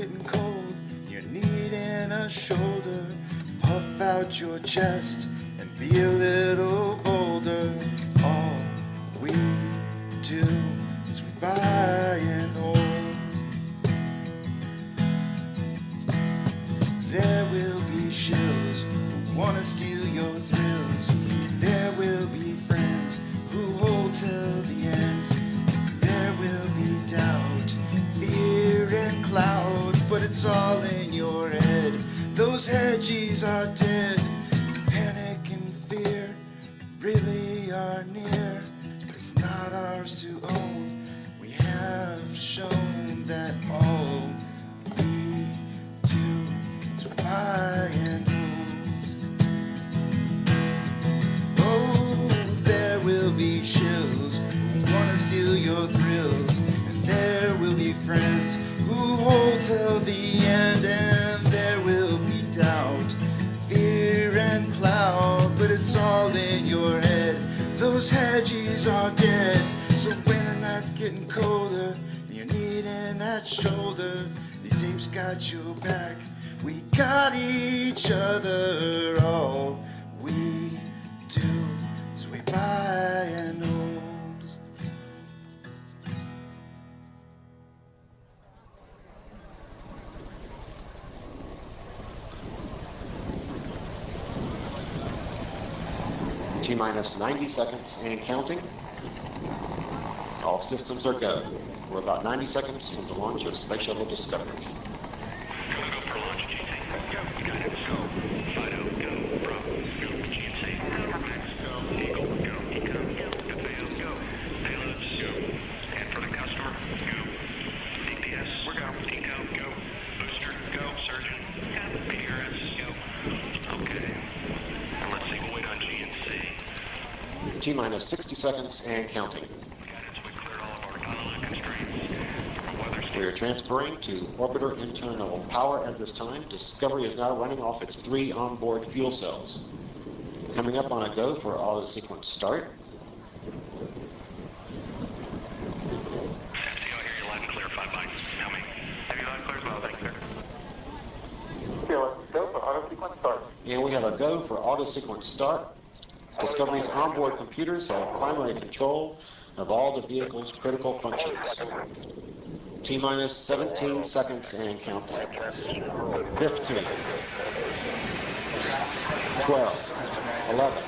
getting cold, you're needing a shoulder, puff out your chest and be a little bolder. All we do is we buy and hold. There will be shills who wanna steal your thrills. There will be friends who hold till the end. There will be doubt, fear and cloud, but it's all in your head. Those hedges are dead. Panic and fear really are near, but it's not ours to own. We have shown that all we do is buy and hold. Oh, there will be shills who wanna steal your thrills, and there will be friends who hold till the end, and there will be doubt, fear and cloud, but it's all in your head. Those hedges are dead. So when the night's getting colder and you're needing that shoulder, these apes got your back, we got each other. All we do is we buy and hold. T-minus 90 seconds and counting. All systems are go. We're about 90 seconds from the launch of Space Shuttle Discovery. Go for launch, GC. Go, got it, go. Fido, go. Bravo, go. GC. Max, go. Eagle, go. Eco, go. FAO, go. Payloads, go. Scan for the customer, go. DPS, we're go. Eco, go. Booster, go. Surgeon, go. PRS, go. Okay. And let's see what we done, GNC. T-minus 60 seconds and counting. We are transferring to orbiter internal power at this time. Discovery is now running off its 3 onboard fuel cells. Coming up on a go for auto sequence start. FTO, I hear you loud and clear, 5 bytes. Tell me. Have you loud and clear as well, thank you, sir. Go for auto sequence start. And we have a go for auto sequence start. Discovery's onboard computers have primary control of all the vehicle's critical functions. T-minus 17 seconds and counting. 15, 12, 11,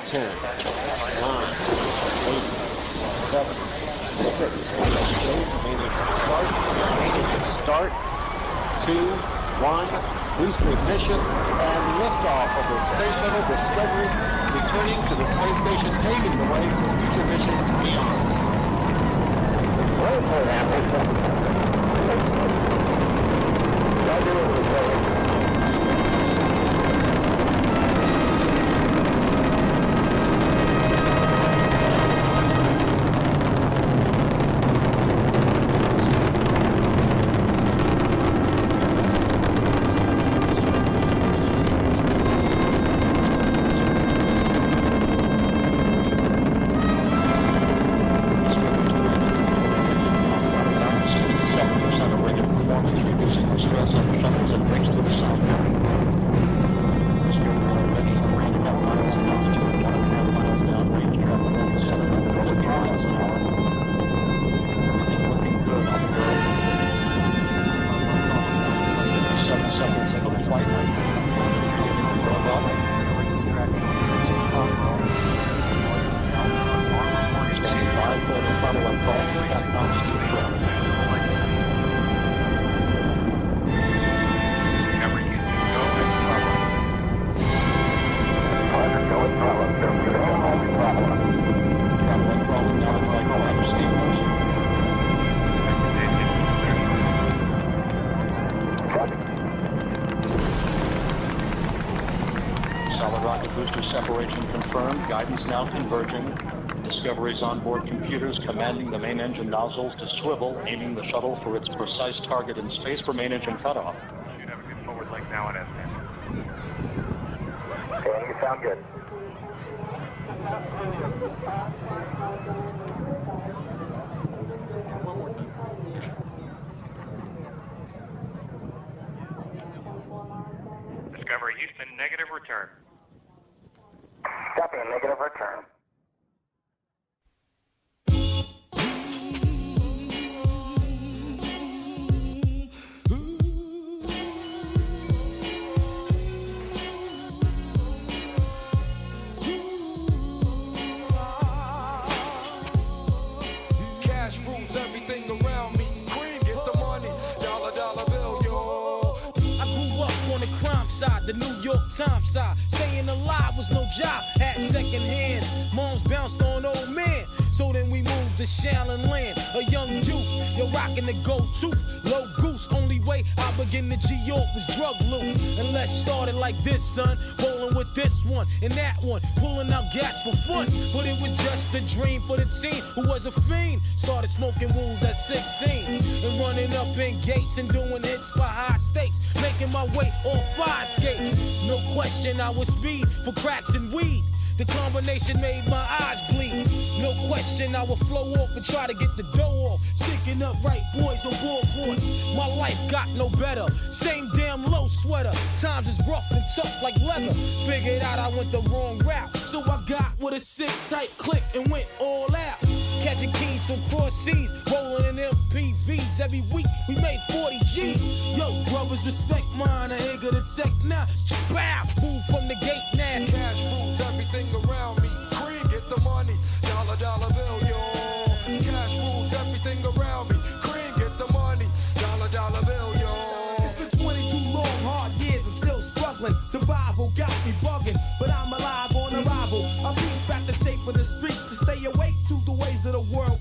10, 9, 8, 7, 6, start, 2, 1, booster ignition, and liftoff of the Space Shuttle Discovery, returning to the space station, paving the way for future missions beyond. Solid rocket booster separation confirmed. Guidance now converging. Discovery's onboard computers commanding the main engine nozzles to swivel, aiming the shuttle for its precise target in space for main engine cutoff. Should have a good forward leg now at S10. Okay, you sound good. Discovery Houston, negative return. Copy, a negative return. Cash rules everything around me. Cream, get the money. Dollar, dollar bill, yo. I grew up on the crime side, the New York Times side. Staying alive was no job, had second hands. Moms bounced on old men. So then we moved to Shallon Land, a young youth. You're rocking the gold tooth, low goose. Only way I begin to G-York was drug loot. And let's start it like this, son. Rolling with this one and that one, pulling out gats for fun. But it was just a dream for the teen who was a fiend. Started smoking wools at 16 and running up in gates and doing hits for high stakes. Making my way on fire skates. No question I was speed for cracks and weed. The combination made my eyes bleed. No question I would flow off and try to get the dough off. Sticking up right boys on board. My life got no better. Same damn low sweater. Times is rough and tough like leather. Figured out I went the wrong route. So I got with a sick tight click and went all out. Catching keys from cross seas, rolling in MPVs. Every week we made 40 G. Yo, brothers, respect mine. I ain't gonna take now. Bow, move from the gate now. Cash rules everything around me. Cream, get the money. Dollar, dollar bill, yo. Cash rules everything around me. Cream, get the money. Dollar, dollar bill, yo. It's been 22 long, hard years, I'm still struggling. Survival got me bugging, but I'm alive on arrival. I peep at the shape of the streets to stay awake to the ways of the world.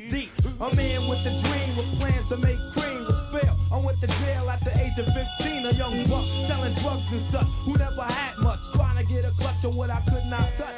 Deep, a man with a dream, with plans to make cream was fail. I went to jail at the age of 15, a young buck selling drugs and such, who never had much, trying to get a clutch on what I could not touch.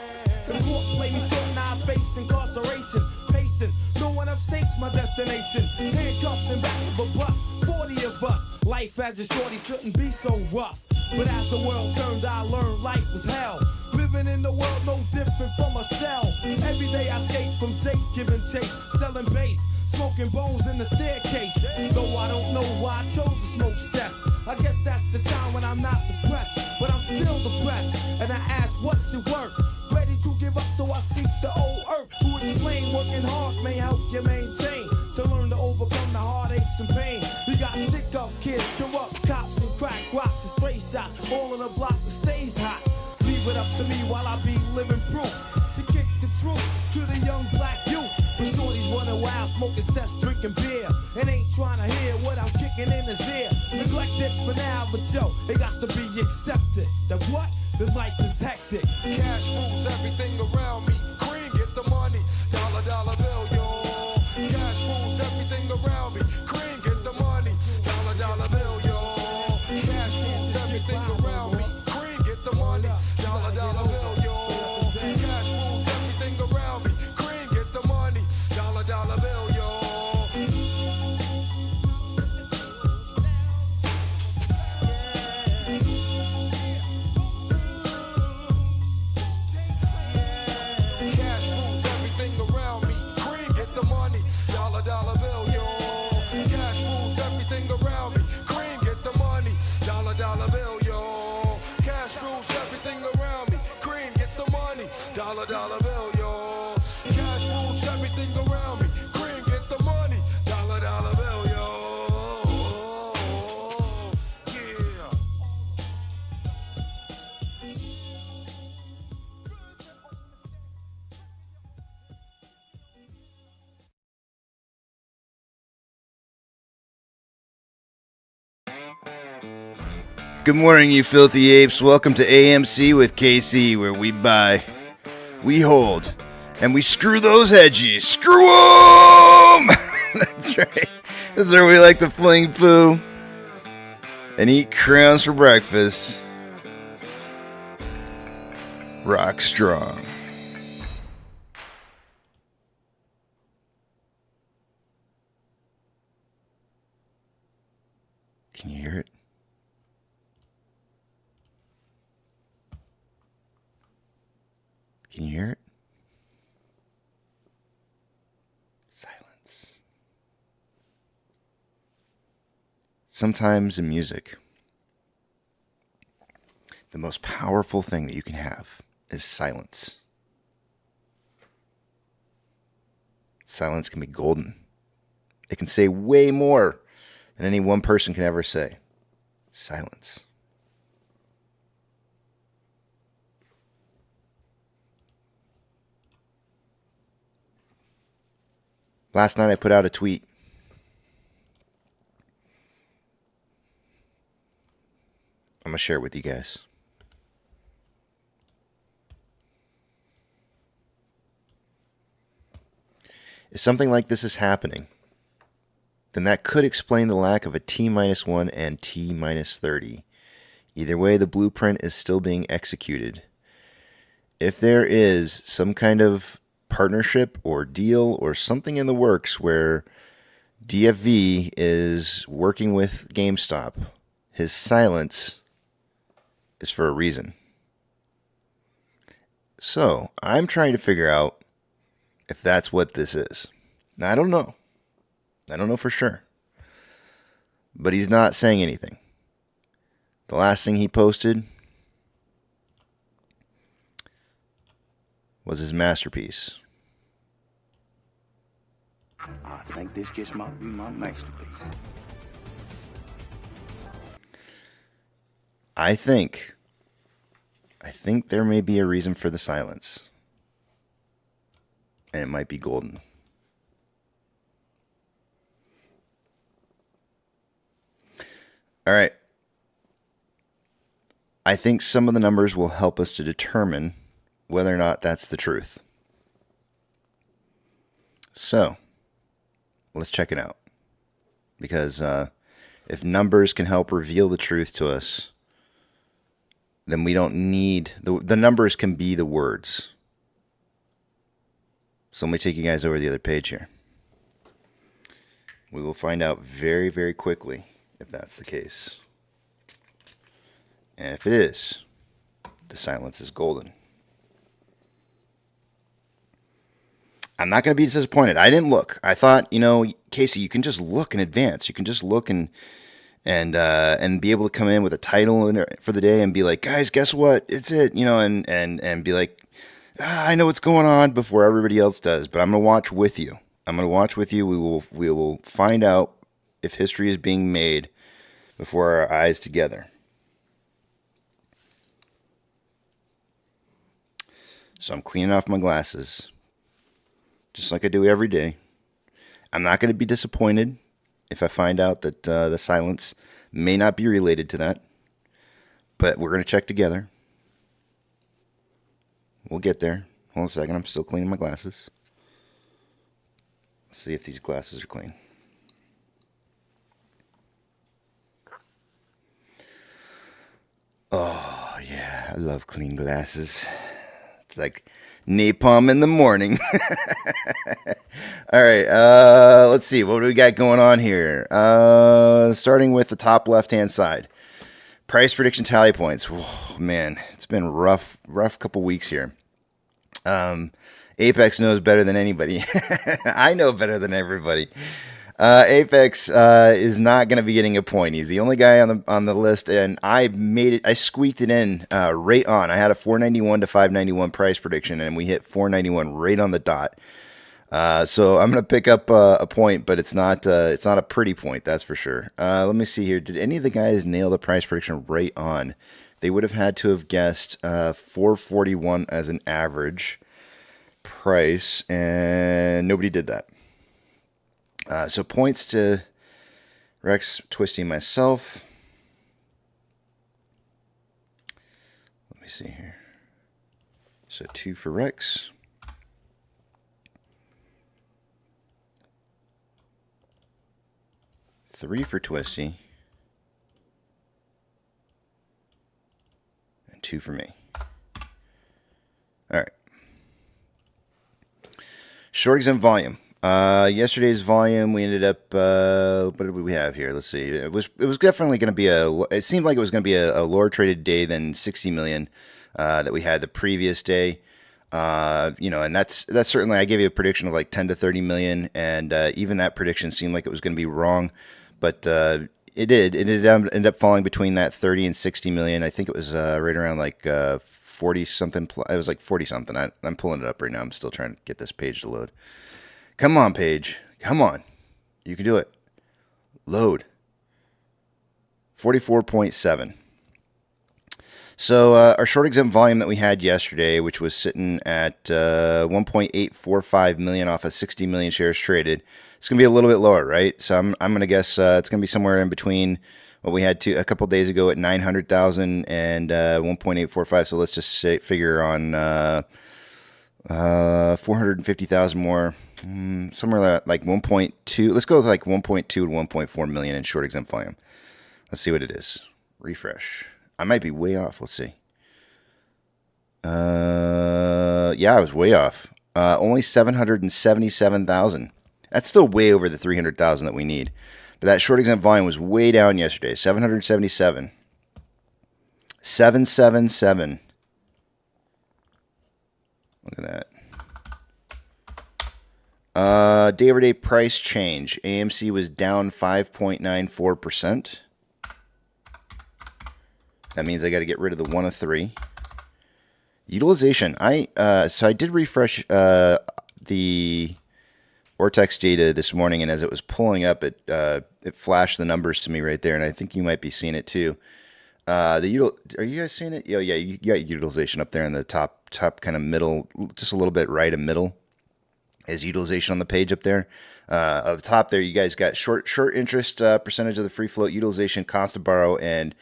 The court played me so now I face incarceration, pacing. No one upstates my destination. Handcuffed in back of a bus, 40 of us. Life as a shorty shouldn't be so rough. But as the world turned, I learned life was hell. Living in the world no different from a cell. Every day I escape from takes, giving chase, selling bass, smoking bones in the staircase. Though I don't know why I chose to smoke cess. I guess that's the time when I'm not depressed, but I'm still depressed. And I ask, what's your work? Ready to give up, so I seek the old earth. Who explain working hard may help you maintain. To learn to overcome the heartaches and pain. You got stick up kids, corrupt cops and crack rocks and stray shots. All in the block that stays hot. Leave it up to me while I be living proof. To kick the truth to the young black youth. When shorties running wild, smoking cess, drinking beer. And ain't trying to hear what I'm kicking in his ear. Neglected for now, but yo, it got to be accepted. That what? The life is hectic. Cash rules everything around me. Cream, get the money. Dollar, dollar bill, yo. Cash rules everything around me. Cream, get the money. Dollar, dollar bill, yo. Cash rules everything around me. Cream, get the money. Dollar, dollar bill, yo. Cash rules everything around me. Cream, get the money. Dollar, dollar bill, yo. Cash rules everything around me. Cream, get the money. Dollar, dollar bill, yo. Cash rules everything around me. Cream, get the money. Dollar, dollar bill, yo. Cash rules everything around me. Cream, get the money. Dollar, dollar bill, yo. Cash rules everything around me. Cream, get the money. Dollar, dollar bill, yo. Yeah. Good morning, you filthy apes. Welcome to AMC with KC, where we buy, we hold, and we screw those hedges. Screw them! That's right. That's where we like to fling poo and eat crowns for breakfast. Rock strong. Can you hear it? Can you hear it? Silence. Sometimes in music, The most powerful thing that you can have is silence. Silence can be golden. It can say way more than any one person can ever say. Silence. Last night I put out a tweet. I'm going to share it with you guys. If something like this is happening, then that could explain the lack of a T-1 and T-30. Either way, the blueprint is still being executed. If there is some kind of partnership or deal or something in the works where DFV is working with GameStop, his silence is for a reason. So, I'm trying to figure out if that's what this is. Now, I don't know. I don't know for sure. But he's not saying anything. The last thing he posted was his masterpiece. I think this just might be my masterpiece. I think there may be a reason for the silence. And it might be golden. All right. I think some of the numbers will help us to determine whether or not that's the truth. So, let's check it out. Because if numbers can help reveal the truth to us, then we don't need... The numbers can be the words. So let me take you guys over to the other page here. We will find out very, very quickly if that's the case. And if it is, the silence is golden. I'm not going to be disappointed. I didn't look. I thought, Casey, you can just look in advance. You can just look and be able to come in with a title for the day and be like, guys, guess what? It's it, and be like, I know what's going on before everybody else does, but I'm going to watch with you. We will find out if history is being made before our eyes together. So I'm cleaning off my glasses, just like I do every day. I'm not going to be disappointed if I find out that the silence may not be related to that, but we're going to check together. We'll get there. Hold on a second. I'm still cleaning my glasses. Let's see if these glasses are clean. Oh, yeah. I love clean glasses. It's like napalm in the morning. All right. Let's see. What do we got going on here? Starting with the top left-hand side. Price prediction tally points. Whoa, man, it's been rough couple weeks here. Apex knows better than anybody. I know better than everybody. Apex is not going to be getting a point. He's the only guy on the list, and I squeaked it in right on. I had a 491 to 591 price prediction, and we hit 491 right on the dot. So I'm going to pick up a point, but it's not a pretty point, that's for sure. Let me see here. Did any of the guys nail the price prediction right on? They would have had to have guessed 441 as an average price, and nobody did that. So points to Rex, Twisty, and myself. Let me see here. So 2 for Rex. 3 for Twisty. And 2 for me. All right. Short exempt volume. Yesterday's volume, we ended up, what did we have here? Let's see. It was definitely going to be it seemed like it was going to be a lower traded day than 60 million that we had the previous day. And that's certainly, I gave you a prediction of like 10 to 30 million, and even that prediction seemed like it was going to be wrong. But It did. It ended up falling between that 30 and 60 million. I think it was right around like 40 something. It was like 40 something. I'm pulling it up right now. I'm still trying to get this page to load. Come on, page. Come on. You can do it. Load. 44.7. So our short exempt volume that we had yesterday, which was sitting at 1.845 million off of 60 million shares traded, it's going to be a little bit lower, right? So I'm going to guess it's going to be somewhere in between what we had a couple days ago at 900,000 and 1.845. So let's just figure on 450,000 more, somewhere like 1.2. Let's go with like 1.2 to 1.4 million in short exempt volume. Let's see what it is. Refresh. I might be way off. Let's see. Yeah, I was way off. Only 777,000. That's still way over the 300,000 that we need. But that short exempt volume was way down yesterday. 777. 777. Look at that. Day over day price change. AMC was down 5.94%. That means I got to get rid of the 1 of 3. Utilization. So I did refresh the Ortex data this morning, and as it was pulling up, it flashed the numbers to me right there, and I think you might be seeing it too. Are you guys seeing it? Yeah, you got utilization up there in the top kind of middle, just a little bit right of middle, is utilization on the page up there. At the top there, you guys got short interest percentage of the free float, utilization, cost to borrow, and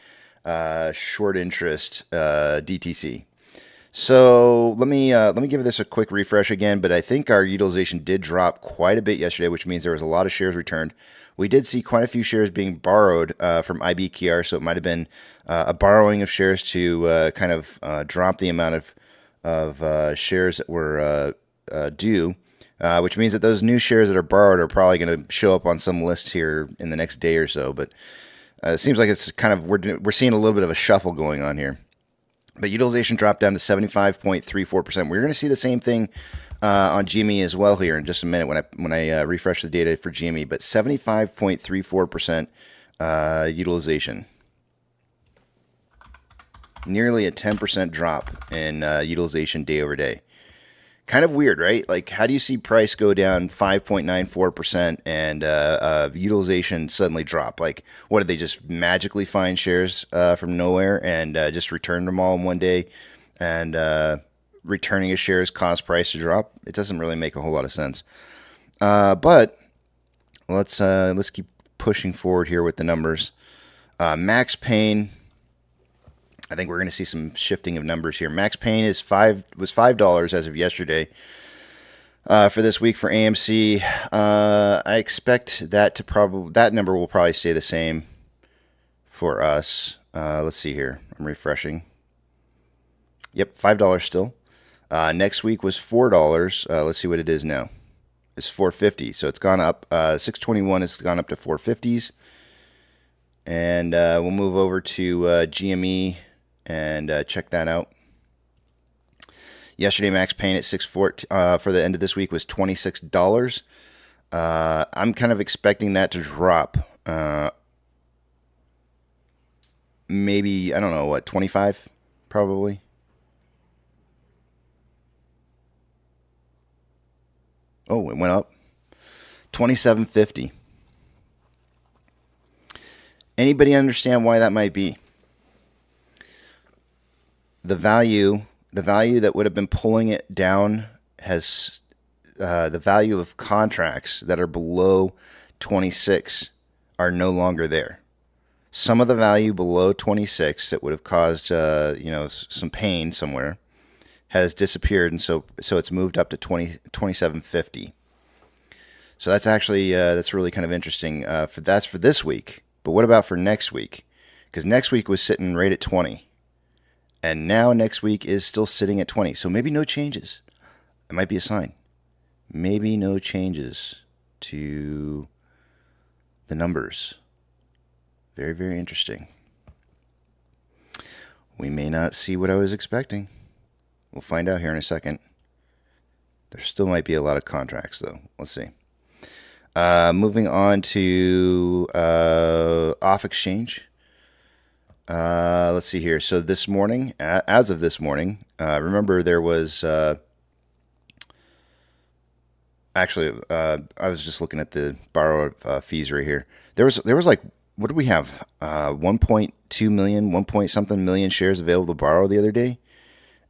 short interest DTC. So let me give this a quick refresh again, but I think our utilization did drop quite a bit yesterday, which means there was a lot of shares returned. We did see quite a few shares being borrowed from IBKR, so it might have been a borrowing of shares to kind of drop the amount of shares that were due, which means that those new shares that are borrowed are probably going to show up on some list here in the next day or so. But it seems like it's kind of we're seeing a little bit of a shuffle going on here. But utilization dropped down to 75.34%. We're going to see the same thing on GME as well here in just a minute when I refresh the data for GME. But 75.34% utilization. Nearly a 10% drop in utilization day over day. Kind of weird, right? Like, how do you see price go down 5.94% and utilization suddenly drop? Like, what, did they just magically find shares from nowhere and just return them all in one day? And returning a shares caused price to drop? It doesn't really make a whole lot of sense. But let's keep pushing forward here with the numbers. Max Pain. I think we're going to see some shifting of numbers here. Max Pain was $5 as of yesterday for this week for AMC. I expect that that number will probably stay the same for us. Let's see here. I'm refreshing. Yep, $5 still. Next week was $4. Let's see what it is now. It's $4.50, so it's gone up. 621 has gone up to 450s, and we'll move over to GME. And check that out. Yesterday, Max Pain at 6.4 for the end of this week was $26. I'm kind of expecting that to drop. Maybe, I don't know, what, 25 probably. Oh, it went up. $27.50. Anybody understand why that might be? The value that would have been pulling it down has the value of contracts that are below 26 are no longer there. Some of the value below 26 that would have caused some pain somewhere has disappeared, and so it's moved up to 27.50. So that's actually that's really kind of interesting. That's for this week. But what about for next week? Because next week was sitting right at 20. And now next week is still sitting at 20. So maybe no changes. It might be a sign. Maybe no changes to the numbers. Very, very interesting. We may not see what I was expecting. We'll find out here in a second. There still might be a lot of contracts, though. Let's see. Moving on to off exchange. Let's see here. So this morning, as of this morning, remember there was actually I was just looking at the borrow fees right here. There was like, what did we have? 1.2 million, 1 point something million shares available to borrow the other day,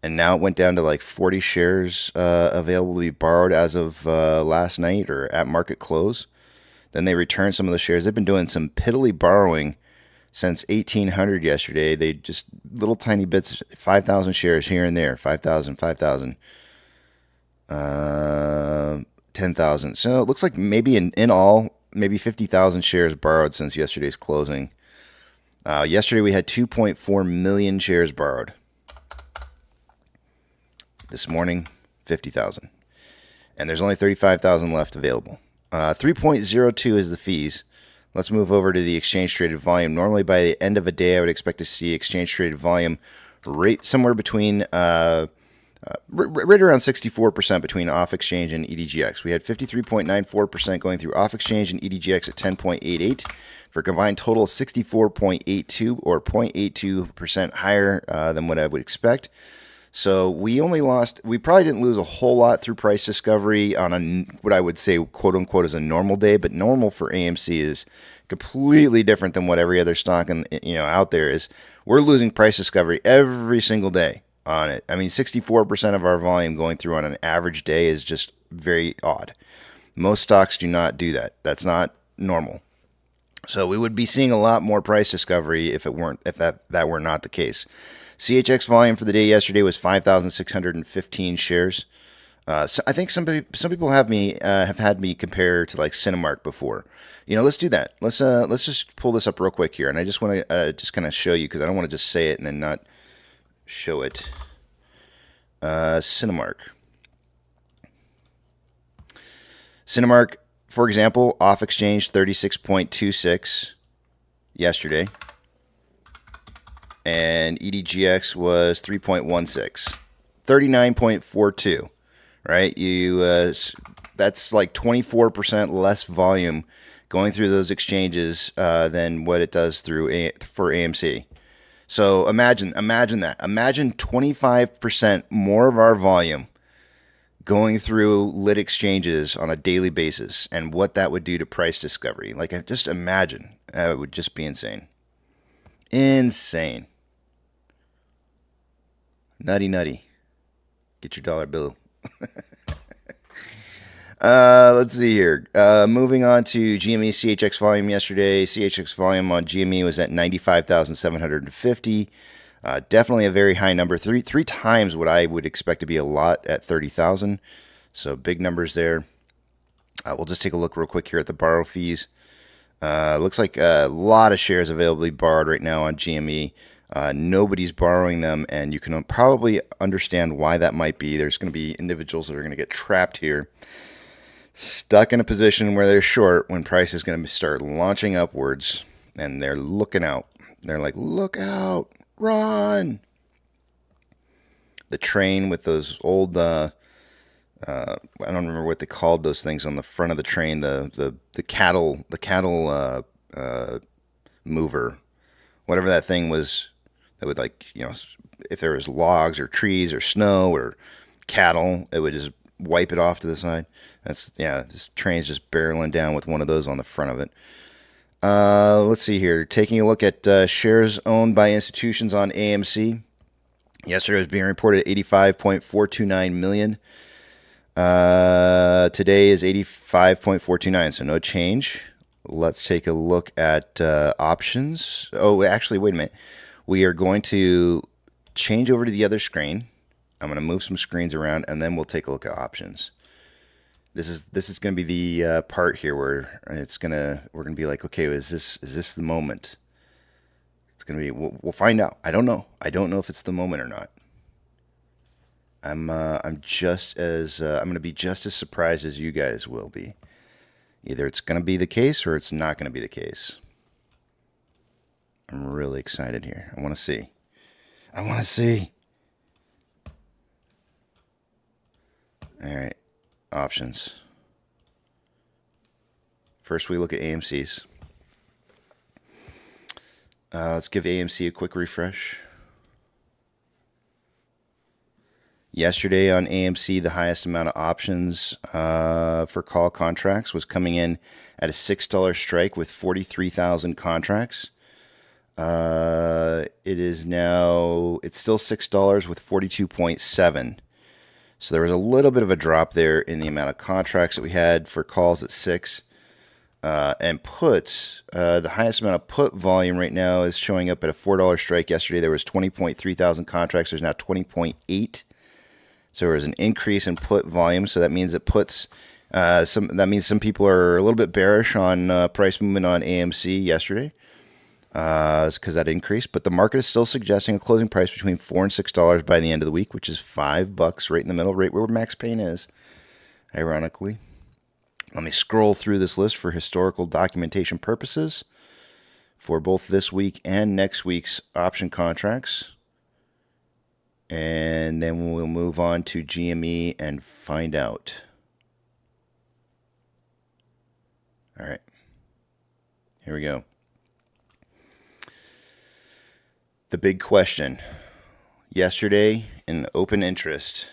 and now it went down to like 40 shares available to be borrowed as of last night or at market close. Then they returned some of the shares. They've been doing some piddly borrowing since 1800 yesterday. They just little tiny bits, 5,000 shares here and there, 5,000, 10,000. So it looks like maybe in all, maybe 50,000 shares borrowed since yesterday's closing. Yesterday we had 2.4 million shares borrowed. This morning, 50,000. And there's only 35,000 left available. 3.02 is the fees. Let's move over to the exchange traded volume. Normally by the end of a day, I would expect to see exchange traded volume rate somewhere between right around 64% between off exchange and EDGX. We had 53.94% going through off exchange and EDGX at 10.88 for a combined total of 64.82 or 0.82% higher than what I would expect. So we probably didn't lose a whole lot through price discovery on what I would say, quote unquote, is a normal day. But normal for AMC is completely different than what every other stock out there is. We're losing price discovery every single day on it. I mean, 64% of our volume going through on an average day is just very odd. Most stocks do not do that. That's not normal. So we would be seeing a lot more price discovery if that were not the case. CHX volume for the day yesterday was 5,615 shares. So I think some people have had me compare to like Cinemark before. Let's do that. Let's just pull this up real quick here, and I just want to just kind of show you, because I don't want to just say it and then not show it. Cinemark, for example, off exchange 36.26 yesterday. And EDGX was 3.16, 39.42, right? That's like 24% less volume going through those exchanges than what it does for AMC. So imagine that. Imagine 25% more of our volume going through lit exchanges on a daily basis, and what that would do to price discovery. Like, just imagine. It would just be insane. Insane. Nutty. Get your dollar bill. Let's see here. Moving on to GME CHX volume yesterday. CHX volume on GME was at 95,750. Definitely a very high number. Three times what I would expect to be a lot at 30,000. So big numbers there. We'll just take a look real quick here at the borrow fees. Looks like a lot of shares available to be borrowed right now on GME. Nobody's borrowing them, and you can probably understand why that might be. There's going to be individuals that are going to get trapped here, stuck in a position where they're short when price is going to start launching upwards, and they're looking out. They're like, look out, run. The train with those old, I don't remember what they called those things on the front of the train, the cattle mover, whatever that thing was. That would, like, if there was logs or trees or snow or cattle, it would just wipe it off to the side. This train's just barreling down with one of those on the front of it. Let's see here. Taking a look at shares owned by institutions on AMC. Yesterday was being reported at 85.429 million. Today is 85.429, so no change. Let's take a look at options. Oh, actually, wait a minute. We are going to change over to the other screen. I'm going to move some screens around, and then we'll take a look at options. This is going to be the part here where we're going to be like, okay, is this the moment? It's going to be. We'll find out. I don't know. I don't know if it's the moment or not. I'm going to be just as surprised as you guys will be. Either it's going to be the case or it's not going to be the case. I'm really excited here. I want to see. All right. Options. First, we look at AMC's. Let's give AMC a quick refresh. Yesterday on AMC, the highest amount of options for call contracts was coming in at a $6 strike with 43,000 contracts. It's still $6 with 42.7. So there was a little bit of a drop there in the amount of contracts that we had for calls at 6. And puts, the highest amount of put volume right now is showing up at a $4 strike. Yesterday there was 20.3 thousand contracts. There's now 20.8. So there was an increase in put volume. So that means it puts some people are a little bit bearish on price movement on AMC yesterday because that increased. But the market is still suggesting a closing price between $4 and $6 by the end of the week, which is $5 right in the middle, right where Max Payne is, ironically. Let me scroll through this list for historical documentation purposes for both this week and next week's option contracts. And then we'll move on to GME and find out. All right. Here we go. The big question. Yesterday, in open interest,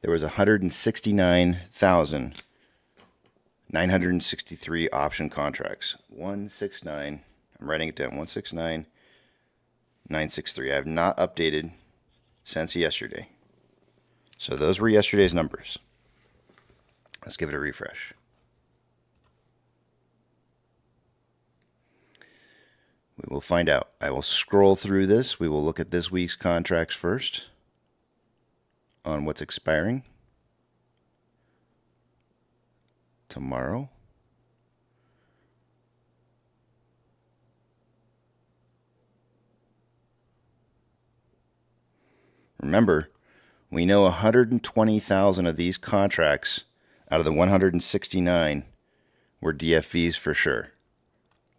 there was 169,963 option contracts. 169. I'm writing it down. 169,963. I have not updated since yesterday. So those were yesterday's numbers. Let's give it a refresh. We will find out. I will scroll through this. We will look at this week's contracts first on what's expiring tomorrow. Remember, we know 120,000 of these contracts out of the 169 were DFVs for sure.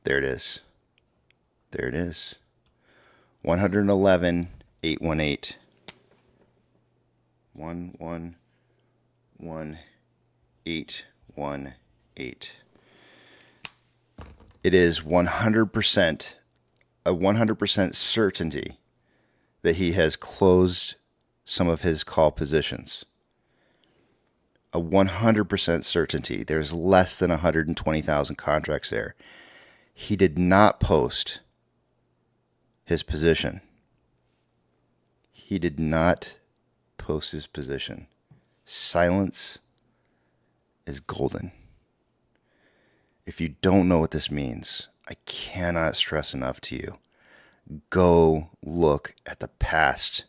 There it is. There it is. 111,818. 111,818. It is 100%, a 100% certainty that he has closed some of his call positions. A 100% certainty. There's less than 120,000 contracts there. He did not post his position. He did not post his position. Silence is golden. If you don't know what this means, I cannot stress enough to you. Go look at the past.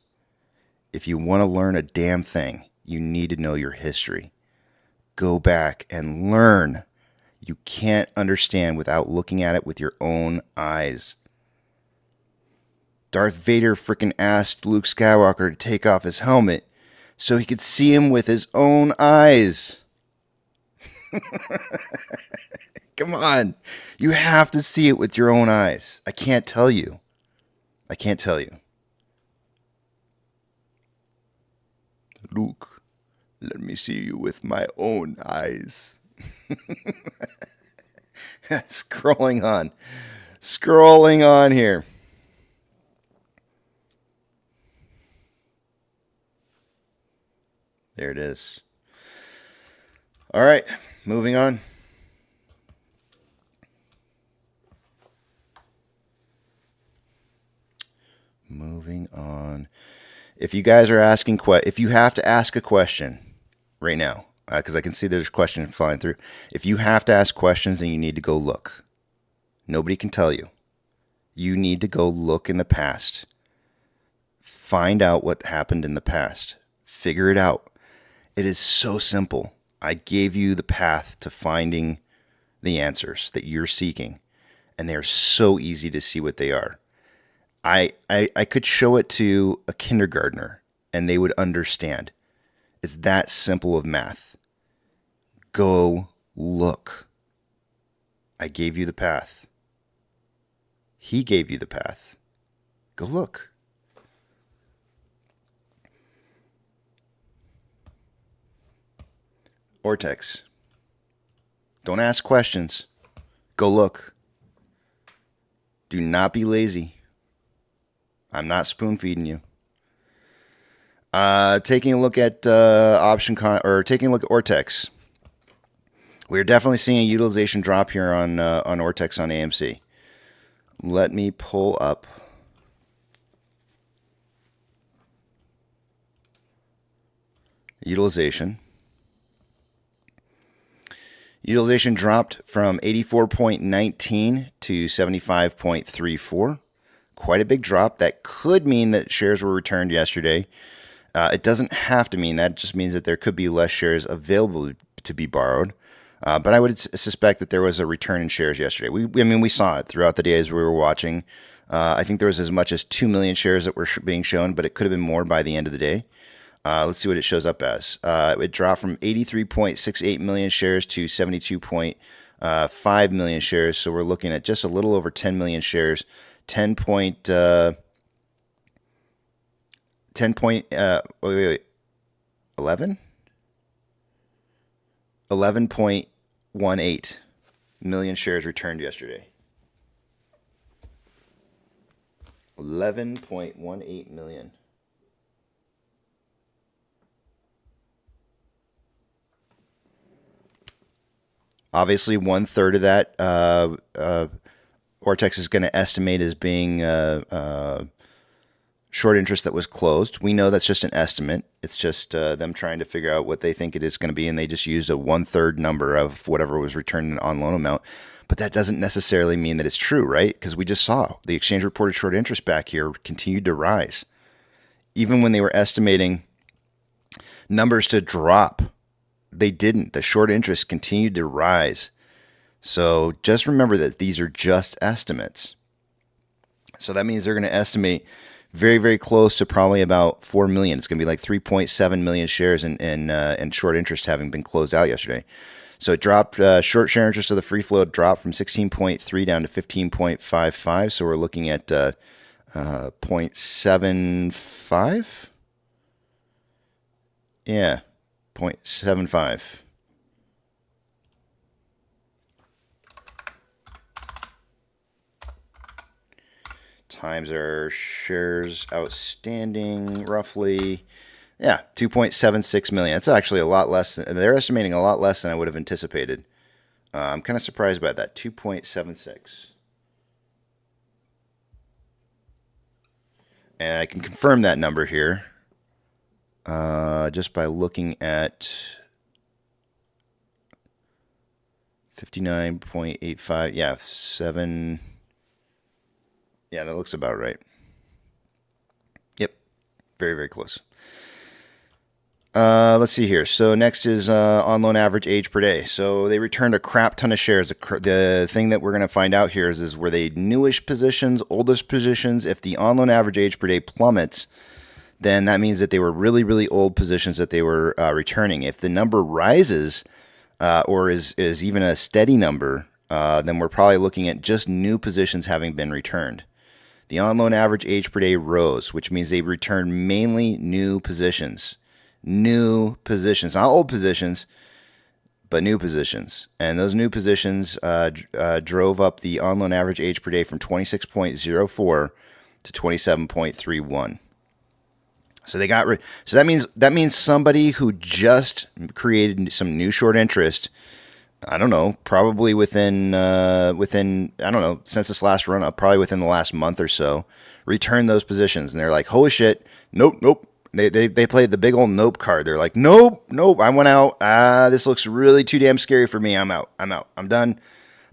If you want to learn a damn thing, you need to know your history. Go back and learn. You can't understand without looking at it with your own eyes. Darth Vader freaking asked Luke Skywalker to take off his helmet so he could see him with his own eyes. Come on. You have to see it with your own eyes. I can't tell you. I can't tell you. Luke, let me see you with my own eyes. Scrolling on. Scrolling on here. There it is. All right, moving on. Moving on. If you guys are asking, if you have to ask a question right now, because I can see there's questions flying through. If you have to ask questions, then you need to go look. Nobody can tell you. You need to go look in the past. Find out what happened in the past. Figure it out. It is so simple. I gave you the path to finding the answers that you're seeking, and they're so easy to see what they are. I could show it to a kindergartner, and they would understand. It's that simple of math. Go look. I gave you the path. He gave you the path. Go look. Ortex. Don't ask questions. Go look. Do not be lazy. I'm not spoon feeding you. Taking a look at taking a look at Ortex. We're definitely seeing a utilization drop here on Ortex on AMC. Let me pull up utilization. Utilization dropped from 84.19 to 75.34. Quite a big drop. That could mean that shares were returned yesterday. It doesn't have to mean that. It just means that there could be less shares available to be borrowed. But I would suspect that there was a return in shares yesterday. We saw it throughout the day as we were watching. I think there was as much as 2 million shares that were being shown, but it could have been more by the end of the day. Let's see what it shows up as. It dropped from 83.68 million shares to 72.5 million shares. So we're looking at just a little over 10 million shares. 11 11.18 million shares returned yesterday. 11.18 million. Obviously, 1/3 of that Ortex is going to estimate as being short interest that was closed. We know that's just an estimate. It's just them trying to figure out what they think it is going to be, and they just used a 1/3 number of whatever was returned on loan amount. But that doesn't necessarily mean that it's true, right? Because we just saw the exchange reported short interest back here continued to rise. Even when they were estimating numbers to drop, they didn't. The short interest continued to rise. So just remember that these are just estimates. So that means they're going to estimate very, very close to probably about 4 million. It's going to be like 3.7 million shares in short interest having been closed out yesterday. So it dropped, short share interest of the free float dropped from 16.3 down to 15.55. So we're looking at 0.75. Yeah, 0.75. Times our shares outstanding, roughly, 2.76 million. It's actually a lot less. They're estimating a lot less than I would have anticipated. I'm kind of surprised by that, 2.76. And I can confirm that number here just by looking at 59.85. 7. Yeah, that looks about right. Yep. Very, very close. Let's see here. So next is on loan average age per day. So they returned a crap ton of shares. The thing that we're going to find out here is were they newish positions, oldest positions? If the on loan average age per day plummets, then that means that they were really, really old positions that they were returning. If the number rises or is even a steady number, then we're probably looking at just new positions having been returned. The on-loan average age per day rose, which means they returned mainly new positions. New positions, not old positions, but new positions. And those new positions drove up the on-loan average age per day from 26.04 to 27.31. So they got so that means somebody who just created some new short interest, I don't know, probably within I don't know, since this last run up, probably within the last month or so, returned those positions. And they're like, holy shit, nope. They played the big old nope card. They're like, nope, I went out. This looks really too damn scary for me. I'm out. I'm done.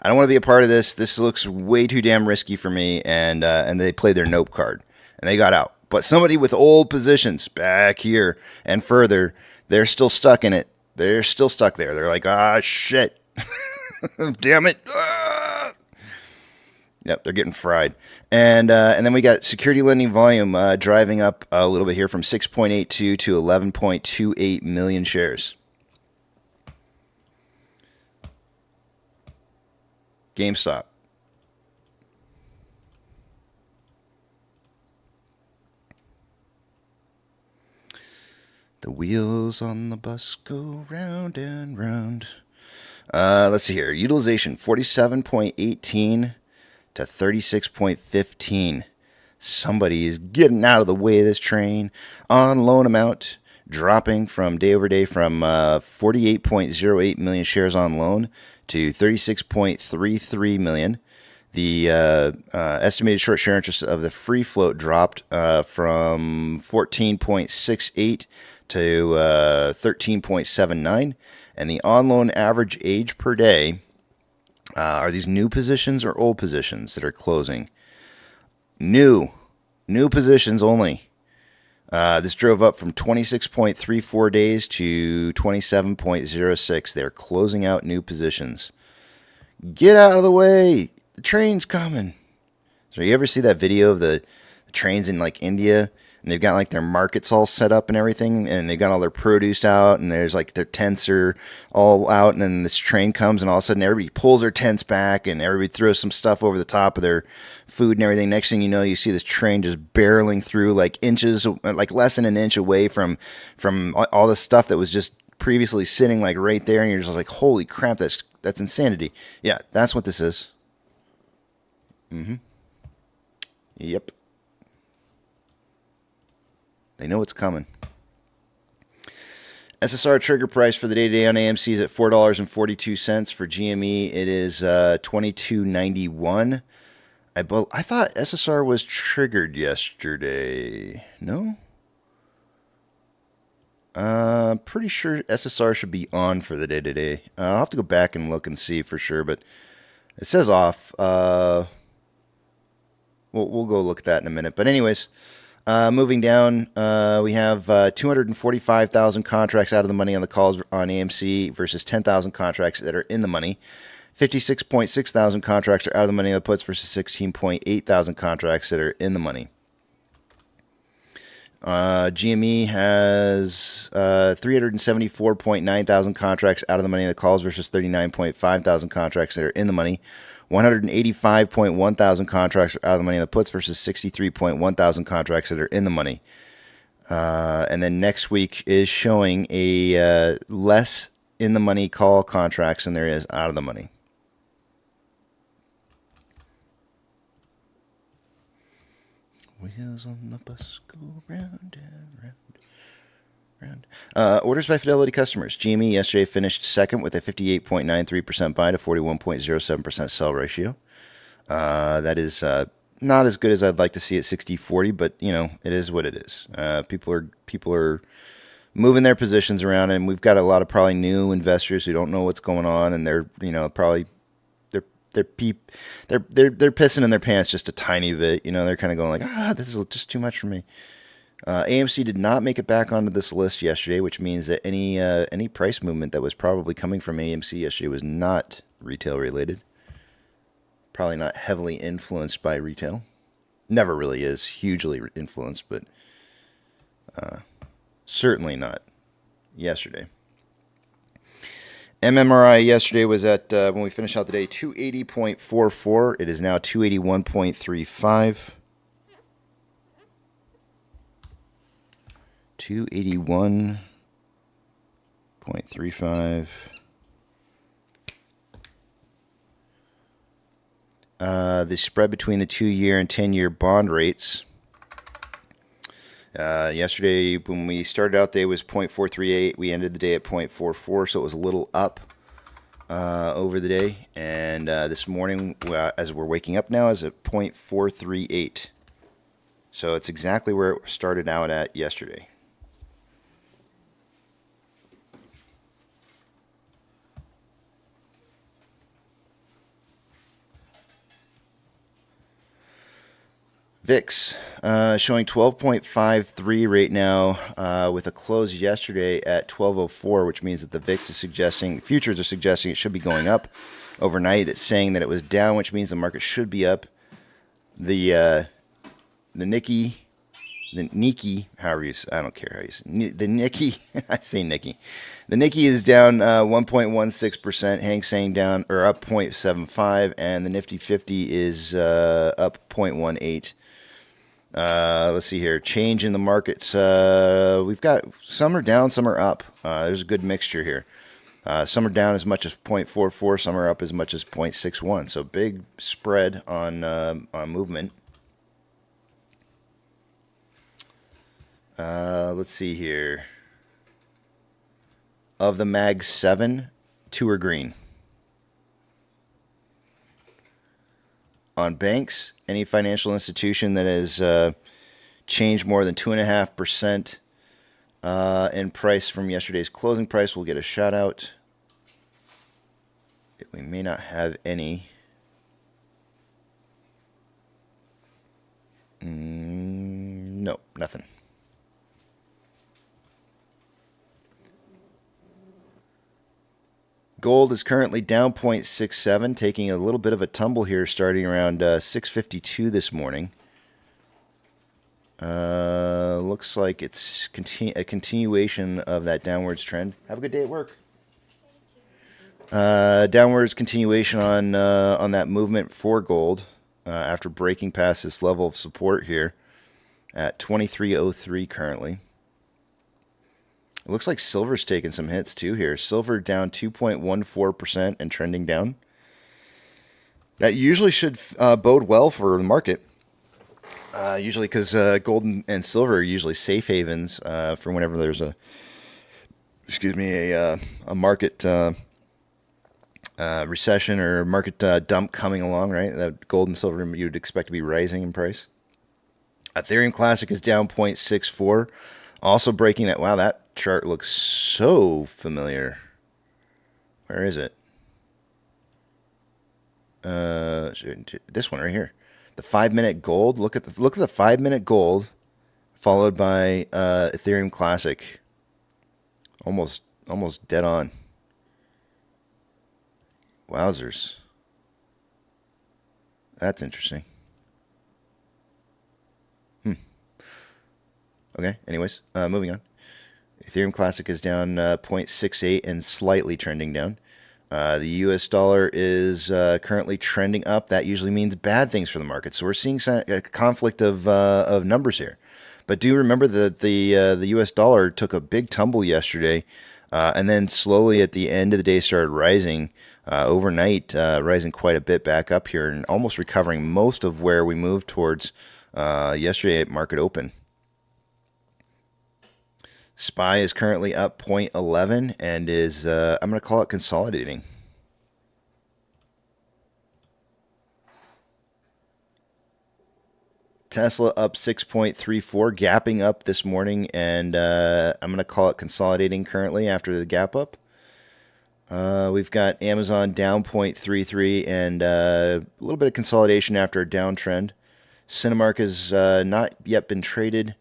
I don't want to be a part of this. This looks way too damn risky for me. And they played their nope card and they got out. But somebody with old positions back here and further, they're still stuck in it. They're still stuck there. They're like, shit. Damn it. Yep, they're getting fried. And then we got security lending volume driving up a little bit here from 6.82 to 11.28 million shares. GameStop. The wheels on the bus go round and round. Let's see here. Utilization 47.18 to 36.15. Somebody is getting out of the way of this train. On loan amount dropping from day over day from 48.08 million shares on loan to 36.33 million. The estimated short share interest of the free float dropped from 14.68 to 13.79. And the on-loan average age per day, are these new positions or old positions that are closing? New positions only. This drove up from 26.34 days to 27.06. They're closing out new positions. Get out of the way. The train's coming. So you ever see that video of the trains in like India? And they've got like their markets all set up and everything, and they've got all their produce out, and there's like their tents are all out, and then this train comes, and all of a sudden everybody pulls their tents back, and everybody throws some stuff over the top of their food and everything. Next thing you know, you see this train just barreling through like inches, like less than an inch away from all the stuff that was just previously sitting like right there, and you're just like, holy crap, that's insanity. Yeah, that's what this is. Yep. They know it's coming. SSR trigger price for the day-to-day on AMC is at $4.42. For GME, it is $22.91. I thought SSR was triggered yesterday. No? Pretty sure SSR should be on for the day-to-day. I'll have to go back and look and see for sure, but it says off. We'll go look at that in a minute. But anyways... moving down, we have 245,000 contracts out of the money on the calls on AMC versus 10,000 contracts that are in the money. 56.6 thousand contracts are out of the money on the puts versus 16.8 thousand contracts that are in the money. GME has 374.9 thousand contracts out of the money on the calls versus 39.5 thousand contracts that are in the money. 185.1 thousand contracts are out of the money on the puts versus 63.1 thousand contracts that are in the money. And then next week is showing a less in the money call contracts than there is out of the money. Wheels on the bus go round and round. Orders by Fidelity customers. GME yesterday finished second with a 58.93% buy to 41.07% sell ratio. That is not as good as I'd like to see at 60-40, but you know, it is what it is. People are moving their positions around, and we've got a lot of probably new investors who don't know what's going on, and they're probably they're pissing in their pants just a tiny bit. You know, they're kind of going like, this is just too much for me. AMC did not make it back onto this list yesterday, which means that any price movement that was probably coming from AMC yesterday was not retail related. Probably not heavily influenced by retail. Never really is hugely influenced, but certainly not yesterday. MMRI yesterday was at, when we finished out the day, 280.44. It is now 281.35. 281.35. The spread between the 2-year and 10-year bond rates. Yesterday, when we started out, the day was 0.438. We ended the day at 0.44, so it was a little up over the day. And this morning, as we're waking up now, is at 0.438. So it's exactly where it started out at yesterday. VIX showing 12.53 right now with a close yesterday at 12.04, which means that the VIX is suggesting, futures are suggesting it should be going up. Overnight, it's saying that it was down, which means the market should be up. The Nikkei, however you say, I don't care how you say the Nikkei. I say Nikkei. The Nikkei is down 1.16%. Hang Seng down or up 0.75, and the Nifty 50 is up 0.18. Let's see here. Change in the markets. We've got some are down, some are up. There's a good mixture here. Some are down as much as 0.44, some are up as much as 0.61. So big spread on movement. Let's see here. Of the Mag 7, 2 are green. On banks, any financial institution that has changed more than 2.5% in price from yesterday's closing price will get a shout out. We may not have any. No, nothing. Gold is currently down 0.67, taking a little bit of a tumble here starting around 6:52 this morning. Looks like it's a continuation of that downwards trend. Have a good day at work. Downwards continuation on that movement for gold after breaking past this level of support here at 23.03 currently. It looks like silver's taking some hits too here. Silver down 2.14% and trending down. That usually should bode well for the market. Usually because gold and silver are usually safe havens for whenever there's a market recession or market dump coming along, right? That gold and silver you'd expect to be rising in price. Ethereum Classic is down 0.64. Also breaking that. Wow, that chart looks so familiar. Where is it? This one right here. The 5-minute gold. Look at the 5-minute gold, followed by Ethereum Classic. Almost dead on. Wowzers. That's interesting. Okay, anyways, moving on. Ethereum Classic is down 0.68 and slightly trending down. The US dollar is currently trending up. That usually means bad things for the market. So we're seeing a conflict of numbers here. But do remember that the US dollar took a big tumble yesterday and then slowly at the end of the day started rising overnight, rising quite a bit back up here and almost recovering most of where we moved towards yesterday at market open. SPY is currently up 0.11 and is, I'm going to call it consolidating. Tesla up 6.34, gapping up this morning, and I'm going to call it consolidating currently after the gap up. We've got Amazon down 0.33 and a little bit of consolidation after a downtrend. Cinemark has not yet been traded.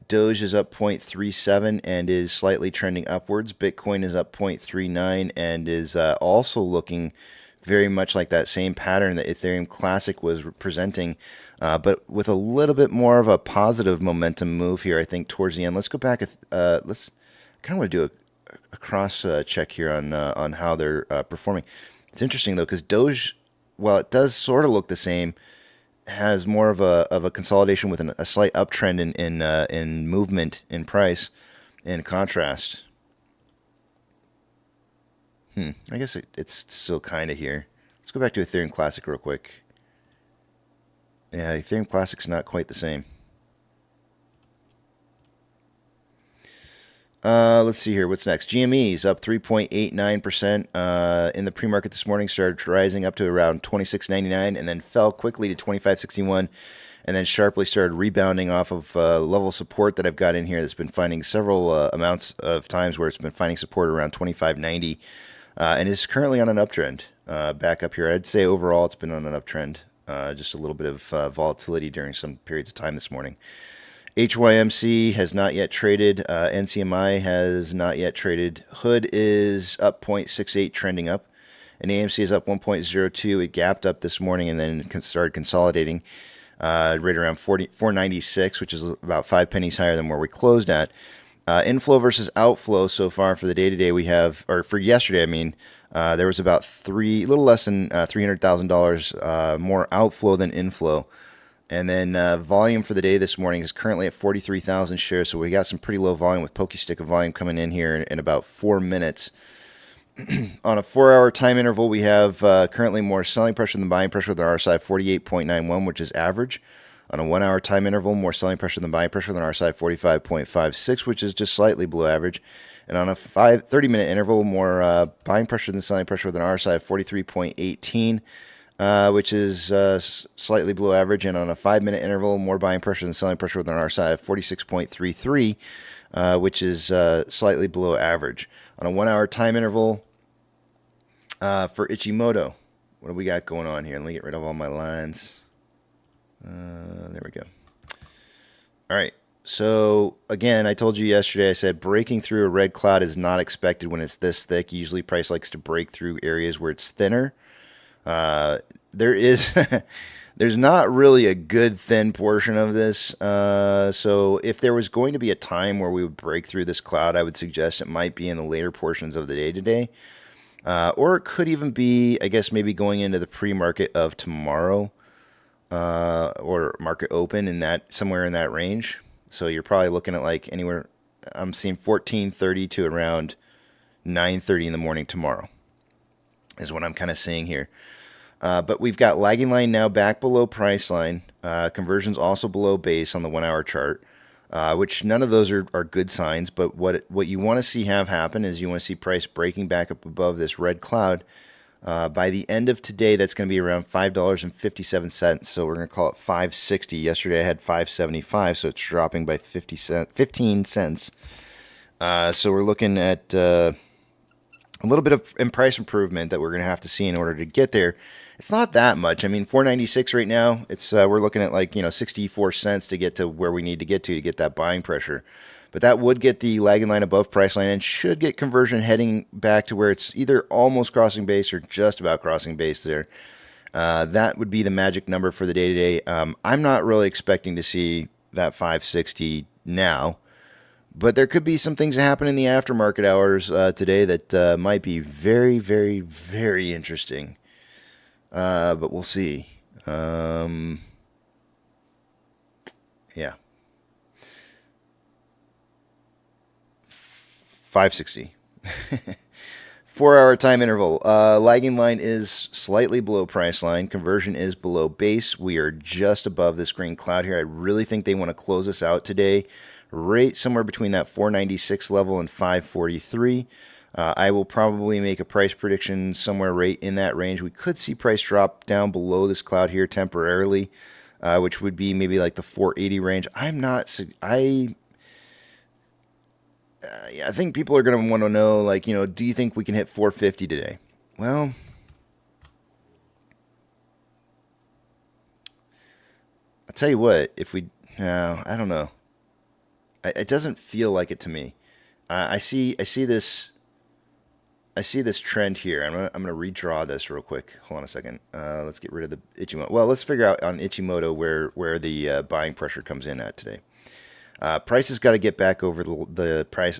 Doge is up 0.37 and is slightly trending upwards. Bitcoin is up 0.39 and is also looking very much like that same pattern that Ethereum Classic was presenting, but with a little bit more of a positive momentum move here, I think, towards the end. Let's go back. I kind of want to do a cross check here on how they're performing. It's interesting, though, because Doge, while it does sort of look the same, has more of a consolidation with a slight uptrend in movement in price. In contrast, I guess it's still kind of here. Let's go back to Ethereum Classic real quick. Yeah, Ethereum Classic's not quite the same. Let's see here. What's next? GME is up 3.89% in the pre-market this morning. Started rising up to around 26.99 and then fell quickly to 25.61 and then sharply started rebounding off of level of support that I've got in here that's been finding several amounts of times where it's been finding support around 25.90 and is currently on an uptrend back up here. I'd say overall it's been on an uptrend. Just a little bit of volatility during some periods of time this morning. HYMC has not yet traded. NCMI has not yet traded. Hood is up 0.68, trending up. And AMC is up 1.02. It gapped up this morning and then started consolidating right around 496, which is about 5 pennies higher than where we closed at. Inflow versus outflow so far for the day-to-day we have, or for yesterday, I mean, there was about a little less than $300,000 more outflow than inflow. And then volume for the day this morning is currently at 43,000 shares, so we got some pretty low volume with pokey stick of volume coming in here in about 4 minutes. On a 4-hour time interval, we have currently more selling pressure than buying pressure with an RSI of 48.91, which is average. On a 1-hour time interval, more selling pressure than buying pressure with an RSI of 45.56, which is just slightly below average. And on a 30-minute interval, more buying pressure than selling pressure with an RSI of 43.18, which is slightly below average. And on a 5-minute interval, more buying pressure than selling pressure with an RSI of 46.33, which is slightly below average. On a 1-hour time interval for Ichimoto, what do we got going on here? Let me get rid of all my lines. There we go. All right. So, again, I told you yesterday, I said breaking through a red cloud is not expected when it's this thick. Usually price likes to break through areas where it's thinner. There's not really a good thin portion of this. So if there was going to be a time where we would break through this cloud, I would suggest it might be in the later portions of the day today. Or it could even be, I guess, maybe going into the pre-market of tomorrow, or market open in that, somewhere in that range. So you're probably looking at like anywhere, I'm seeing 14:30 to around 9:30 in the morning tomorrow is what I'm kind of seeing here. But we've got lagging line now back below price line. Conversions also below base on the 1-hour chart, which none of those are good signs. But what you want to see have happen is you want to see price breaking back up above this red cloud. By the end of today, that's going to be around $5.57. So we're going to call it $5.60. Yesterday I had $5.75, so it's dropping by 15 cents. So we're looking at a little bit of price improvement that we're going to have to see in order to get there. It's not that much. I mean, $4.96 right now. It's we're looking at like 64 cents to get to where we need to get that buying pressure. But that would get the lagging line above price line and should get conversion heading back to where it's either almost crossing base or just about crossing base there. That would be the magic number for the day today. I'm not really expecting to see that 560 now, but there could be some things that happen in the aftermarket hours today that might be very, very, very interesting. But we'll see. Yeah. 560. 4-hour time interval. Lagging line is slightly below price line. Conversion is below base. We are just above this green cloud here. I really think they want to close us out today right somewhere between that 496 level and 543. I will probably make a price prediction somewhere right in that range. We could see price drop down below this cloud here temporarily, which would be maybe like the 480 range. I think people are going to want to know, like, do you think we can hit 450 today? Well, I'll tell you what, I don't know. It doesn't feel like it to me. I see this trend here. I'm going to redraw this real quick. Hold on a second. Let's get rid of the Ichimoto. Well, let's figure out on Ichimoto where the buying pressure comes in at today. Price has got to get back over the price.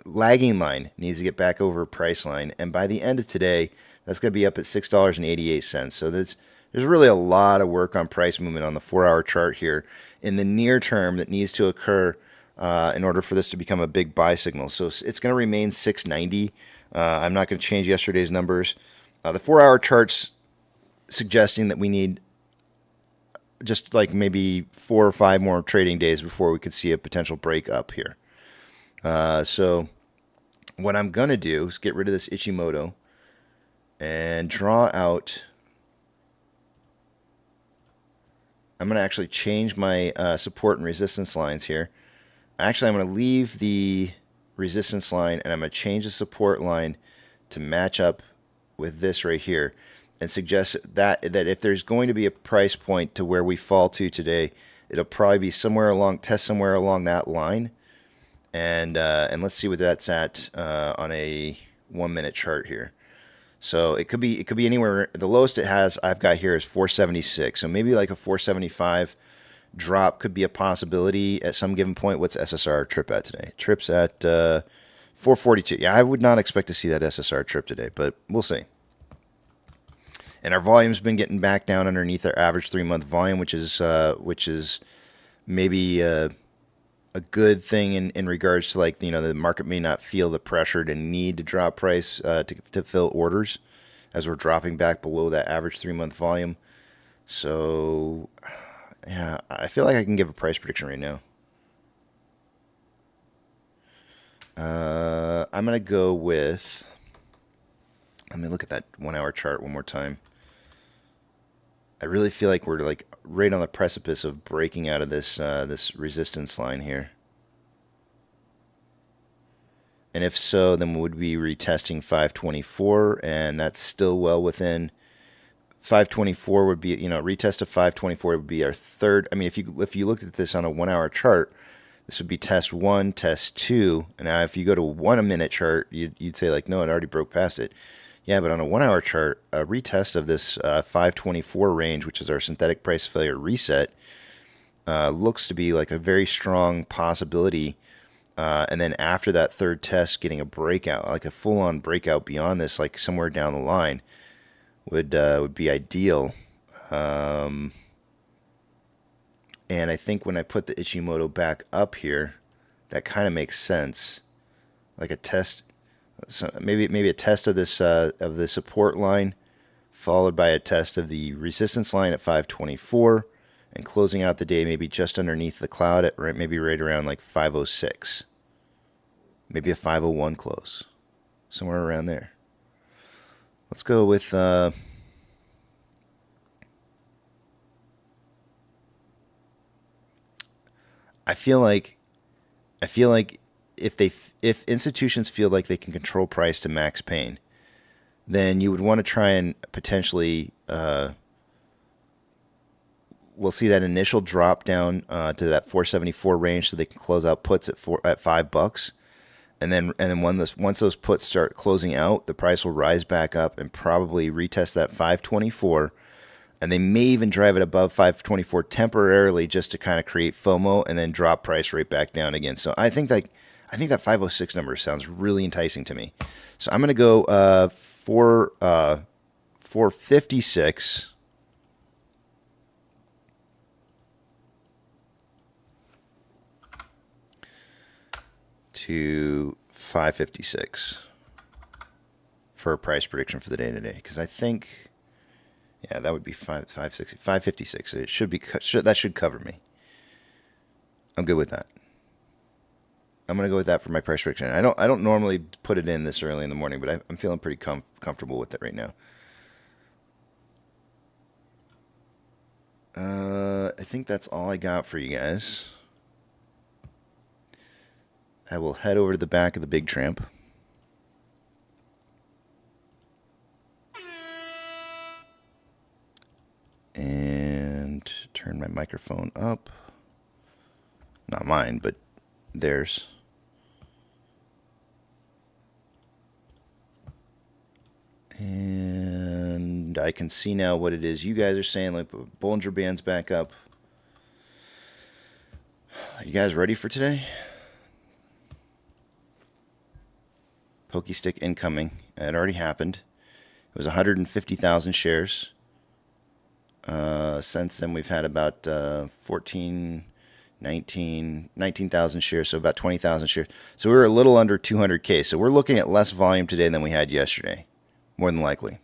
Lagging line needs to get back over price line, and by the end of today, that's going to be up at $6.88. So there's really a lot of work on price movement on the 4-hour chart here in the near term that needs to occur in order for this to become a big buy signal. So it's going to remain 690. I'm not going to change yesterday's numbers. The 4-hour chart's suggesting that we need just like maybe 4 or 5 more trading days before we could see a potential break up here. So what I'm going to do is get rid of this Ichimoto and draw out. I'm going to actually change my support and resistance lines here. Actually, I'm going to leave the resistance line and I'm going to change the support line to match up with this right here, and suggest that if there's going to be a price point to where we fall to today, it'll probably be somewhere along that line, and let's see what that's at on a 1-minute chart here. So it could be anywhere. The lowest I've got here is 476. So maybe like a 475 drop could be a possibility at some given point. What's SSR trip at today? Trip's at 442. Yeah, I would not expect to see that SSR trip today, but we'll see. And our volume's been getting back down underneath our average 3-month volume, which is maybe a good thing in regards to, like, the market may not feel the pressure to need to drop price to fill orders as we're dropping back below that average 3-month volume. So, yeah, I feel like I can give a price prediction right now. I'm going to go with, let me look at that 1 hour chart one more time. I really feel like we're like right on the precipice of breaking out of this resistance line here. And if so, then we would be retesting 524, and that's still well within. 524 would be, retest of 524 would be our third. I mean, if you looked at this on a 1 hour chart, this would be test 1, test 2. And now if you go to 1 minute chart, you'd say like, no, it already broke past it. Yeah, but on a 1 hour chart, a retest of this 524 range, which is our synthetic price failure reset, looks to be like a very strong possibility. And then after that third test, getting a breakout, like a full-on breakout beyond this, like somewhere down the line, would be ideal. And I think when I put the Ichimoto back up here, that kind of makes sense. Like a test. So maybe a test of this of the support line, followed by a test of the resistance line at 524, and closing out the day maybe just underneath the cloud at maybe right around like 506, maybe a 501 close, somewhere around there. Let's go with I feel like if institutions feel like they can control price to max pain, then you would want to try and potentially we'll see that initial drop down to that 474 range, so they can close out puts at $5, and then once those puts start closing out, the price will rise back up and probably retest that 524. And they may even drive it above 524 temporarily just to kind of create FOMO, and then drop price right back down again. So I think that 506 number sounds really enticing to me. So I'm going to go 456 to 556 for a price prediction for the day today, because I think. Yeah, that would be 556. It should be that should cover me. I'm good with that. I'm gonna go with that for my price prediction. I don't normally put it in this early in the morning, but I'm feeling pretty comfortable with it right now. I think that's all I got for you guys. I will head over to the back of the big tramp. And turn my microphone up. Not mine, but theirs. And I can see now what it is you guys are saying. Like, Bollinger Band's back up. Are you guys ready for today? Pokey stick incoming. It already happened. It was 150,000 shares. Since then, we've had about 19,000 shares, so about 20,000 shares. So we were a little under 200K. So we're looking at less volume today than we had yesterday, more than likely.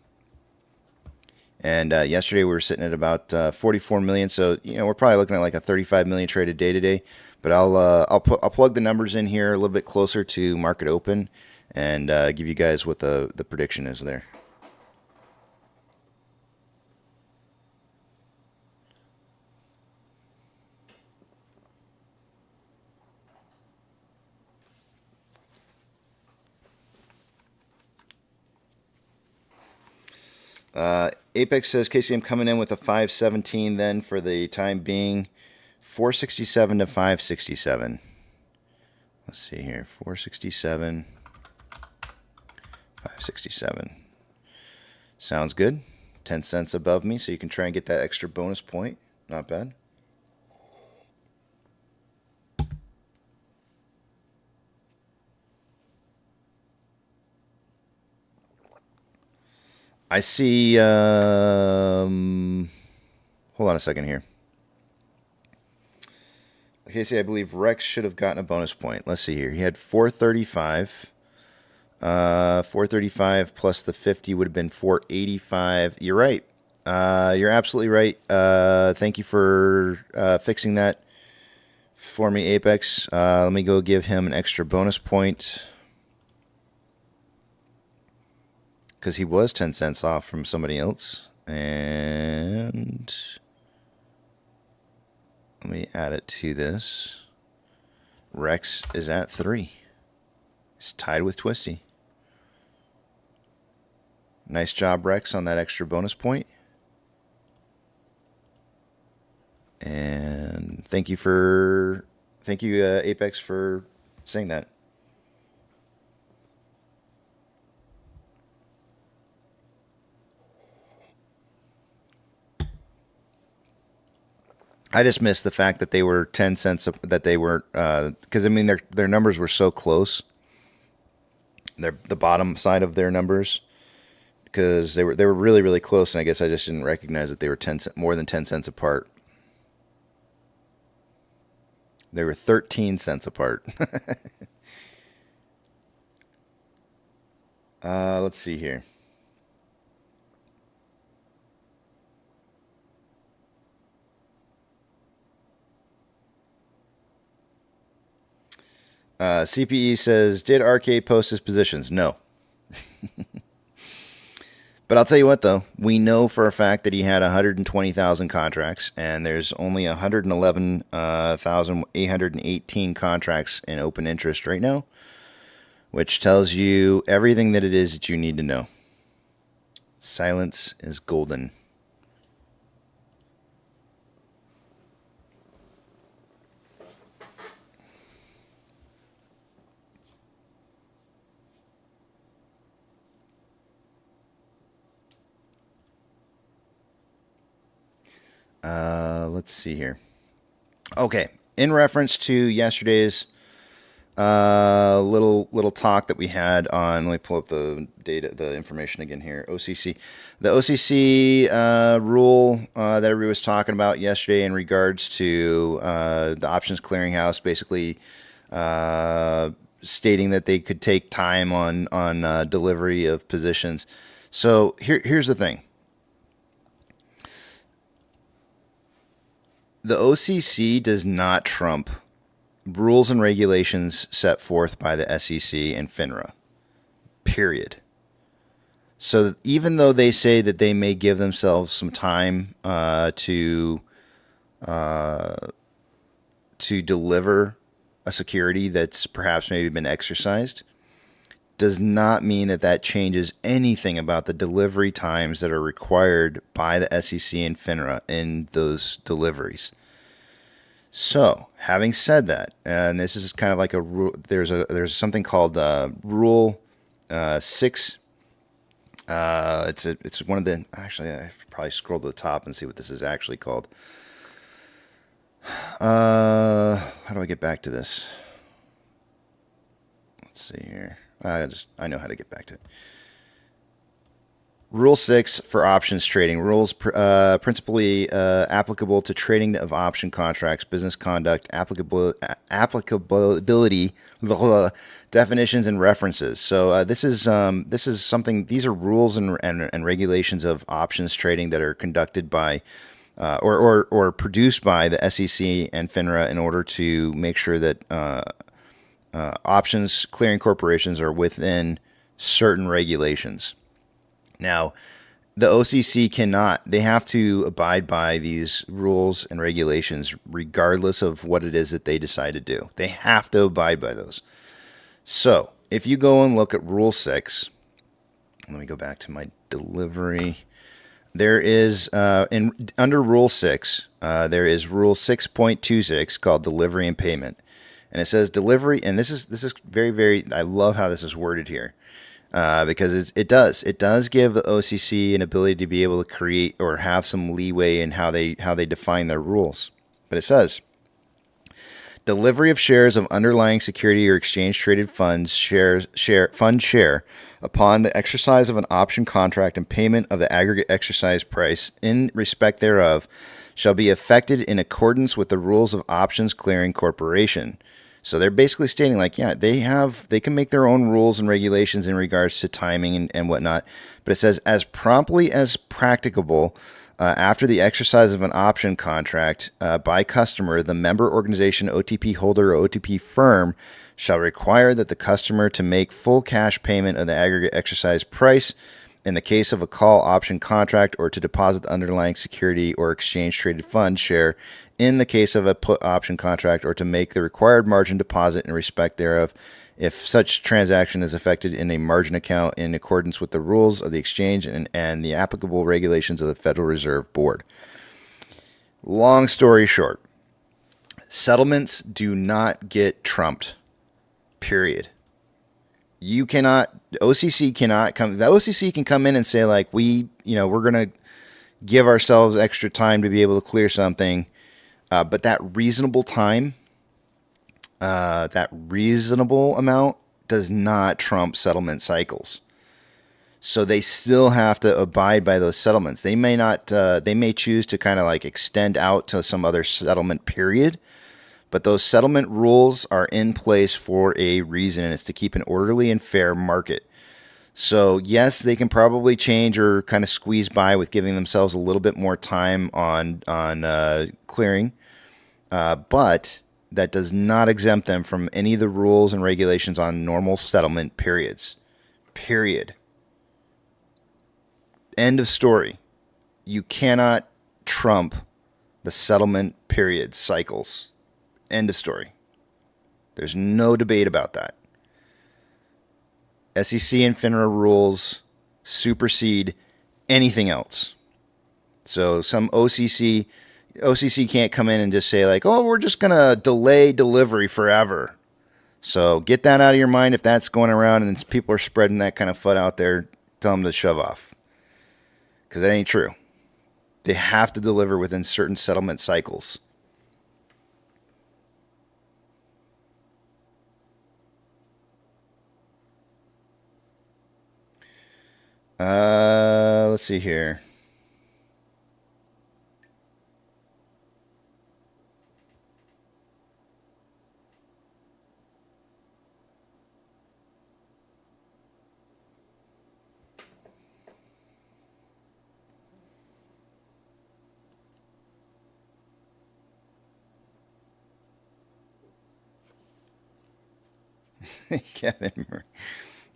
And yesterday we were sitting at about 44 million. So we're probably looking at like a 35 million trade a day today. But I'll plug the numbers in here a little bit closer to market open, and give you guys what the prediction is there. Apex says, Casey, I'm coming in with a 517 then for the time being. 467 to 567. Let's see here. 467, 567. Sounds good. 10 cents above me, so you can try and get that extra bonus point. Not bad. I see, hold on a second here. Casey, I believe Rex should have gotten a bonus point. Let's see here. He had 435. 435 plus the 50 would have been 485. You're right. You're absolutely right. Thank you for fixing that for me, Apex. Let me go give him an extra bonus point, because he was 10 cents off from somebody else. And let me add it to this. Rex is at 3. He's tied with Twisty. Nice job, Rex, on that extra bonus point. And thank you, Apex, for saying that. I just missed the fact that they were 10 cents, that they weren't, because I mean their numbers were so close. The bottom side of their numbers, because they were really, really close, and I guess I just didn't recognize that they were more than 10 cents apart. They were 13 cents apart. Let's see here. CPE says, did RK post his positions? No. But I'll tell you what, though. We know for a fact that he had 120,000 contracts, and there's only 111,818 contracts in open interest right now, which tells you everything that it is that you need to know. Silence is golden. Let's see here. Okay, in reference to yesterday's little talk that we had on, let me pull up the information again here. OCC, the OCC rule that everybody was talking about yesterday in regards to the options clearinghouse, basically stating that they could take time on delivery of positions. So here's the thing. The OCC does not trump rules and regulations set forth by the SEC and FINRA. Period. So even though they say that they may give themselves some time to deliver a security that's perhaps maybe been exercised, does not mean that changes anything about the delivery times that are required by the SEC and FINRA in those deliveries. So, having said that, and this is kind of like a rule, there's something called Rule 6. It's one of the, actually I should probably scroll to the top and see what this is actually called. How do I get back to this? Let's see here. I know how to get back to it. Rule 6 for options trading. Rules principally applicable to trading of option contracts, business conduct, applicability, definitions, and references. So this is something. These are rules and regulations of options trading that are conducted by or produced by the SEC and FINRA in order to make sure that options clearing corporations are within certain regulations. Now, the OCC cannot, they have to abide by these rules and regulations regardless of what it is that they decide to do. They have to abide by those. So, if you go and look at Rule 6, let me go back to my delivery. There is, under Rule 6, there is Rule 6.26 called Delivery and Payment. And it says delivery, and this is very, very, I love how this is worded here. Because it does give the OCC an ability to be able to create or have some leeway in how they define their rules. But it says, Delivery of shares of underlying security or exchange traded funds fund share upon the exercise of an option contract and payment of the aggregate exercise price in respect thereof shall be effected in accordance with the rules of Options Clearing Corporation. So they're basically stating like, yeah, they can make their own rules and regulations in regards to timing and whatnot. But it says as promptly as practicable after the exercise of an option contract by customer, the member organization, OTP holder, or OTP firm shall require that the customer to make full cash payment of the aggregate exercise price in the case of a call option contract, or to deposit the underlying security or exchange traded fund share in the case of a put option contract, or to make the required margin deposit in respect thereof if such transaction is effected in a margin account in accordance with the rules of the exchange and the applicable regulations of the Federal Reserve Board. Long story short, settlements do not get trumped, period. You cannot, OCC cannot come, the OCC can come in and say like, we're going to give ourselves extra time to be able to clear something. But that reasonable time, that reasonable amount does not trump settlement cycles. So they still have to abide by those settlements. They may not, they may choose to kind of like extend out to some other settlement period, but those settlement rules are in place for a reason, and it's to keep an orderly and fair market. So yes, they can probably change or kind of squeeze by with giving themselves a little bit more time on clearing, but that does not exempt them from any of the rules and regulations on normal settlement periods. Period. End of story. You cannot trump the settlement period cycles. End of story. There's no debate about that. SEC and FINRA rules supersede anything else. So some OCC can't come in and just say like, oh, we're just going to delay delivery forever. So get that out of your mind. If that's going around and people are spreading that kind of FUD out there, tell them to shove off. Because that ain't true. They have to deliver within certain settlement cycles. Let's see here.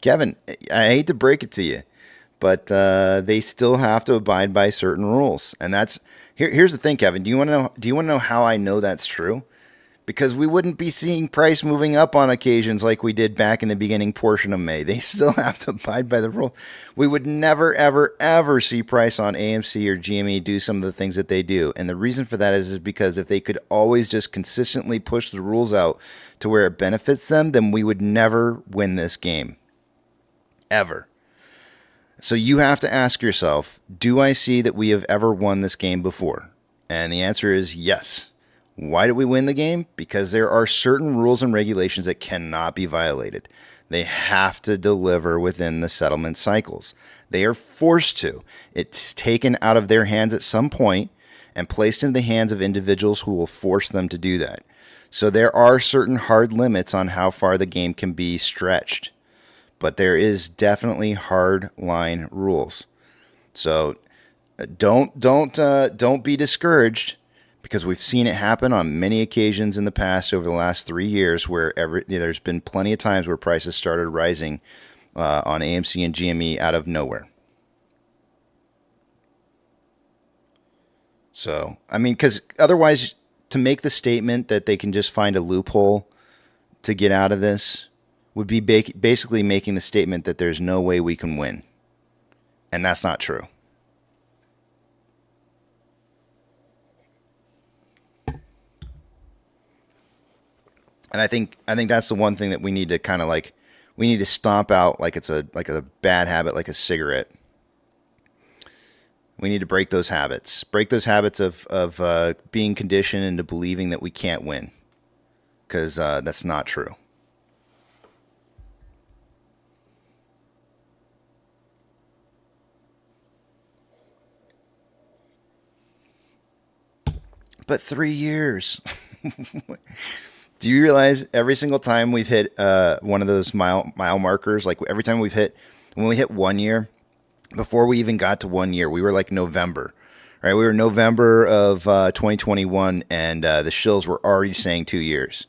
Kevin, I hate to break it to you, but they still have to abide by certain rules, and that's here's the thing, Kevin. Do you want to know how I know that's true? Because we wouldn't be seeing price moving up on occasions like we did back in the beginning portion of May. They still have to abide by the rule. We would never, ever, ever see price on AMC or GME do some of the things that they do. And the reason for that is because if they could always just consistently push the rules out to where it benefits them, then we would never win this game. Ever. So you have to ask yourself, do I see that we have ever won this game before? And the answer is yes. Why did we win the game? Because there are certain rules and regulations that cannot be violated. They have to deliver within the settlement cycles. They are forced to. It's taken out of their hands at some point and placed in the hands of individuals who will force them to do that. So there are certain hard limits on how far the game can be stretched. But there is definitely hard line rules. So don't be discouraged, because we've seen it happen on many occasions in the past over the last 3 years where there's been plenty of times where prices started rising on AMC and GME out of nowhere. So, I mean, because otherwise, to make the statement that they can just find a loophole to get out of this would be basically making the statement that there's no way we can win. And that's not true. And I think that's the one thing that we need to kind of like, we need to stomp out like it's a bad habit, like a cigarette. We need to break those habits. Break those habits of being conditioned into believing that we can't win. because that's not true. But 3 years. Do you realize every single time we've hit one of those mile markers, like every time when we hit 1 year, before we even got to 1 year, we were like November, right? We were November of 2021, and the shills were already saying 2 years.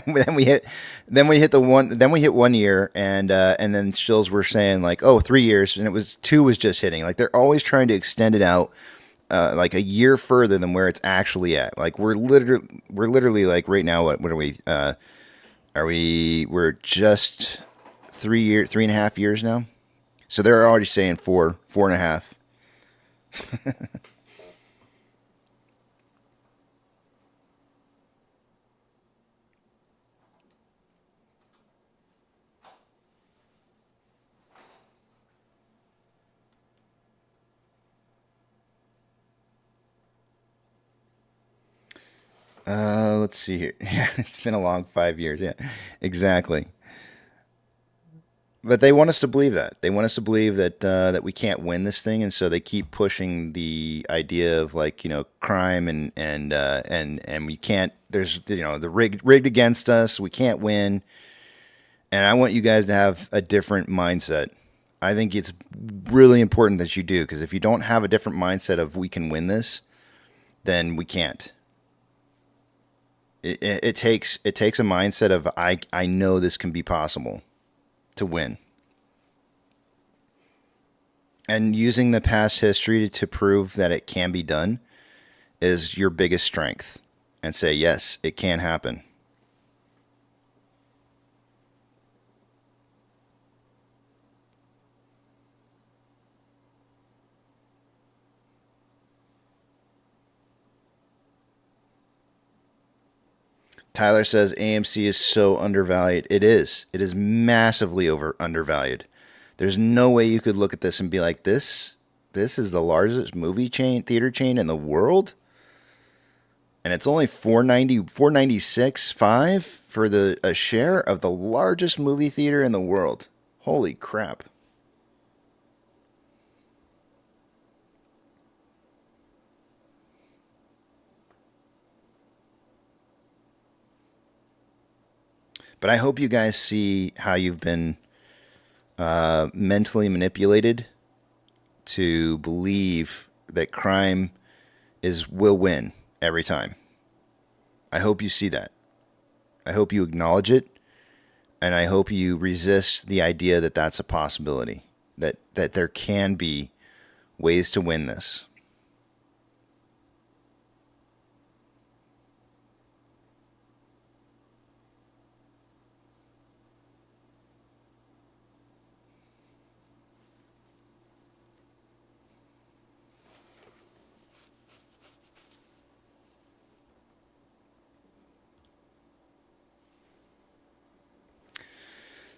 then we hit 1 year, and then shills were saying like, oh, 3 years, and it was 2 was just hitting. Like they're always trying to extend it out. Like a year further than where it's actually at. Like we're literally like right now. What are we? We're just 3.5 years now. So they're already saying 4.5. Let's see here. Yeah, it's been a long 5 years. Yeah, exactly. But they want us to believe that. They want us to believe that that we can't win this thing, and so they keep pushing the idea of like crime and we can't. There's the rigged against us. We can't win, and I want you guys to have a different mindset. I think it's really important that you do, because if you don't have a different mindset of we can win this, then we can't. It takes a mindset of I know this can be possible to win. And using the past history to prove that it can be done is your biggest strength. And say, yes, it can happen. Tyler says AMC is so undervalued. It is. It is massively undervalued. There's no way you could look at this and be like, this is the largest theater chain in the world, and it's only $496.5 for a share of the largest movie theater in the world. Holy crap! But I hope you guys see how you've been mentally manipulated to believe that crime will win every time. I hope you see that. I hope you acknowledge it, and I hope you resist the idea that that's a possibility, that there can be ways to win this.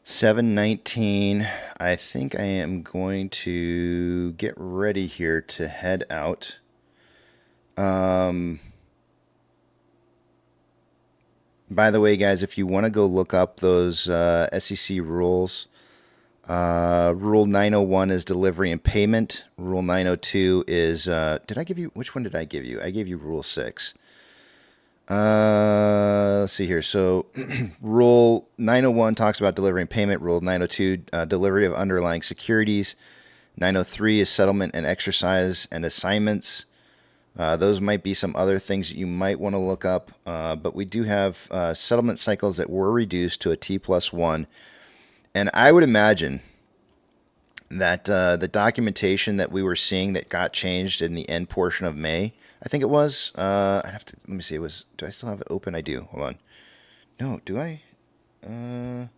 $7.19. I think I am going to get ready here to head out. By the way, guys, if you want to go look up those SEC rules, Rule 901 is delivery and payment. Rule 902 is, which one did I give you? I gave you Rule 6. Let's see here. So Rule 901 talks about delivery and payment. Rule 902, delivery of underlying securities. 903 is settlement and exercise and assignments. Those might be some other things that you might want to look up. But we do have settlement cycles that were reduced to a T+1. And I would imagine that the documentation that we were seeing that got changed in the end portion of May, I think it was. I'd have to, let me see. Do I still have it open? I do. Hold on. No, do I? Dang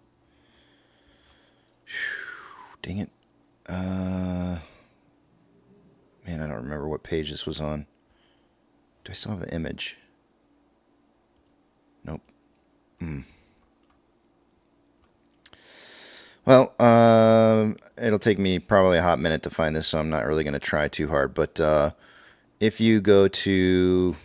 it. Man, I don't remember what page this was on. Do I still have the image? Nope. Well, it'll take me probably a hot minute to find this, so I'm not really going to try too hard. But if you go to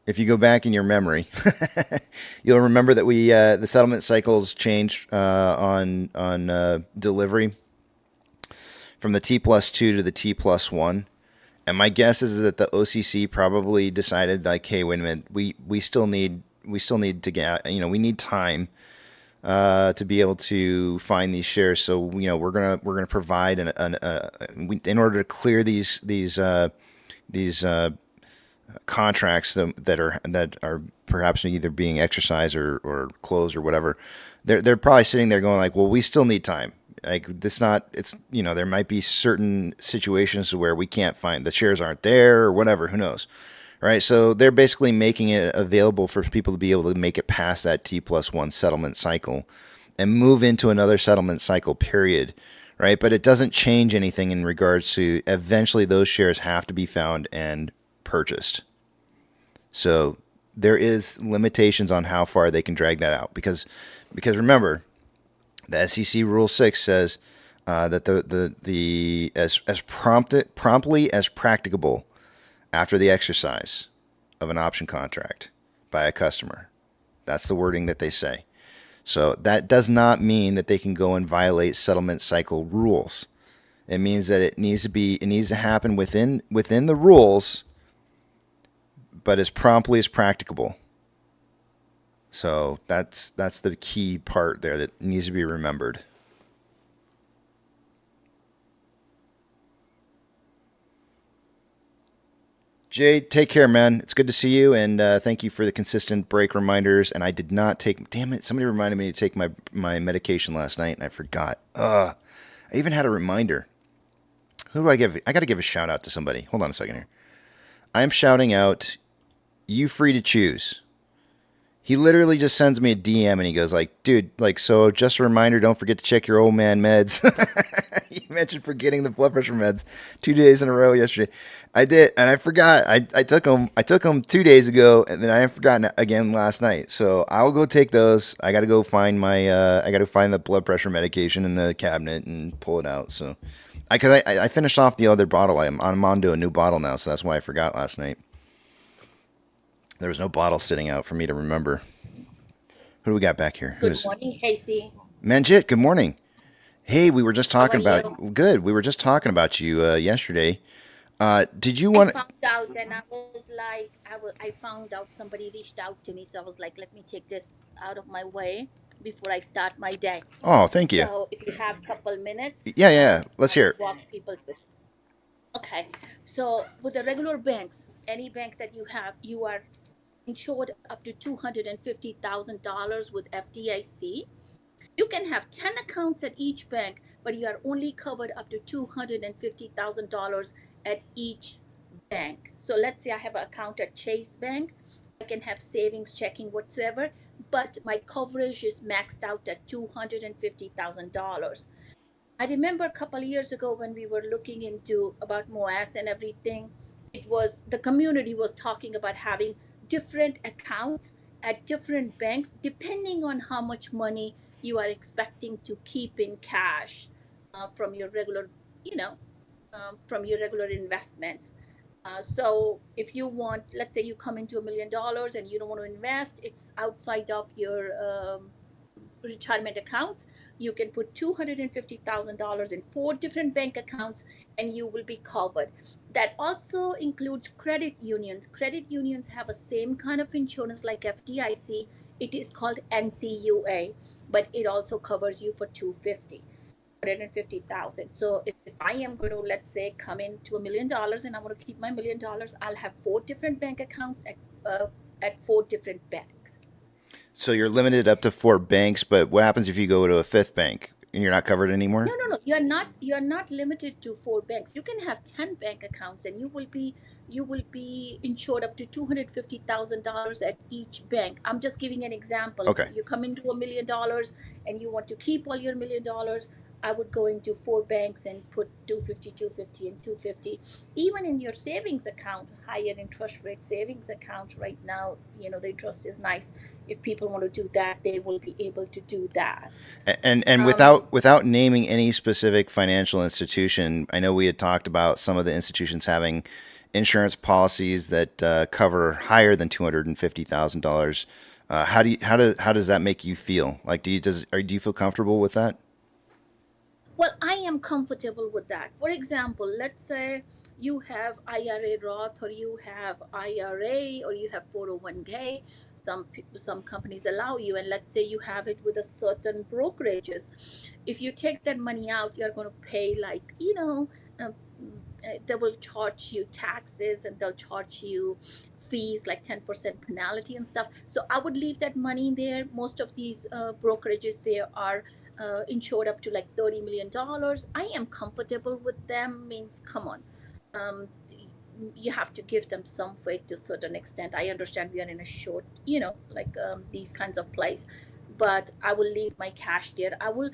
if you go back in your memory, you'll remember that we the settlement cycles changed on delivery from the T+2 to the T+1. And my guess is that the OCC probably decided, like, hey, wait a minute, we still need to get, we need time to be able to find these shares. So we're gonna provide in order to clear these contracts that are perhaps either being exercised or closed or whatever. They're probably sitting there going like, well, we still need time. Like there might be certain situations where we can't find the shares aren't there or whatever. Who knows? Right. So they're basically making it available for people to be able to make it past that T+1 settlement cycle and move into another settlement cycle period. Right. But it doesn't change anything in regards to eventually those shares have to be found and purchased. So there is limitations on how far they can drag that out because remember, the SEC Rule 6 says that the as promptly as practicable after the exercise of an option contract by a customer. That's the wording that they say. So that does not mean that they can go and violate settlement cycle rules. It means that it needs to happen within the rules, but as promptly as practicable. So that's the key part there that needs to be remembered. Jay, take care, man. It's good to see you, and thank you for the consistent break reminders. And I did not take. Damn it! Somebody reminded me to take my medication last night, and I forgot. I even had a reminder. Who do I give? I got to give a shout out to somebody. Hold on a second here. I'm shouting out. You free to choose. He literally just sends me a DM and he goes like, dude, like, so just a reminder, don't forget to check your old man meds. You mentioned forgetting the blood pressure meds 2 days in a row yesterday. I did, and I forgot. I took them 2 days ago, and then I have forgotten again last night. So I'll go take those. I got to go find the blood pressure medication in the cabinet and pull it out. So I finished off the other bottle. I'm on to a new bottle now, so that's why I forgot last night. There was no bottle sitting out for me to remember. Who do we got back here? Good morning, Casey. Manjit, good morning. Hey, we were just talking about good. We were just talking about you yesterday. Did you want? I found out, and I was like, I found out somebody reached out to me, so I was like, let me take this out of my way before I start my day. Oh, thank you. So if you have a couple minutes, yeah, let's hear it. Walk people through. Okay, so with the regular banks, any bank that you have, you are insured up to $250,000 with FDIC. You can have 10 accounts at each bank, but you are only covered up to $250,000 at each bank. So let's say I have an account at Chase Bank. I can have savings, checking, whatsoever, but my coverage is maxed out at $250,000. I remember a couple of years ago when we were looking into about MOAS and everything, the community was talking about having different accounts at different banks depending on how much money you are expecting to keep in cash from your regular investments. So if you want, let's say you come into $1 million and you don't want to invest, it's outside of your retirement accounts, you can put $250,000 in 4 different bank accounts and you will be covered. That also includes credit unions. Credit unions have the same kind of insurance like FDIC. It is called NCUA, but it also covers you for $250,000. So if I am going to, let's say, come into $1 million and I want to keep my $1 million, I'll have 4 different bank accounts at 4 different banks. So you're limited up to 4 banks, but what happens if you go to a 5th bank and you're not covered anymore? No. You're not limited to 4 banks. You can have 10 bank accounts, and you will be insured up to $250,000 at each bank. I'm just giving an example. Okay. You come into $1 million and you want to keep all your $1 million. I would go into 4 banks and put 250, and 250. Even in your savings account, higher interest rate savings account right now, the interest is nice. If people want to do that, they will be able to do that. And without naming any specific financial institution, I know we had talked about some of the institutions having insurance policies that cover higher than $250,000. How does that make you feel? Like, do you feel comfortable with that? Well, I am comfortable with that. For example, let's say you have IRA Roth, or you have IRA, or you have 401k. Some companies allow you, and let's say you have it with a certain brokerages. If you take that money out, you're going to pay, like, they will charge you taxes, and they'll charge you fees like 10% penalty and stuff. So I would leave that money there. Most of these brokerages, they are insured up to like $30 million. I am comfortable with them. Means, come on. Um, you have to give them some weight to a certain extent. I understand we are in a short, these kinds of place, but I will leave my cash there. I will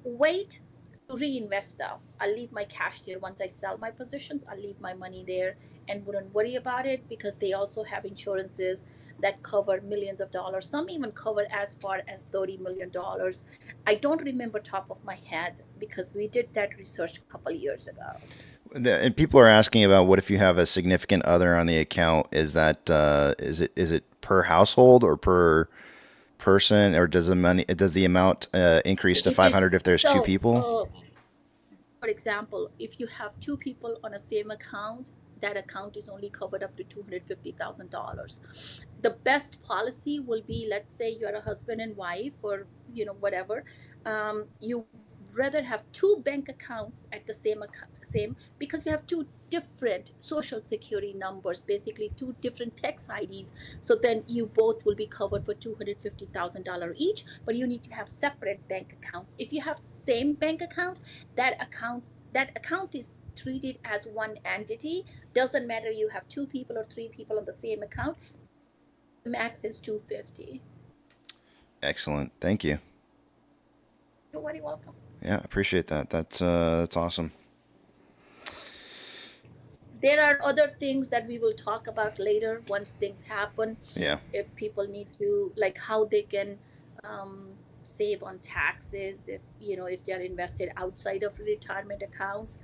wait to reinvest though. I'll leave my cash there. Once I sell my positions, I'll leave my money there and wouldn't worry about it, because they also have insurances that cover millions of dollars. Some even cover as far as $30 million. I don't remember top of my head, because we did that research a couple of years ago. And people are asking about, what if you have a significant other on the account? Is that is it per household or per person, or does the amount increase to 500 if there's two people? For example, if you have two people on a same account, that account is only covered up to $250,000. The best policy will be, let's say you're a husband and wife, or whatever. You rather have two bank accounts at the same, because you have two different social security numbers, basically two different tax IDs. So then you both will be covered for $250,000 each, but you need to have separate bank accounts. If you have same bank account, that account is treated as one entity. Doesn't matter you have two people or three people on the same account. The max is $250,000. Excellent. Thank you. You're very welcome. Yeah, I appreciate that. That's awesome. There are other things that we will talk about later once things happen. Yeah. If people need to, like, how they can save on taxes, if they're invested outside of retirement accounts,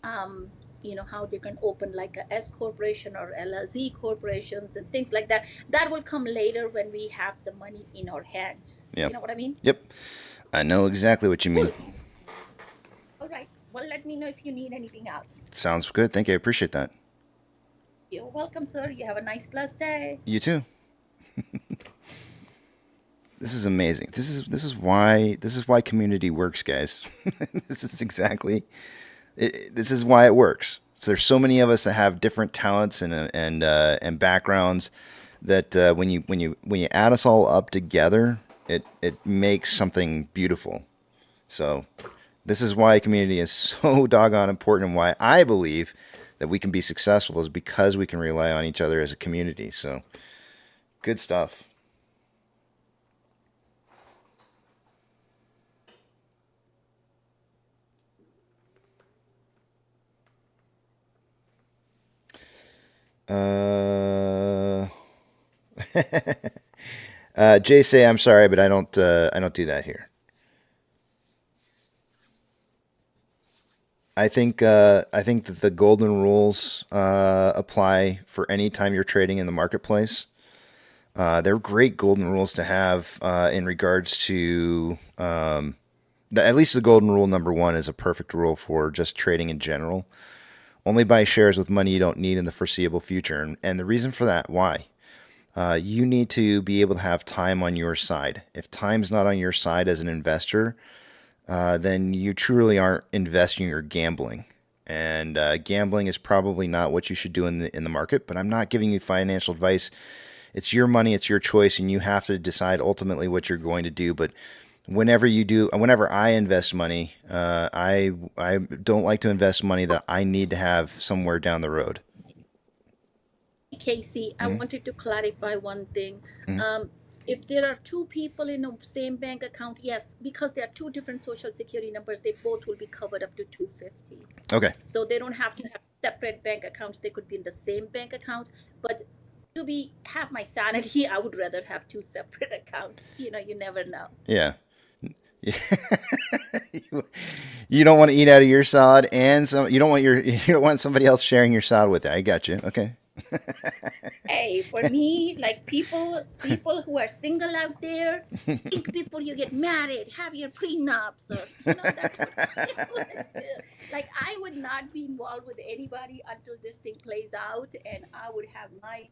how they can open like a S corporation or LLC corporations and things like that. That will come later when we have the money in our hand. Yep. You know what I mean? Yep. I know exactly what you mean. Cool. All right. Well, let me know if you need anything else. Sounds good. Thank you. I appreciate that. You're welcome, sir. You have a nice, blessed day. You too. This is amazing. This is why community works, guys. This is why it works. So there's so many of us that have different talents and backgrounds that when you add us all up together, it makes something beautiful. So this is why community is so doggone important, and why I believe that we can be successful is because we can rely on each other as a community. So good stuff. Jay say, I'm sorry, but I don't do that here. I think that the golden rules apply for any time you're trading in the marketplace. They're great golden rules to have in regards to at least the golden rule number 1 is a perfect rule for just trading in general. Only buy shares with money you don't need in the foreseeable future. And the reason for that, why? You need to be able to have time on your side. If time's not on your side as an investor, then you truly aren't investing, you're gambling. And gambling is probably not what you should do in the market, but I'm not giving you financial advice. It's your money, it's your choice, and you have to decide ultimately what you're going to do. But whenever I invest money, I don't like to invest money that I need to have somewhere down the road. Casey, I wanted to clarify one thing. If there are two people in the same bank account, yes, because there are two different social security numbers, they both will be covered up to $250,000. Okay. So they don't have to have separate bank accounts. They could be in the same bank account, but to have my sanity, I would rather have two separate accounts. You never know. Yeah. You don't want to eat out of your salad, and you don't want you don't want somebody else sharing your salad with you. I got you. Okay. Hey, for me, like people who are single out there, think before you get married, have your prenups, or that's what I would do. Like I would not be involved with anybody until this thing plays out, and I would have my.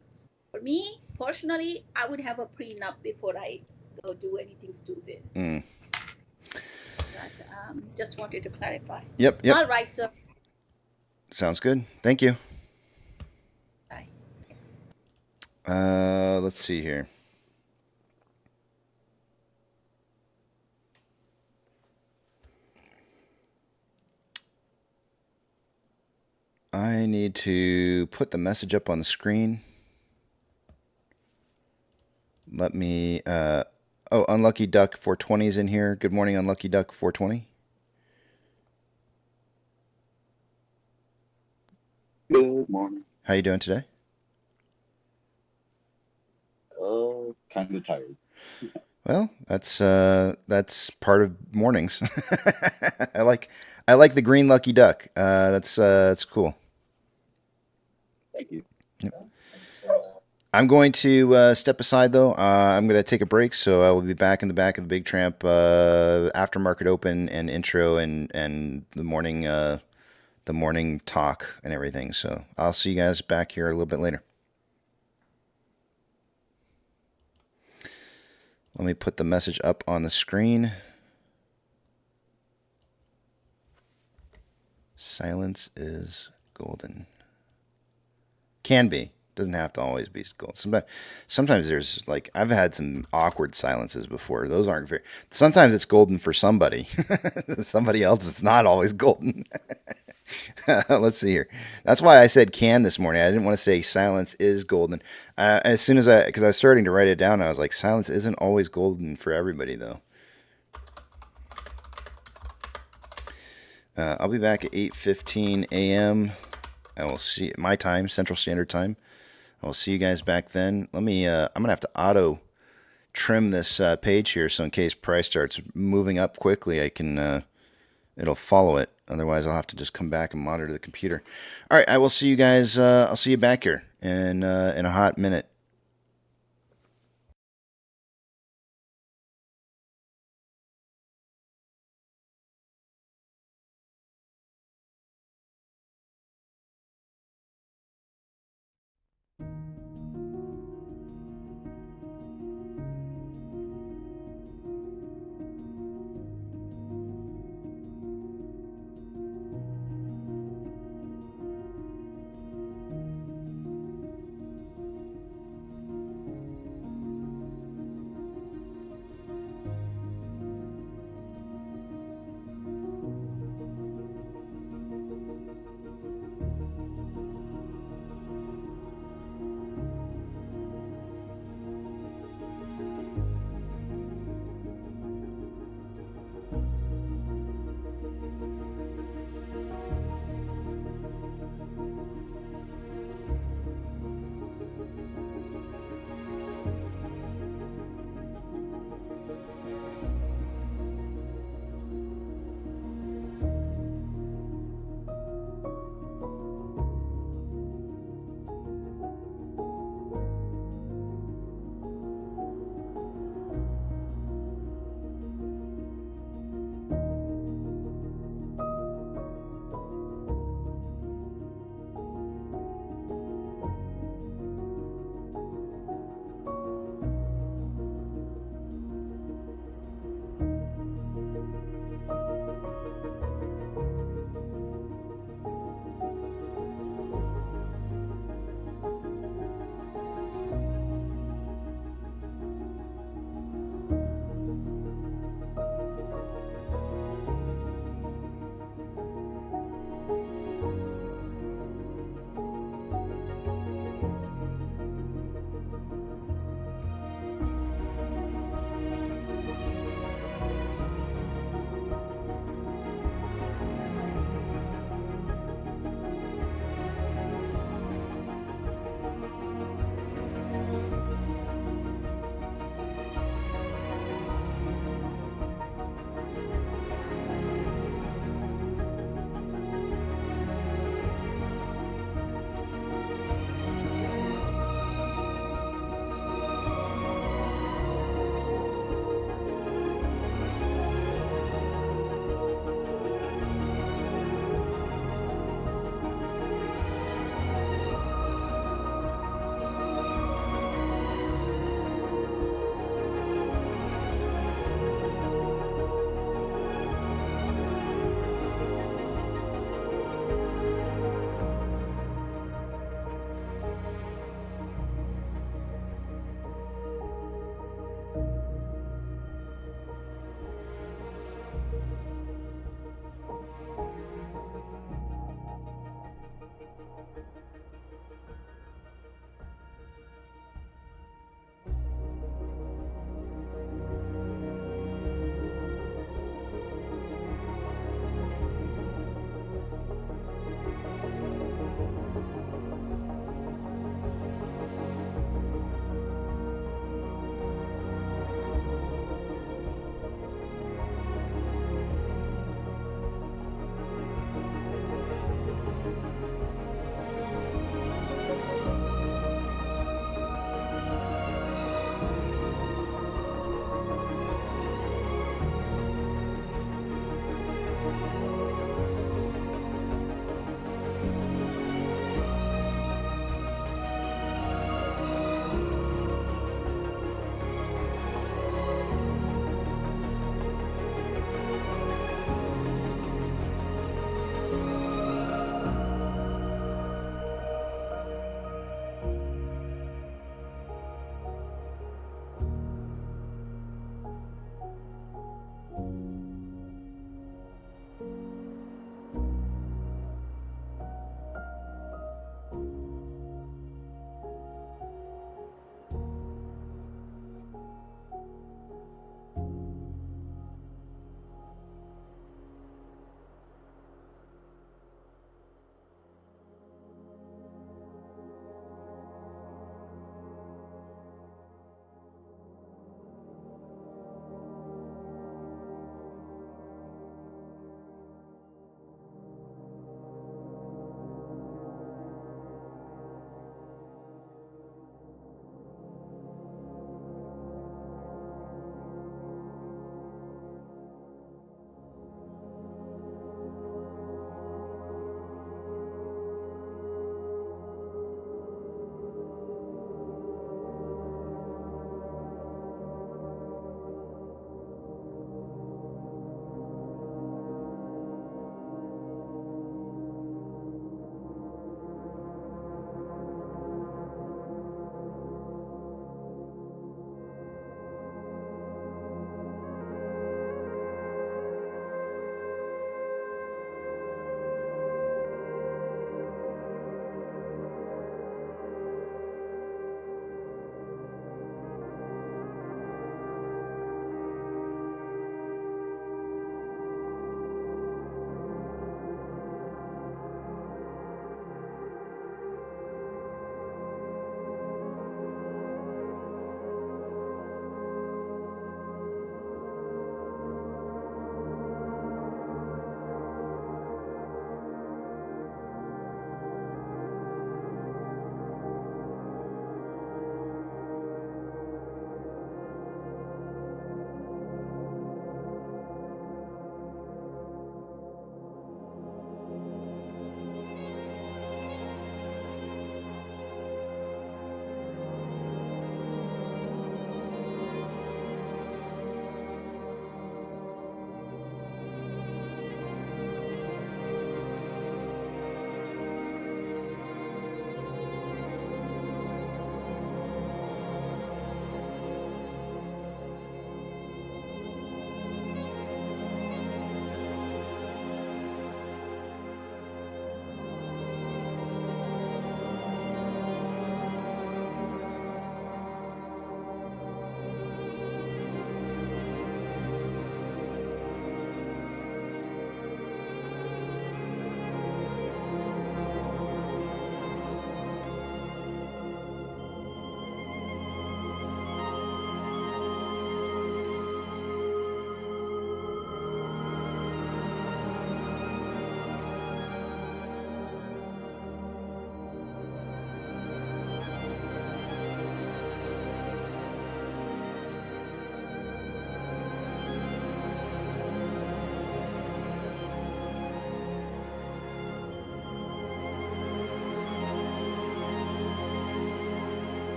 For me personally, I would have a prenup before I go do anything stupid. Mm. But just wanted to clarify. Yep. All right, so Sounds good. Thank you. bye. Thanks. Let's see here. I need to put the message up on the screen. Let me, Unlucky Duck 420 is in here. Good morning, Unlucky Duck 420. Good morning. How you doing today? Kind of tired. Well, that's part of mornings. I like the green lucky duck. That's cool. Thank you. Yep. I'm going to step aside though. I'm going to take a break, so I will be back in the back of the Big Tramp aftermarket open and intro and the morning talk and everything. So I'll see you guys back here a little bit later. Let me put the message up on the screen. Silence is golden. Can be. Doesn't have to always be golden. Sometimes there's like, I've had some awkward silences before. Those aren't very. Sometimes it's golden for somebody. Somebody else, it's not always golden. Let's see here. That's why I said can this morning. I didn't want to say silence is golden. As soon as because I was starting to write it down, I was like, silence isn't always golden for everybody, though. I'll be back at 8:15 a.m. I will see my time, Central Standard Time. I will see you guys back then. Let me. I'm gonna have to auto trim this page here, so in case price starts moving up quickly, I can. It'll follow it. Otherwise, I'll have to just come back and monitor the computer. All right, I will see you guys. I'll see you back here in a hot minute.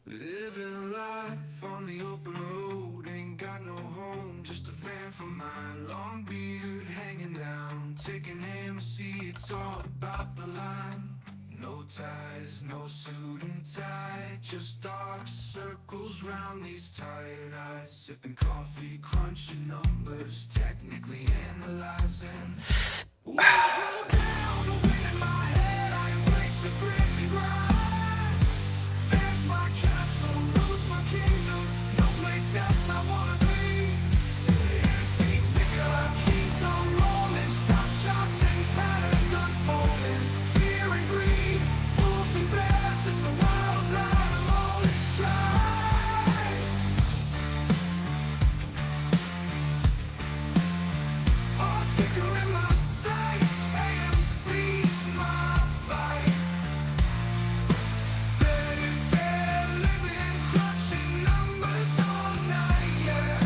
Living life on the open road, ain't got no home, just a van for mine. Long beard hanging down, taking AMC, it's all about the line. No ties, no suit and tie, just dark circles round these tired eyes. Sipping coffee, crunching numbers, technically analyzing. Walls roll down, the wind in my head, I embrace the grit and grind. There's my castle, roots my kingdom, no place else I wanna be. AMC ticker keeps on rolling, stock charts and patterns unfolding. Fear and greed, wolves and bears, it's a wild ride, I'm all in stride. All ticker in my sights, AMC's my fight. Bedded bed, living, crunching numbers all night, yeah.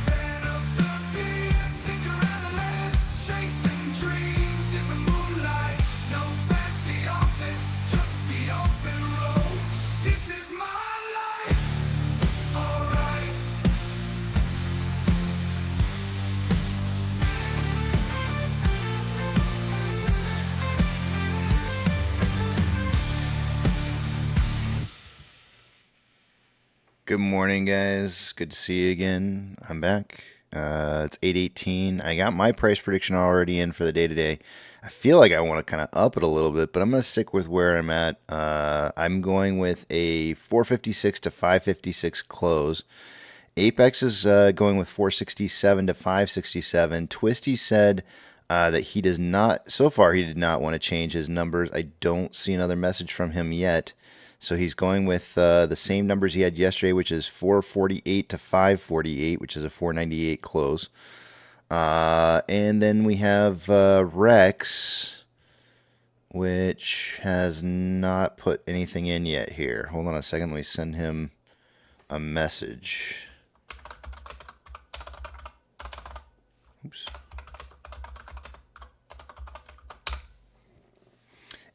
Fan of the beer, tinker and the list, chasing dreams in the moonlight. No fancy office, just the open road. This is my life, alright. Good morning, guys. Good to see you again. I'm back. It's 8:18. I got my price prediction already in for the day today. I feel like I want to kind of up it a little bit, but I'm going to stick with where I'm at. I'm going with a 456 to 556 close. Apex is going with 467 to 567. Twisty said that he does not, so far, he did not want to change his numbers. I don't see another message from him yet. So he's going with the same numbers he had yesterday, which is 448 to 548, which is a 498 close. And then we have Rex, which has not put anything in yet here. Hold on a second. Let me send him a message. Oops.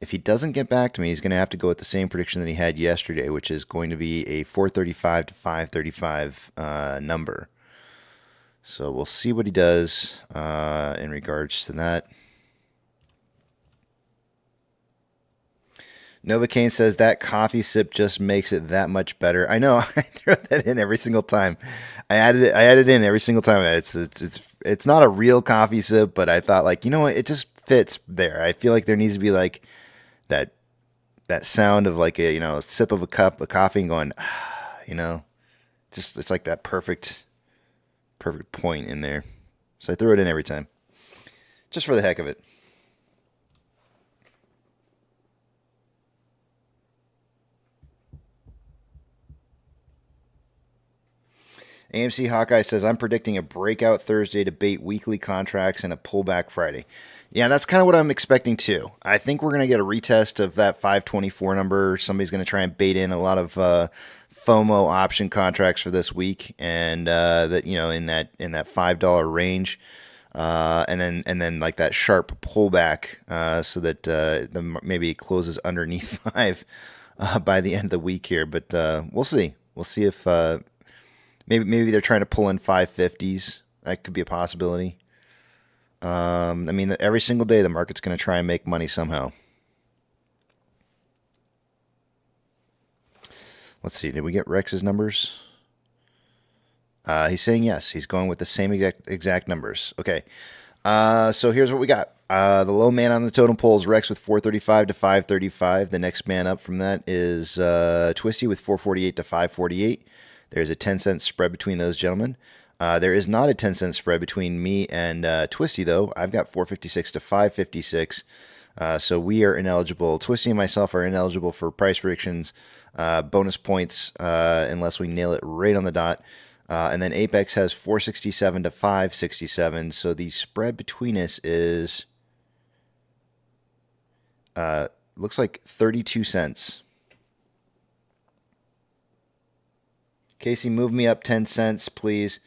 If he doesn't get back to me, he's going to have to go with the same prediction that he had yesterday, which is going to be a 435 to 535 number. So we'll see what he does in regards to that. Novocaine says that coffee sip just makes it that much better. I know. I throw that in every single time. I added it in every single time. It's not a real coffee sip, but I thought, like, you know what? It just fits there. I feel like there needs to be like that sound of like a sip of a cup of coffee and going, just it's like that perfect point in there. So I throw it in every time, just for the heck of it. AMC Hawkeye says, I'm predicting a breakout Thursday to bait weekly contracts and a pullback Friday. Yeah, that's kind of what I'm expecting too. I think we're going to get a retest of that 524 number. Somebody's going to try and bait in a lot of FOMO option contracts for this week, and that in that $5 range, and then like that sharp pullback, so that maybe it closes underneath 5 by the end of the week here. But we'll see. We'll see if maybe they're trying to pull in 550s. That could be a possibility. I mean, every single day the market's going to try and make money somehow. Let's see. Did we get Rex's numbers? He's saying yes. He's going with the same exact numbers. Okay. So here's what we got. The low man on the totem pole is Rex with 435 to 535. The next man up from that is Twisty with 448 to 548. There's a 10-cent spread between those gentlemen. There is not a 10-cent spread between me and Twisty, though. I've got 456 to 556. So we are ineligible. Twisty and myself are ineligible for price predictions, bonus points, unless we nail it right on the dot. And then Apex has 467 to 567. So the spread between us is, looks like 32 cents. Casey, move me up 10 cents, please.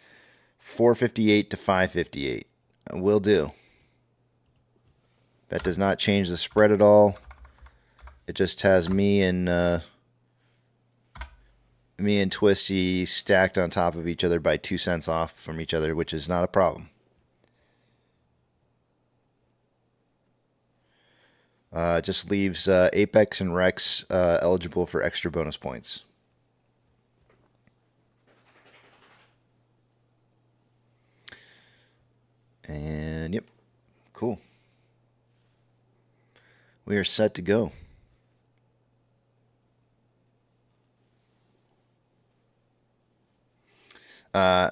458 to 558. Will do. That does not change the spread at all. It just has me and me and Twisty stacked on top of each other by 2 cents off from each other, which is not a problem. Just leaves Apex and Rex eligible for extra bonus points. And yep, cool. We are set to go.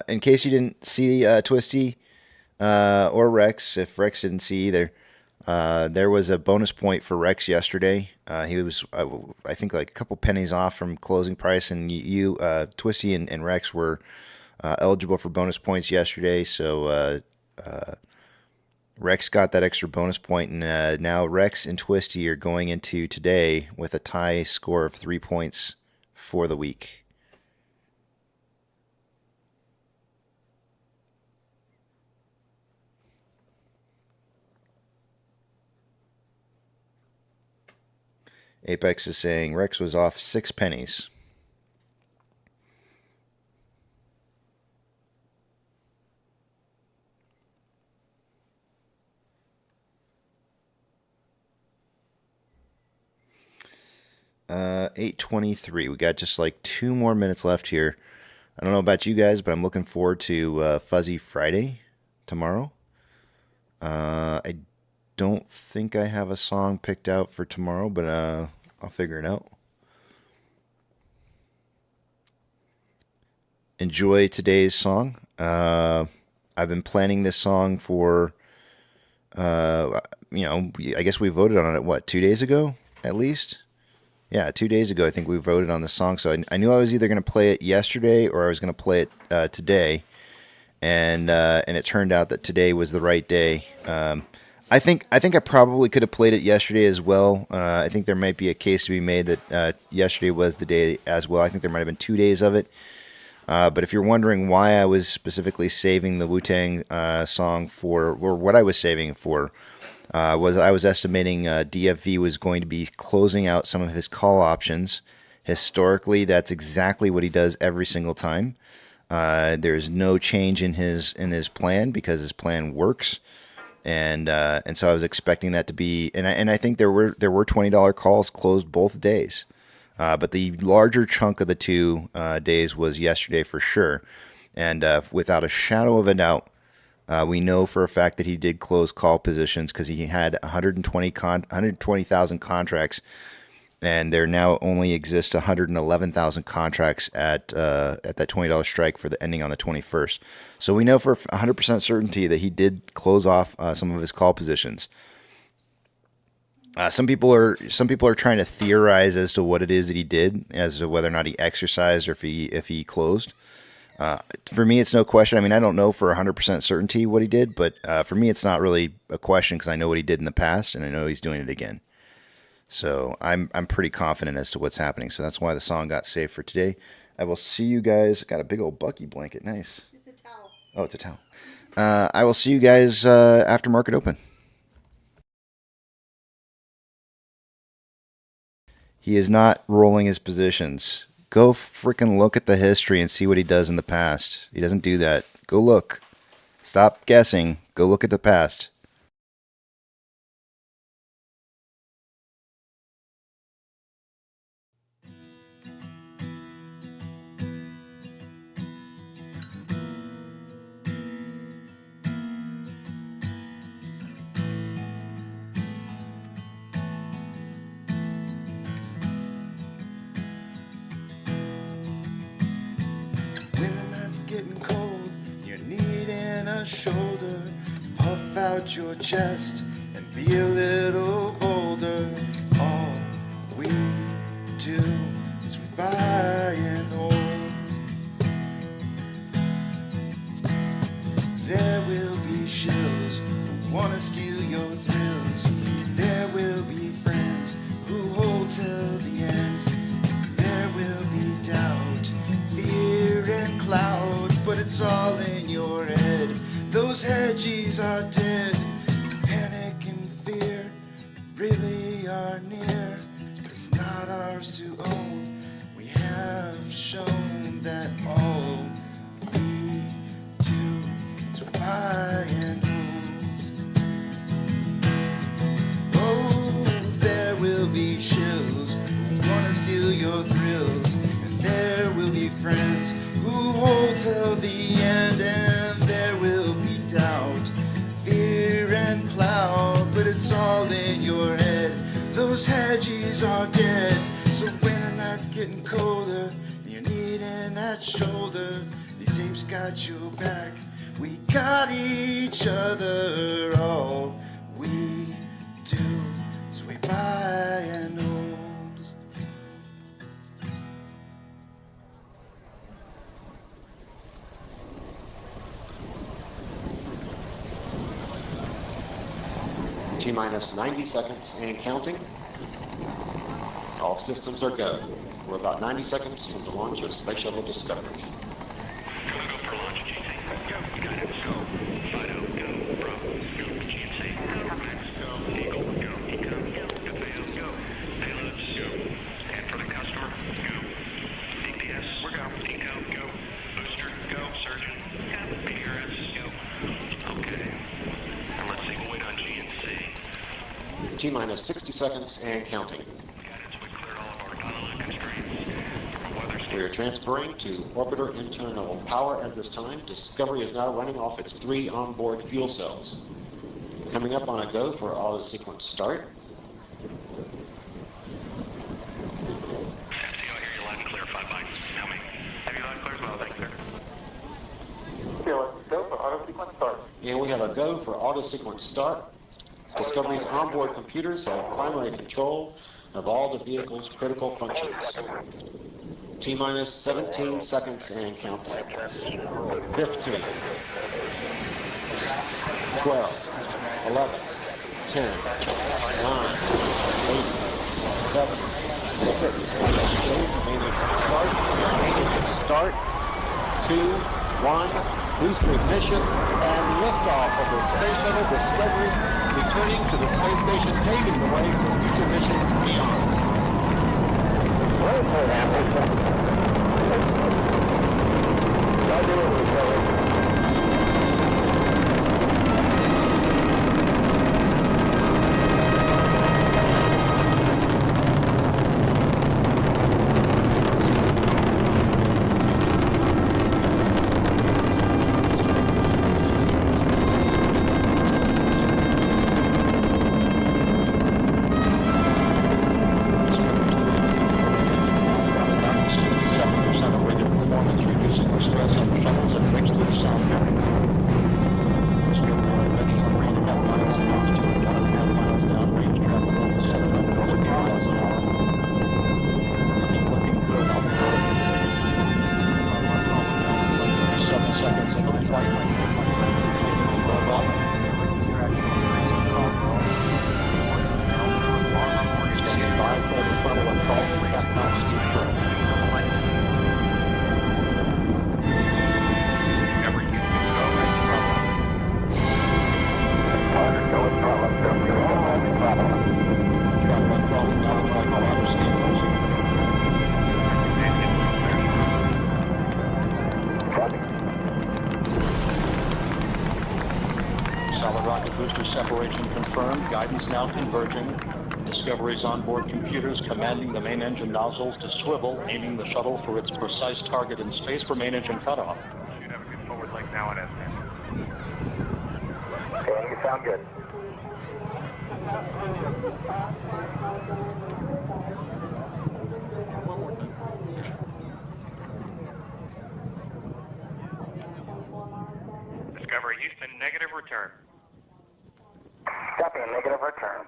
In case you didn't see Twisty or Rex, if Rex didn't see either, there was a bonus point for Rex yesterday. He was, I think, like a couple pennies off from closing price, and you Twisty and Rex were eligible for bonus points yesterday. So Rex got that extra bonus point, and now Rex and Twisty are going into today with a tie score of 3 points for the week. Apex is saying Rex was off 6 pennies. $8.23. We got just like 2 more minutes left here. I don't know about you guys, but I'm looking forward to Fuzzy Friday tomorrow. I don't think I have a song picked out for tomorrow, but I'll figure it out. Enjoy today's song. I've been planning this song for, I guess we voted on it, what, 2 days ago, at least? Yeah, 2 days ago, I think we voted on the song. So I knew I was either going to play it yesterday or I was going to play it today. And it turned out that today was the right day. I think I probably could have played it yesterday as well. I think there might be a case to be made that yesterday was the day as well. I think there might have been 2 days of it. But if you're wondering why I was specifically saving the Wu-Tang song for, or what I was saving for, was I was estimating DFV was going to be closing out some of his call options. Historically, that's exactly what he does every single time. There's no change in his plan because his plan works. And so I was expecting that to be, and I think there were $20 calls closed both days, but the larger chunk of the 2 days was yesterday for sure, and without a shadow of a doubt, we know for a fact that he did close call positions because he had 120,000 contracts, and there now only exist 111,000 contracts at that $20 strike for the ending on the 21st. So we know for 100% certainty that he did close off some of his call positions. Some people are trying to theorize as to what it is that he did, as to whether or not he exercised or if he closed. For me, it's no question. I mean, I don't know for 100% certainty what he did, but for me, it's not really a question because I know what he did in the past and I know he's doing it again. So I'm pretty confident as to what's happening. So that's why the song got saved for today. I will see you guys. Got a big old Bucky blanket. Nice. It's a towel. Oh, it's a towel. I will see you guys after market open. He is not rolling his positions. Go freaking look at the history and see what he does in the past. He doesn't do that. Go look. Stop guessing. Go look at the past. Getting cold, you're needing a shoulder. Puff out your chest and be a little bolder. All we do is we buy and hold. There will be shills who wanna steal your thrills. There will be friends who hold till the end. There will be doubt, fear and cloud, but it's all in your head. Those hedges are dead. Panic and fear really are near, but it's not ours to own. We have shown be shills who wanna steal your thrills, and there will be friends who hold till the end, and there will be doubt, fear and cloud, but it's all in your head. Those hedges are dead, so when the night's getting colder, you're needing that shoulder, these apes got your back. We got each other, all we do is we buy and hold. T-minus 90 seconds and counting. All systems are go. We're about 90 seconds from the launch of Space Shuttle Discovery. Go for launch, GC. Go, got it, go. Fido, go. Bravo, scoop, GC. Go, Max, go. Eagle, go. Ecom, go. FAO, go. Payloads, go. Scan for the customer, go. DPS, we're go. Eco, go. Booster, go. Surgeon, go. PRS, go. Okay. And let's see, we'll wait on GNC. T-minus 60 seconds and counting. We are transferring to orbiter internal power at this time. Discovery is now running off its 3 onboard fuel cells. Coming up on a go for auto sequence start. FTO, I hear you loud and clear, 5 bytes. Tell me. Have you loud and clear as well, thank you, sir. Go for auto sequence start. And we have a go for auto sequence start. Discovery's onboard computers have primary control of all the vehicle's critical functions. T-minus 17 seconds and counting. 15, 12, 11, 10, 9, 8, 7, 6, start, 2, 1, booster ignition, and liftoff of the Space Shuttle Discovery, returning to the space station, paving the way for future missions beyond. Guidance now converging. Discovery's onboard computers commanding the main engine nozzles to swivel, aiming the shuttle for its precise target in space for main engine cutoff. Should have a good forward link now on SM. Okay, you sound good. Discovery Houston, negative return. Copy, negative return.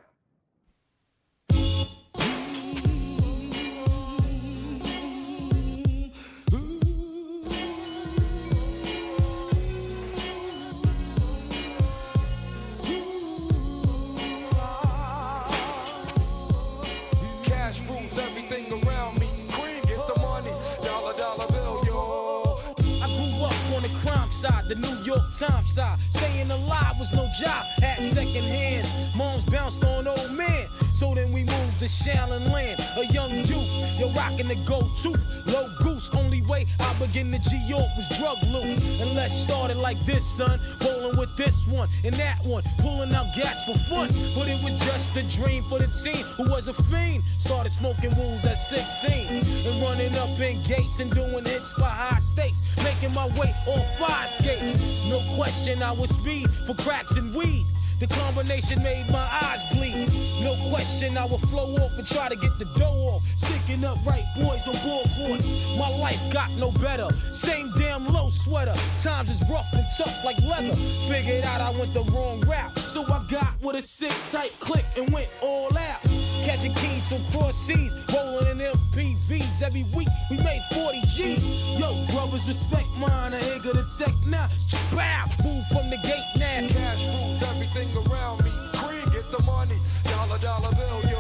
Cash rules everything around me. Cream, get the money. Dollar, dollar bill, yo. I grew up on the crime side, the New York Times side. Staying alive was no job, had second hands. Moms bounced on old men, so then we moved to Shaolin Land. A young youth, yo, rocking the go-to. Low goose, only way I begin to G-York was drug loot. And let's start it like this, son. Rolling with this one and that one, pulling out gats for fun. But it was just a dream for the teen who was a fiend. Started smoking wools at 16 and running up in gates and doing hits for high stakes. Making my way on fire skates. No question I was speed for cracks and weed. The combination made my eyes bleed. No question I would flow off and try to get the dough off. Sticking up right boys on board court. My life got no better. Same damn low sweater. Times is rough and tough like leather. Figured out I went the wrong route. So I got with a sick tight click and went all out. Catching keys from cross seas, rolling in MPVs. Every week we made 40 G's. Yo, brothers, respect mine. I ain't gonna take now. Bow, move from the gate now. Cash rules everything around me. Cream, get the money. Dollar, dollar bill, yo.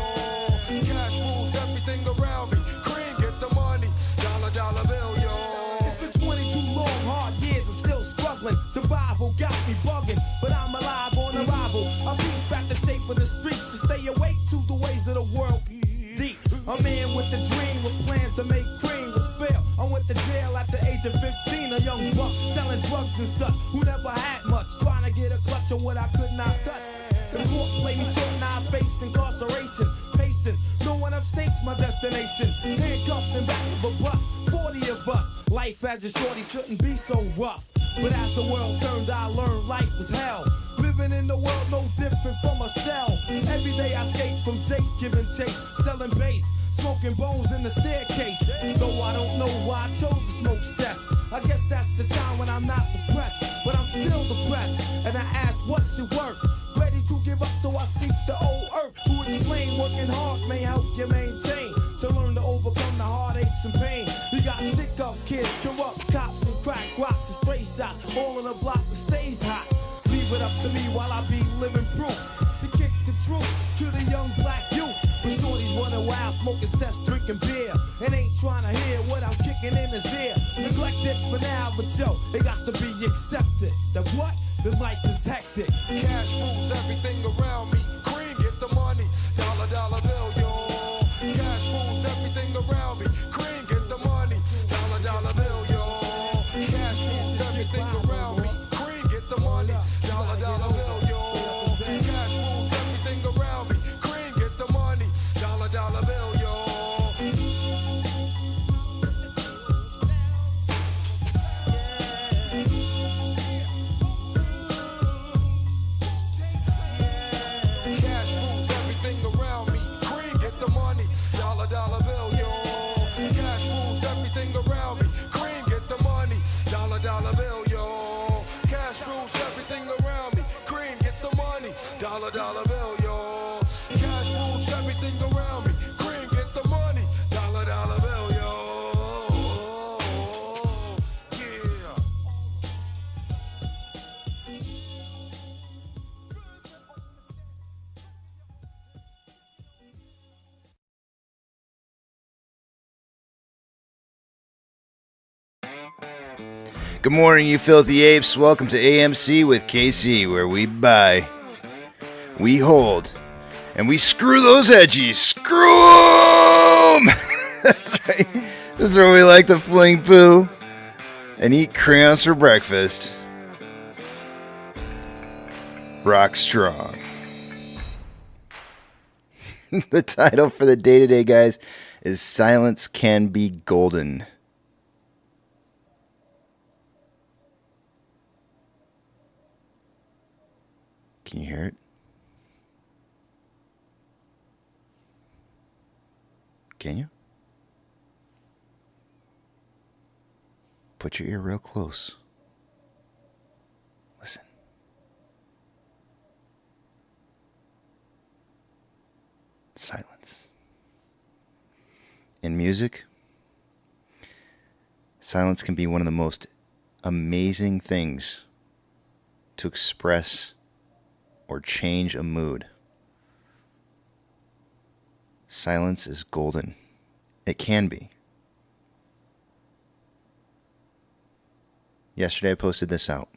Cash rules everything around me. Cream, get the money. Dollar, dollar bill, yo. It's been 22 long, hard years. I'm still struggling. Survival got me bugging, but I'm alive on arrival. I beat back the shape of the streets to stay awake to the ways of the world. Deep. A man with a dream, with plans to make cream, was fail. I went to jail at the age of 15, a young buck selling drugs and such, who never had much, trying to get a clutch on what I could not touch. The court played me short, now I face incarceration. Pacing, no one upstates my destination. Handcuffed in back of a bus, 40 of us. Life as a shorty shouldn't be so rough. But as the world turned, I learned life was hell. Living in the world no different from a cell. Every day I skate from Jake's, giving chase, selling bass, smoking bones in the staircase. Though I don't know why I chose to smoke cess. I guess that's the time when I'm not depressed, but I'm still depressed. And I ask, what's your work? Ready to give up, so I seek the old earth, who explain working hard may help you maintain. To learn to overcome the heartaches and pain. You got stick up kids, corrupt cops and crack rocks and stray shots, all in a block that stays hot. Leave it up to me while I be living proof to kick the truth to the young black youth. When shorties running wild, smoking cess, drinking beer, and ain't trying to hear what I'm kicking in his ear. Neglected for now, but yo, it got to be accepted. That what? The life is hectic. Cash rules everything around me. Cream, get the money. Dollar, dollar bill, yo. Cash rules everything around me. Cream, get the money. Dollar, dollar bill, yo. Cash rules everything around me. Cream, get the money. Dollar, dollar bill, yo. Cash rules everything around me. Cream, get the money. Dollar, dollar bill, yo. Cash rules everything around me. Cream, get the money. Dollar, dollar bill, yo. Cash rules everything around me. Cream, get the money. Dollar, dollar bill, yo. Cash rules everything around me. Cream, get the money. Dollar, dollar bill, yo. Cash rules everything around me. Cream, get the money. Dollar, dollar bill, yo. Yeah. Good morning, you filthy apes. Welcome to AMC with KC, where we buy, we hold, and we screw those edgies. Screw 'em! That's right. This is where we like to fling poo and eat crayons for breakfast. Rock strong. The title for the day today, guys, is Silence Can Be Golden. Can you hear it? Can you? Put your ear real close. Listen. Silence. In music, silence can be one of the most amazing things to express or change a mood. Silence is golden. It can be. Yesterday I posted this out.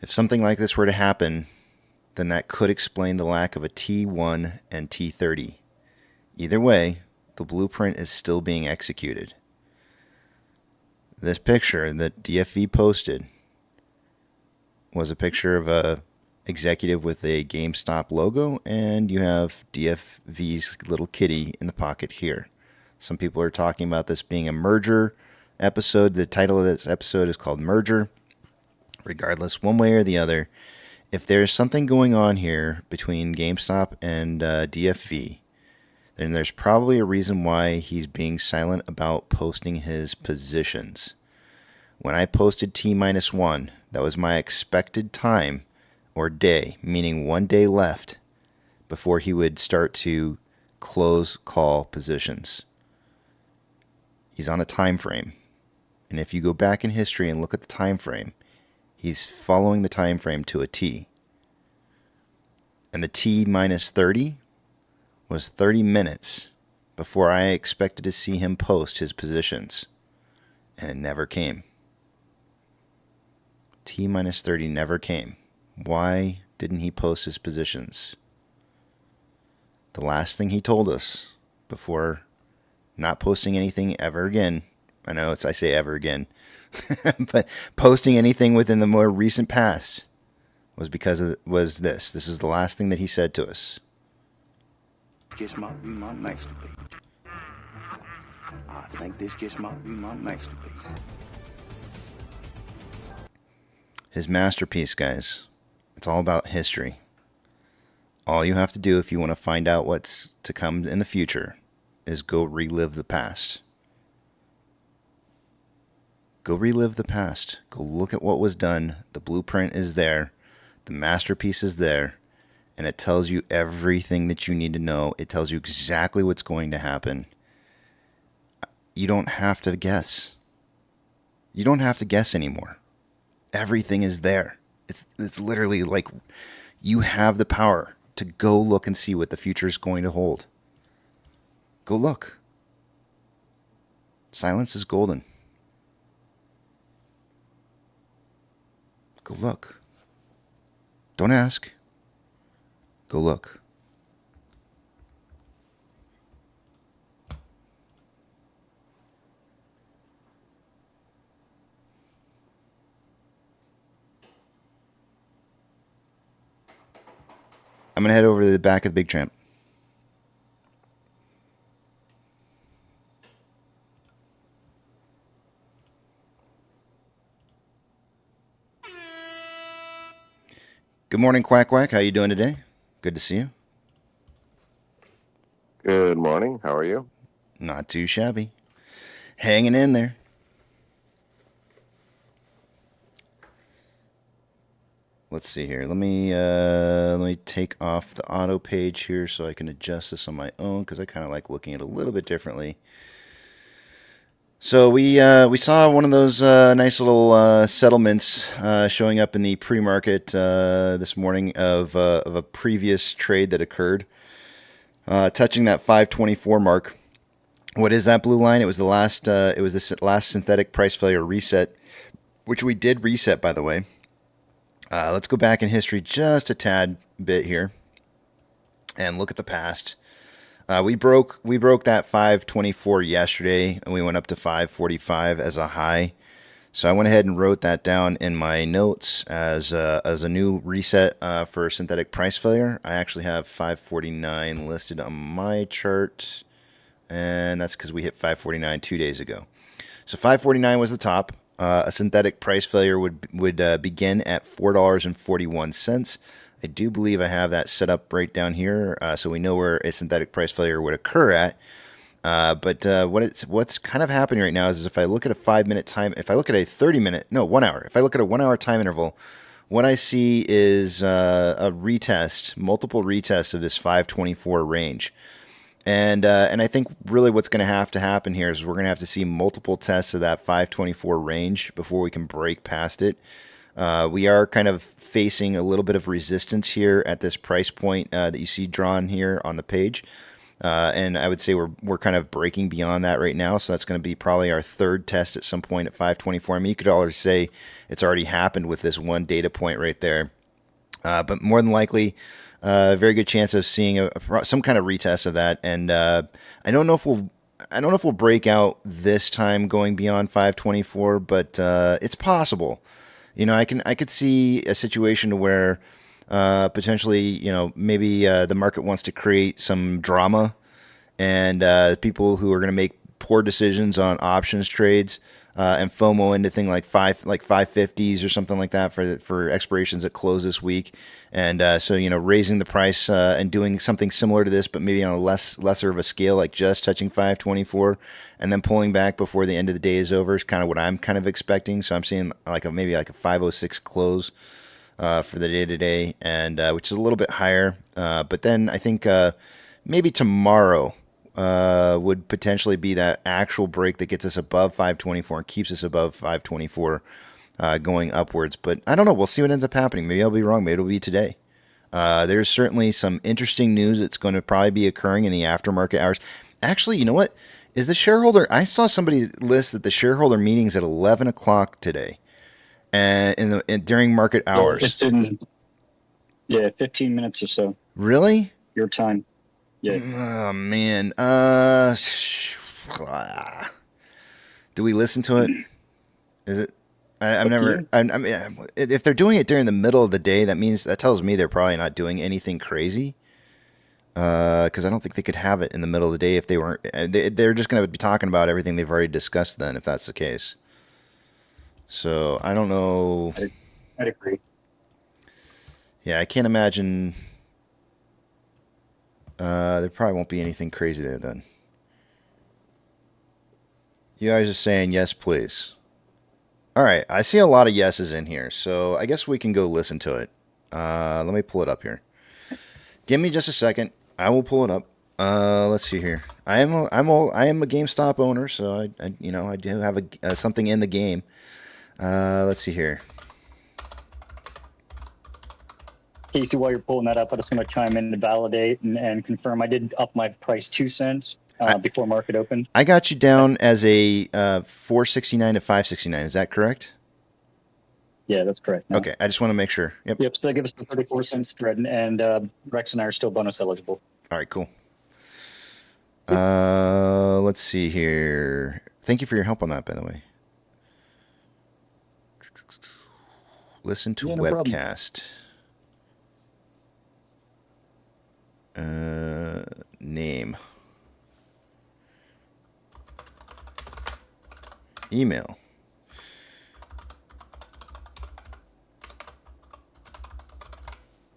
If something like this were to happen, then that could explain the lack of a T1 and T30. Either way, the blueprint is still being executed. This picture that DFV posted was a picture of a executive with a GameStop logo, and you have DFV's little kitty in the pocket here. Some people are talking about this being a merger episode. The title of this episode is called Merger. Regardless, one way or the other, if there's something going on here between GameStop and DFV, then there's probably a reason why he's being silent about posting his positions. When I posted T-1, that was my expected time or day, meaning 1 day left before he would start to close call positions. He's on a time frame. And if you go back in history and look at the time frame, he's following the time frame to a T. And the T-30 was 30 minutes before I expected to see him post his positions. And it never came. T-30 never came. Why didn't he post his positions? The last thing he told us before not posting anything ever again, I know I say ever again, but posting anything within the more recent past was was this. This is the last thing that he said to us. Just might be my masterpiece. I think this just might be my masterpiece. His masterpiece, guys. It's all about history. All you have to do if you want to find out what's to come in the future is go relive the past. Go relive the past. Go look at what was done. The blueprint is there. The masterpiece is there. And it tells you everything that you need to know. It tells you exactly what's going to happen. You don't have to guess. You don't have to guess anymore. Everything is there. It's literally like you have the power to go look and see what the future is going to hold. Go look. Silence is golden. Go look. Don't ask. Go look. I'm going to head over to the back of the Big Tramp. Good morning, Quack Quack. How you doing today? Good to see you. Good morning. How are you? Not too shabby. Hanging in there. Let's see here. Let me take off the auto page here so I can adjust this on my own because I kind of like looking at it a little bit differently. So we saw one of those nice little settlements showing up in the pre-market this morning of a previous trade that occurred, touching that 524 mark. What is that blue line? It was the last synthetic price failure reset, which we did reset, by the way. Let's go back in history just a tad bit here and look at the past. We broke that 524 yesterday, and we went up to 545 as a high. So I went ahead and wrote that down in my notes as a new reset for synthetic price failure. I actually have 549 listed on my chart, and that's because we hit 549 2 days ago. So 549 was the top. A synthetic price failure would begin at $4.41. I do believe I have that set up right down here, so we know where a synthetic price failure would occur at. But what's kind of happening right now is if I look at a 5-minute time, if I look at a 1 hour, if I look at a 1 hour time interval, what I see is a retest, multiple retests of this 524 range. And I think really what's going to happen here is we're going to have to see multiple tests of that 524 range before we can break past it. We are kind of facing a little bit of resistance here at this price point that you see drawn here on the page. And I would say we're kind of breaking beyond that right now. So that's going to be probably our third test at some point at 524. I mean, you could already say it's already happened with this one data point right there. But more than likely, very good chance of seeing some kind of retest of that. And I don't know if we'll break out this time going beyond 524, but it's possible. I could see a situation where potentially, maybe the market wants to create some drama, and people who are going to make poor decisions on options trades and FOMO into thing like 550s or something like that for expirations that close this week, and so raising the price and doing something similar to this, but maybe on a lesser of a scale, like just touching 524, and then pulling back before the end of the day is over is kind of what I'm kind of expecting. So I'm seeing maybe a 506 close for the day today, and which is a little bit higher. But then I think maybe tomorrow would potentially be that actual break that gets us above 524 and keeps us above 524 going upwards. But I don't know. We'll see what ends up happening. Maybe I'll be wrong. Maybe it'll be today. There's certainly some interesting news that's going to probably be occurring in the aftermarket hours. Actually, you know what? Is the shareholder... I saw somebody list that the shareholder meeting's at 11 o'clock today. And during market hours. It's in 15 minutes or so. Really? Your time. Yeah. Oh man. Do we listen to it? Is it? I've never. I mean, if they're doing it during the middle of the day, that tells me they're probably not doing anything crazy. Because I don't think they could have it in the middle of the day if they weren't. They're just going to be talking about everything they've already discussed. Then, if that's the case. So I don't know. I'd agree. Yeah, I can't imagine. There probably won't be anything crazy there then. You guys are saying yes, please. All right, I see a lot of yeses in here, so I guess we can go listen to it. Let me pull it up here. Give me just a second. I will pull it up. Let's see here. I am a GameStop owner, so I do have something in the game. Let's see here. Casey, while you're pulling that up, I just want to chime in to validate and confirm. I did up my price 2 cents before market opened. I got you down as a 469 to 569. Is that correct? Yeah, that's correct. No. Okay, I just want to make sure. Yep. So that gives us the 34-cent spread, and Rex and I are still bonus eligible. All right, cool. Let's see here. Thank you for your help on that, by the way. Listen to webcast. Name. Email.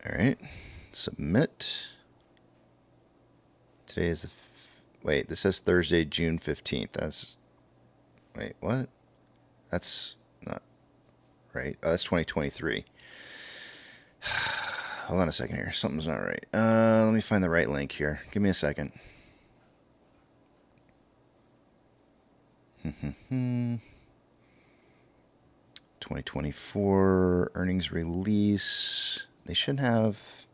All right. Submit. Today is the... Wait, this says Thursday, June 15th. Wait, what? That's not right. Oh, that's 2023. Hold on a second here. Something's not right. Let me find the right link here. Give me a second. 2024 earnings release. They should have...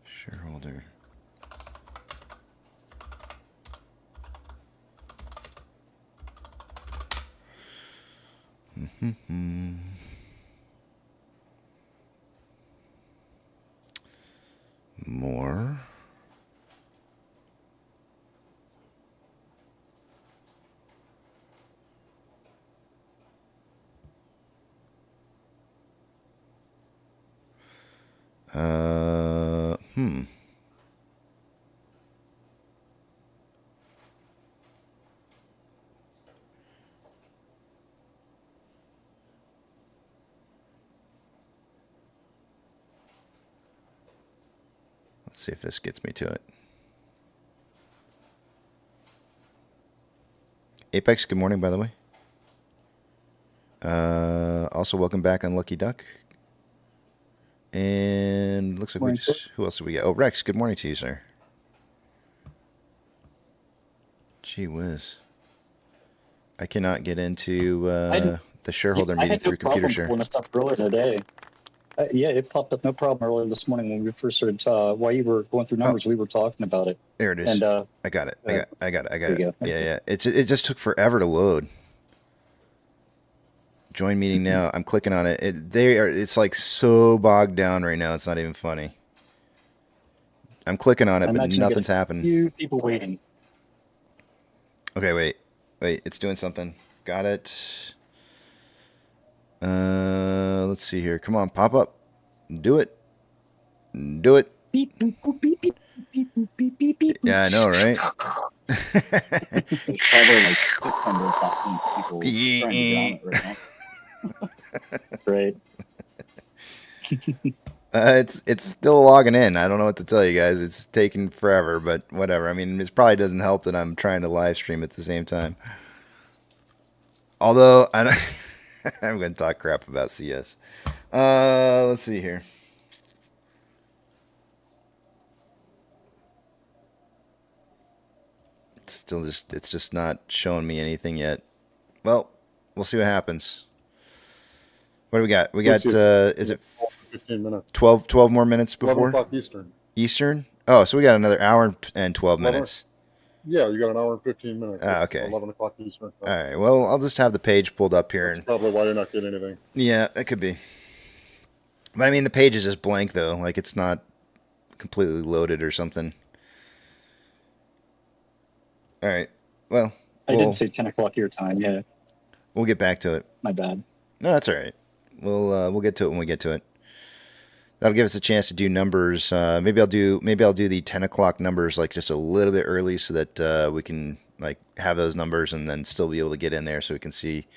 Shareholder. More. Let's see if this gets me to it. Apex, good morning, by the way. Also, welcome back on Lucky Duck. And looks like Morning, who else do we got? Oh, Rex, good morning to you, sir. Gee whiz. I cannot get into the shareholder meeting through computer share. When I stopped earlier today. Yeah, it popped up no problem earlier this morning when we first started. While you were going through numbers, we were talking about it. There it is. And I got it. I got it. There you go. Yeah. It just took forever to load. Join meeting now. I'm clicking on it. It's like so bogged down right now. It's not even funny. I'm clicking on it, but nothing's happening. Few people waiting. Okay, wait. It's doing something. Got it. Let's see here. Come on, pop up. Do it. Beep, boop, boop, beep, beep, beep, boop, beep, beep, beep. Yeah, I know, right? There's probably like 600,000 people trying to get on it right now. Right. It's still logging in. I don't know what to tell you guys. It's taking forever, but whatever. I mean, it probably doesn't help that I'm trying to live stream at the same time. Although I'm going to talk crap about CS. Let's see here. It's just not showing me anything yet. Well, we'll see what happens. What do we got? We got, is it 15 minutes. 12 more minutes before? 11 o'clock Eastern. Eastern? Oh, so we got another hour and 12 minutes. Yeah, you got an hour and 15 minutes. Okay. 11 o'clock Eastern. All right. Well, I'll just have the page pulled up here. That's probably why you're not getting anything. Yeah, that could be. But I mean, the page is just blank, though. Like, it's not completely loaded or something. All right. Well, I didn't say 10 o'clock your time. Yeah. We'll get back to it. My bad. No, that's all right. We'll get to it when we get to it. That'll give us a chance to do numbers. Maybe I'll do the 10 o'clock numbers like just a little bit early so that we can like have those numbers and then still be able to get in there so we can see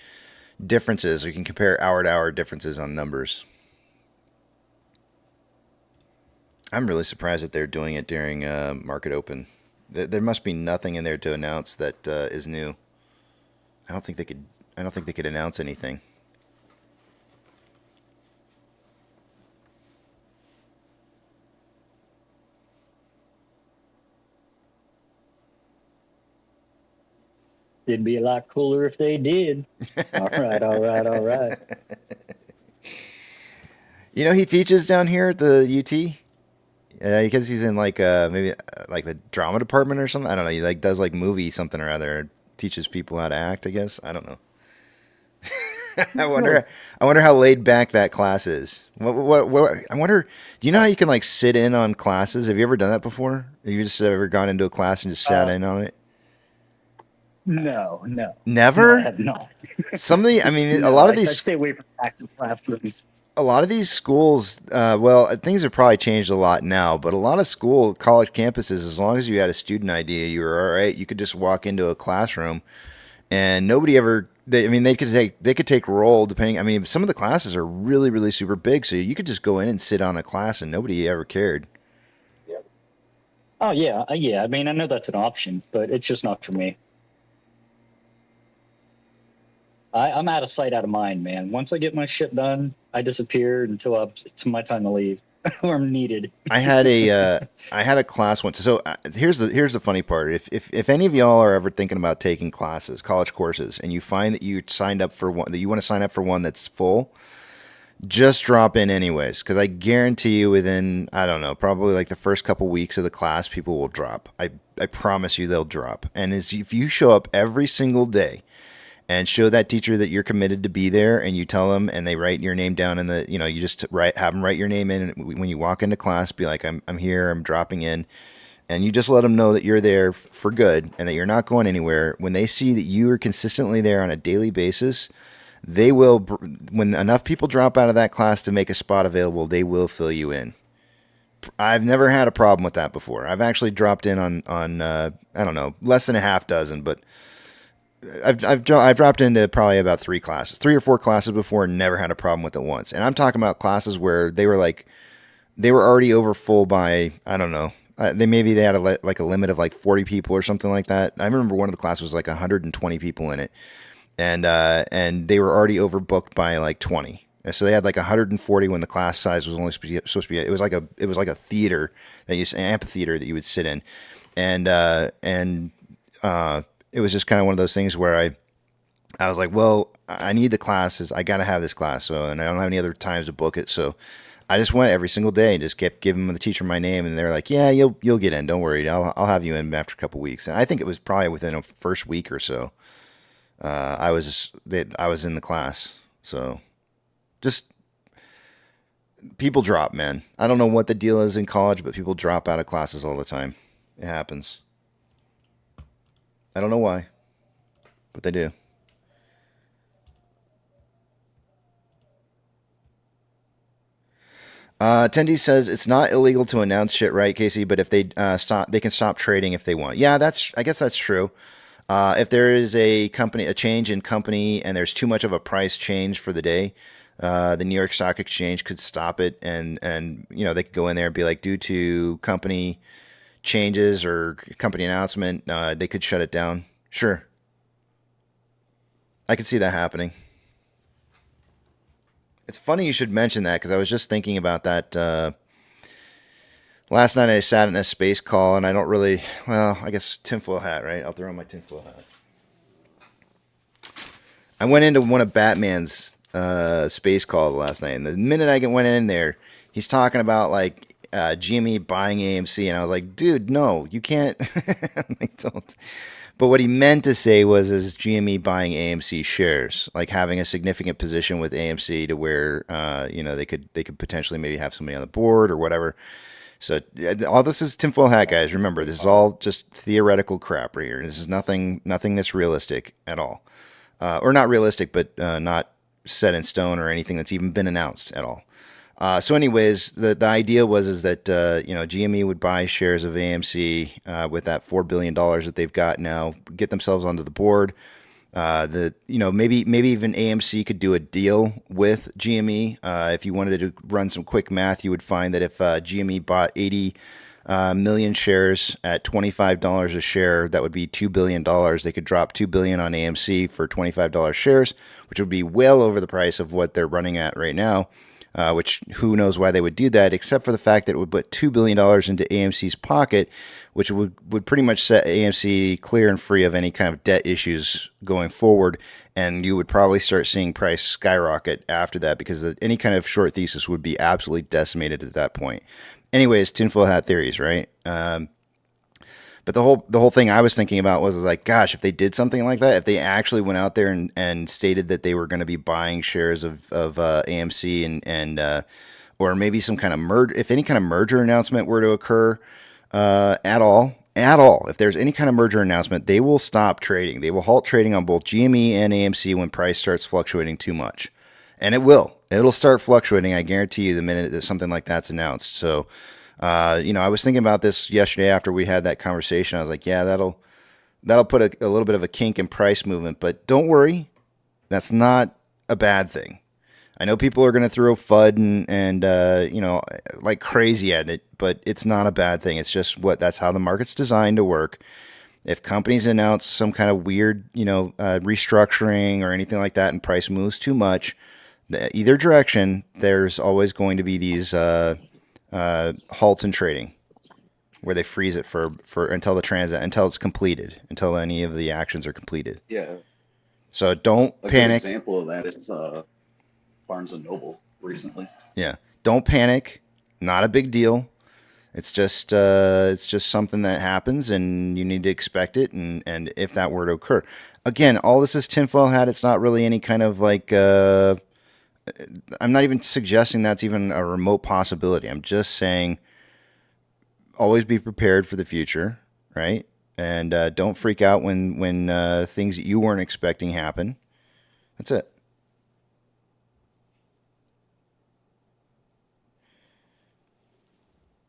differences. We can compare hour to hour differences on numbers. I'm really surprised that they're doing it during market open. There must be nothing in there to announce that is new. I don't think they could announce anything. It'd be a lot cooler if they did. All right. You know, he teaches down here at the UT. Because he's in like maybe like the drama department or something. I don't know. He like does like movie something or other. Teaches people how to act. I guess. I don't know. I wonder how laid back that class is. What? I wonder. Do you know how you can like sit in on classes? Have you ever done that before? Have you just ever gone into a class and just sat in on it? No. Never? No, I have not. I mean, a lot of these. I stay away from active classrooms. A lot of these schools, well, things have probably changed a lot now, but a lot of college campuses, as long as you had a student ID, you were all right. You could just walk into a classroom, and nobody ever. They could take roll depending. I mean, some of the classes are really, really super big, so you could just go in and sit on a class, and nobody ever cared. Oh yeah. I mean, I know that's an option, but it's just not for me. I'm out of sight, out of mind, man. Once I get my shit done, I disappear until it's my time to leave, or I'm needed. I had a class once. So here's the funny part. If any of y'all are ever thinking about taking classes, college courses, and you find that you signed up for one, that you want to sign up for one that's full, just drop in anyways. Because I guarantee you, within probably like the first couple weeks of the class, people will drop. I promise you, they'll drop. And if you show up every single day and show that teacher that you're committed to be there, and you tell them, and they write your name down in the, you just have them write your name in, and when you walk into class, be like, I'm here, I'm dropping in, and you just let them know that you're there for good, and that you're not going anywhere. When they see that you are consistently there on a daily basis, they will, when enough people drop out of that class to make a spot available, they will fill you in. I've never had a problem with that before. I've actually dropped in on I don't know, less than a half dozen, but I've dropped into probably about 3 or 4 classes before, and never had a problem with it once. And I'm talking about classes where they were already over full by, I don't know, they had a limit of like 40 people or something like that. I remember one of the classes was like 120 people in it, and they were already overbooked by like 20. And so they had like 140 when the class size was only supposed to be. It was like a theater an amphitheater that you would sit in, and it was just kind of one of those things where I was like, well, I need the classes. I got to have this class. So, and I don't have any other times to book it. So I just went every single day and just kept giving the teacher my name. And they're like, yeah, you'll get in. Don't worry. I'll have you in after a couple weeks. And I think it was probably within a first week or so. I was in the class. So just people drop, man. I don't know what the deal is in college, but people drop out of classes all the time. It happens. I don't know why, but they do. Tendy says it's not illegal to announce shit, right, Casey? But if they they can stop trading if they want. Yeah, I guess that's true. If there is a change in company, and there's too much of a price change for the day, the New York Stock Exchange could stop it, and they could go in there and be like, due to company changes or company announcement, they could shut it down. Sure, I could see that happening. It's funny you should mention that, because I was just thinking about that. Last night I sat in a space call, and I don't really, I guess tinfoil hat, right? I'll throw on my tinfoil hat. I went into one of Batman's space calls last night, and the minute I went in there, he's talking about like GME buying AMC, and I was like, dude, no, you can't. Like, don't. But what he meant to say was, is GME buying AMC shares, like having a significant position with AMC to where they could potentially maybe have somebody on the board or whatever. So all this is tinfoil hat, guys. Remember, this is all just theoretical crap right here. This is nothing that's realistic at all, or not realistic, but not set in stone or anything that's even been announced at all. So anyways, the idea was that GME would buy shares of AMC with that $4 billion that they've got now, get themselves onto the board. Maybe even AMC could do a deal with GME. If you wanted to run some quick math, you would find that if GME bought 80 million shares at $25 a share, that would be $2 billion. They could drop $2 billion on AMC for $25 shares, which would be well over the price of what they're running at right now. Which who knows why they would do that, except for the fact that it would put $2 billion into AMC's pocket, which would pretty much set AMC clear and free of any kind of debt issues going forward. And you would probably start seeing price skyrocket after that, because any kind of short thesis would be absolutely decimated at that point. Anyways, tinfoil hat theories, right? But the whole thing I was thinking about was like, gosh, if they did something like that, if they actually went out there and stated that they were going to be buying shares of AMC and or maybe some kind of merger, if any kind of merger announcement were to occur at all, if there's any kind of merger announcement, they will stop trading. They will halt trading on both GME and AMC when price starts fluctuating too much. And it will. It'll start fluctuating, I guarantee you, the minute that something like that's announced. So I was thinking about this yesterday after we had that conversation. I was like, yeah, that'll put a little bit of a kink in price movement, but don't worry, that's not a bad thing. I know people are going to throw FUD and like crazy at it, but it's not a bad thing. It's just that's how the market's designed to work. If companies announce some kind of weird, restructuring or anything like that, and price moves too much, either direction, there's always going to be these halts in trading, where they freeze it for until it's completed, until any of the actions are completed. Yeah. So don't a panic. Good example of that is Barnes and Noble recently. Yeah. Don't panic. Not a big deal. It's just something that happens, and you need to expect it. And if that were to occur, again, all this is tinfoil hat. It's not really any kind of like. I'm not even suggesting that's even a remote possibility. I'm just saying always be prepared for the future, right? And don't freak out when things that you weren't expecting happen. That's it.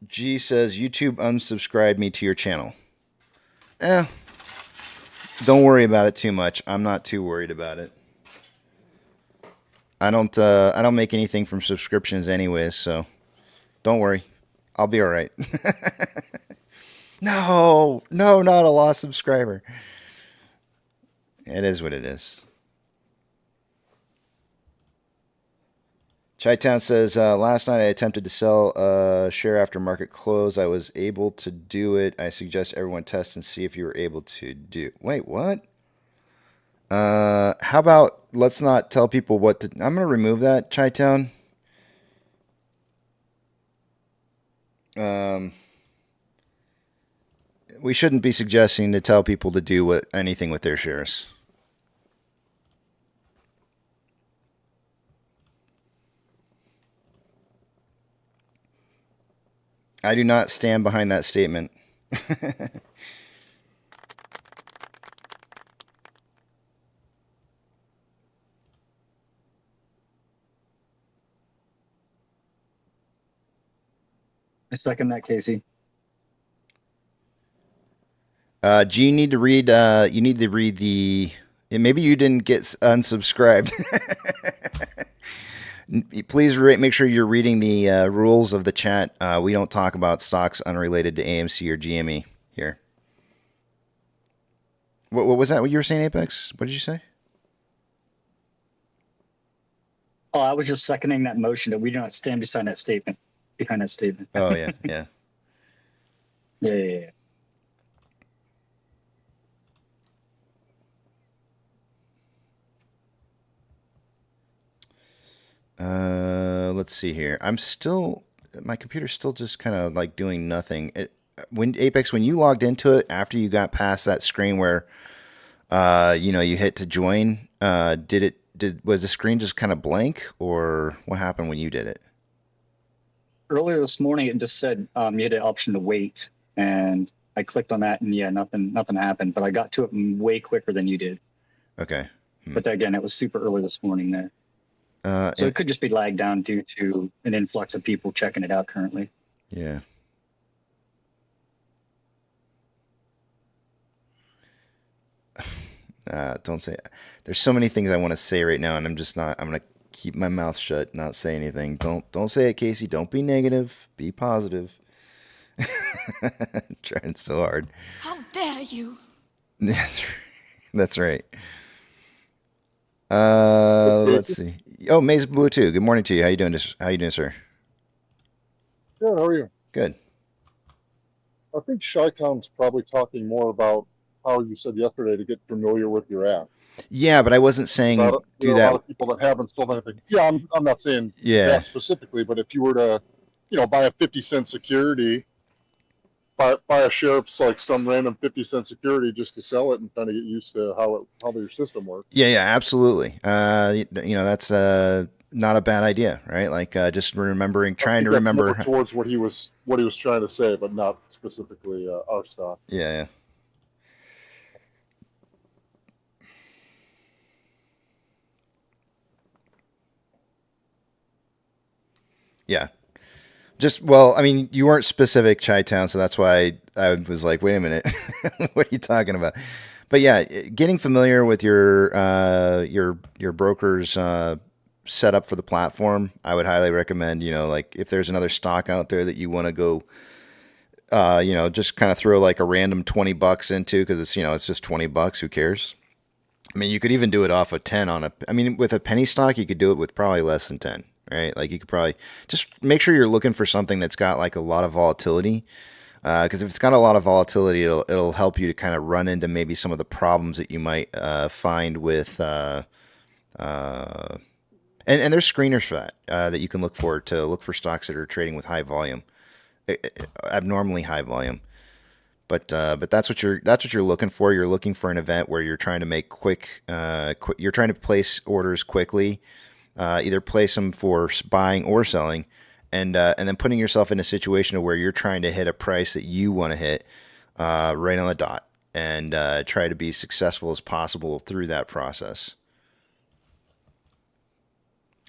G says, YouTube unsubscribed me to your channel. Don't worry about it too much. I'm not too worried about it. I don't make anything from subscriptions anyways, so don't worry. I'll be all right. No, not a lost subscriber. It is what it is. Chi-Town says, last night I attempted to sell a share after market close. I was able to do it. I suggest everyone test and see if you were able to do. Wait, what? How about let's not tell people what to... I'm going to remove that, Chi-Town. We shouldn't be suggesting to tell people to do anything with their shares. I do not stand behind that statement. I second that, Casey. Do you need to read? You need to read the. Maybe you didn't get unsubscribed. Please make sure you're reading the rules of the chat. We don't talk about stocks unrelated to AMC or GME here. What was that? What you were saying, Apex? What did you say? Oh, I was just seconding that motion that we do not stand behind that statement. Oh yeah, yeah. Yeah. Let's see here. My computer's still just kind of like doing nothing. When you logged into it after you got past that screen where, you hit to join, was the screen just kind of blank, or what happened when you did it? Earlier this morning, it just said you had an option to wait, and I clicked on that, and yeah, nothing happened. But I got to it way quicker than you did. Okay. But again, it was super early this morning there. So it could just be lagged down due to an influx of people checking it out currently. Yeah. Don't say it. There's so many things I want to say right now, and I'm going to keep my mouth shut, not say anything. Don't say it, Casey. Don't be negative. Be positive. I'm trying so hard. How dare you? That's right. Let's see. Oh, Maze Blue too. Good morning to you. How you doing, sir? Good, how are you? Good. I think Chi-Town's probably talking more about how you said yesterday to get familiar with your app. Yeah, but I wasn't saying do that. A lot of people that haven't sold anything. Yeah, I'm not saying that specifically, but if you were to, buy a 50-cent security, buy a share of like some random 50-cent security just to sell it and kind of get used to how your system works. Yeah, absolutely. That's not a bad idea, right? Like just trying to remember towards what he was trying to say, but not specifically our stock. Yeah. Yeah. You weren't specific, Chi-Town, so that's why I was like, wait a minute, what are you talking about? But yeah, getting familiar with your broker's setup for the platform, I would highly recommend, like if there's another stock out there that you want to go, just kind of throw like a random $20 into, because it's just $20, who cares? I mean, you could even do it off of 10 with a penny stock, you could do it with probably less than 10. Right? Like you could probably just make sure you're looking for something that's got like a lot of volatility. Because if it's got a lot of volatility, it'll help you to kind of run into maybe some of the problems that you might find with, and there's screeners for that, that you can look for to look for stocks that are trading with high volume, abnormally high volume. But that's what you're looking for. You're looking for an event where you're trying to make you're trying to place orders quickly. Either place them for buying or selling, and then putting yourself in a situation where you're trying to hit a price that you want to hit right on the dot, and try to be successful as possible through that process.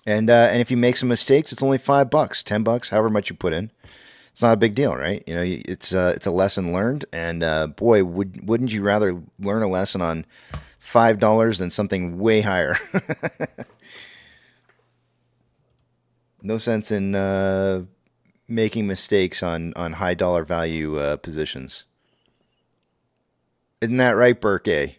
And if you make some mistakes, it's only $5, $10, however much you put in. It's not a big deal, right? It's a lesson learned, and boy, wouldn't you rather learn a lesson on $5 than something way higher? No sense in making mistakes on high dollar value positions. Isn't that right, Burke?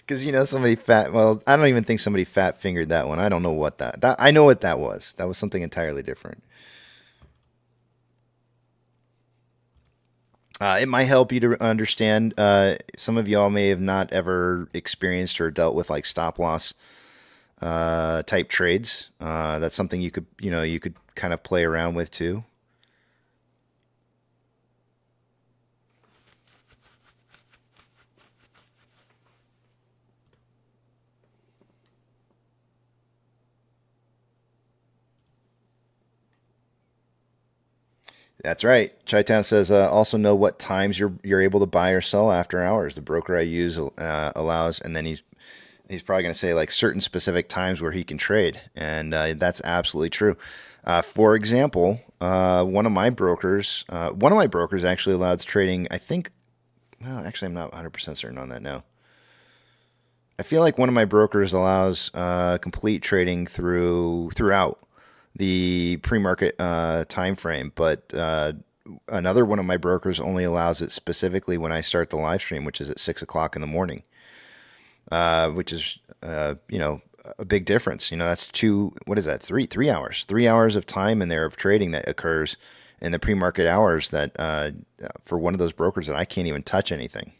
Because somebody fat. Well, I don't even think somebody fat fingered that one. I don't know what that. I know what that was. That was something entirely different. It might help you to understand. Some of y'all may have not ever experienced or dealt with like stop loss type trades. That's something you could kind of play around with too. That's right. Chi-Town says also know what times you're able to buy or sell after hours. The broker I use allows, and then he's probably going to say like certain specific times where he can trade, and that's absolutely true. For example, one of my brokers actually allows trading. I think, well, actually, I'm not 100% certain on that now. I feel like one of my brokers allows complete trading throughout the pre-market time frame, but another one of my brokers only allows it specifically when I start the live stream, which is at 6 o'clock in the morning, which is a big difference. That's three hours of time in there of trading that occurs in the pre-market hours that for one of those brokers that I can't even touch anything.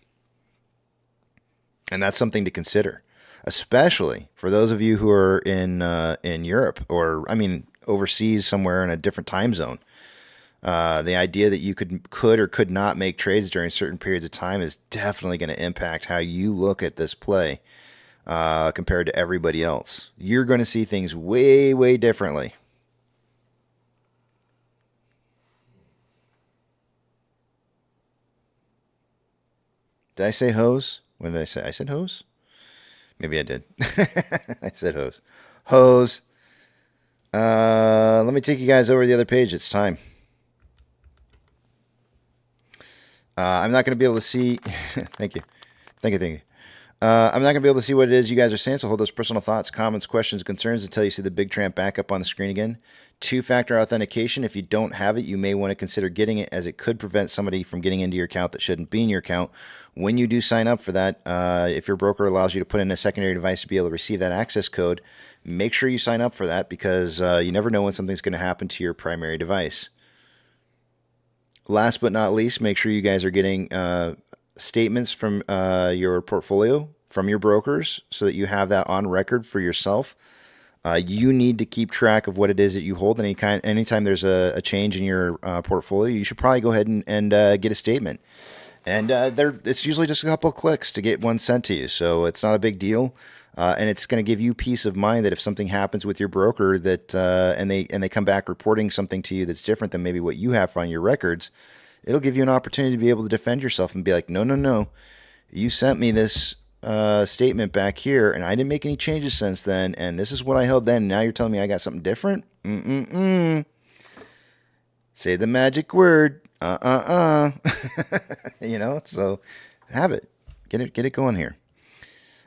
And that's something to consider, especially for those of you who are in Europe, or overseas somewhere in a different time zone. The idea that you could or could not make trades during certain periods of time is definitely going to impact how you look at this play compared to everybody else. You're going to see things way, way differently. Did I say hose? What did I say? I said hose? Maybe I did. I said hose. Hose. Let me take you guys over to the other page. It's time. I'm not going to be able to see. Thank you. I'm not going to be able to see what it is you guys are saying, so hold those personal thoughts, comments, questions, concerns until you see the big tramp back up on the screen again. Two-factor authentication. If you don't have it, you may want to consider getting it, as it could prevent somebody from getting into your account that shouldn't be in your account. When you do sign up for that, if your broker allows you to put in a secondary device to be able to receive that access code, make sure you sign up for that, because you never know when something's going to happen to your primary device. Last but not least, make sure you guys are getting statements from your portfolio from your brokers so that you have that on record for yourself. You need to keep track of what it is that you hold. Anytime there's a change in your portfolio, you should probably go ahead and get a statement. And it's usually just a couple of clicks to get one sent to you, so it's not a big deal. And it's going to give you peace of mind that if something happens with your broker that and they come back reporting something to you that's different than maybe what you have on your records, it'll give you an opportunity to be able to defend yourself and be like, no, you sent me this statement back here, and I didn't make any changes since then, and this is what I held then, and now you're telling me I got something different? Say the magic word. So have it. Get it going here.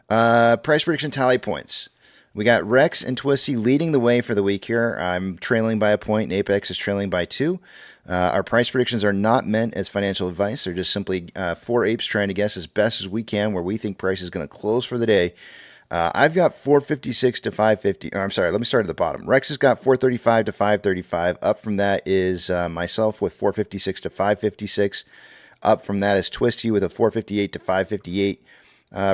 Price prediction tally points. We got Rex and Twisty leading the way for the week here. I'm trailing by a point, and Apex is trailing by 2. Our price predictions are not meant as financial advice. They're just simply 4 apes trying to guess as best as we can where we think price is going to close for the day. I've got 456 to 550. I'm sorry, let me start at the bottom. Rex has got 435 to 535. Up from that is myself with 456 to 556. Up from that is Twisty with a 458 to 558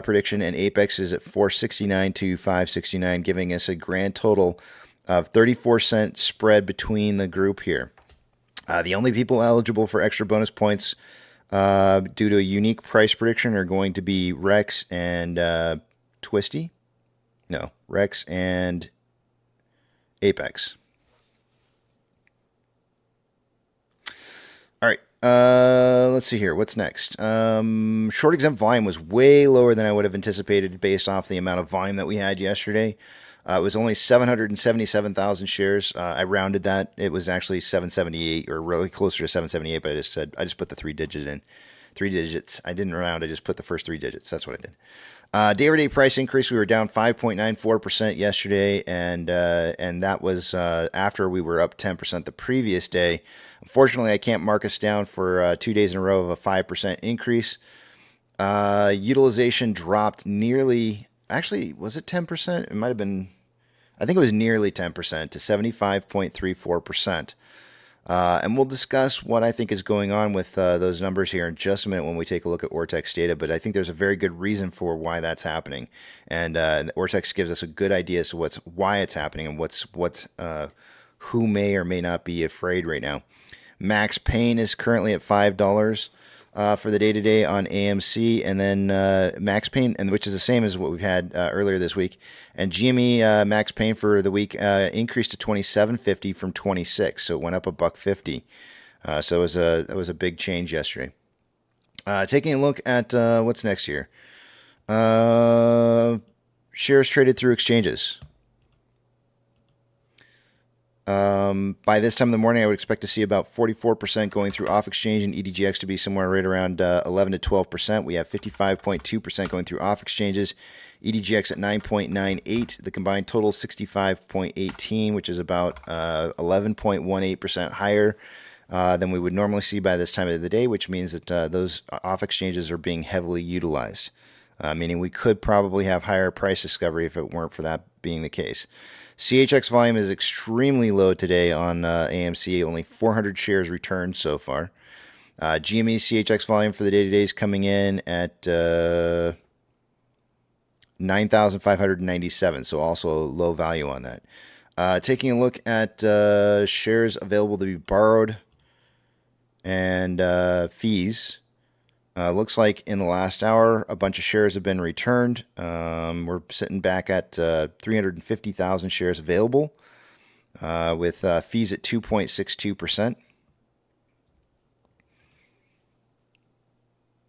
prediction, and Apex is at 469 to 569, giving us a grand total of 34-cent spread between the group here. The only people eligible for extra bonus points due to a unique price prediction are going to be Rex and Twisty. No, Rex and Apex. All right. Let's see here. What's next? Short exempt volume was way lower than I would have anticipated based off the amount of volume that we had yesterday. It was only 777,000 shares. I rounded that. It was actually 778, or really closer to 778, but I just put the 3 digits in. 3 digits. I didn't round. I just put the first 3 digits. That's what I did. Day-over-day price increase, we were down 5.94% yesterday, and that was after we were up 10% the previous day. Unfortunately, I can't mark us down for 2 days in a row of a 5% increase. Utilization dropped nearly, actually, was it 10%? It might have been, I think it was nearly 10% to 75.34%. And we'll discuss what I think is going on with those numbers here in just a minute when we take a look at Ortex data. But I think there's a very good reason for why that's happening, and Ortex gives us a good idea as to why it's happening and who may or may not be afraid right now. Max Payne is currently at $5 for the day-to-day on AMC, and then Max Payne, and which is the same as what we've had earlier this week. And GME Max Payne for the week increased to $27.50 from $26, so it went up $1.50. So it was a big change yesterday. Taking a look at what's next here. Shares traded through exchanges. By this time in the morning, I would expect to see about 44% going through off exchange and EDGX to be somewhere right around 11 to 12%. We have 55.2% going through off exchanges, EDGX at 9.98. The combined total 65.18, which is about 11.18% higher than we would normally see by this time of the day, which means that those off exchanges are being heavily utilized, meaning we could probably have higher price discovery if it weren't for that being the case. CHX volume is extremely low today on AMC, only 400 shares returned so far. GME CHX volume for the day-to-day is coming in at 9,597, so also low value on that. Taking a look at shares available to be borrowed and fees. Looks like in the last hour, a bunch of shares have been returned. We're sitting back at 350,000 shares available with fees at 2.62%.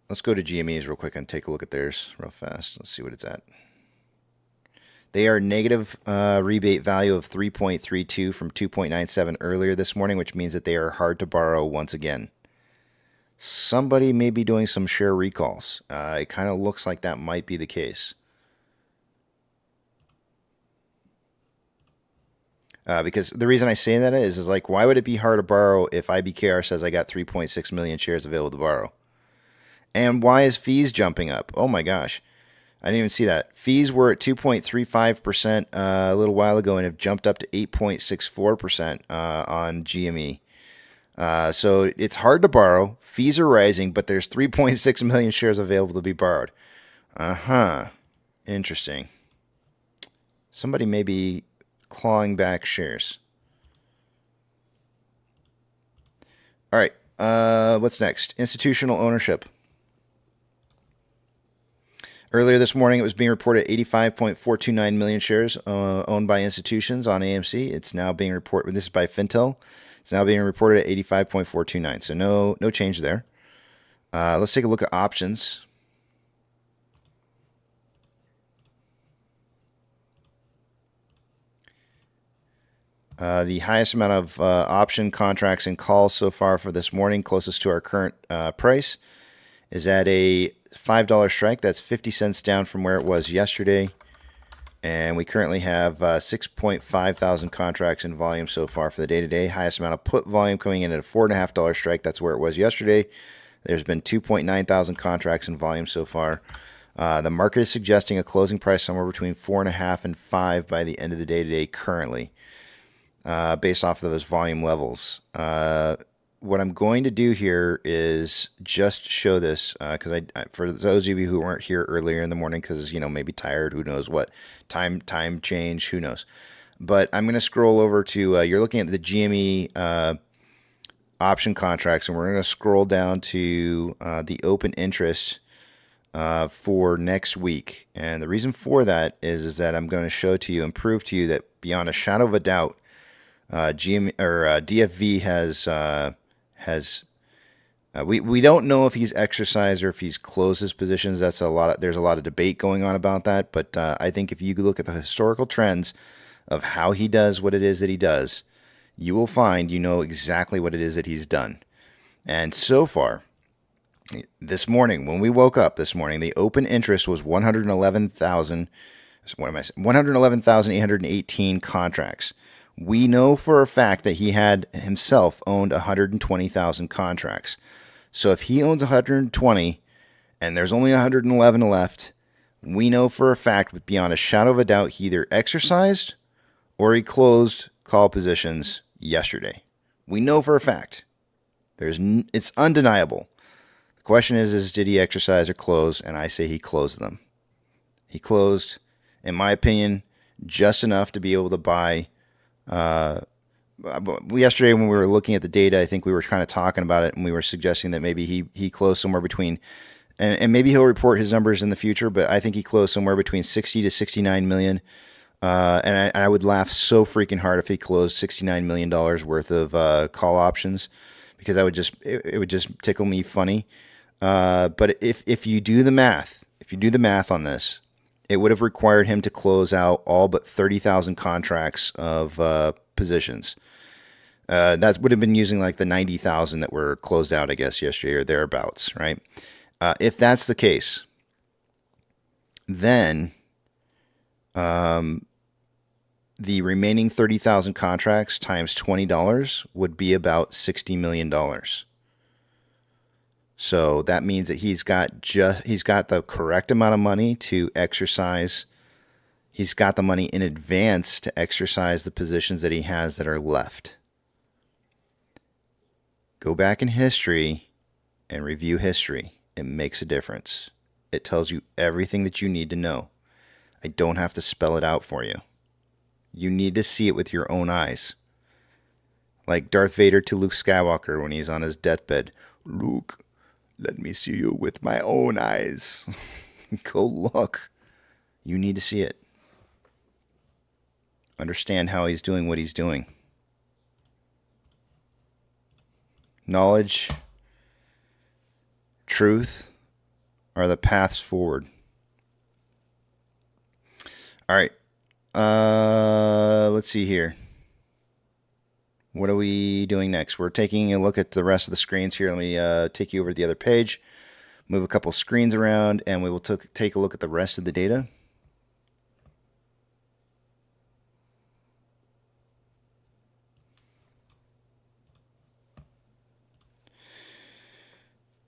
Let's go to GMEs real quick and take a look at theirs real fast. Let's see what it's at. They are negative rebate value of 3.32 from 2.97 earlier this morning, which means that they are hard to borrow once again. Somebody may be doing some share recalls. It kind of looks like that might be the case. Because the reason I say that is like, why would it be hard to borrow if IBKR says I got 3.6 million shares available to borrow? And why is fees jumping up? Oh my gosh. I didn't even see that. Fees were at 2.35% a little while ago and have jumped up to 8.64% on GME. So it's hard to borrow. Fees are rising, but there's 3.6 million shares available to be borrowed. Interesting. Somebody may be clawing back shares. All right. What's next? Institutional ownership. Earlier this morning, it was being reported 85.429 million shares owned by institutions on AMC. It's now being reported. This is by Fintel. It's now being reported at 85.429. So no change there. Let's take a look at options. The highest amount of option contracts and calls so far for this morning, closest to our current price, is at a $5 strike. That's 50 cents down from where it was yesterday. And we currently have 6.5 thousand contracts in volume so far for the day-to-day. Highest amount of put volume coming in at a $4.50 strike. That's where it was yesterday. There's been 2.9 thousand contracts in volume so far. The market is suggesting a closing price somewhere between 4.5 and 5 by the end of the day today currently, based off of those volume levels. What I'm going to do here is just show this because I for those of you who weren't here earlier in the morning because maybe tired, who knows what time change, who knows. But I'm going to scroll over to you're looking at the GME option contracts, and we're going to scroll down to the open interest for next week. And the reason for that is that I'm going to show to you and prove to you that beyond a shadow of a doubt, DFV has we don't know if he's exercised or if he's closed his positions. There's a lot of debate going on about that. But I think if you look at the historical trends of how he does what it is that he does, you will find exactly what it is that he's done. And so far, this morning, when we woke up this morning, the open interest was 111,818 contracts. We know for a fact that he had himself owned 120,000 contracts. So if he owns 120 and there's only 111 left, we know for a fact, with beyond a shadow of a doubt, he either exercised or he closed call positions yesterday. We know for a fact. It's undeniable. The question is did he exercise or close? And I say he closed them. He closed, in my opinion, just enough to be able to buy. Yesterday when we were looking at the data, I think we were kind of talking about it, and we were suggesting that maybe he closed somewhere between, and maybe he'll report his numbers in the future, but I think he closed somewhere between 60 to 69 million. And I would laugh so freaking hard if he closed $69 million worth of call options, because it would just tickle me funny. But if you do the math, on this, it would have required him to close out all but 30,000 contracts of positions. That would have been using like the 90,000 that were closed out, I guess, yesterday or thereabouts, right? If that's the case, then the remaining 30,000 contracts times $20 would be about $60 million. So that means that he's got the correct amount of money to exercise. He's got the money in advance to exercise the positions that he has that are left. Go back in history and review history. It makes a difference. It tells you everything that you need to know. I don't have to spell it out for you. You need to see it with your own eyes. Like Darth Vader to Luke Skywalker when he's on his deathbed. Luke, let me see you with my own eyes. Go look. You need to see it. Understand how he's doing what he's doing. Knowledge, truth are the paths forward. All right. Let's see here. What are we doing next? We're taking a look at the rest of the screens here. Let me take you over to the other page, move a couple screens around, and we will take a look at the rest of the data.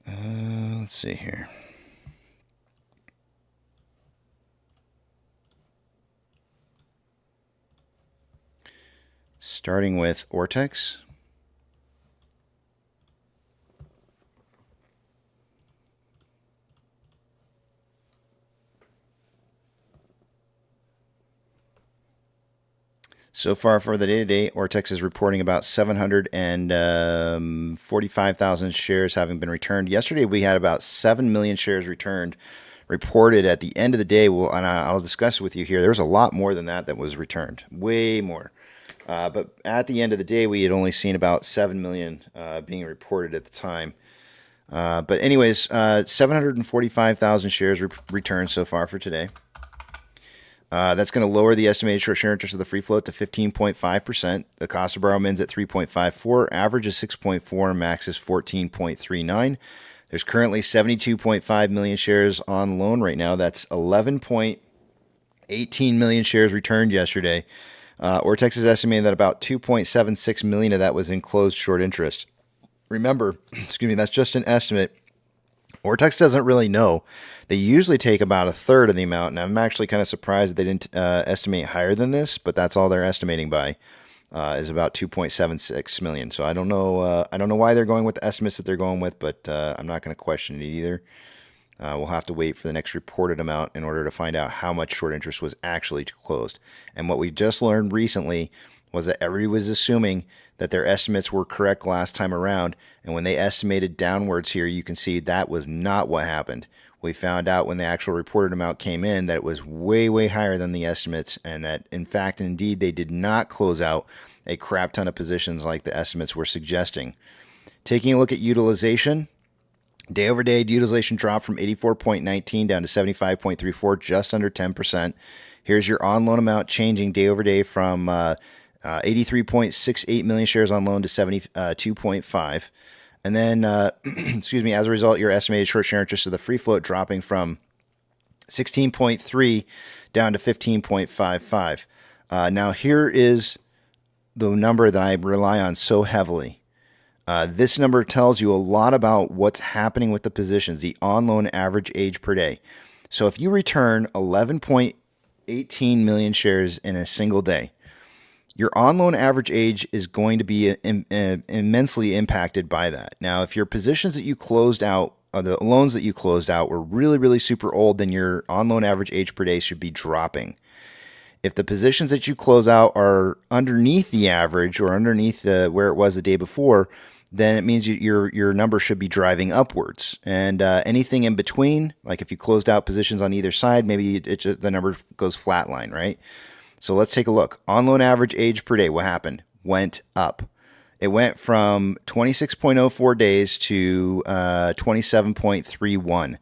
Let's see here. Starting with Ortex. So far for the day-to-day, Ortex is reporting about 745,000 shares having been returned. Yesterday, we had about 7 million shares returned, reported at the end of the day. And I'll discuss it with you here. There was a lot more than that was returned, way more. But at the end of the day, we had only seen about 7 million being reported at the time. But anyways, 745,000 shares returned so far for today. That's going to lower the estimated short share interest of the free float to 15.5%. The cost to borrow mins at 3.54, average is 6.4, max is 14.39. There's currently 72.5 million shares on loan right now. That's 11.18 million shares returned yesterday. Ortex is estimating that about 2.76 million of that was in closed short interest. Remember, that's just an estimate. Ortex doesn't really know. They usually take about a third of the amount, and I'm actually kind of surprised that they didn't estimate higher than this, but that's all they're estimating by, is about 2.76 million. So I don't know why they're going with the estimates that they're going with, but I'm not going to question it either. We'll have to wait for the next reported amount in order to find out how much short interest was actually closed. And what we just learned recently was that everybody was assuming that their estimates were correct last time around. And when they estimated downwards here, you can see that was not what happened. We found out when the actual reported amount came in that it was way, way higher than the estimates, and that in fact, indeed, they did not close out a crap ton of positions like the estimates were suggesting. Taking a look at utilization, day over day, utilization dropped from 84.19 down to 75.34, just under 10%. Here's your on loan amount changing day over day from 83.68 million shares on loan to 72.5. And then, as a result, your estimated short share interest of the free float dropping from 16.3 down to 15.55. Now, here is the number that I rely on so heavily. This number tells you a lot about what's happening with the positions, the on-loan average age per day. So if you return 11.18 million shares in a single day, your on-loan average age is going to be immensely impacted by that. Now, if your positions that you closed out, or the loans that you closed out were really, really super old, then your on-loan average age per day should be dropping. If the positions that you close out are underneath the average or underneath where it was the day before, then it means your number should be driving upwards. And anything in between, like if you closed out positions on either side, maybe the number goes flatline, right? So let's take a look. On-loan average age per day, what happened? Went up. It went from 26.04 days to 27.31.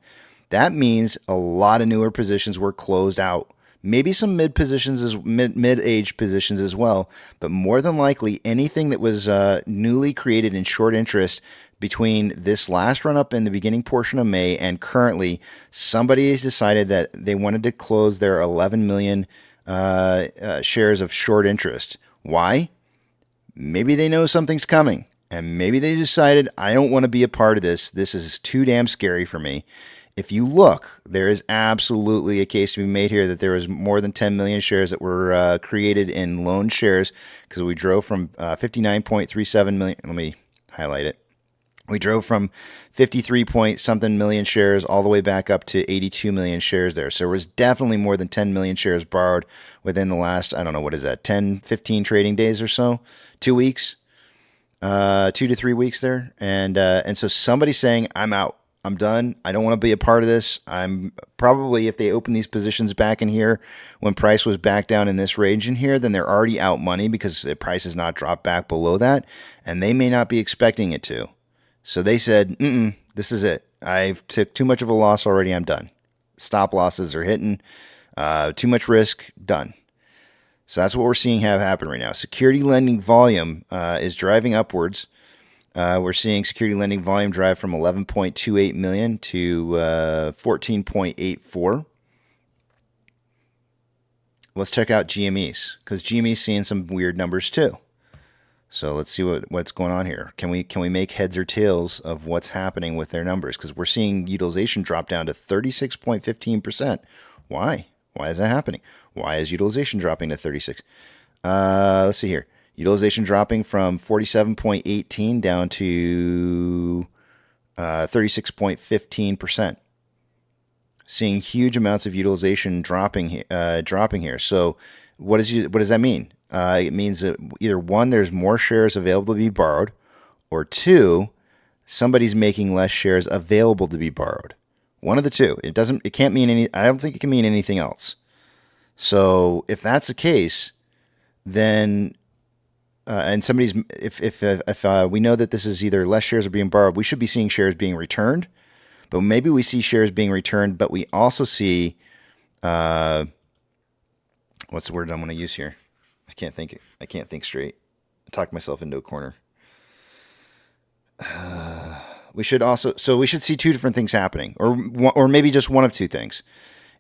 That means a lot of newer positions were closed out. Maybe some mid-age positions as well, but more than likely anything that was newly created in short interest between this last run-up in the beginning portion of May and currently, somebody has decided that they wanted to close their 11 million shares of short interest. Why? Maybe they know something's coming, and maybe they decided, I don't want to be a part of this. This is too damn scary for me. If you look, there is absolutely a case to be made here that there was more than 10 million shares that were created in loan shares, because we drove from 59.37 million. Let me highlight it. We drove from 53 point something million shares all the way back up to 82 million shares there. So there was definitely more than 10 million shares borrowed within the last, I don't know, what is that, 10, 15 trading days or so? 2 weeks? 2 to 3 weeks there. And so somebody's saying, I'm out. I'm done. I don't want to be a part of this. I'm probably, if they open these positions back in here when price was back down in this range in here, then they're already out money because the price has not dropped back below that, and they may not be expecting it to. So they said, this is it. I've took too much of a loss already. I'm done. Stop losses are hitting. Too much risk. Done. So that's what we're seeing have happen right now. Security lending volume is driving upwards. We're seeing security lending volume drive from 11.28 million to 14.84. Let's check out GMEs, because GME's seeing some weird numbers too. So let's see what's going on here. Can we make heads or tails of what's happening with their numbers? Because we're seeing utilization drop down to 36.15%. Why? Why is that happening? Why is utilization dropping to 36? Let's see here. Utilization dropping from 47.18 down to 36.15%. Seeing huge amounts of utilization dropping here. So what does that mean? It means that either one, there's more shares available to be borrowed, or two, somebody's making less shares available to be borrowed. One of the two. It can't mean any. I don't think it can mean anything else. So if that's the case, then and somebody's if we know that this is either less shares are being borrowed, we should be seeing shares being returned. But maybe we see shares being returned, but we also see what's the word I'm going to use here? I can't think straight. I talked myself into a corner. We should see two different things happening, or maybe just one of two things.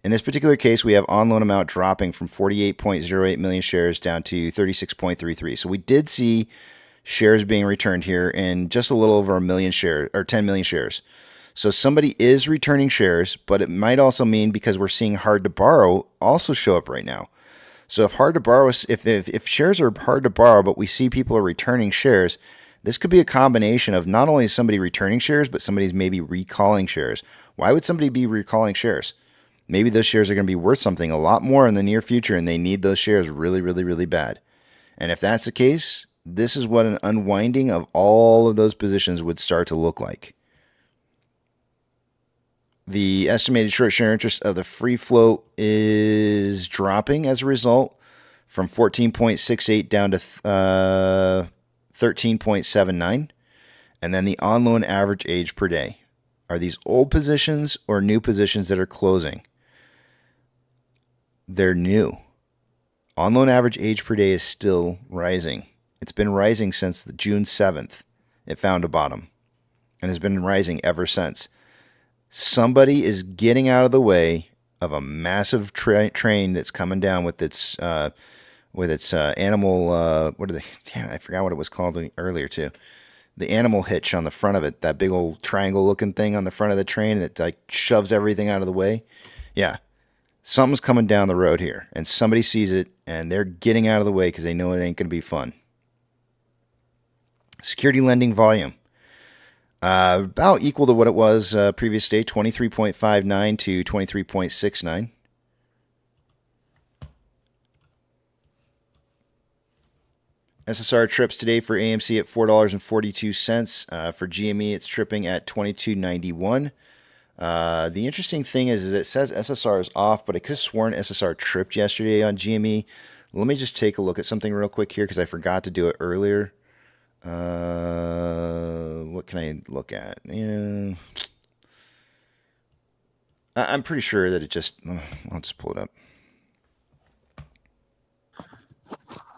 In this particular case, we have on-loan amount dropping from 48.08 million shares down to 36.33. So we did see shares being returned here in just a little over 1 million shares, or 10 million shares. So somebody is returning shares, but it might also mean, because we're seeing hard to borrow also show up right now. So if hard to borrow, if shares are hard to borrow, but we see people are returning shares, this could be a combination of not only somebody returning shares, but somebody's maybe recalling shares. Why would somebody be recalling shares? Maybe those shares are going to be worth something a lot more in the near future, and they need those shares really, really, really bad. And if that's the case, this is what an unwinding of all of those positions would start to look like. The estimated short share interest of the free float is dropping as a result from 14.68 down to 13.79. And then the on-loan average age per day. Are these old positions or new positions that are closing? They're new. On-loan average age per day is still rising. It's been rising since June 7th. It found a bottom and has been rising ever since. Somebody is getting out of the way of a massive train that's coming down with its animal. I forgot what it was called earlier too. the animal hitch on the front of it, that big old triangle looking thing on the front of the train that like shoves everything out of the way. Yeah. Something's coming down the road here, and somebody sees it, and they're getting out of the way because they know it ain't going to be fun. Security lending volume. About equal to what it was previous day, 23.59 to 23.69. SSR trips today for AMC at $4.42. For GME, it's tripping at $22.91. The interesting thing is it says SSR is off, but I could have sworn SSR tripped yesterday on GME. Let me just take a look at something real quick here because I forgot to do it earlier. What can I look at? I'm pretty sure that it just... I'll just pull it up.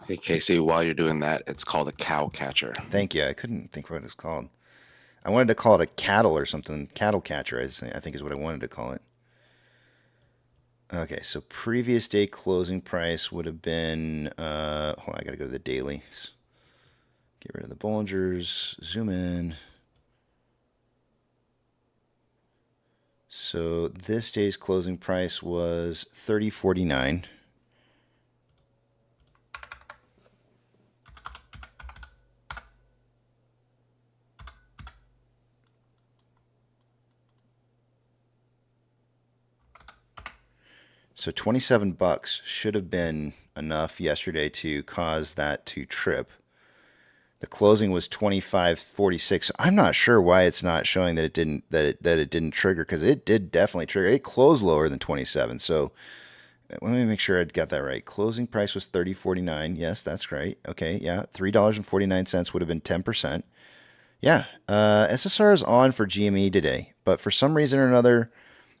Hey, Casey, while you're doing that, it's called a cow catcher. Thank you. I couldn't think what it's called. I wanted to call it a cattle or something. Cattle catcher, I think is what I wanted to call it. Okay, so previous day closing price would have been... hold on, I got to go to the dailies. Get rid of the Bollingers. Zoom in. So this day's closing price was $30.49. So $27 should have been enough yesterday to cause that to trip. The closing was $25.46. I'm not sure why it's not showing that it didn't trigger, because it did definitely trigger. It closed lower than 27. So let me make sure I got that right. Closing price was $30.49. Yes, that's right. Okay, yeah, $3.49 would have been 10%. Yeah, SSR is on for GME today, but for some reason or another.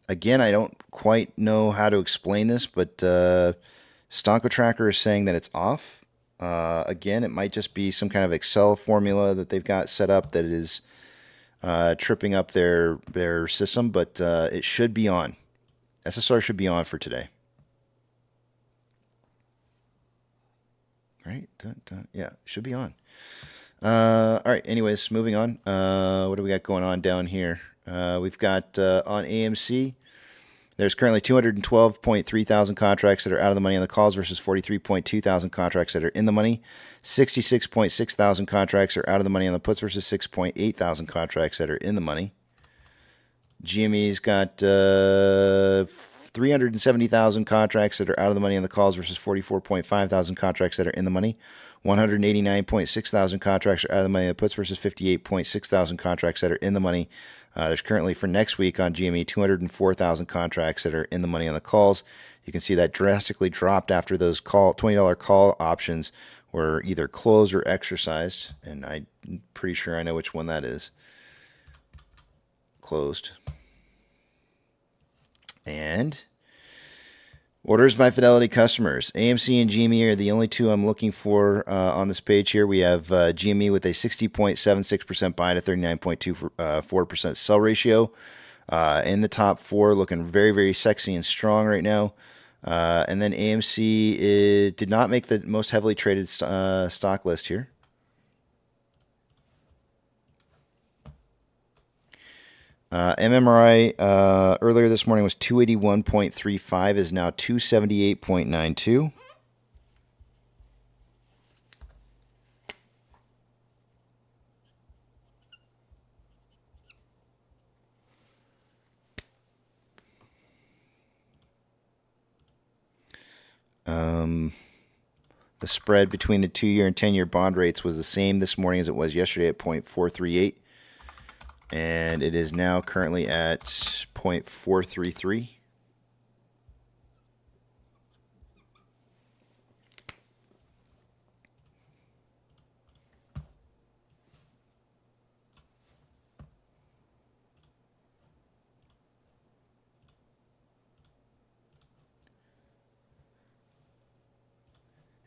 Again, I don't quite know how to explain this, but Stonko Tracker is saying that it's off. Again, it might just be some kind of Excel formula that they've got set up that is tripping up their system, but it should be on. SSR should be on for today. Right? Yeah, it should be on. All right, anyways, moving on. What do we got going on down here? We've got on AMC, there's currently 212.3 thousand contracts that are out of the money on the calls versus 43.2 thousand contracts that are in the money. 66.6 thousand contracts are out of the money on the puts versus 6.8 thousand contracts that are in the money. GME's got 370,000 contracts that are out of the money on the calls versus 44.5 thousand contracts that are in the money. 189.6 thousand contracts are out of the money on the puts versus 58.6 thousand contracts that are in the money. There's currently for next week on GME 204,000 contracts that are in the money on the calls. You can see that drastically dropped after those $20 call options were either closed or exercised, and I'm pretty sure I know which one that is. Closed. And orders by Fidelity customers. AMC and GME are the only two I'm looking for on this page here. We have GME with a 60.76% buy to 39.24% sell ratio. In the top four, looking very, very sexy and strong right now. And then AMC did not make the most heavily traded stock list here. MMRI earlier this morning was 281.35, is now 278.92. The spread between the 2-year and 10-year bond rates was the same this morning as it was yesterday at 0.438. And it is now currently at 0.433.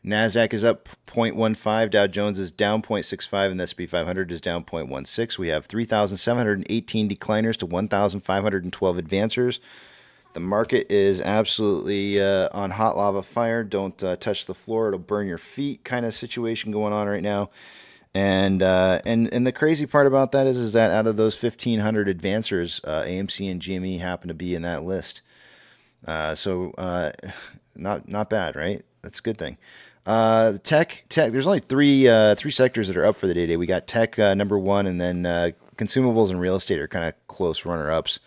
NASDAQ is up 0.15, Dow Jones is down 0.65, and the S&P 500 is down 0.16. We have 3,718 decliners to 1,512 advancers. The market is absolutely on hot lava fire. Don't touch the floor, it'll burn your feet kind of situation going on right now. And the crazy part about that is that out of those 1,500 advancers, AMC and GME happen to be in that list. So not bad, right? That's a good thing. Tech. There's only three sectors that are up for the day. We got tech number one, and then consumables and real estate are kind of close runner-ups.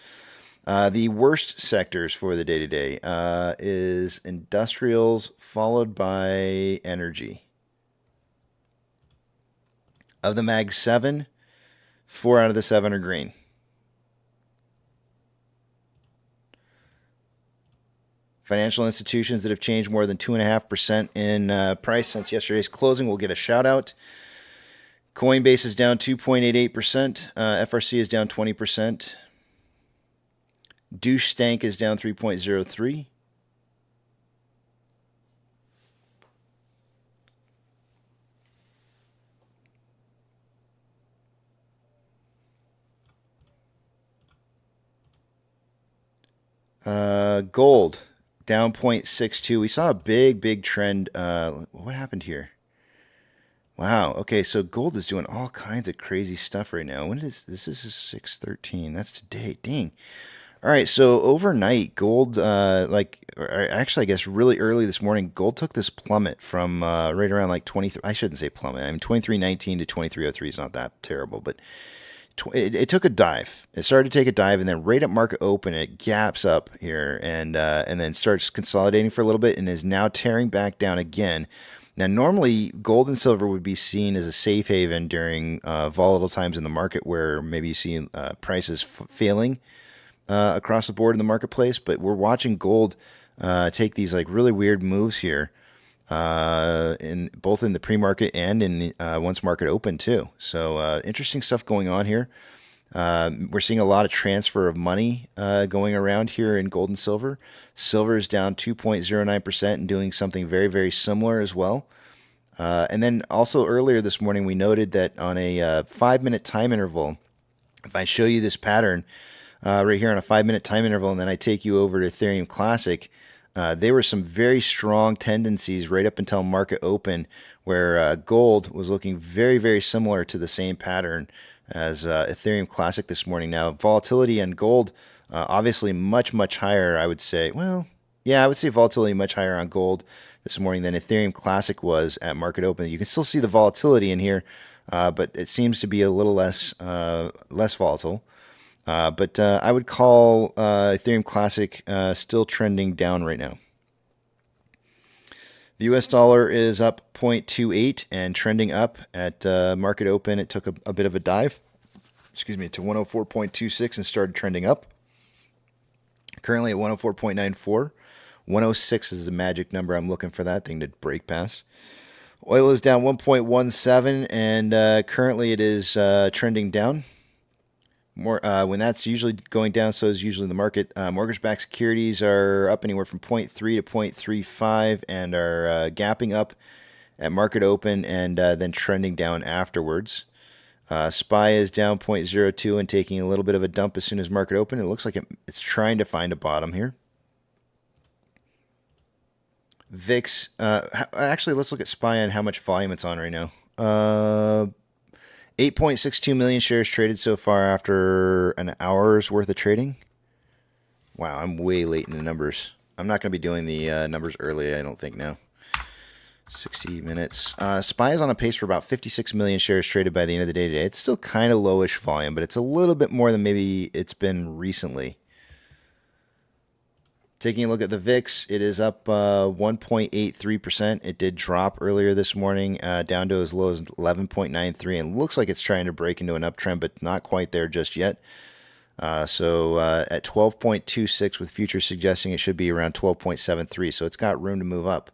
The worst sectors for the day is industrials, followed by energy. Of the Mag 7, 4 out of the 7 are green. Financial institutions that have changed more than 2.5% in price since yesterday's closing will get a shout out. Coinbase is down 2.88%. FRC is down 20%. Douche Stank is down 3.03%. Gold down 0.62. We saw a big trend. What happened here? Wow. Okay, so gold is doing all kinds of crazy stuff right now. When is this? This is 6/13. That's today. Dang. All right, so overnight, gold, actually, I guess really early this morning, gold took this plummet from right around like 23. I shouldn't say plummet. I mean, 23.19 to 23.03 is not that terrible, but it took a dive. It started to take a dive, and then right at market open, it gaps up here and then starts consolidating for a little bit and is now tearing back down again. Now, normally, gold and silver would be seen as a safe haven during volatile times in the market where maybe you see prices failing across the board in the marketplace, but we're watching gold take these like really weird moves here, in both in the pre-market and in the, once market open too. So interesting stuff going on here. We're seeing a lot of transfer of money going around here in gold and silver. Silver is down 2.09% and doing something very, very similar as well. And then also earlier this morning, we noted that on a 5-minute time interval, if I show you this pattern right here on a 5-minute time interval, and then I take you over to Ethereum Classic, there were some very strong tendencies right up until market open where gold was looking very, very similar to the same pattern as Ethereum Classic this morning. Now, volatility on gold, obviously much, much higher, I would say. Well, yeah, I would say volatility much higher on gold this morning than Ethereum Classic was at market open. You can still see the volatility in here, but it seems to be a little less volatile. But I would call Ethereum Classic still trending down right now. The US dollar is up 0.28 and trending up at market open. It took a bit of a dive, to 104.26 and started trending up. Currently at 104.94. 106 is the magic number. I'm looking for that thing to break past. Oil is down 1.17 and currently it is trending down. More when that's usually going down, so is usually the market. Mortgage-backed securities are up anywhere from 0.3 to 0.35 and are gapping up at market open and then trending down afterwards. SPY is down 0.02 and taking a little bit of a dump as soon as market open. It looks like it's trying to find a bottom here. VIX, actually, let's look at SPY and how much volume it's on right now. 8.62 million shares traded so far after an hour's worth of trading. Wow, I'm way late in the numbers. I'm not going to be doing the numbers early, I don't think, now. 60 minutes. SPY is on a pace for about 56 million shares traded by the end of the day today. It's still kind of lowish volume, but it's a little bit more than maybe it's been recently. Taking a look at the VIX, it is up 1.83%. It did drop earlier this morning down to as low as 11.93 and looks like it's trying to break into an uptrend, but not quite there just yet. So at 12.26 with futures suggesting it should be around 12.73. So it's got room to move up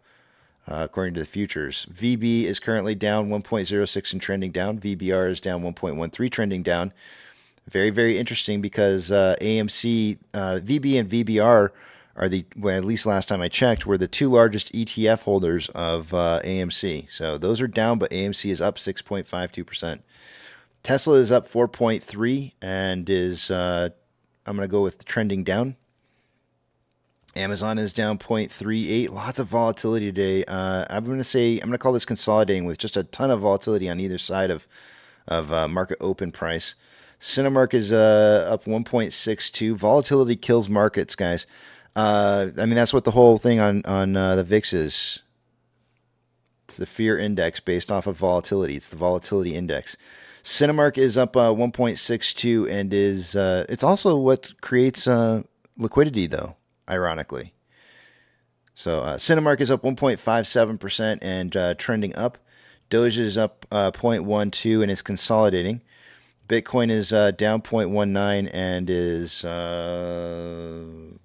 according to the futures. VB is currently down 1.06 and trending down. VBR is down 1.13 trending down. Very, very interesting because AMC, VB and VBR are well, at least last time I checked, were the two largest ETF holders of AMC. So those are down, but AMC is up 6.52%. Tesla is up 4.3 and is, I'm going to go with trending down. Amazon is down 0.38. Lots of volatility today. I'm going to call this consolidating with just a ton of volatility on either side of market open price. Cinemark is up 1.62. Volatility kills markets, guys. I mean, that's what the whole thing on the VIX is. It's the fear index based off of volatility. It's the volatility index. Cinemark is up 1.62 and is it's also what creates liquidity, though, ironically. So Cinemark is up 1.57% and trending up. Doge is up 0.12 and is consolidating. Bitcoin is down 0.19 and is we're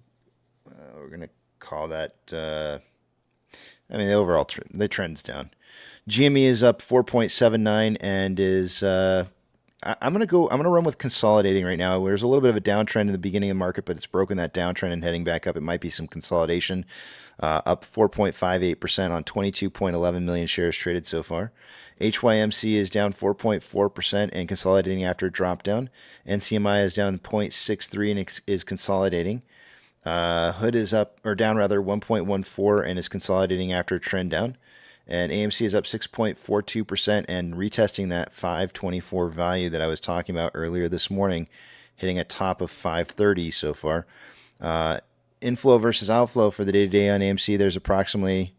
gonna call that. The overall the trend's down. GME is up 4.79 and is. I'm gonna run with consolidating right now. There's a little bit of a downtrend in the beginning of the market, but it's broken that downtrend and heading back up. It might be some consolidation. Up 4.58% on 22.11 million shares traded so far. HYMC is down 4.4% and consolidating after a drop down. NCMI is down 0.63 and is consolidating. Hood is up or down rather 1.14 and is consolidating after a trend down. And AMC is up 6.42% and retesting that 524 value that I was talking about earlier this morning, hitting a top of 530 so far. Inflow versus outflow for the day-to-day on AMC, there's approximately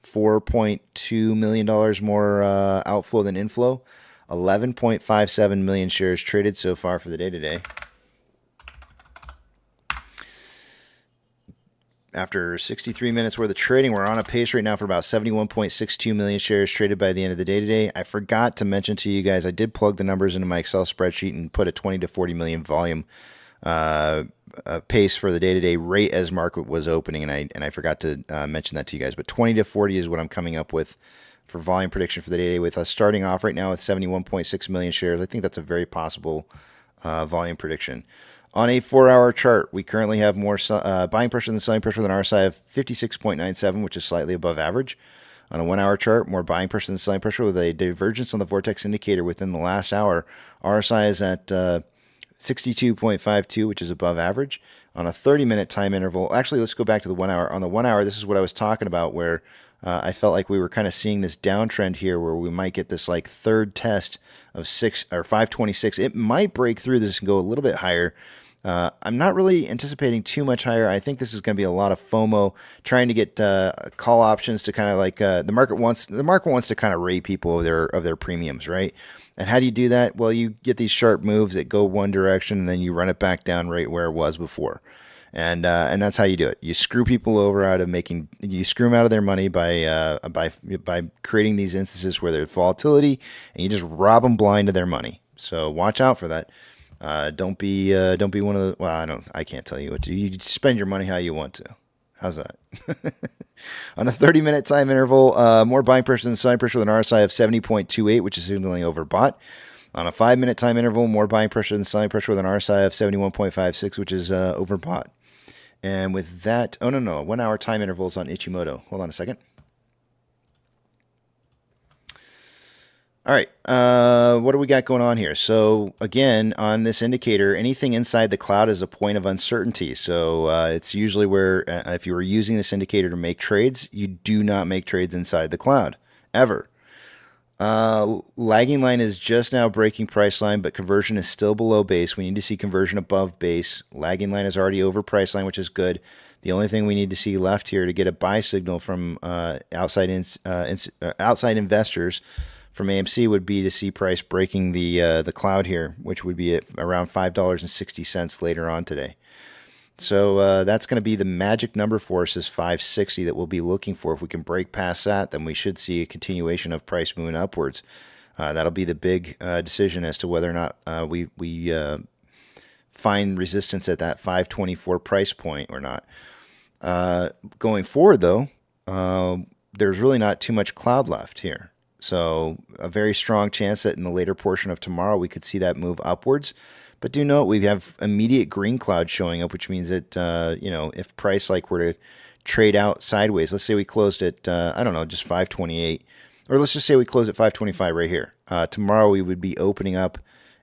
$4.2 million more outflow than inflow. 11.57 million shares traded so far for the day-to-day. After 63 minutes worth of trading, we're on a pace right now for about 71.62 million shares traded by the end of the day today. I forgot to mention to you guys, I did plug the numbers into my Excel spreadsheet and put a 20 to 40 million volume pace for the day-to-day rate as market was opening, and I forgot to mention that to you guys. But 20 to 40 is what I'm coming up with for volume prediction for the day-to-day, with us starting off right now with 71.6 million shares. I think that's a very possible volume prediction. On a 4-hour chart, we currently have more buying pressure than selling pressure on our side of 56.97, which is slightly above average. On a 1-hour chart, more buying pressure than selling pressure with a divergence on the vortex indicator within the last hour. RSI is at 62.52, which is above average. On a 30-minute time interval, actually, let's go back to the 1 hour. On the 1 hour, this is what I was talking about, where I felt like we were kind of seeing this downtrend here, where we might get this like third test of 526. It might break through this and go a little bit higher. I'm not really anticipating too much higher. I think this is going to be a lot of FOMO, trying to get call options to kind of like the market wants to kind of rate people of their premiums, right? And how do you do that? Well, you get these sharp moves that go one direction, and then you run it back down right where it was before, and that's how you do it. You screw people over you screw them out of their money by creating these instances where there's volatility, and you just rob them blind of their money. So watch out for that. Don't be one of the. Well, I can't tell you what to do. You spend your money how you want to. How's that? On a 30-minute time interval, more buying pressure than selling pressure with an RSI of 70.28, which is signaling overbought. On a 5-minute time interval, more buying pressure than selling pressure with an RSI of 71.56, which is overbought. And with that, 1 hour time intervals on Ichimoto. Hold on a second. All right, what do we got going on here? So again, on this indicator, anything inside the cloud is a point of uncertainty. So it's usually where if you were using this indicator to make trades, you do not make trades inside the cloud, ever. Lagging line is just now breaking price line, but conversion is still below base. We need to see conversion above base. Lagging line is already over price line, which is good. The only thing we need to see left here to get a buy signal from outside investors from AMC would be to see price breaking the cloud here, which would be at around $5.60 later on today. So that's going to be the magic number for us, is 560 that we'll be looking for. If we can break past that, then we should see a continuation of price moving upwards. That'll be the big decision as to whether or not we find resistance at that 524 price point or not. Going forward, though, there's really not too much cloud left here. So a very strong chance that in the later portion of tomorrow we could see that move upwards. But do note we have immediate green cloud showing up, which means that if price were to trade out sideways, let's say we closed at just 528, or let's just say we close at 525 right here. Tomorrow we would be opening up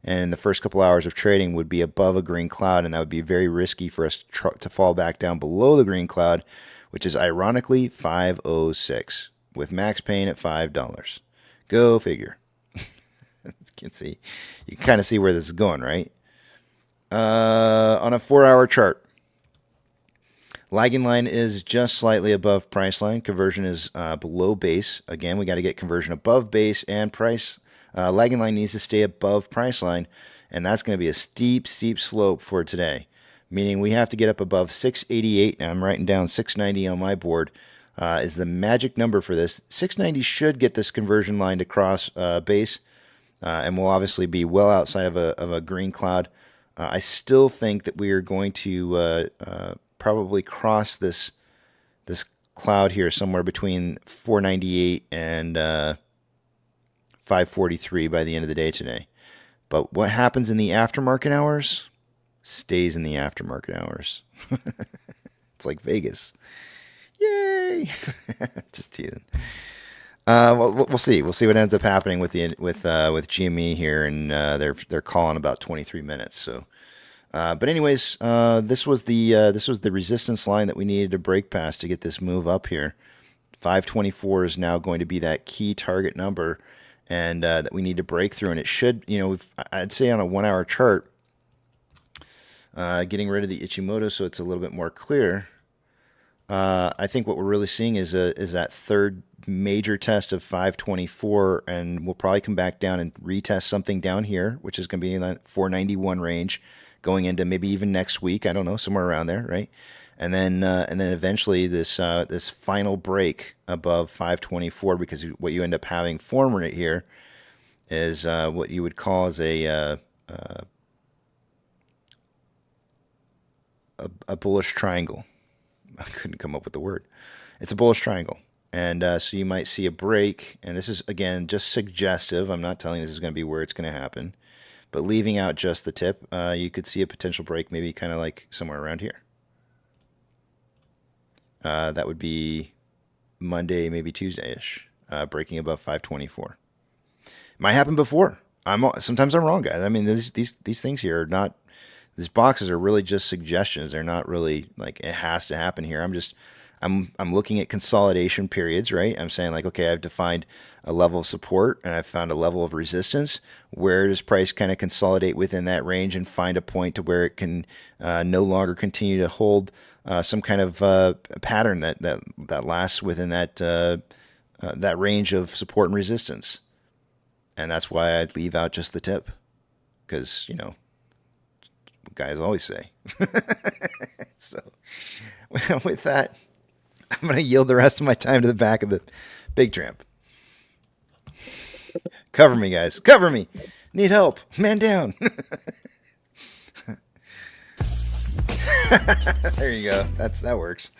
and in the first couple hours of trading would be above a green cloud, and that would be very risky for us to fall back down below the green cloud, which is ironically 506, with max paying at $5. Go figure. You can kind of see where this is going, right? On a 4-hour chart, lagging line is just slightly above price line. Conversion is below base. Again, we got to get conversion above base and price. Lagging line needs to stay above price line, and that's going to be a steep slope for today, meaning we have to get up above 688. And I'm writing down 690 on my board is the magic number for this. 690 should get this conversion line to cross base, and we'll obviously be well outside of a green cloud. I still think that we are going to probably cross this cloud here somewhere between 498 and 543 by the end of the day today. But what happens in the aftermarket hours stays in the aftermarket hours. It's like Vegas. Yay! Just teasing. Well, we'll see. We'll see what ends up happening with GME here, and they're calling about 23 minutes. So, but anyways, this was the resistance line that we needed to break past to get this move up here. 524 is now going to be that key target number, and that we need to break through. And it should, I'd say on a 1-hour chart, getting rid of the Ichimoto so it's a little bit more clear. I think what we're really seeing is that third major test of 524, and we'll probably come back down and retest something down here, which is going to be in that 491 range, going into maybe even next week. I don't know, somewhere around there, right? And then eventually this final break above 524, because what you end up having form right here is what you would call as a bullish triangle. I couldn't come up with the word. It's a bullish triangle. And so you might see a break, and this is, again, just suggestive. I'm not telling you this is going to be where it's going to happen, but leaving out just the tip, you could see a potential break maybe kind of like somewhere around here. That would be Monday, maybe Tuesday-ish, breaking above 524. Might happen before. Sometimes I'm wrong, guys. I mean, these things here are not. These boxes are really just suggestions. They're not really like it has to happen here. I'm looking at consolidation periods, right? I'm saying like, okay, I've defined a level of support and I've found a level of resistance. Where does price kind of consolidate within that range and find a point to where it can no longer continue to hold some kind of pattern that lasts within that range of support and resistance? And that's why I'd leave out just the tip, because guys always say. So with that, I'm going to yield the rest of my time to the back of the big tramp. Cover me, guys. Cover me. Need help. Man down. There you go. That works.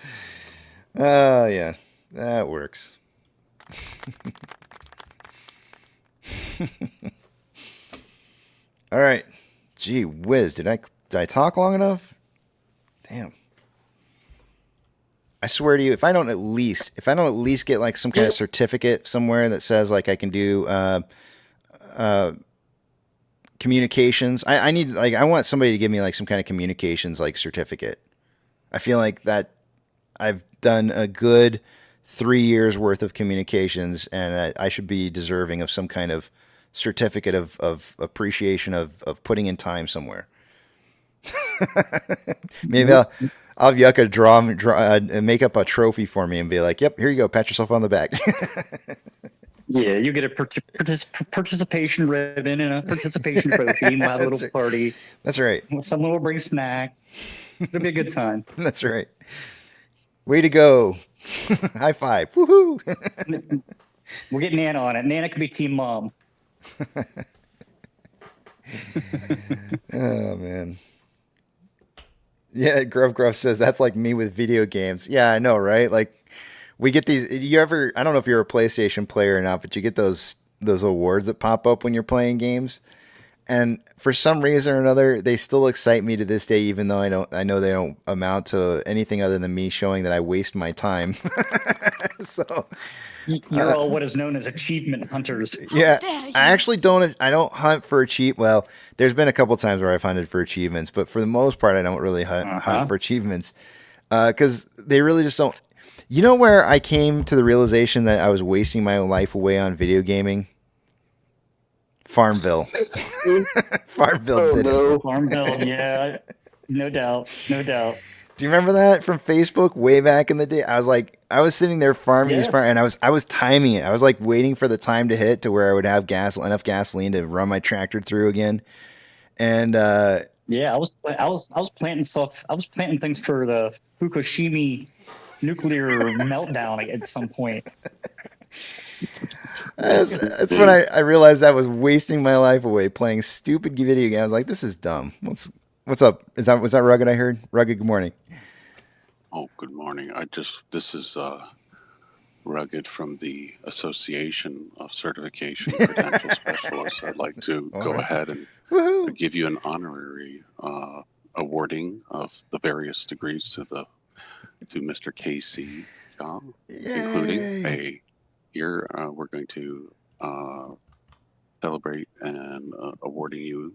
Yeah, that works. All right. Gee whiz, did I talk long enough? Damn. I swear to you, if I don't at least get like some kind of certificate somewhere that says like I can do communications, I want somebody to give me like some kind of communications like certificate. I feel like that I've done a good 3 years worth of communications, and I should be deserving of some kind of certificate of appreciation of putting in time somewhere. Maybe I'll have Yucca draw and make up a trophy for me and be like, "Yep, here you go. Pat yourself on the back." Yeah, you get a participation ribbon and a participation trophy. We'll have a little party. That's right. Someone will bring snack. It'll be a good time. That's right. Way to go! High five! Woohoo! We'll get Nana on it. Nana could be team mom. Oh man. Yeah, Gruff says that's like me with video games. Yeah, I know, right? Like we get these. I don't know if you're a PlayStation player or not, but you get those awards that pop up when you're playing games, and for some reason or another, they still excite me to this day, even though I know they don't amount to anything other than me showing that I waste my time. So You're all what is known as achievement hunters. Yeah, I actually don't. I don't hunt for Well, there's been a couple times where I've hunted for achievements, but for the most part, I don't really hunt for achievements because they really just don't. You know where I came to the realization that I was wasting my life away on video gaming? Farmville. Farmville did it. Farmville, yeah, no doubt, no doubt. Do you remember that from Facebook way back in the day? I was sitting there farming these and I was timing it. I was like waiting for the time to hit to where I would have enough gasoline to run my tractor through again. And yeah, I was planting stuff. I was planting things for the Fukushima nuclear meltdown at some point. That's when I realized I was wasting my life away playing stupid video games. I was like, this is dumb. What's up? Was that Rugged? I heard Rugged. Good morning. Oh, good morning. This is Rugged from the Association of Certification Credential Specialists. I'd like to go ahead and give you an honorary awarding of the various degrees to Mr. Casey Shaw, including we're going to celebrate and awarding you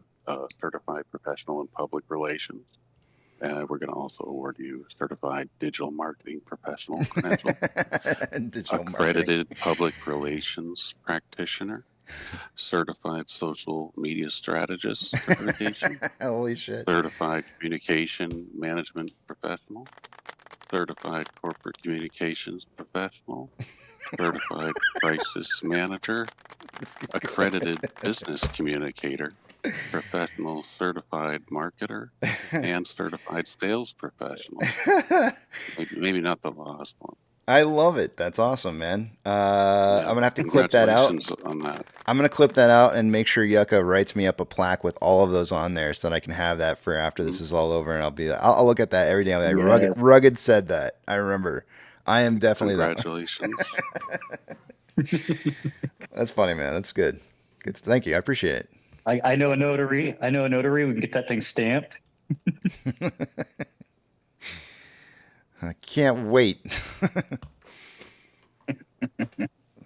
certified professional in public relations. We're going to also award you certified digital marketing professional credential, accredited public relations practitioner, certified social media strategist certification, holy shit, certified communication management professional, certified corporate communications professional, certified crisis manager, accredited business communicator, professional certified marketer, and certified sales professional. Maybe not the last one. I love it. That's awesome, man. I'm gonna have to clip that out. On that. I'm gonna clip that out and make sure Yucca writes me up a plaque with all of those on there, so that I can have that for after this is all over, and I'll look at that every day. Like, Rugged said that. I remember. I am definitely congratulations. That's funny, man. That's good. Good. Thank you. I appreciate it. I know a notary. We can get that thing stamped. I can't wait.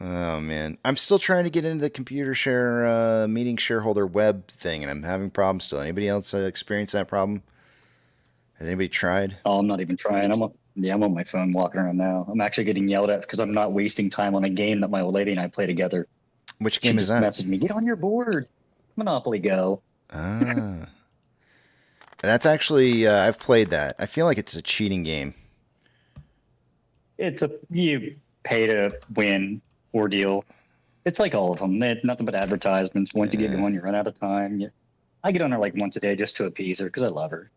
Oh, man. I'm still trying to get into the computer share meeting shareholder web thing, and I'm having problems still. Anybody else experience that problem? Has anybody tried? Oh, I'm not even trying. I'm on my phone walking around now. I'm actually getting yelled at because I'm not wasting time on a game that my old lady and I play together. Which game is that? Messaged me, get on your board. Monopoly Go. Ah. That's actually, I've played that. I feel like it's a cheating game. You pay to win ordeal. It's like all of them. They're nothing but advertisements. Once you get going, you run out of time. I get on her like once a day just to appease her because I love her.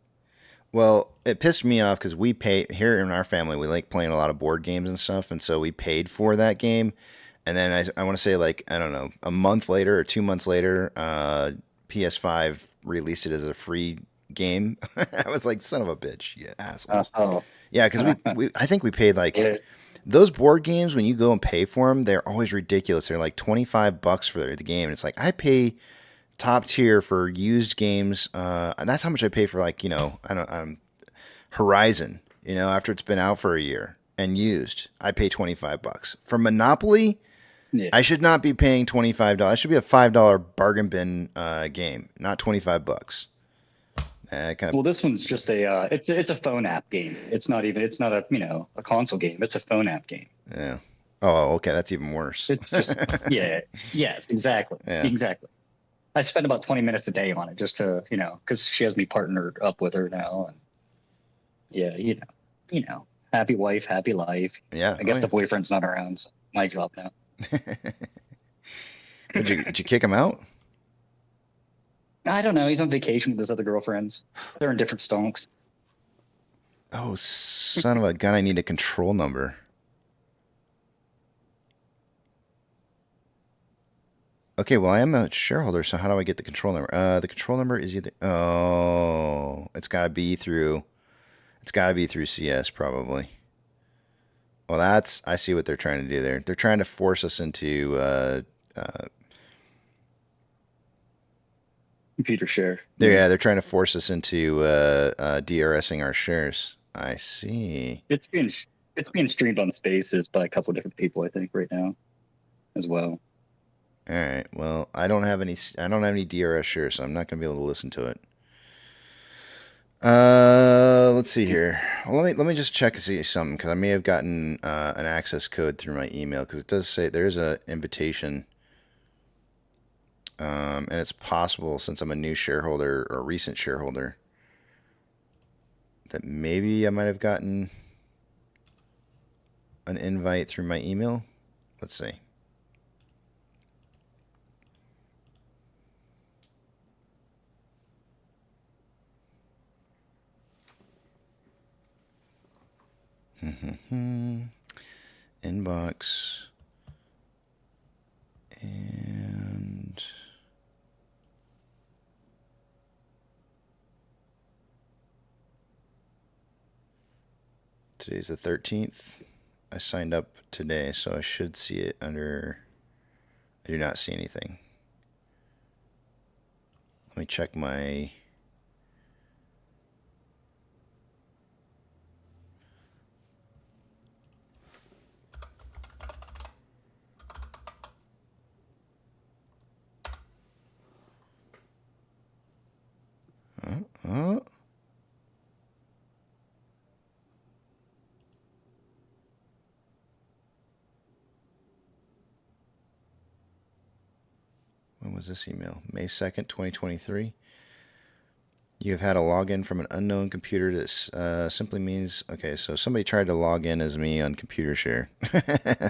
Well, it pissed me off because we pay here in our family. We like playing a lot of board games and stuff, and so we paid for that game. And then I want to say, like, I don't know, a month later or 2 months later, PS5 released it as a free game. I was like, son of a bitch, you assholes. Yeah, because I think we paid like those board games. When you go and pay for them, they're always ridiculous. They're like $25 for the game, and it's like I pay top tier for used games, and that's how much I pay for, like, Horizon. After it's been out for a year and used, I pay $25 for Monopoly. Yeah. I should not be paying $25. It should be a $5 bargain bin game, not $25. Well, this one's just it's a phone app game. It's not a console game. It's a phone app game. Yeah. Oh, okay. That's even worse. It's just, yes, exactly. Yeah. Exactly. I spend about 20 minutes a day on it just to, because she has me partnered up with her now. And happy wife, happy life. Yeah. I guess the boyfriend's not around, so my job now. Did you kick him out? I don't know. He's on vacation with his other girlfriends. They're in different stonks. Oh, son of a gun. I need a control number. Okay, well, I am a shareholder, so how do I get the control number? The control number is either... Oh, it's got to be through CS, probably. Well, I see what they're trying to do there. They're trying to force us into... computer share. They're trying to force us into DRSing our shares. I see. It's being It's being streamed on Spaces by a couple different people, I think, right now, as well. All right. Well, I don't have any DRS shares, so I'm not going to be able to listen to it. Let's see here. Well, let me just check and see something, because I may have gotten an access code through my email, because it does say there's an invitation. And it's possible, since I'm a new shareholder or recent shareholder, that maybe I might have gotten an invite through my email. Let's see. Inbox. And today's the 13th. I signed up today, so I should see it under... I do not see anything. Let me check my... When was this email? May 2nd, 2023. You have had a login from an unknown computer. This simply means, okay, so somebody tried to log in as me on ComputerShare.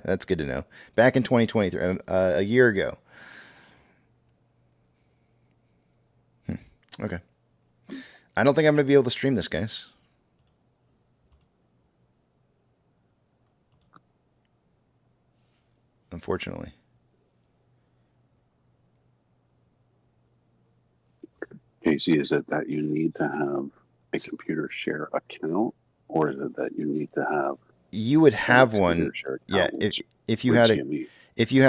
That's good to know. Back in 2023, a year ago. Okay. I don't think I'm going to be able to stream this, guys. Unfortunately. Casey, is it that you need to have a ComputerShare account, or is it that you need to have? You would have one. Yeah, if you had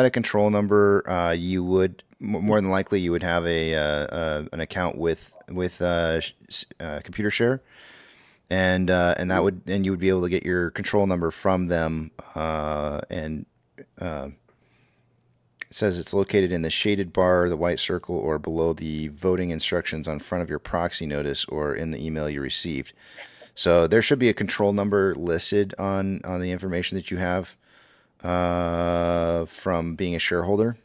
a control number, you would more than likely you would have an account with ComputerShare, and you would be able to get your control number from them, it says it's located in the shaded bar, the white circle, or below the voting instructions on front of your proxy notice or in the email you received. So there should be a control number listed on the information that you have from being a shareholder.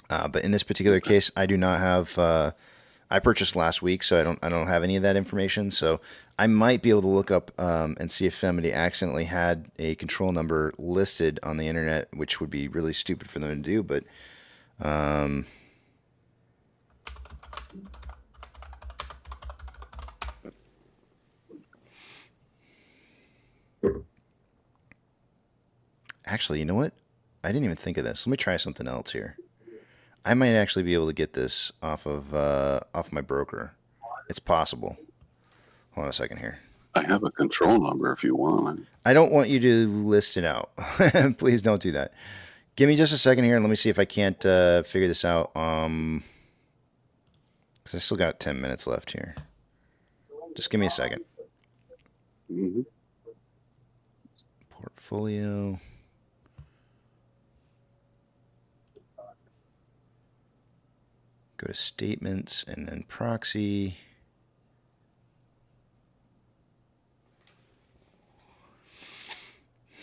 But in this particular case, I do not have. I purchased last week, so I don't have any of that information. So I might be able to look up and see if somebody accidentally had a control number listed on the internet, which would be really stupid for them to do. But actually, you know what? I didn't even think of this. Let me try something else here. I might actually be able to get this off my broker. It's possible. Hold on a second here. I have a control number if you want. I don't want you to list it out. Please don't do that. Give me just a second here and let me see if I can't figure this out. 'Cause I still got 10 minutes left here. Just give me a second. Mm-hmm. Portfolio. Go to statements and then proxy.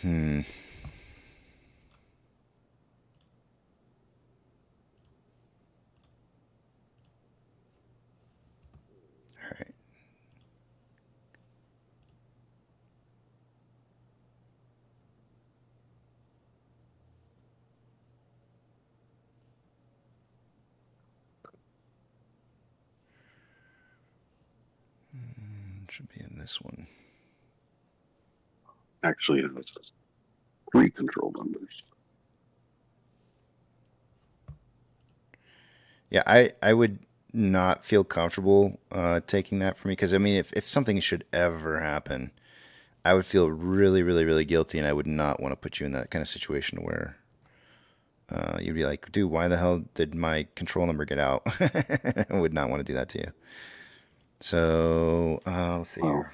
All right. Should be in this one. Actually, it has 3 control numbers. Yeah, I would not feel comfortable taking that from me, because I mean, if something should ever happen, I would feel really, really, really guilty, and I would not want to put you in that kind of situation where you'd be like, dude, why the hell did my control number get out? I would not want to do that to you. So let's see here.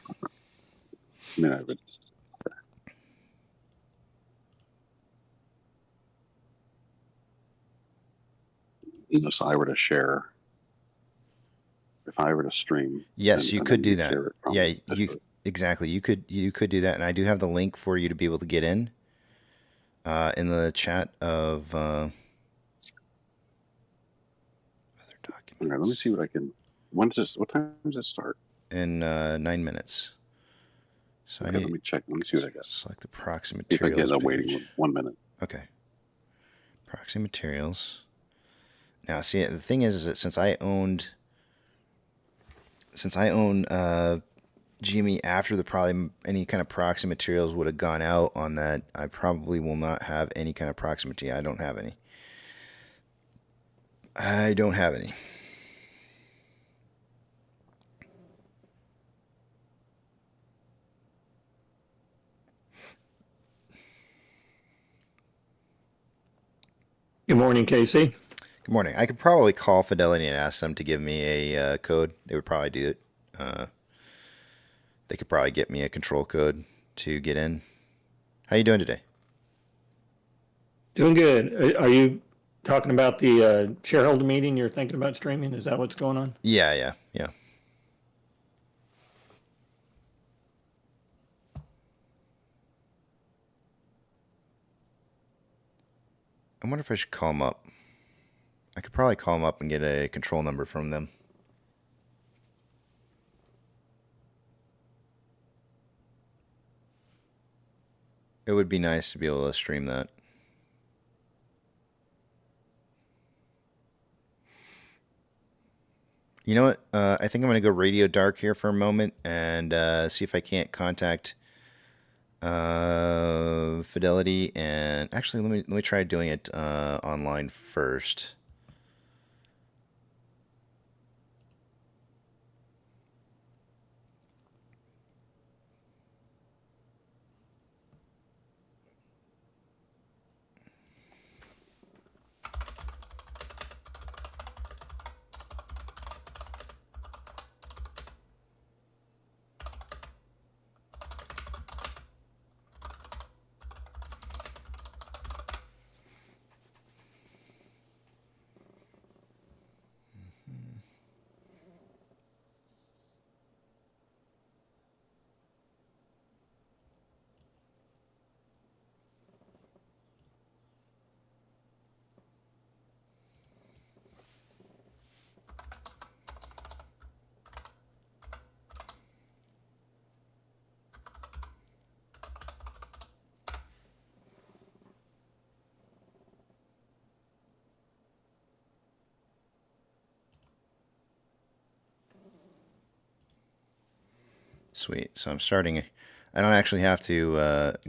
So I were to share, if I were to stream. Yes, you could do that. Yeah, you exactly. You could do that, and I do have the link for you to be able to get in the chat of other documents. Okay, let me see what I can. What time does it start? In 9 minutes. So okay, let me check. Let me see what I got. Select the proxy If I materials. get a waiting 1 minute. Okay. Proxy materials. Now, see, the thing is that since I own GME after any kind of proxy materials would have gone out on that, I probably will not have any kind of proxy material. I don't have any. Good morning, Casey. Good morning. I could probably call Fidelity and ask them to give me a code. They would probably do it. They could probably get me a control code to get in. How you doing today? Doing good. Are you talking about the shareholder meeting you're thinking about streaming? Is that what's going on? Yeah. I wonder if I should call them up. I could probably call them up and get a control number from them. It would be nice to be able to stream that. You know what? I think I'm going to go radio dark here for a moment and see if I can't contact Fidelity. And actually, let me try doing it online first. Sweet. So I'm starting. I don't actually have to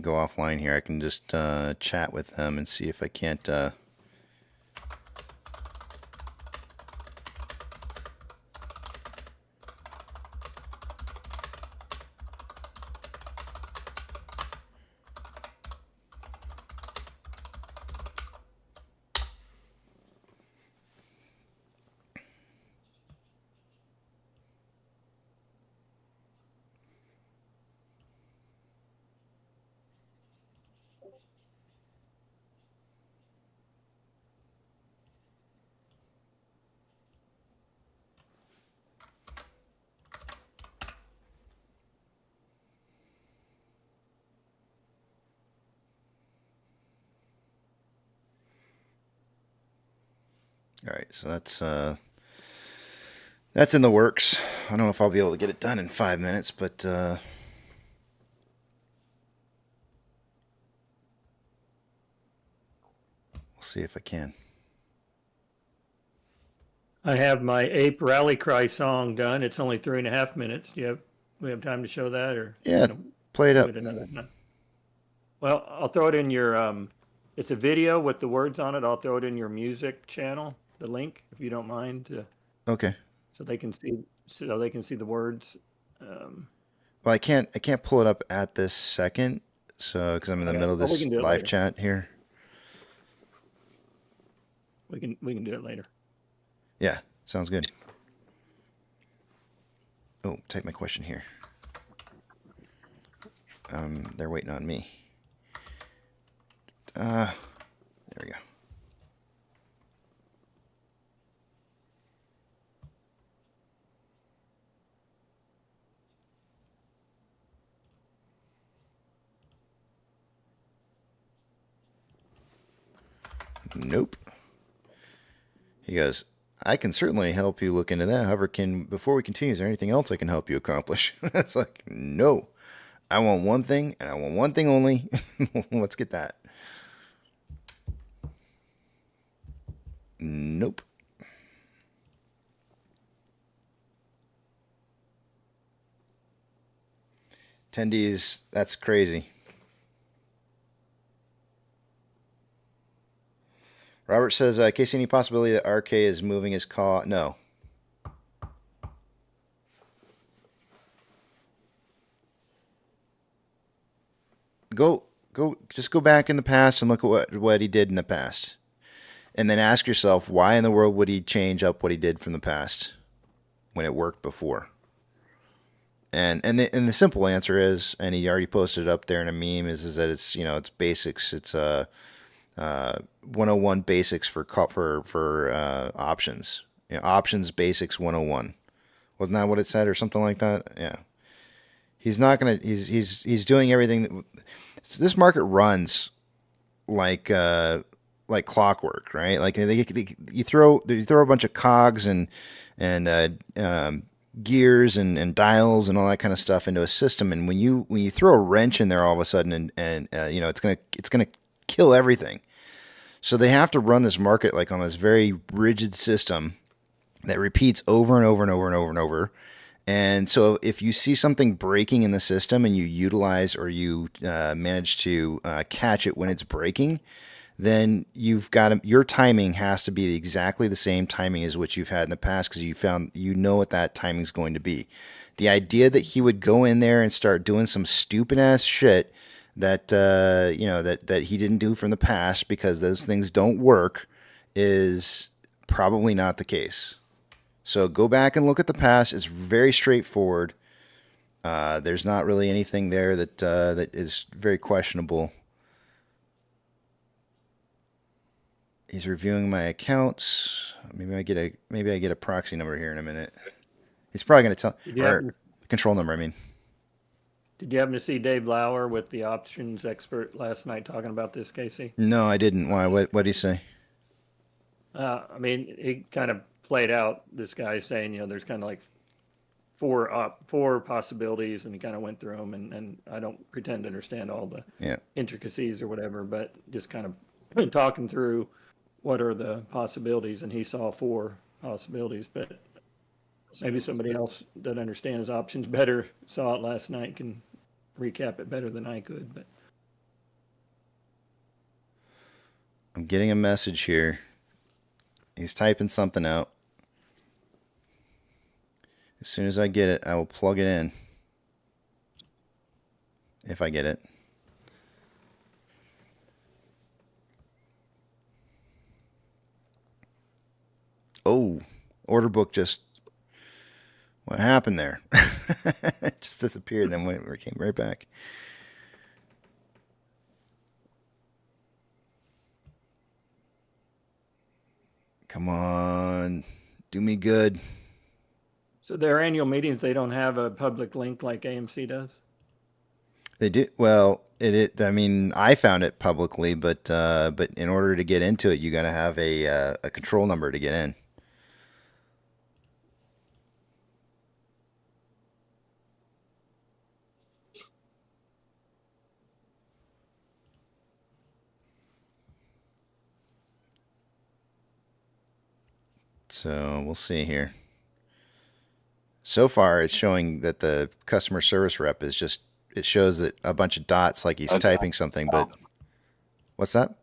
go offline here. I can just chat with them and see if I can't. All right, so that's in the works. I don't know if I'll be able to get it done in 5 minutes, but we'll see if I can. I have my Ape Rally Cry song done. It's only 3.5 minutes. We have time to show that, or yeah, play it up. Well, I'll throw it in your. It's a video with the words on it. I'll throw it in your music channel, the link, if you don't mind. Okay. So they can see the words. Well, I can't pull it up at this second, so because I'm in the middle of this live chat here. We can do it later. Yeah, sounds good. Oh, type my question here. They're waiting on me. There we go. nope. He goes, I can certainly help you look into that. However, before we continue, is there anything else I can help you accomplish? It's like, no. I want one thing, and I want one thing only. Let's get that. Nope. Attendees, that's crazy. Robert says, Casey, any possibility that RK is moving his call? No. Just go back in the past and look at what he did in the past. And then ask yourself, why in the world would he change up what he did from the past when it worked before? And the simple answer is, and he already posted it up there in a meme, is that it's, you know, it's basics. It's 101 basics for options. You know, options basics 101. Wasn't that what it said or something like that? Yeah. He's not gonna. He's doing everything. This market runs like clockwork, right? Like you throw a bunch of cogs and gears and dials and all that kind of stuff into a system, and when you throw a wrench in there all of a sudden, and you know, it's gonna kill everything. So they have to run this market like on this very rigid system that repeats over and over and over and over and over. And so if you see something breaking in the system and you utilize or you manage to catch it when it's breaking, then your timing has to be exactly the same timing as what you've had in the past, because you know what that timing is going to be. The idea that he would go in there and start doing some stupid ass shit that that he didn't do from the past because those things don't work is probably not the case. So go back and look at the past. It's very straightforward. There's not really anything there that is very questionable. He's reviewing my accounts. Maybe I get a proxy number here in a minute. He's probably going to tell control number. I mean, did you happen to see Dave Lauer with the options expert last night talking about this, Casey? No, I didn't. Why? What did he say? I mean, he kind of played out this guy saying, you know, there's kind of like four possibilities, and he kind of went through them, and I don't pretend to understand all the intricacies or whatever, but just kind of talking through what are the possibilities, and he saw 4 possibilities, but maybe somebody else that understands options better saw it last night, can recap it better than I could. But I'm getting a message here. He's typing something out. As soon as I get it, I will plug it in. If I get it. Oh, order book just... What happened there? It just disappeared, then we came right back. Come on. Do me good. so their annual meetings, they don't have a public link like AMC does? They do. Well, I mean, I found it publicly, but in order to get into it, you got to have a control number to get in. So we'll see here. So far, it's showing that the customer service rep is just, it shows that a bunch of dots like he's typing something, but what's that?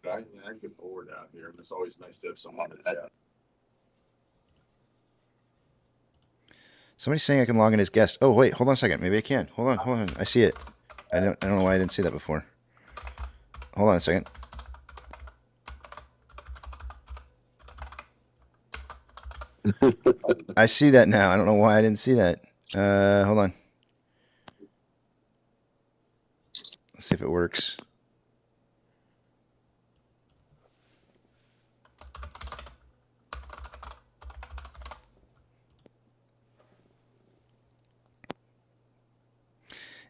I get bored out here, and it's always nice to have someone to chat. Somebody's saying I can log in as guest. Oh, wait, hold on a second. Maybe I can. Hold on. I see it. I don't know why I didn't see that before. Hold on a second. I see that now. I don't know why I didn't see that. Hold on. Let's see if it works.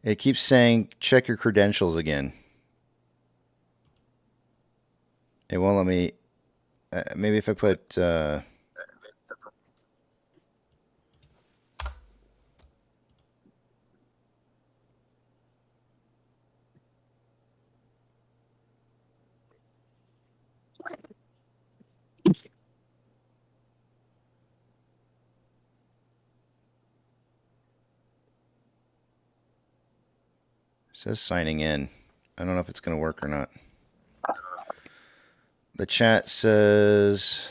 It keeps saying check your credentials again. It won't let me. Maybe if I put. It says signing in. I don't know if it's going to work or not. The chat says...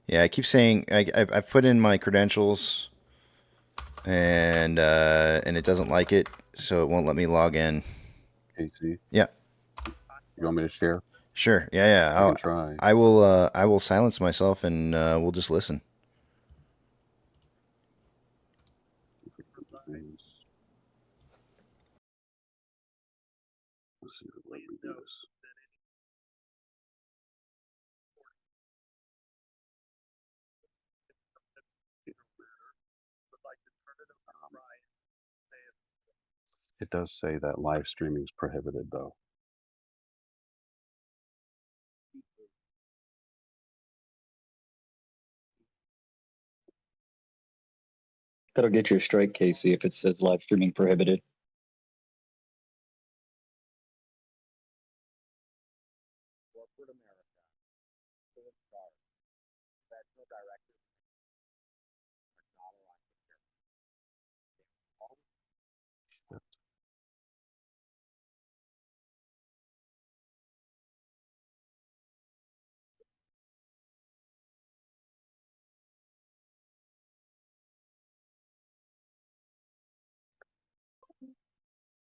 Yeah, I keep saying I've put in my credentials, and it doesn't like it, so it won't let me log in. Casey? Yeah. You want me to share? Sure. Yeah. I can try. I will silence myself, and we'll just listen. Let's see if it let me do this. It does say that live streaming is prohibited, though. That'll get you a strike, Casey, if it says live streaming prohibited.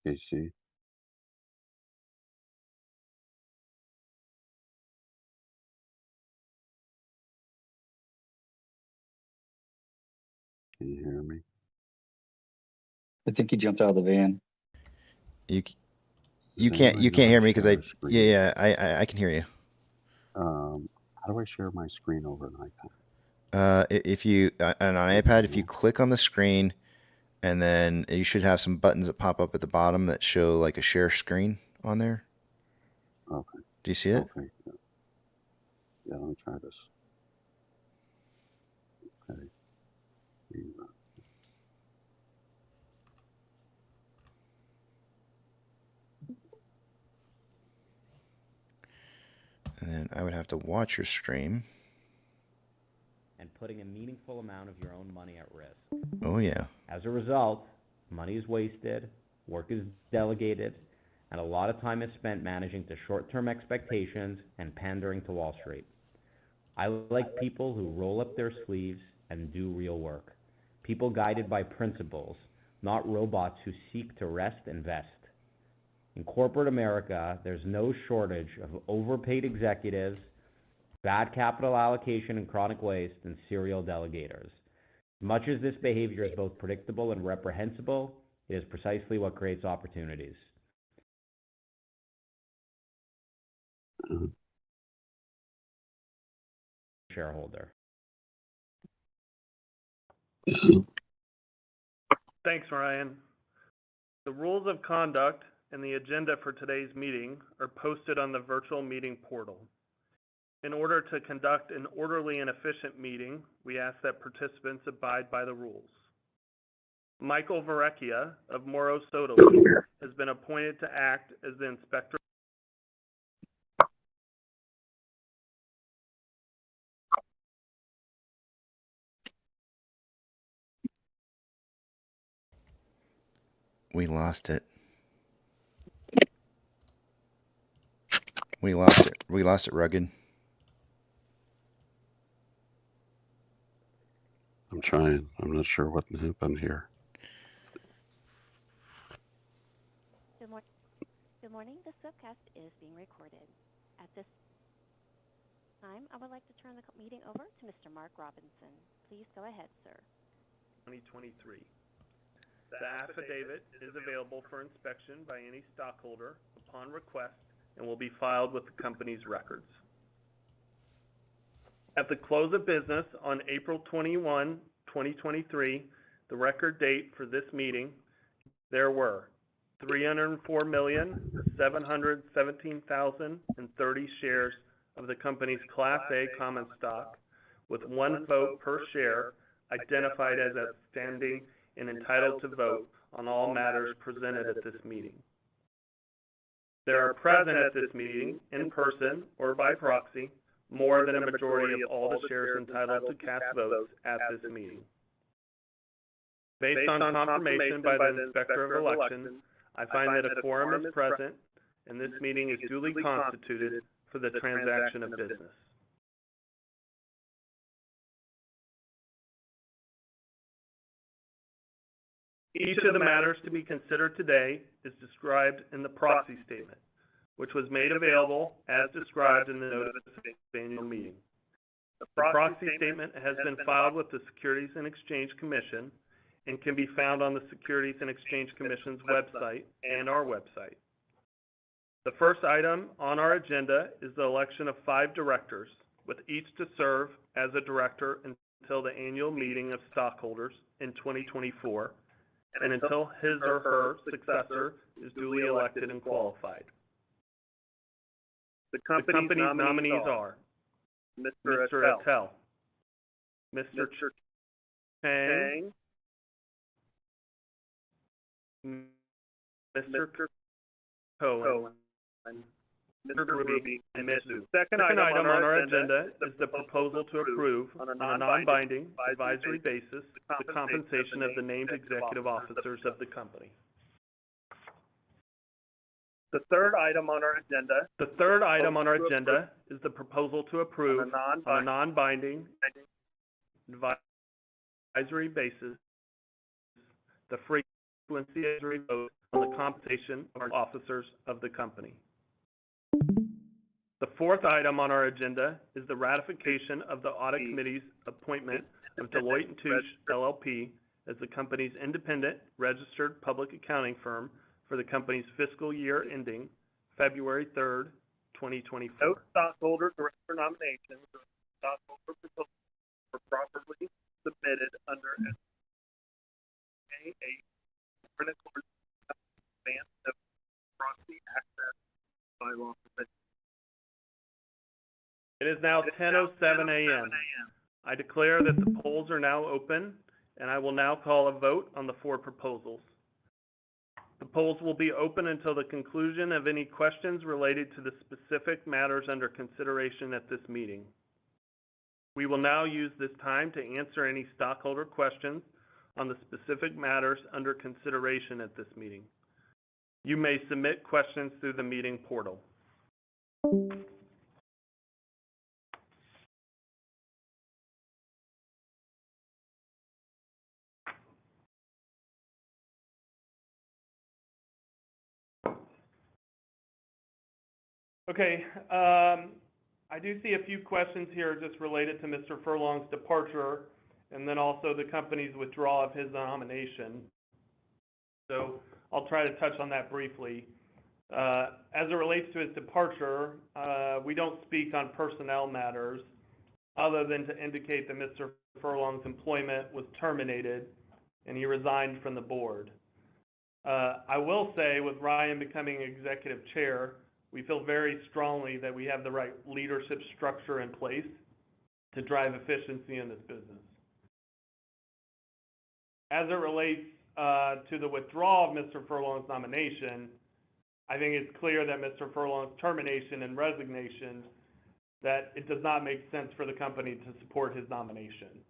Casey? Can you hear me? I think he jumped out of the van. You can't hear me because I can hear you. How do I share my screen over an iPad? If you on an iPad, if you click on the screen, and then you should have some buttons that pop up at the bottom that show like a share screen on there. Okay. Do you see it? Okay. Yeah, let me try this. Okay. And then I would have to watch your stream. And putting a meaningful amount of your own money at risk. Oh, yeah. As a result, money is wasted, work is delegated, and a lot of time is spent managing to short-term expectations and pandering to Wall Street. I like people who roll up their sleeves and do real work. People guided by principles, not robots who seek to rest and vest. In corporate America, there's no shortage of overpaid executives, bad capital allocation and chronic waste, and serial delegators. Much as this behavior is both predictable and reprehensible, it is precisely what creates opportunities. Shareholder. Thanks, Ryan. The rules of conduct and the agenda for today's meeting are posted on the virtual meeting portal. In order to conduct an orderly and efficient meeting, we ask that participants abide by the rules. Michael Varecchia of Morrow Sodali has been appointed to act as the inspector. We lost it. We lost it. We lost it, Rugged. I'm trying. I'm not sure what happened here. Good morning. This webcast is being recorded. At this time, I would like to turn the meeting over to Mr. Mark Robinson. Please go ahead, sir. 2023. The affidavit is available for inspection by any stockholder upon request and will be filed with the company's records. At the close of business on April 21, 2023, the record date for this meeting, there were 304,717,030 shares of the company's Class A common stock, with 1 vote per share identified as outstanding and entitled to vote on all matters presented at this meeting. There are present at this meeting, in person or by proxy, more than a majority of all the shares entitled to cast votes at this meeting. Based on confirmation by the Inspector of Elections, I find that a quorum is present, and this meeting is duly constituted for the transaction of business. Each of the matters to be considered today is described in the proxy statement, which was made available as described in the notice of annual meeting. The proxy statement has been filed with the Securities and Exchange Commission and can be found on the Securities and Exchange Commission's website and our website. The first item on our agenda is the election of 5 directors, with each to serve as a director until the annual meeting of stockholders in 2024 and until his or her successor is duly elected and qualified. The company's nominees are Mr. Attell, Mr. Chang, Mr. Cohen, Mr. Ruby, and Ms. Zhu. Second item on our agenda is the proposal to approve, on a non-binding advisory basis, the compensation of the named executive officers of the company. The third item on our agenda is the proposal to approve, on a non-binding advisory basis, the frequency of vote on the compensation of officers of the company. The fourth item on our agenda is the ratification of the Audit Committee's appointment of Deloitte & Touche LLP as the company's independent registered public accounting firm for the company's fiscal year ending February 3rd, 2024. No stockholders or other nominations or stockholder proposals were properly submitted under A8 in accordance with advance of proxy access bylaw provision. It is now 10:07 a.m. I declare that the polls are now open, and I will now call a vote on the 4 proposals. The polls will be open until the conclusion of any questions related to the specific matters under consideration at this meeting. We will now use this time to answer any stockholder questions on the specific matters under consideration at this meeting. You may submit questions through the meeting portal. Okay, I do see a few questions here just related to Mr. Furlong's departure and then also the company's withdrawal of his nomination. So I'll try to touch on that briefly. As it relates to his departure, we don't speak on personnel matters other than to indicate that Mr. Furlong's employment was terminated and he resigned from the board. I will say with Ryan becoming executive chair, we feel very strongly that we have the right leadership structure in place to drive efficiency in this business. As it relates to the withdrawal of Mr. Furlong's nomination, I think it's clear that Mr. Furlong's termination and resignation, that it does not make sense for the company to support his nomination.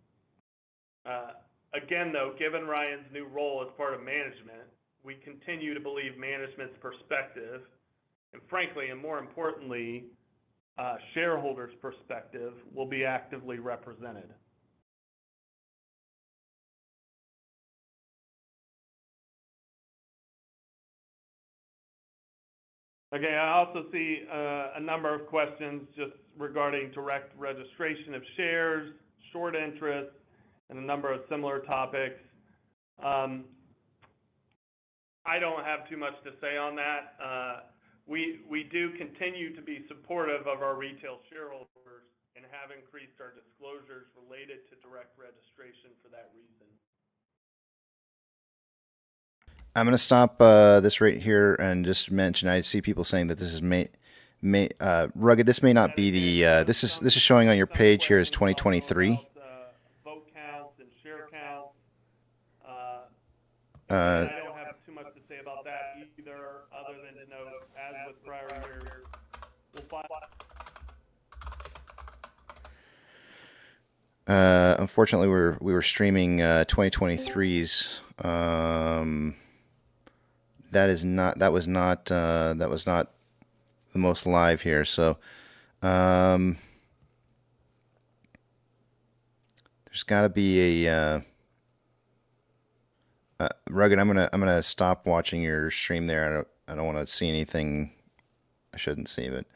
Again, though, given Ryan's new role as part of management, we continue to believe management's perspective, and frankly, and more importantly, shareholders' perspective will be actively represented. Okay, I also see a number of questions just regarding direct registration of shares, short interest, and a number of similar topics. I don't have too much to say on that. We do continue to be supportive of our retail shareholders and have increased our disclosures related to direct registration for that reason. I'm going to stop this right here and just mention, I see people saying that this is rugged. This may not be the, this is showing on your page here as 2023. Vote counts and share counts. I don't have too much to say about that either, other than to note, as with prior years, we'll file. Unfortunately, we were streaming 2023's. That was not the most live here. So there's got to be a Rugged. I'm gonna stop watching your stream there. I don't want to see anything I shouldn't see, but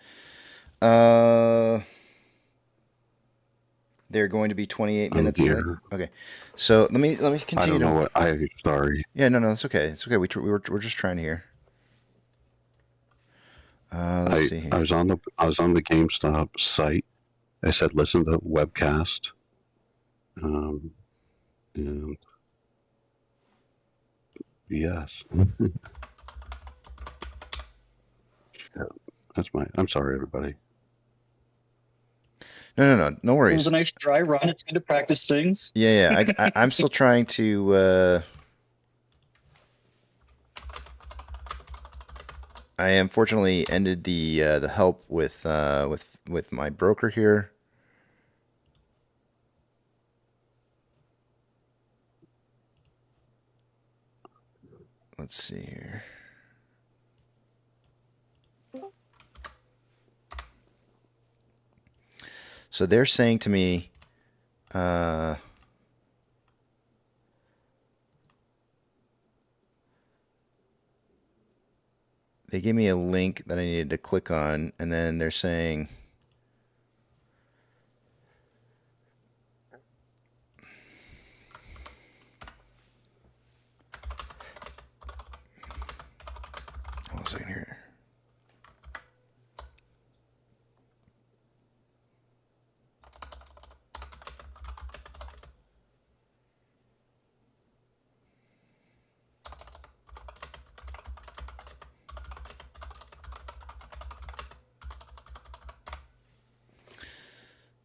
they're going to be 28 minutes late. Okay, so let me continue. I don't know what I'm sorry. Yeah, no, it's okay. It's okay. We're just trying to hear. Let's see here. I was on the GameStop site. I said listen to webcast, and yes, that's I'm sorry, everybody. No worries. It was a nice dry run. It's good to practice things. Yeah. I'm still trying to. I unfortunately ended the help with my broker here. Let's see here. So they're saying to me, they gave me a link that I needed to click on, and then they're saying, hold on a second here.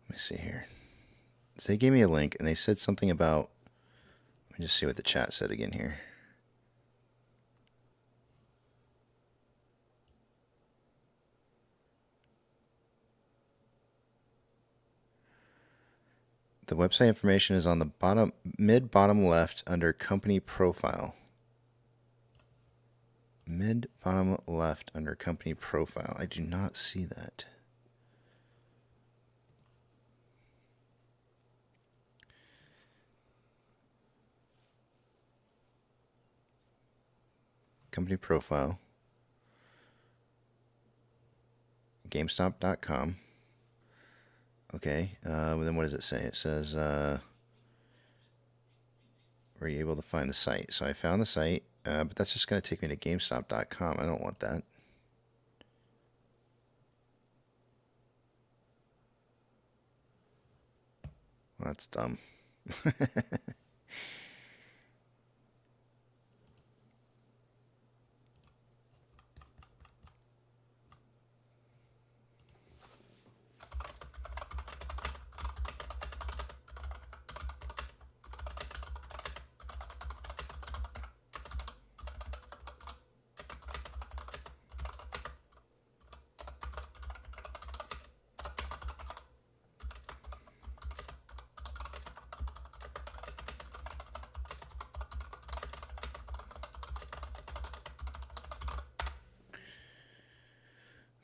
Let me see here. So they gave me a link, and they said something about, let me just see what the chat said again here. The website information is on the bottom left under company profile. Bottom left under company profile. I do not see that. Company profile. GameStop.com. Okay, then what does it say? It says, were you able to find the site? So I found the site, but that's just going to take me to GameStop.com. I don't want that. Well, that's dumb.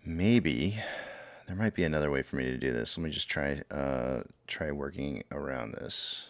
Maybe there might be another way for me to do this. Let me just try working around this.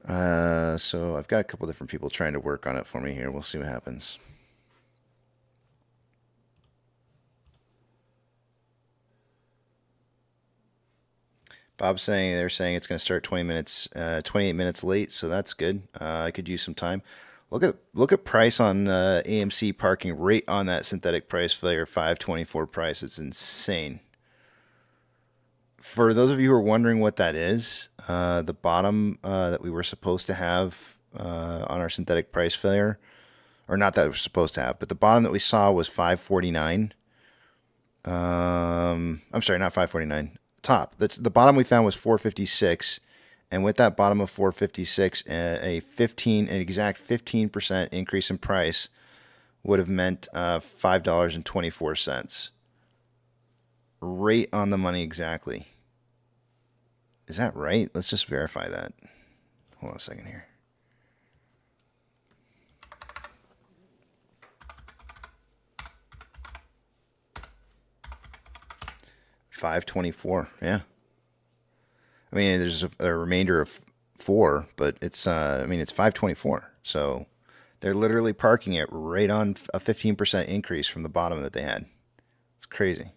So I've got a couple different people trying to work on it for me here. We'll see what happens. Bob's saying they're saying it's going to start 28 minutes late, so that's good. I could use some time. Look at price on AMC parking right on that synthetic price failure 524 price. It's insane. For those of you who are wondering what that is, the bottom that we were supposed to have on our synthetic price failure, or not that we're supposed to have, but the bottom that we saw was 549. I'm sorry, not 549. Top. The bottom we found was 456, and with that bottom of 456, an exact 15% increase in price would have meant $5.24. Right on the money exactly. Is that right? Let's just verify that. Hold on a second here. $5.24. Yeah. I mean, there's a remainder of 4, but it's it's $5.24. So they're literally parking it right on a 15% increase from the bottom that they had. It's crazy.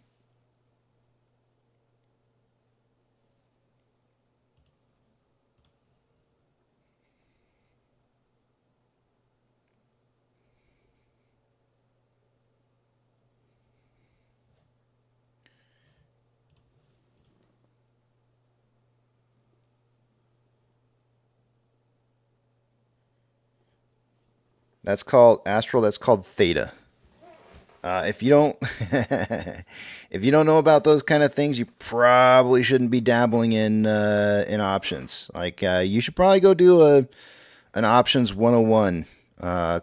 That's called Astral. That's called Theta. If you don't, if you don't know about those kind of things, you probably shouldn't be dabbling in options. Like you should probably go do an options 101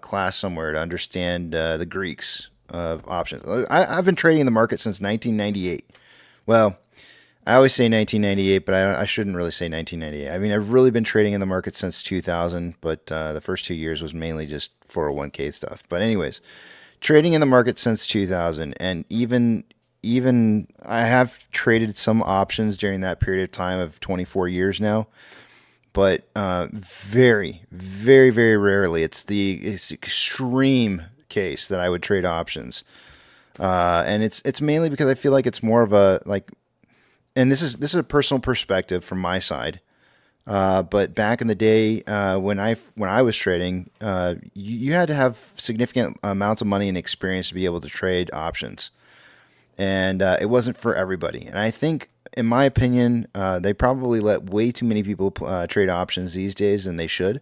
class somewhere to understand the Greeks of options. I've been trading in the market since 1998. Well, I always say 1998, but I shouldn't really say 1998. I mean, I've really been trading in the market since 2000, but the first 2 years was mainly just 401k stuff. But anyways, trading in the market since 2000, and even I have traded some options during that period of time of 24 years now, but very, very, very rarely. It's extreme case that I would trade options, and it's mainly because I feel like it's more of a like. And this is a personal perspective from my side, but back in the day when I was trading, you had to have significant amounts of money and experience to be able to trade options, and it wasn't for everybody. And I think, in my opinion, they probably let way too many people trade options these days than they should,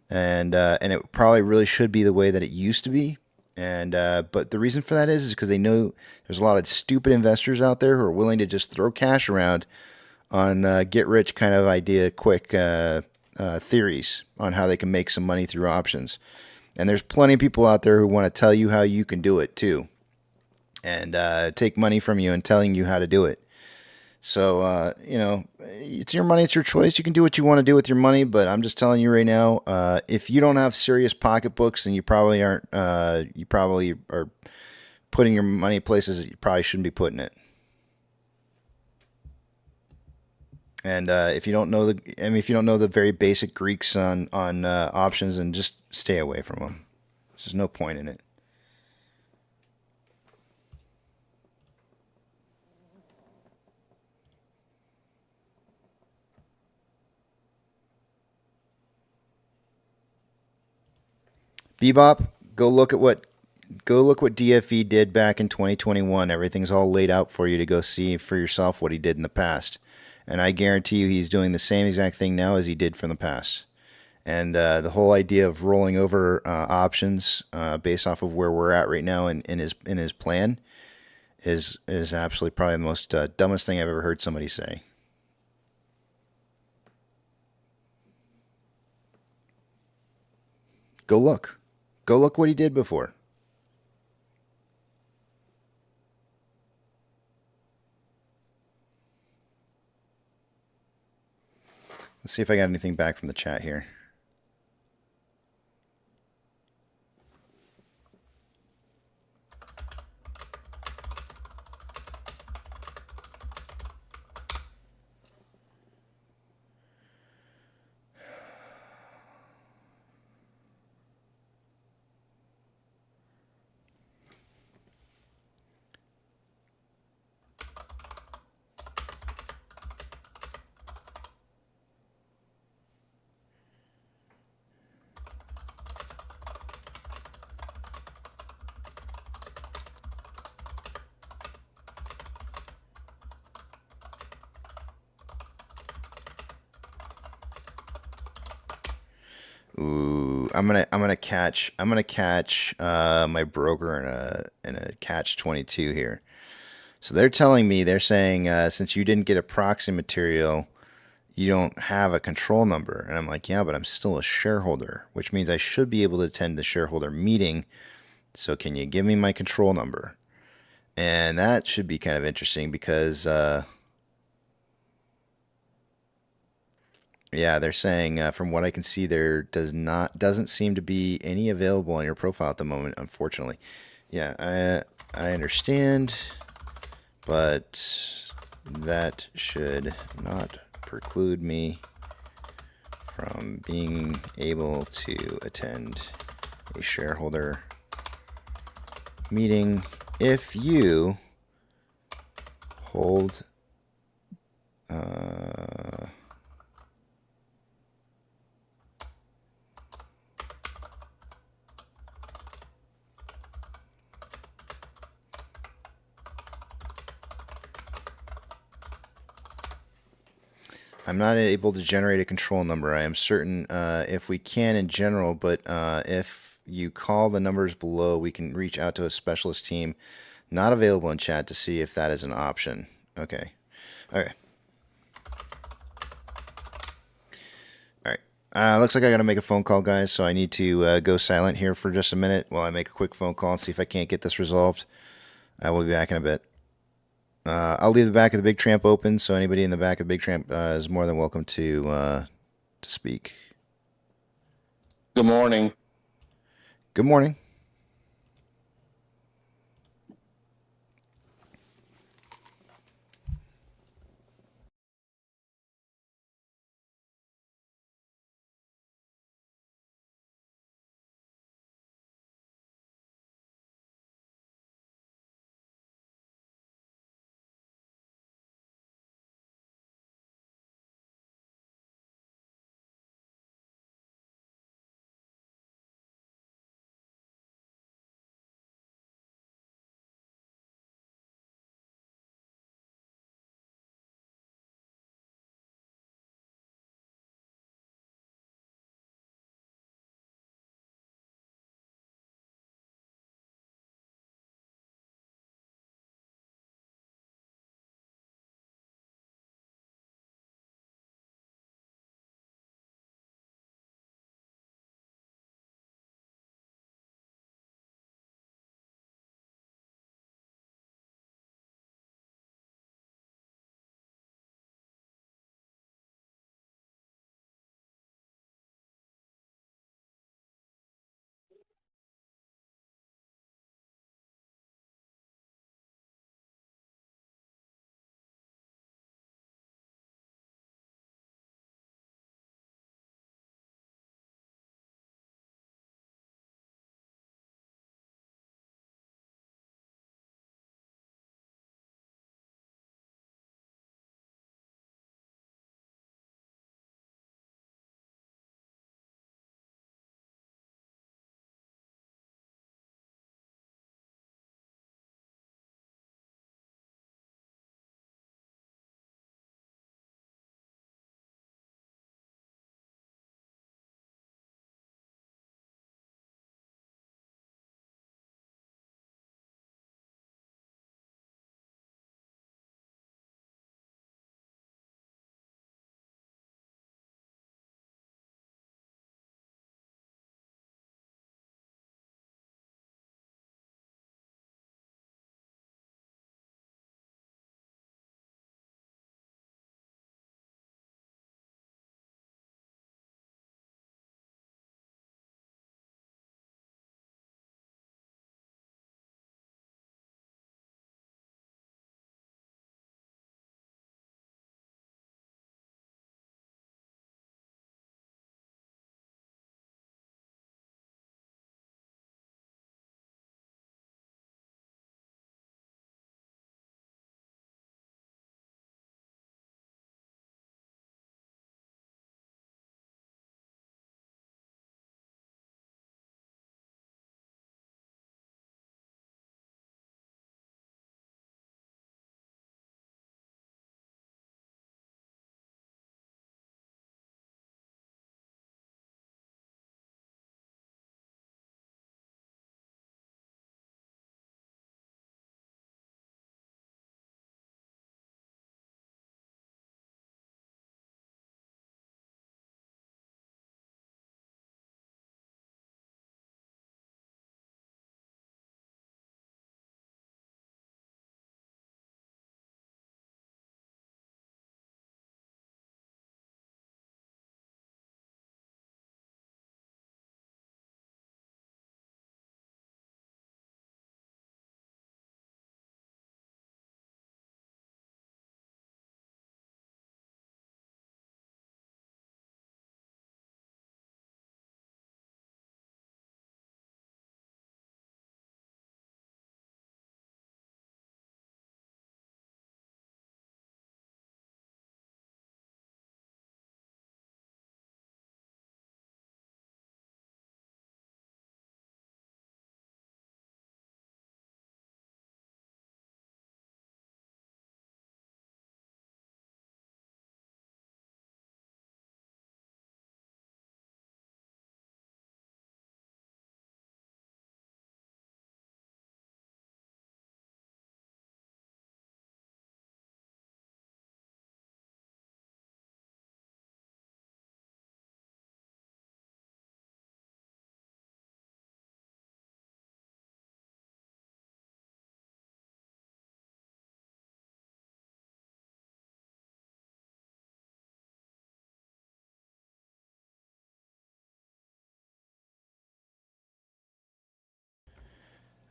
and it probably really should be the way that it used to be. And but the reason for that is because they know there's a lot of stupid investors out there who are willing to just throw cash around on get rich kind of idea quick theories on how they can make some money through options. And there's plenty of people out there who want to tell you how you can do it too, and take money from you and telling you how to do it. So, it's your money, it's your choice. You can do what you want to do with your money, but I'm just telling you right now, if you don't have serious pocketbooks, then you probably are putting your money places that you probably shouldn't be putting it. And if you don't know the very basic Greeks on options, then just stay away from them. There's no point in it. Bebop, go look what DFE did back in 2021. Everything's all laid out for you to go see for yourself what he did in the past. And I guarantee you he's doing the same exact thing now as he did from the past. And the whole idea of rolling over options based off of where we're at right now in his plan is absolutely probably the most dumbest thing I've ever heard somebody say. Go look. Go look what he did before. Let's see if I got anything back from the chat here. Ooh, I'm gonna catch my broker in a catch-22 here. So they're saying since you didn't get a proxy material, you don't have a control number. And I'm like, yeah, but I'm still a shareholder, which means I should be able to attend the shareholder meeting. So can you give me my control number? And that should be kind of interesting because yeah, they're saying from what I can see, there doesn't seem to be any available on your profile at the moment, unfortunately. Yeah, I understand, but that should not preclude me from being able to attend a shareholder meeting if you hold I'm not able to generate a control number. I am certain if we can in general, but if you call the numbers below, we can reach out to a specialist team not available in chat to see if that is an option. Okay. Okay. All right. Looks like I got to make a phone call, guys, so I need to go silent here for just a minute while I make a quick phone call and see if I can't get this resolved. I will be back in a bit. I'll leave the back of the Big Tramp open, so anybody in the back of the Big Tramp is more than welcome to speak. Good morning. Good morning.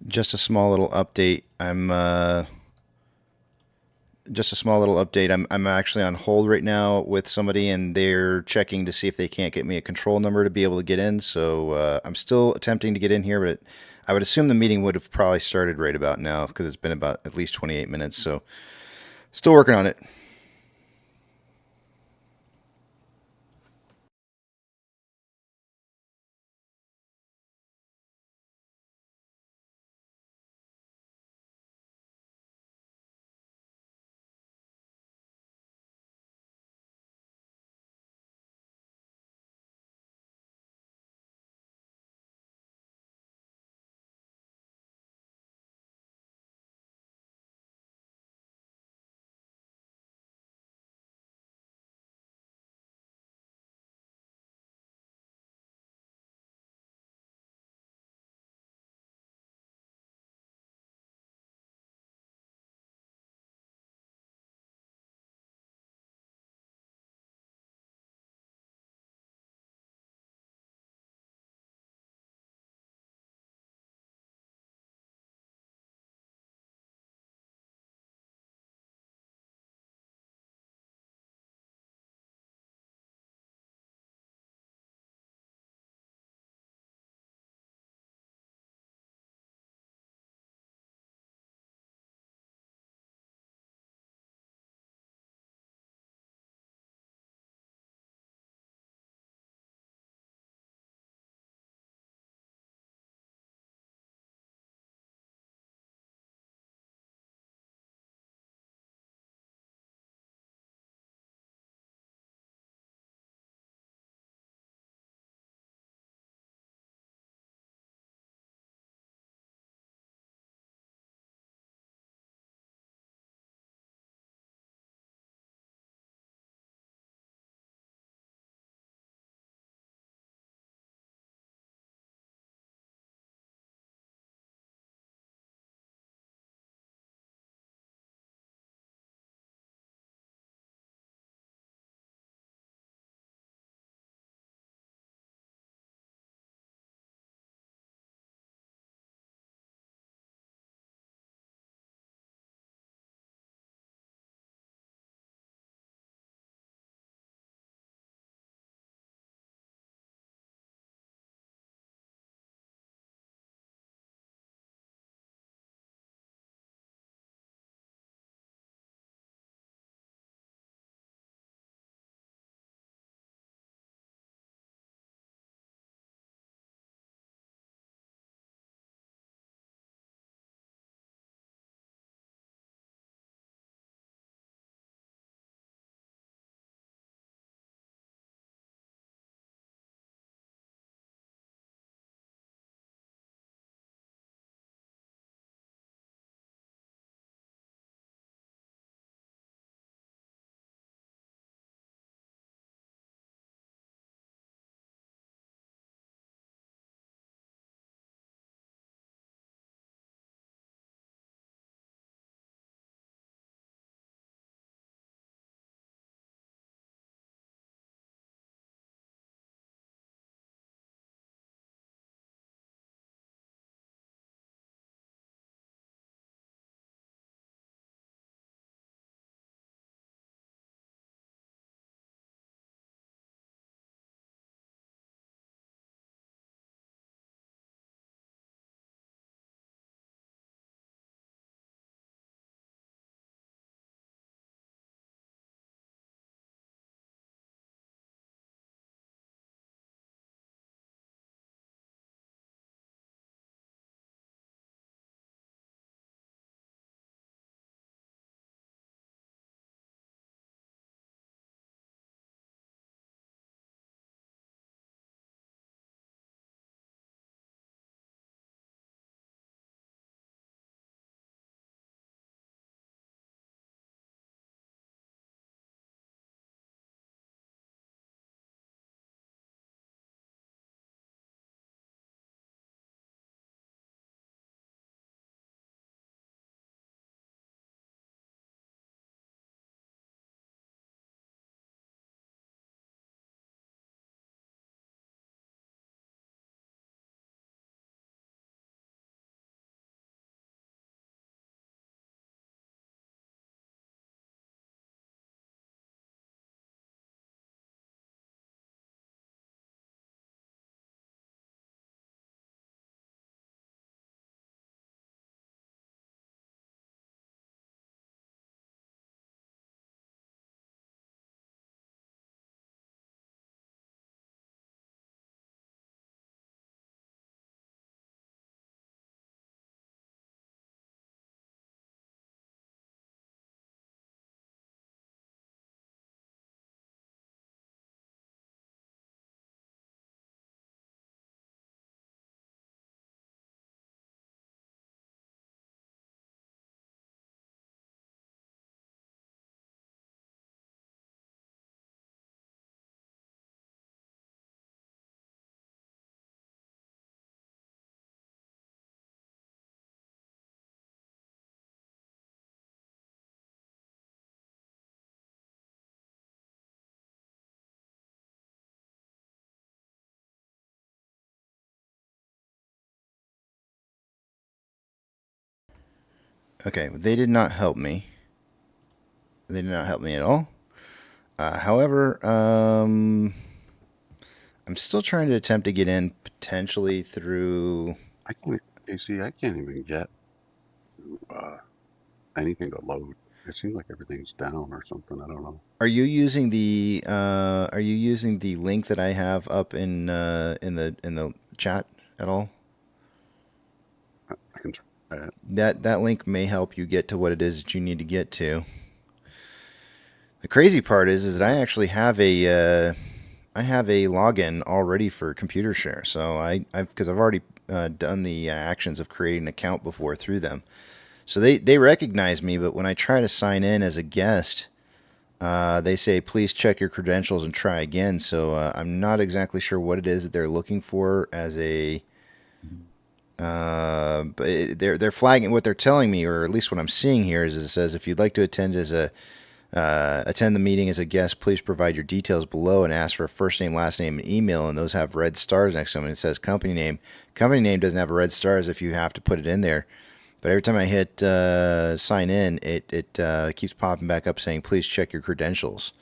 Just a small little update. I'm actually on hold right now with somebody, and they're checking to see if they can't get me a control number to be able to get in. So I'm still attempting to get in here, but I would assume the meeting would have probably started right about now because it's been about at least 28 minutes. So still working on it. Okay, they did not help me. They did not help me at all. However, I'm still trying to attempt to get in potentially through. I can't even get anything to load. It seems like everything's down or something. I don't know. Are you using the link that I have up in the chat at all? I can try it. That link may help you get to what it is that you need to get to. The crazy part is that I actually have a login already for Computer Share. So because I've already done the actions of creating an account before through them. So they recognize me, but when I try to sign in as a guest, they say, please check your credentials and try again. So I'm not exactly sure what it is that they're looking for as a... but they're flagging what they're telling me, or at least what I'm seeing here is it says, if you'd like to attend attend the meeting as a guest, please provide your details below and ask for a first name, last name, and email. And those have red stars next to them. And it says company name. Company name doesn't have red stars if you have to put it in there. But every time I hit sign in, it keeps popping back up saying, please check your credentials.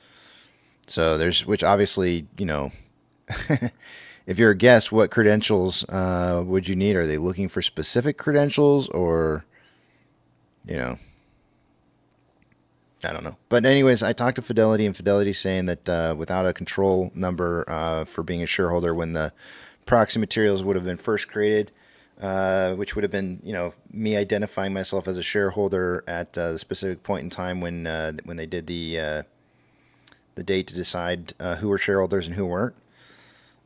So which obviously, if you're a guest, what credentials would you need? Are they looking for specific credentials or, I don't know. But anyways, I talked to Fidelity, and Fidelity's saying that without a control number for being a shareholder when the proxy materials would have been first created, which would have been, me identifying myself as a shareholder at the specific point in time when they did the date to decide who were shareholders and who weren't.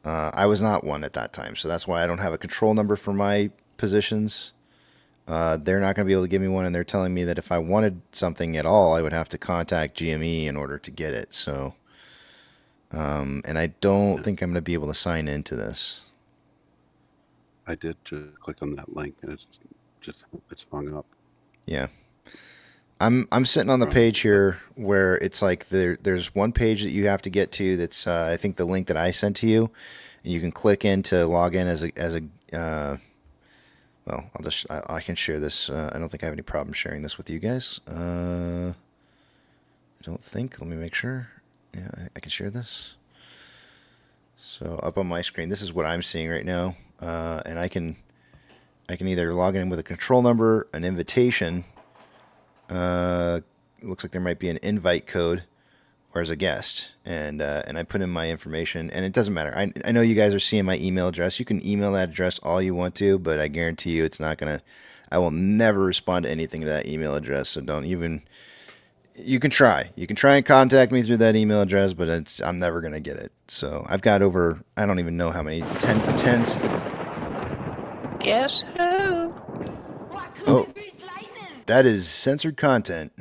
I was not one at that time, so that's why I don't have a control number for my positions. They're not going to be able to give me one, and they're telling me that if I wanted something at all, I would have to contact GME in order to get it. So, and I don't think I'm going to be able to sign into this. I did just click on that link, and it's hung up. Yeah. I'm sitting on the page here where it's like there's one page that you have to get to that's I think the link that I sent to you, and you can click in to log in as a well, I can share this. I don't think I have any problem sharing this with you guys. I don't think. Let me make sure. Yeah, I can share this. So up on my screen, this is what I'm seeing right now, and I can either log in with a control number, an invitation. It looks like there might be an invite code, or as a guest, and I put in my information, and it doesn't matter. I know you guys are seeing my email address. You can email that address all you want to, but I guarantee you it's not gonna. I will never respond to anything to that email address. So don't even. You can try. You can try and contact me through that email address, but I'm never gonna get it. So I've got over. I don't even know how many tens. Guess who? Oh, that is censored content.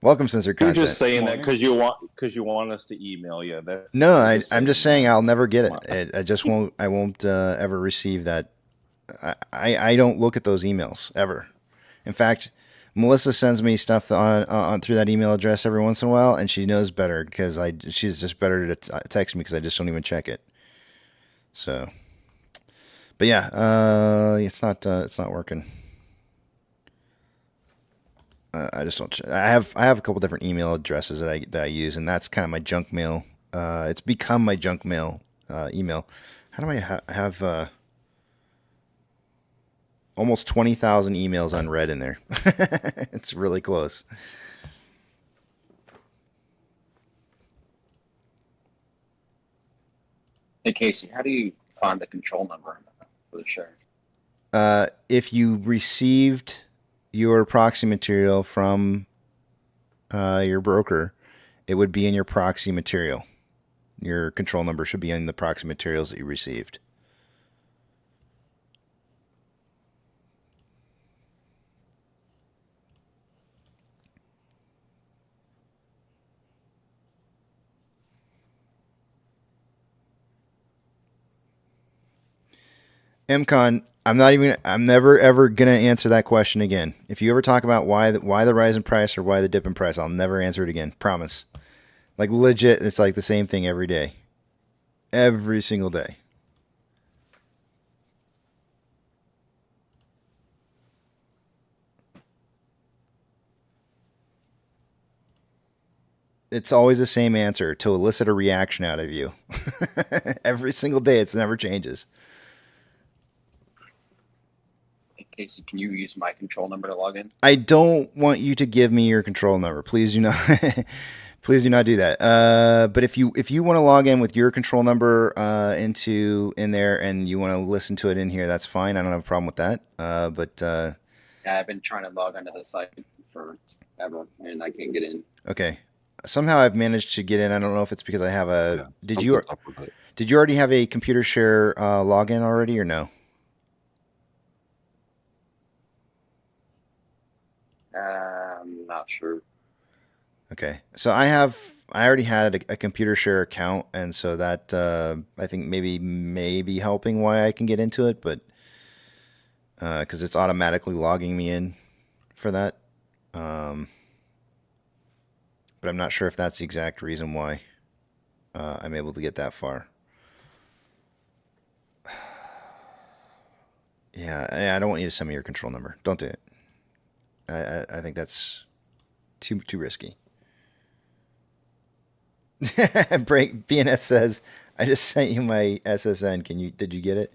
Welcome, censored content. You're just saying that because you want us to email you. No, I'm just saying I'll never get it. I just won't. I won't ever receive that. I don't look at those emails ever. In fact, Melissa sends me stuff on through that email address every once in a while, and she knows better because she's just better to text me because I just don't even check it. So, but yeah, it's not working. I just don't. I have a couple different email addresses that I use, and that's kind of my junk mail. It's become my junk mail email. How do I have almost 20,000 emails unread in there? It's really close. Hey Casey, how do you find the control number for the share? If you received your proxy material from your broker, it would be in your proxy material. Your control number should be in the proxy materials that you received. MCon, I'm never ever gonna answer that question again. If you ever talk about why the rise in price or why the dip in price, I'll never answer it again. Promise. Like legit, it's like the same thing every day. Every single day. it's always the same answer to elicit a reaction out of you. Every single day, it never changes. Casey, can you use my control number to log in? I don't want you to give me your control number. Please do not. Please do not do that. But if you want to log in with your control number in there and you want to listen to it in here, that's fine. I don't have a problem with that. Yeah, I've been trying to log onto the site forever, and I can't get in. Okay. Somehow I've managed to get in. I don't know if it's because I have a. Did you already have a computer share login already or no? I'm not sure. Okay, so I already had a computer share account, and so that I think may be helping why I can get into it, but because it's automatically logging me in for that, but I'm not sure if that's the exact reason why I'm able to get that far. Yeah, I don't want you to send me your control number. Don't do it. I think that's too risky. BNS says, I just sent you my SSN. Did you get it?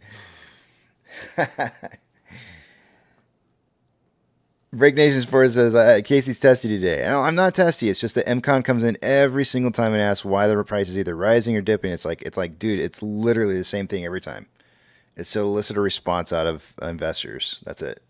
Break Nations 4 says, Casey's testy today. No, I'm not testy. It's just that MCon comes in every single time and asks why the price is either rising or dipping. It's like, dude, it's literally the same thing every time. It's to elicit a response out of investors. That's it.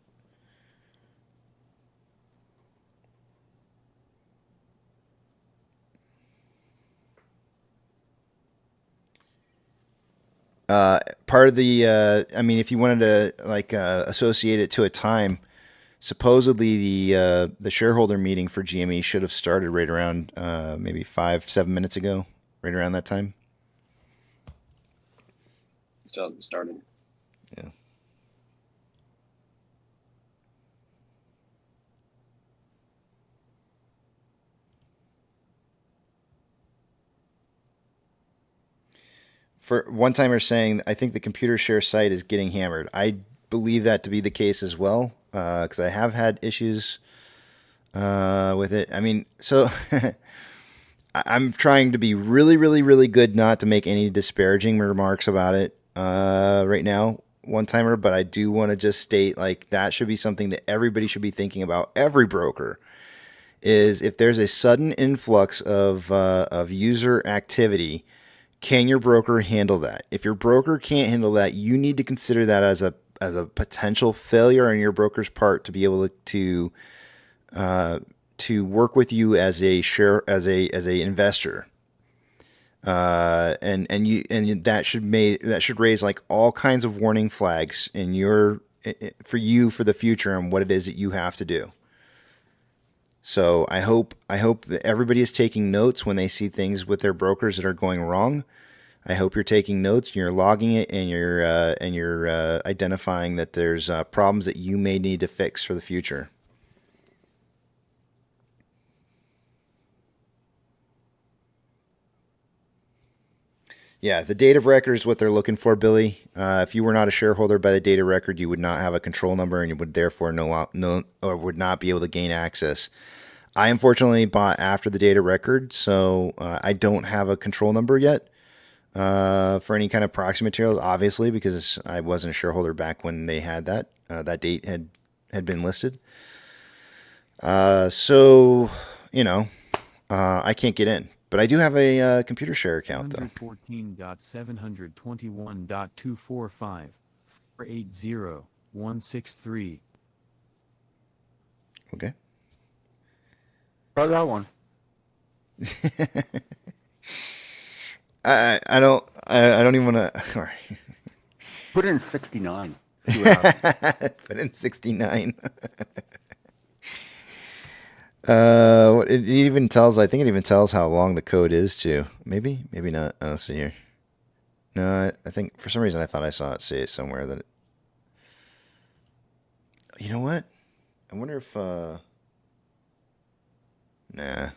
Part of the, if you wanted to associate it to a time, supposedly the shareholder meeting for GME should have started right around maybe 5-7 minutes ago, right around that time. Still hasn't started. Yeah. For one timer saying, I think the computer share site is getting hammered. I believe that to be the case as well, because I have had issues with it. So I'm trying to be really, really, really good not to make any disparaging remarks about it right now, one timer, but I do want to just state that should be something that everybody should be thinking about. Every broker is, if there's a sudden influx of user activity, can your broker handle that? If your broker can't handle that, you need to consider that as a potential failure on your broker's part to be able to work with you as a investor. And that should raise all kinds of warning flags for the future on what it is that you have to do. So I hope that everybody is taking notes when they see things with their brokers that are going wrong. I hope you're taking notes and you're logging it and you're identifying that there's problems that you may need to fix for the future. Yeah, the date of record is what they're looking for, Billy. If you were not a shareholder by the date of record, you would not have a control number, and you would therefore would not be able to gain access. I unfortunately bought after the date of record, so I don't have a control number yet for any kind of proxy materials, obviously, because I wasn't a shareholder back when they had that. That date had been listed. So, I can't get in. But I do have a computer share account, though. 114.721.245 480-163. Okay. Try that one. I don't even want to. All right. Put in 69. Put in 69. It even tells. I think it even tells how long the code is too. Maybe not. I don't see here. No, I think for some reason I thought I saw it say it somewhere that. You know what? I wonder if. Nah.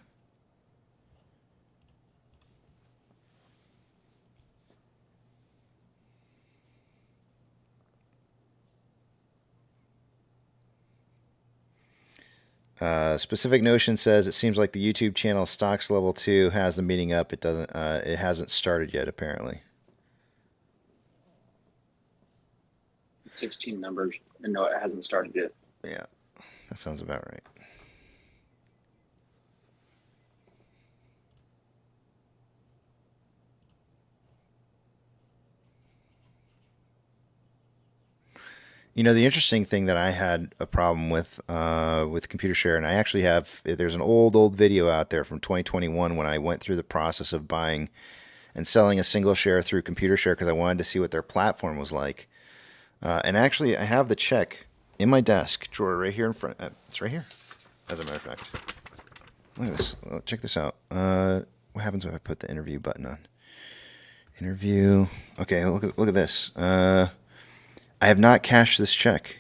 Specific Notion says it seems like the YouTube channel Stocks Level 2 has the meeting up. It doesn't. It hasn't started yet, apparently. 16 numbers. And no, it hasn't started yet. Yeah, that sounds about right. You know, the interesting thing that I had a problem with Computer Share, and I actually have, there's an old video out there from 2021 when I went through the process of buying and selling a single share through Computer Share because I wanted to see what their platform was like. And actually, I have the check in my desk drawer right here in front. It's right here, as a matter of fact. Look at this. Check this out. What happens if I put the interview button on? Interview. Okay, look at this. I have not cashed this check.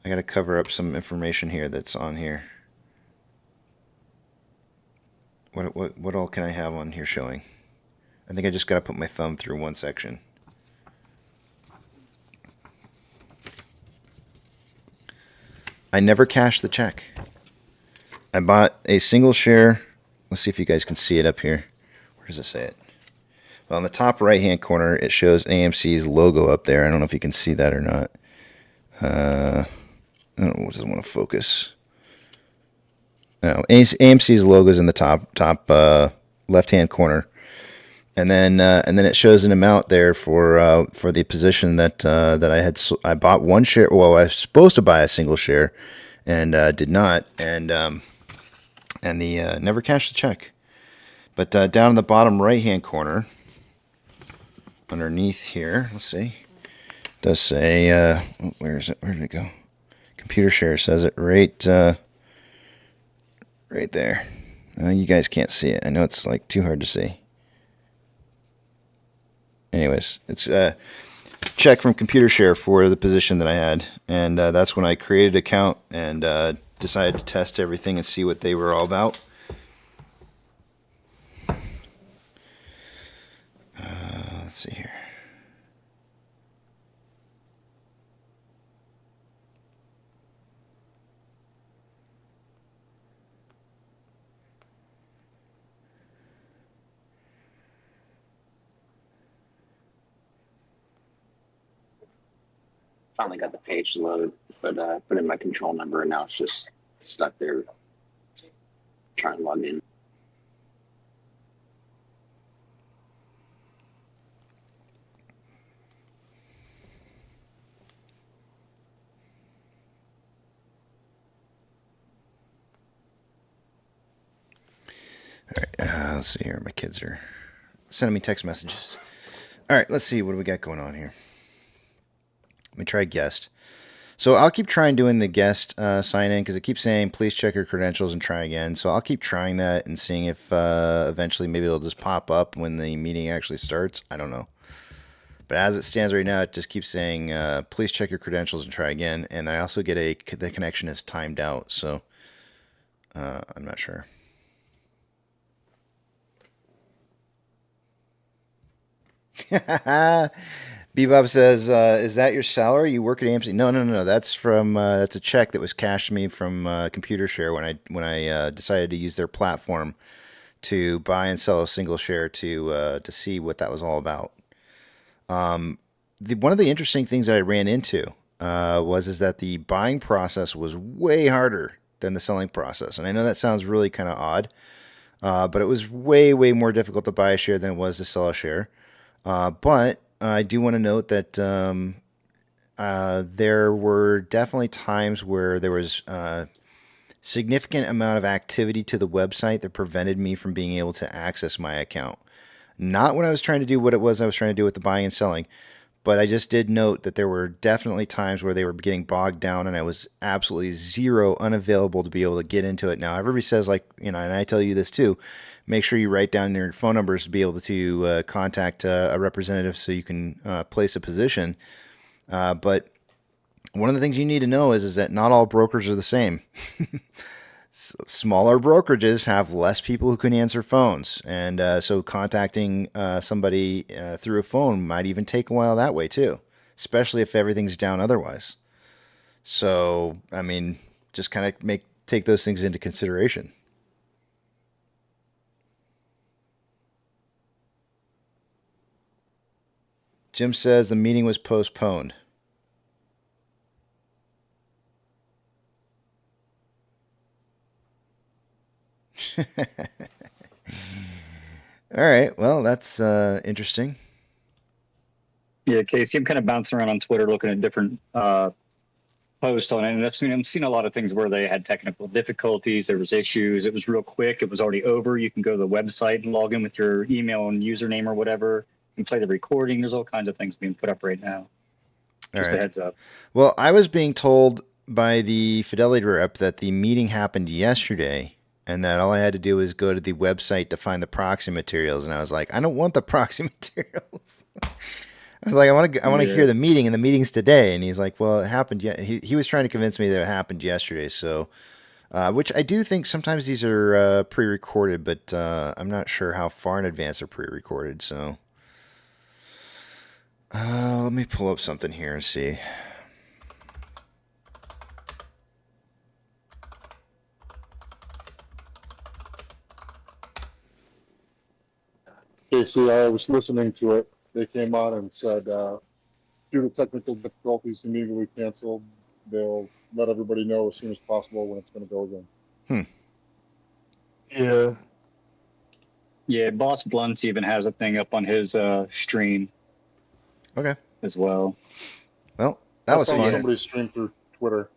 I got to cover up some information here that's on here. What all can I have on here showing? I think I just got to put my thumb through one section. I never cashed the check. I bought a single share. Let's see if you guys can see it up here. Where does it say it? Well, in the top right-hand corner, it shows AMC's logo up there. I don't know if you can see that or not. I don't know, it doesn't want to focus. No, AMC's logo is in the top left-hand corner, and then it shows an amount there for the position that I bought one share. Well, I was supposed to buy a single share, and did not, and never cashed the check. But down in the bottom right-hand corner, underneath here, let's see, it does say, where is it? Where did it go? Computer Share says it right there. You guys can't see it. I know it's like too hard to see. Anyways, it's a check from Computer Share for the position that I had, and that's when I created an account and decided to test everything and see what they were all about. Let's see here. Finally got the page to load, but put in my control number and now it's just stuck there trying to log in. All right, let's see here. My kids are sending me text messages. All right, let's see. What do we got going on here? Let me try guest. So I'll keep trying doing the guest sign in because it keeps saying, please check your credentials and try again. So I'll keep trying that and seeing if eventually maybe it'll just pop up when the meeting actually starts. I don't know. But as it stands right now, it just keeps saying, please check your credentials and try again. And I also get the connection is timed out. So I'm not sure. Bebop says, "Is that your salary? You work at AMC?" No. That's from that's a check that was cashed to me from Computer Share when I decided to use their platform to buy and sell a single share to see what that was all about. One of the interesting things that I ran into is that the buying process was way harder than the selling process, and I know that sounds really kind of odd, but it was way more difficult to buy a share than it was to sell a share. But I do want to note that there were definitely times where there was a significant amount of activity to the website that prevented me from being able to access my account. Not when I was trying to do what it was I was trying to do with the buying and selling, but I just did note that there were definitely times where they were getting bogged down and I was absolutely unavailable to be able to get into it. Now, everybody says, like, and I tell you this too, make sure you write down your phone numbers to be able to contact a representative so you can place a position. But one of the things you need to know is that not all brokers are the same. Smaller brokerages have less people who can answer phones. And so contacting somebody through a phone might even take a while that way too, especially if everything's down otherwise. So, I mean, just kind of take those things into consideration. Jim says the meeting was postponed. All right. Well, that's interesting. Yeah, Casey, I'm kind of bouncing around on Twitter looking at different posts on it, and I'm seeing a lot of things where they had technical difficulties, there was issues, it was real quick, it was already over. You can go to the website and log in with your email and username or whatever and play the recording. There's all kinds of things being put up right now. Just a heads up. Well, I was being told by the Fidelity rep that the meeting happened yesterday and that all I had to do was go to the website to find the proxy materials. And I was like, I don't want the proxy materials. I was like, I want to hear the meeting, and the meeting's today. And he's like, well, it happened yet. He was trying to convince me that it happened yesterday. So, which I do think sometimes these are pre-recorded, but I'm not sure how far in advance they're pre-recorded. So, let me pull up something here and see. Casey, I was listening to it. They came on and said, due to technical difficulties, immediately canceled. They'll let everybody know as soon as possible when it's going to go again. Yeah. Yeah, Boss Blunts even has a thing up on his stream. Okay. As well. Well, that was fun. Somebody streamed through Twitter.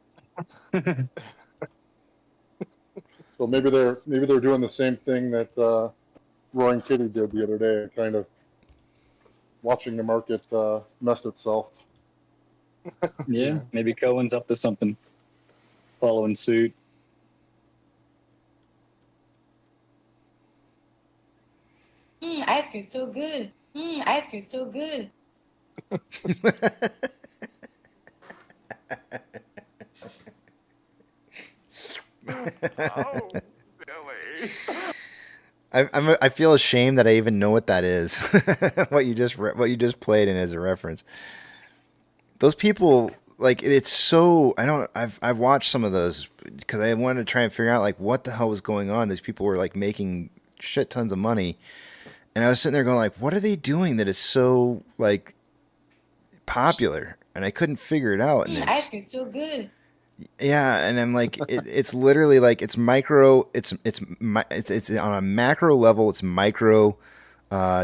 So maybe they're doing the same thing that Roaring Kitty did the other day, kind of watching the market mess itself. Yeah, maybe Cohen's up to something. Following suit. Ice cream so good. Ice cream so good. Oh, Billy. I feel ashamed that I even know what that is. what you just played in as a reference. Those people, like, it's so I've watched some of those because I wanted to try and figure out like what the hell was going on. These people were like making shit tons of money, and I was sitting there going like, what are they doing that is so like popular? And I couldn't figure it out. And Ice cream so good. yeah, and I'm like, it's literally like it's micro. It's on a macro level. It's micro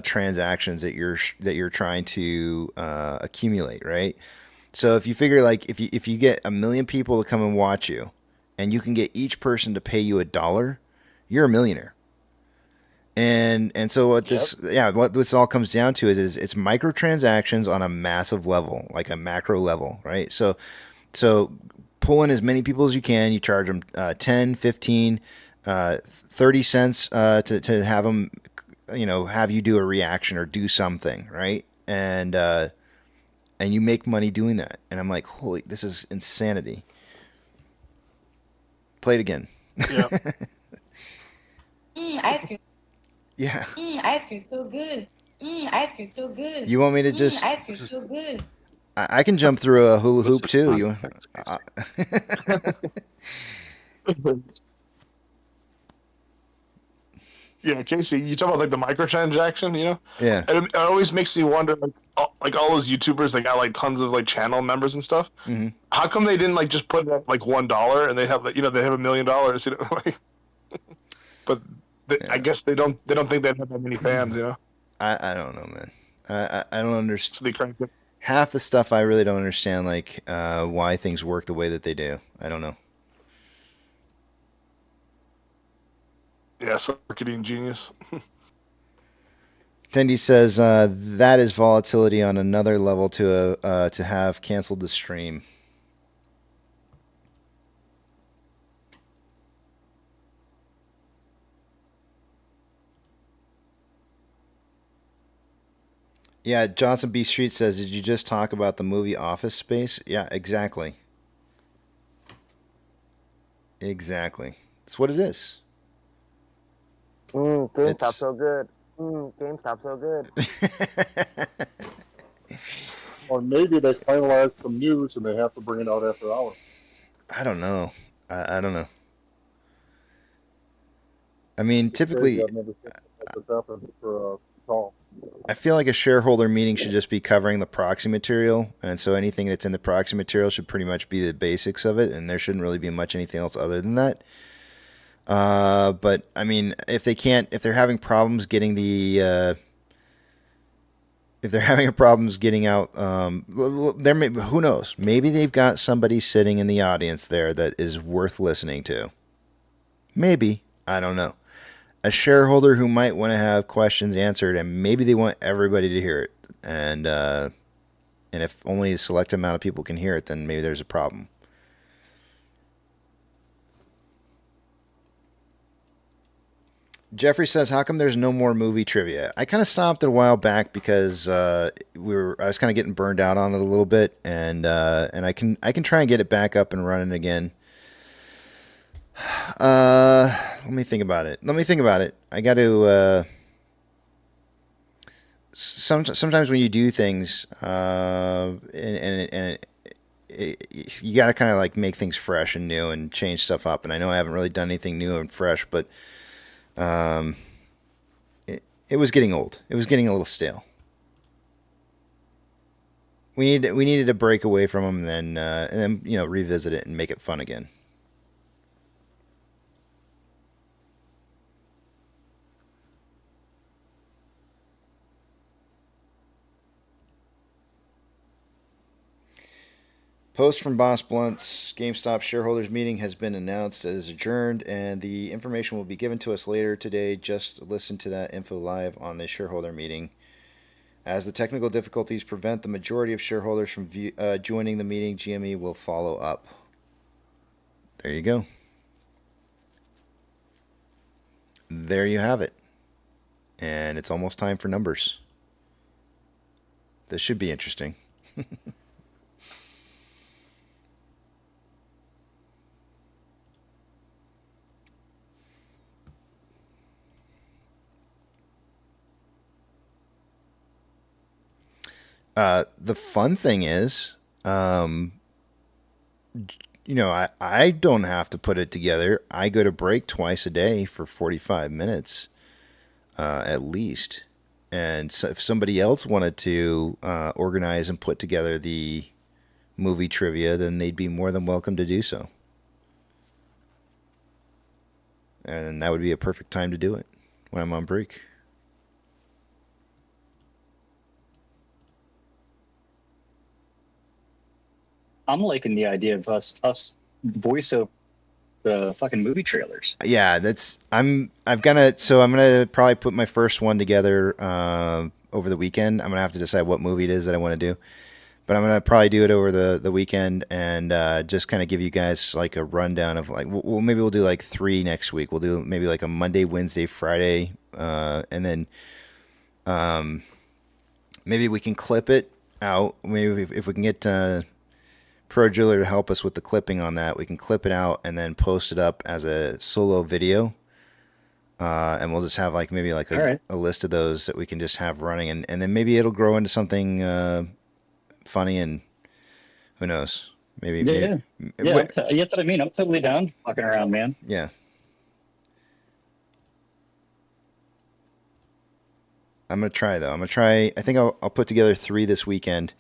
transactions that you're trying to accumulate, right? So if you figure like if you get 1 million people to come and watch you, and you can get each person to pay you $1, you're a millionaire. And so what this all comes down to is it's microtransactions on a massive level, like a macro level, right? So pull in as many people as you can. You charge them 10, 15, 30 cents to have them, have you do a reaction or do something, right? And you make money doing that. And I'm like, holy, this is insanity. Play it again. Yeah. Ice cream. Yeah. Ice cream so good. Ice cream so good. You want me to just? Ice cream so good. I can jump through a hula hoop too. Yeah, Casey, you talk about like the microtransaction, Yeah. And it always makes me wonder, like all those YouTubers that got like tons of like channel members and stuff. Mm-hmm. How come they didn't like just put up like $1 and they have they have $1 million, like, but I guess they don't think they have that many fans, I don't know, man. I don't understand. So they crank it. Half the stuff I really don't understand, like why things work the way that they do. I don't know. Yeah, so marketing genius. Tendy says that is volatility on another level to have canceled the stream. Yeah, Johnson B. Street says, did you just talk about the movie Office Space? Yeah, exactly. Exactly. That's what it is. GameStop so good. GameStop so good. Or maybe they finalized some news and they have to bring it out after hours. I don't know. I don't know. I mean, typically, I've never seen this happen for a call. I feel like a shareholder meeting should just be covering the proxy material, and so anything that's in the proxy material should pretty much be the basics of it, and there shouldn't really be much anything else other than that. But I mean, if they're having problems getting out, who knows? Maybe they've got somebody sitting in the audience there that is worth listening to. Maybe, I don't know. A shareholder who might want to have questions answered, and maybe they want everybody to hear it. And if only a select amount of people can hear it, then maybe there's a problem. Jeffrey says, "How come there's no more movie trivia?" I kind of stopped it a while back because I was kind of getting burned out on it a little bit, and I can try and get it back up and running again. Let me think about it. I got to. Sometimes when you do things, you got to kind of like make things fresh and new and change stuff up. And I know I haven't really done anything new and fresh, but it was getting old. It was getting a little stale. We needed to break away from them and then revisit it and make it fun again. Post from Boss Blunt's GameStop shareholders meeting has been announced as adjourned, and the information will be given to us later today. Just listen to that info live on the shareholder meeting. As the technical difficulties prevent the majority of shareholders from joining the meeting, GME will follow up. There you go. There you have it. And it's almost time for numbers. This should be interesting. The fun thing is, I don't have to put it together. I go to break twice a day for 45 minutes, at least. And so if somebody else wanted to organize and put together the movie trivia, then they'd be more than welcome to do so. And that would be a perfect time to do it when I'm on break. I'm liking the idea of us voice over the fucking movie trailers. Yeah, I'm gonna probably put my first one together over the weekend. I'm gonna have to decide what movie it is that I want to do, but I'm gonna probably do it over the weekend and just kind of give you guys like a rundown of like maybe we'll do like 3 next week. We'll do maybe like a Monday, Wednesday, Friday, and then maybe we can clip it out. Maybe if we can get Pro Driller to help us with the clipping on that, we can clip it out and then post it up as a solo video. And we'll just have like maybe like a list of those that we can just have running, and then maybe it'll grow into something funny, and who knows? Maybe that's what I mean. I'm totally down fucking around, man. Yeah. I'm gonna try though. I think I'll put together 3 this weekend.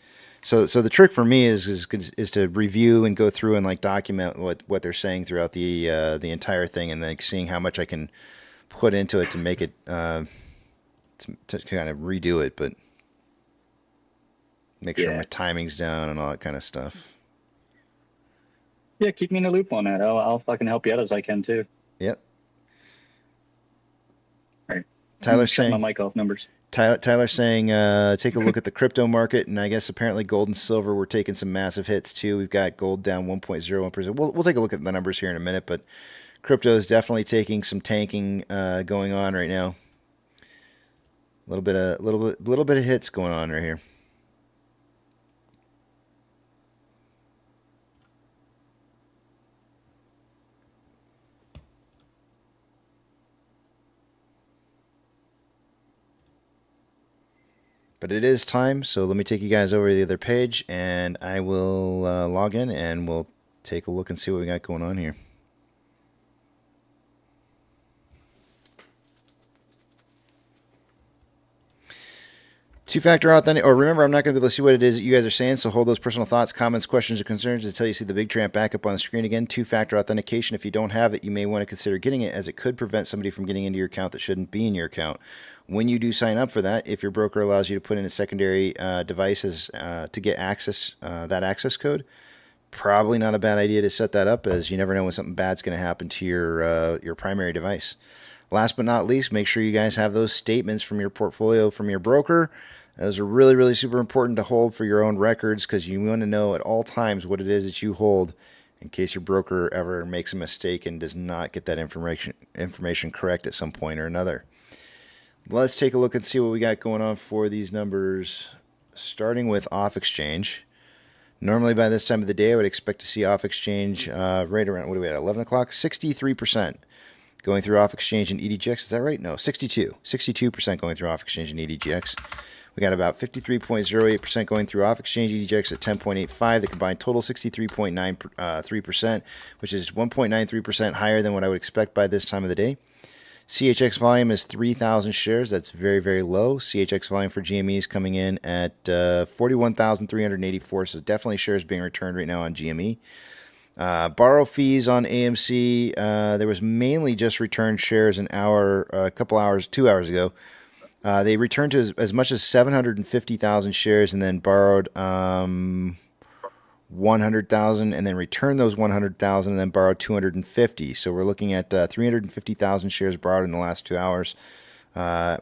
So the trick for me is to review and go through and like document what they're saying throughout the entire thing, and then seeing how much I can put into it to make it to kind of redo it, but make sure my timing's down and all that kind of stuff. Yeah, keep me in the loop on that. I'll fucking help you out as I can too. Yep. All right. Tyler's saying my mic off numbers. Tyler's saying, take a look at the crypto market, and I guess apparently gold and silver were taking some massive hits too. We've got gold down 1.01%. We'll take a look at the numbers here in a minute, but crypto is definitely taking some tanking going on right now. A little bit of hits going on right here. But it is time, so let me take you guys over to the other page, and I will log in, and we'll take a look and see what we got going on here. Two-factor authentic. Oh, remember, I'm not going to be able to see what it is that you guys are saying, so hold those personal thoughts, comments, questions, or concerns until you see the big tramp back up on the screen again. Two-factor authentication. If you don't have it, you may want to consider getting it, as it could prevent somebody from getting into your account that shouldn't be in your account. When you do sign up for that, if your broker allows you to put in a secondary devices to get access, that access code, probably not a bad idea to set that up, as you never know when something bad's going to happen to your primary device. Last but not least, make sure you guys have those statements from your portfolio from your broker. Those are really, really super important to hold for your own records, because you want to know at all times what it is that you hold in case your broker ever makes a mistake and does not get that information correct at some point or another. Let's take a look and see what we got going on for these numbers, starting with off exchange. Normally by this time of the day, I would expect to see off exchange right around, what are we at, 11 o'clock? 63% going through off exchange and EDGX. Is that right? No, 62% going through off exchange and EDGX. We got about 53.08% going through off exchange, EDGX at 10.85. The combined total 63.93%, which is 1.93% higher than what I would expect by this time of the day. CHX volume is 3,000 shares. That's very, very low. CHX volume for GME is coming in at 41,384. So definitely shares being returned right now on GME. Borrow fees on AMC. There was mainly just returned shares a couple hours, 2 hours ago. They returned to as much as 750,000 shares and then borrowed 100,000 and then returned those 100,000 and then borrowed 250. So we're looking at 350,000 shares borrowed in the last 2 hours,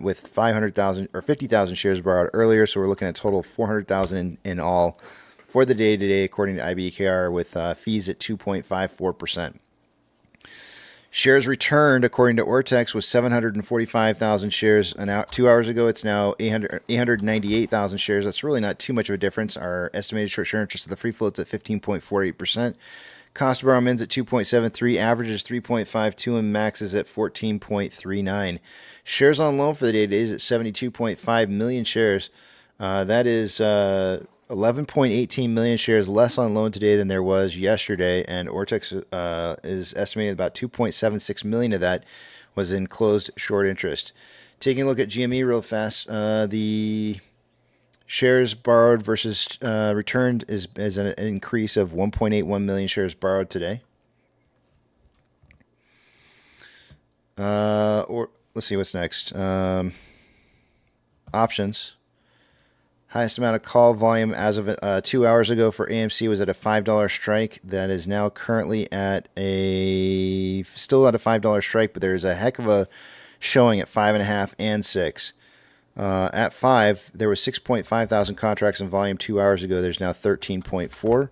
with 500,000 or 50,000 shares borrowed earlier. So we're looking at a total of 400,000 in all for the day today, according to IBKR, with fees at 2.54%. Shares returned, according to Ortex, was 745,000 shares 2 hours ago. It's now 898,000 shares. That's really not too much of a difference. Our estimated short share interest of the free float's at 15.48%. Cost to borrow min's at 2.73, average is 3.52, and max is at 14.39. Shares on loan for the day today is at 72.5 million shares. That is 11.18 million shares less on loan today than there was yesterday, and Ortex is estimating about 2.76 million of that was in closed short interest. Taking a look at GME real fast, the shares borrowed versus returned is an increase of 1.81 million shares borrowed today. Or let's see what's next. Options. Highest amount of call volume as of 2 hours ago for AMC was at a $5 strike. That is now currently still at a $5 strike, but there's a heck of a showing at 5.5 and 6. At 5, there was 6.5 thousand contracts in volume 2 hours ago. There's now 13.4.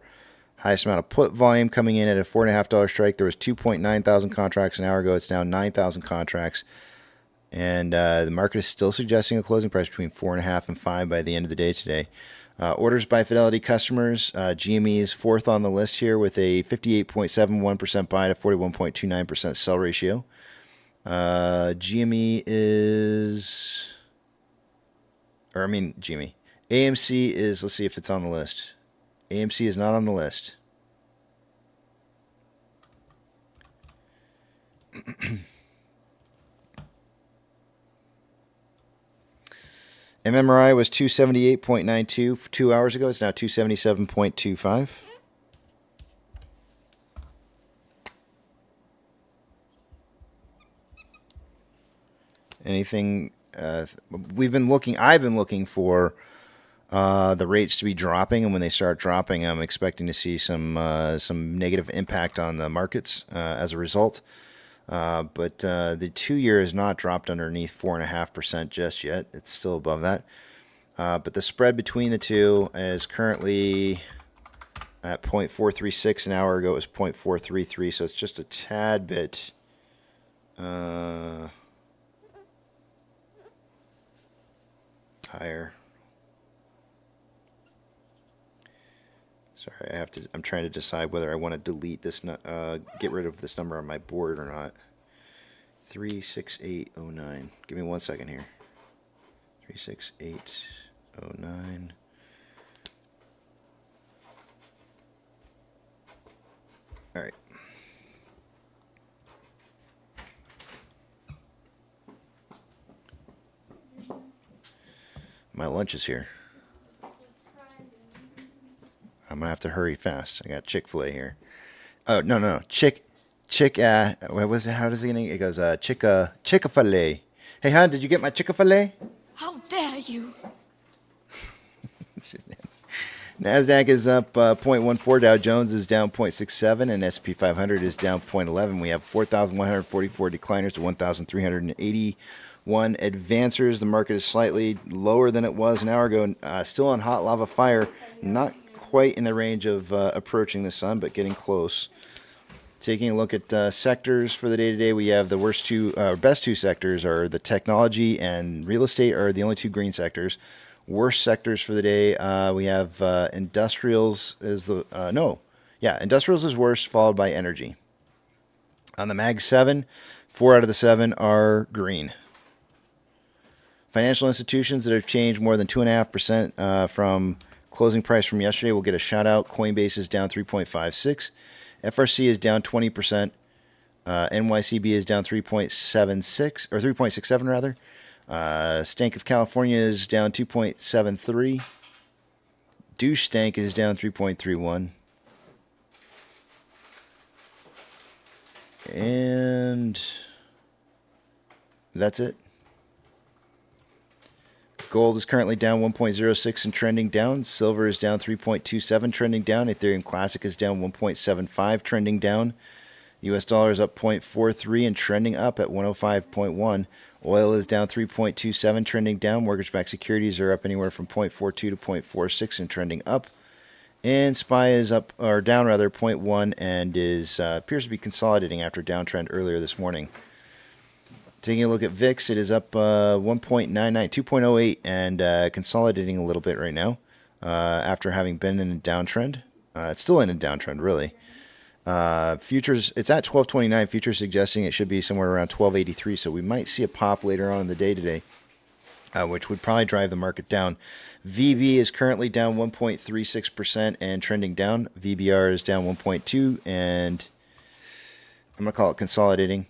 Highest amount of put volume coming in at a $4.50 strike. There was 2.9 thousand contracts an hour ago. It's now 9,000 contracts. And the market is still suggesting a closing price between 4.5 and 5 by the end of the day today. Orders by Fidelity customers. GME is fourth on the list here with a 58.71% buy to 41.29% sell ratio. GME. AMC is, let's see if it's on the list. AMC is not on the list. MMRI was 278.92 2 hours ago. It's now 277.25. Anything I've been looking for the rates to be dropping, and when they start dropping, I'm expecting to see some negative impact on the markets as a result. But the 2-year has not dropped underneath 4.5% just yet. It's still above that. But the spread between the two is currently at 0.436. An hour ago it was 0.433, so it's just a tad bit higher. Sorry, I'm trying to decide whether I want to delete this, get rid of this number on my board or not. 36809. Give me 1 second here. 36809. All right. My lunch is here. I'm gonna have to hurry fast. I got Chick-fil-A here. Oh no. Chick. What was it? How does it? It goes Chick-fil-A. Hey, hon, did you get my Chick-fil-A? How dare you? NASDAQ is up 0.14, Dow Jones is down 0.67, and S&P 500 is down 0.11. We have 4,144 decliners to 1,381 advancers. The market is slightly lower than it was an hour ago, still on hot lava fire, not quite in the range of approaching the sun, but getting close. Taking a look at sectors for the day today, we have the best two sectors are the technology and real estate are the only two green sectors. Worst sectors for the day, we have industrials is industrials is worst, followed by energy. On the Mag 7, 4 out of the 7 are green. Financial institutions that have changed more than 2.5% from closing price from yesterday will get a shout out. Coinbase is down 3.56. FRC is down 20%. NYCB is down 3.76 or 3.67 rather. Stank of California is down 2.73. Douche Stank is down 3.31. And that's it. Gold is currently down 1.06 and trending down. Silver is down 3.27, trending down. Ethereum Classic is down 1.75, trending down. US dollar is up 0.43 and trending up at 105.1. Oil is down 3.27, trending down. Mortgage-backed securities are up anywhere from 0.42 to 0.46 and trending up. And SPY is up or down rather 0.1 and is appears to be consolidating after a downtrend earlier this morning. Taking a look at VIX, it is up 1.99, 2.08 and consolidating a little bit right now after having been in a downtrend. It's still in a downtrend, really. Futures, it's at 12.29. Futures suggesting it should be somewhere around 12.83. So we might see a pop later on in the day today, which would probably drive the market down. VB is currently down 1.36% and trending down. VBR is down 1.2 and I'm going to call it consolidating.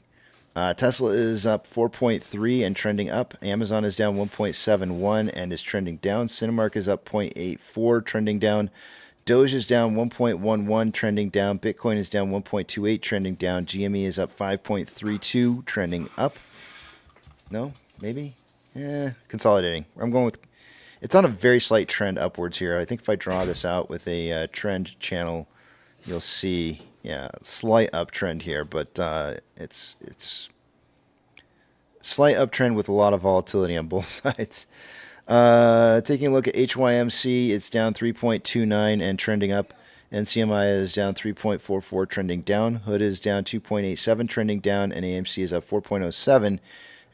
Tesla is up 4.3 and trending up. Amazon is down 1.71 and is trending down. Cinemark is up 0.84, trending down. Doge is down 1.11, trending down. Bitcoin is down 1.28, trending down. GME is up 5.32, trending up. No? Maybe? Consolidating. I'm going with... It's on a very slight trend upwards here. I think if I draw this out with a trend channel, you'll see... Yeah, slight uptrend here, but it's slight uptrend with a lot of volatility on both sides. Taking a look at HYMC, it's down 3.29 and trending up. NCMI is down 3.44, trending down. Hood is down 2.87, trending down, and AMC is up 4.07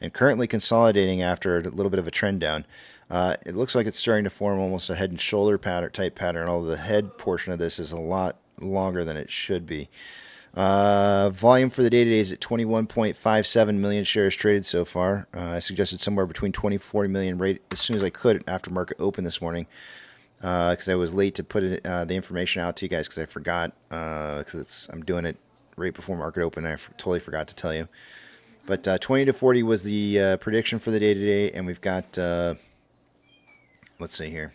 and currently consolidating after a little bit of a trend down. It looks like it's starting to form almost a head and shoulder type pattern, although the head portion of this is a lot longer than it should be. Volume for the day today is at 21.57 million shares traded so far. I suggested somewhere between 20 and 40 million right as soon as I could after market open this morning because I was late to put the information out to you guys because I forgot because I'm doing it right before market open. I totally forgot to tell you. But 20 to 40 was the prediction for the day today, and we've got, let's see here.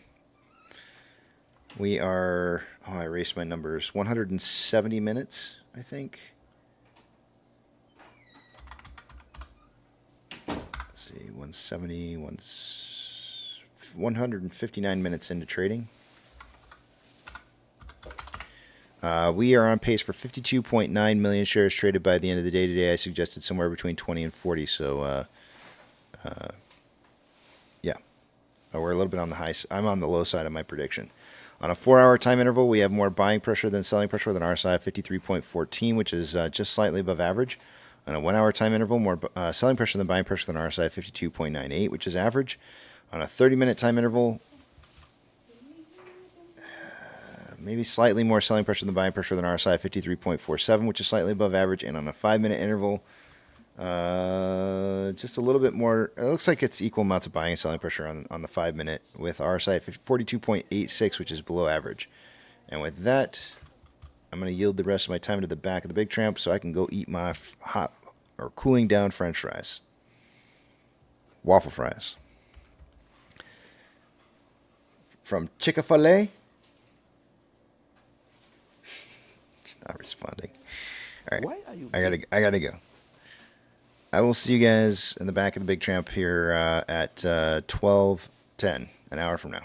We are, I erased my numbers, 170 minutes, I think. Let's see, 170, 159 minutes into trading. We are on pace for 52.9 million shares traded by the end of the day today. I suggested somewhere between 20 and 40, so yeah. We're a little bit on the high side. I'm on the low side of my prediction. On a 4-hour time interval, we have more buying pressure than selling pressure with an RSI of 53.14, which is just slightly above average. On a 1-hour time interval, more selling pressure than buying pressure with an RSI of 52.98, which is average. On a 30-minute time interval, maybe slightly more selling pressure than buying pressure with an RSI of 53.47, which is slightly above average. And on a 5-minute interval, just a little bit more. It looks like it's equal amounts of buying and selling pressure on the 5-minute with RSI at 42.86, which is below average. And with that, I'm going to yield the rest of my time to the back of the big tramp so I can go eat my hot or cooling down French fries, waffle fries. from Chick-fil-A. She's not responding. All right. Why are you I gotta go. I will see you guys in the back of the big tramp here at 12:10, an hour from now.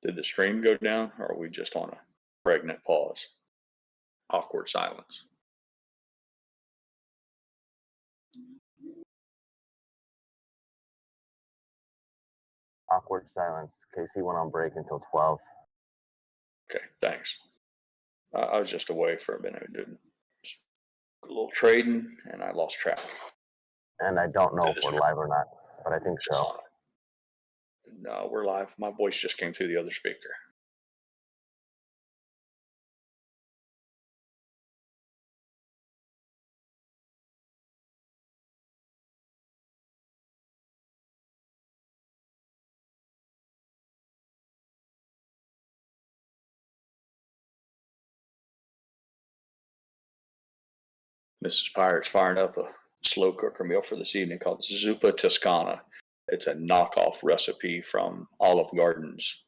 Did the stream go down, or are we just on a pregnant pause? Awkward silence. Awkward silence. Casey went on break until 12. Okay, thanks. I was just away for a minute, doing a little trading, and I lost track. And I don't know if we're live or not, but I think so. No, we're live. My voice just came through the other speaker. Mrs. Pirate's firing up a slow cooker meal for this evening called Zuppa Toscana. It's a knockoff recipe from Olive Garden's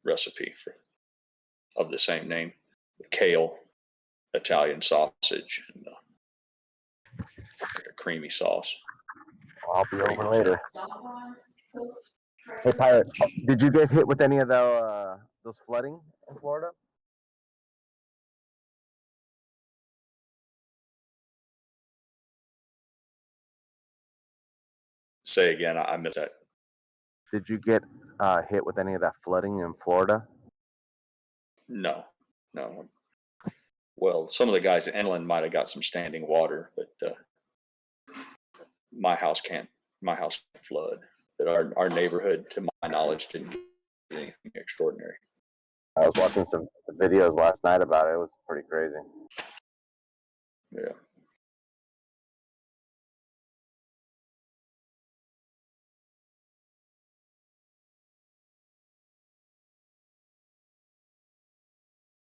recipe of the same name, with kale, Italian sausage, and like a creamy sauce. I'll be over later. Hey, Pirate, did you get hit with any of those flooding in Florida? Say again, I missed that. Did you get hit with any of that flooding in Florida? No. Well, some of the guys inland might have got some standing water, but my house can't flood. But our neighborhood, to my knowledge, didn't get anything extraordinary. I was watching some videos last night about it. It was pretty crazy. Yeah.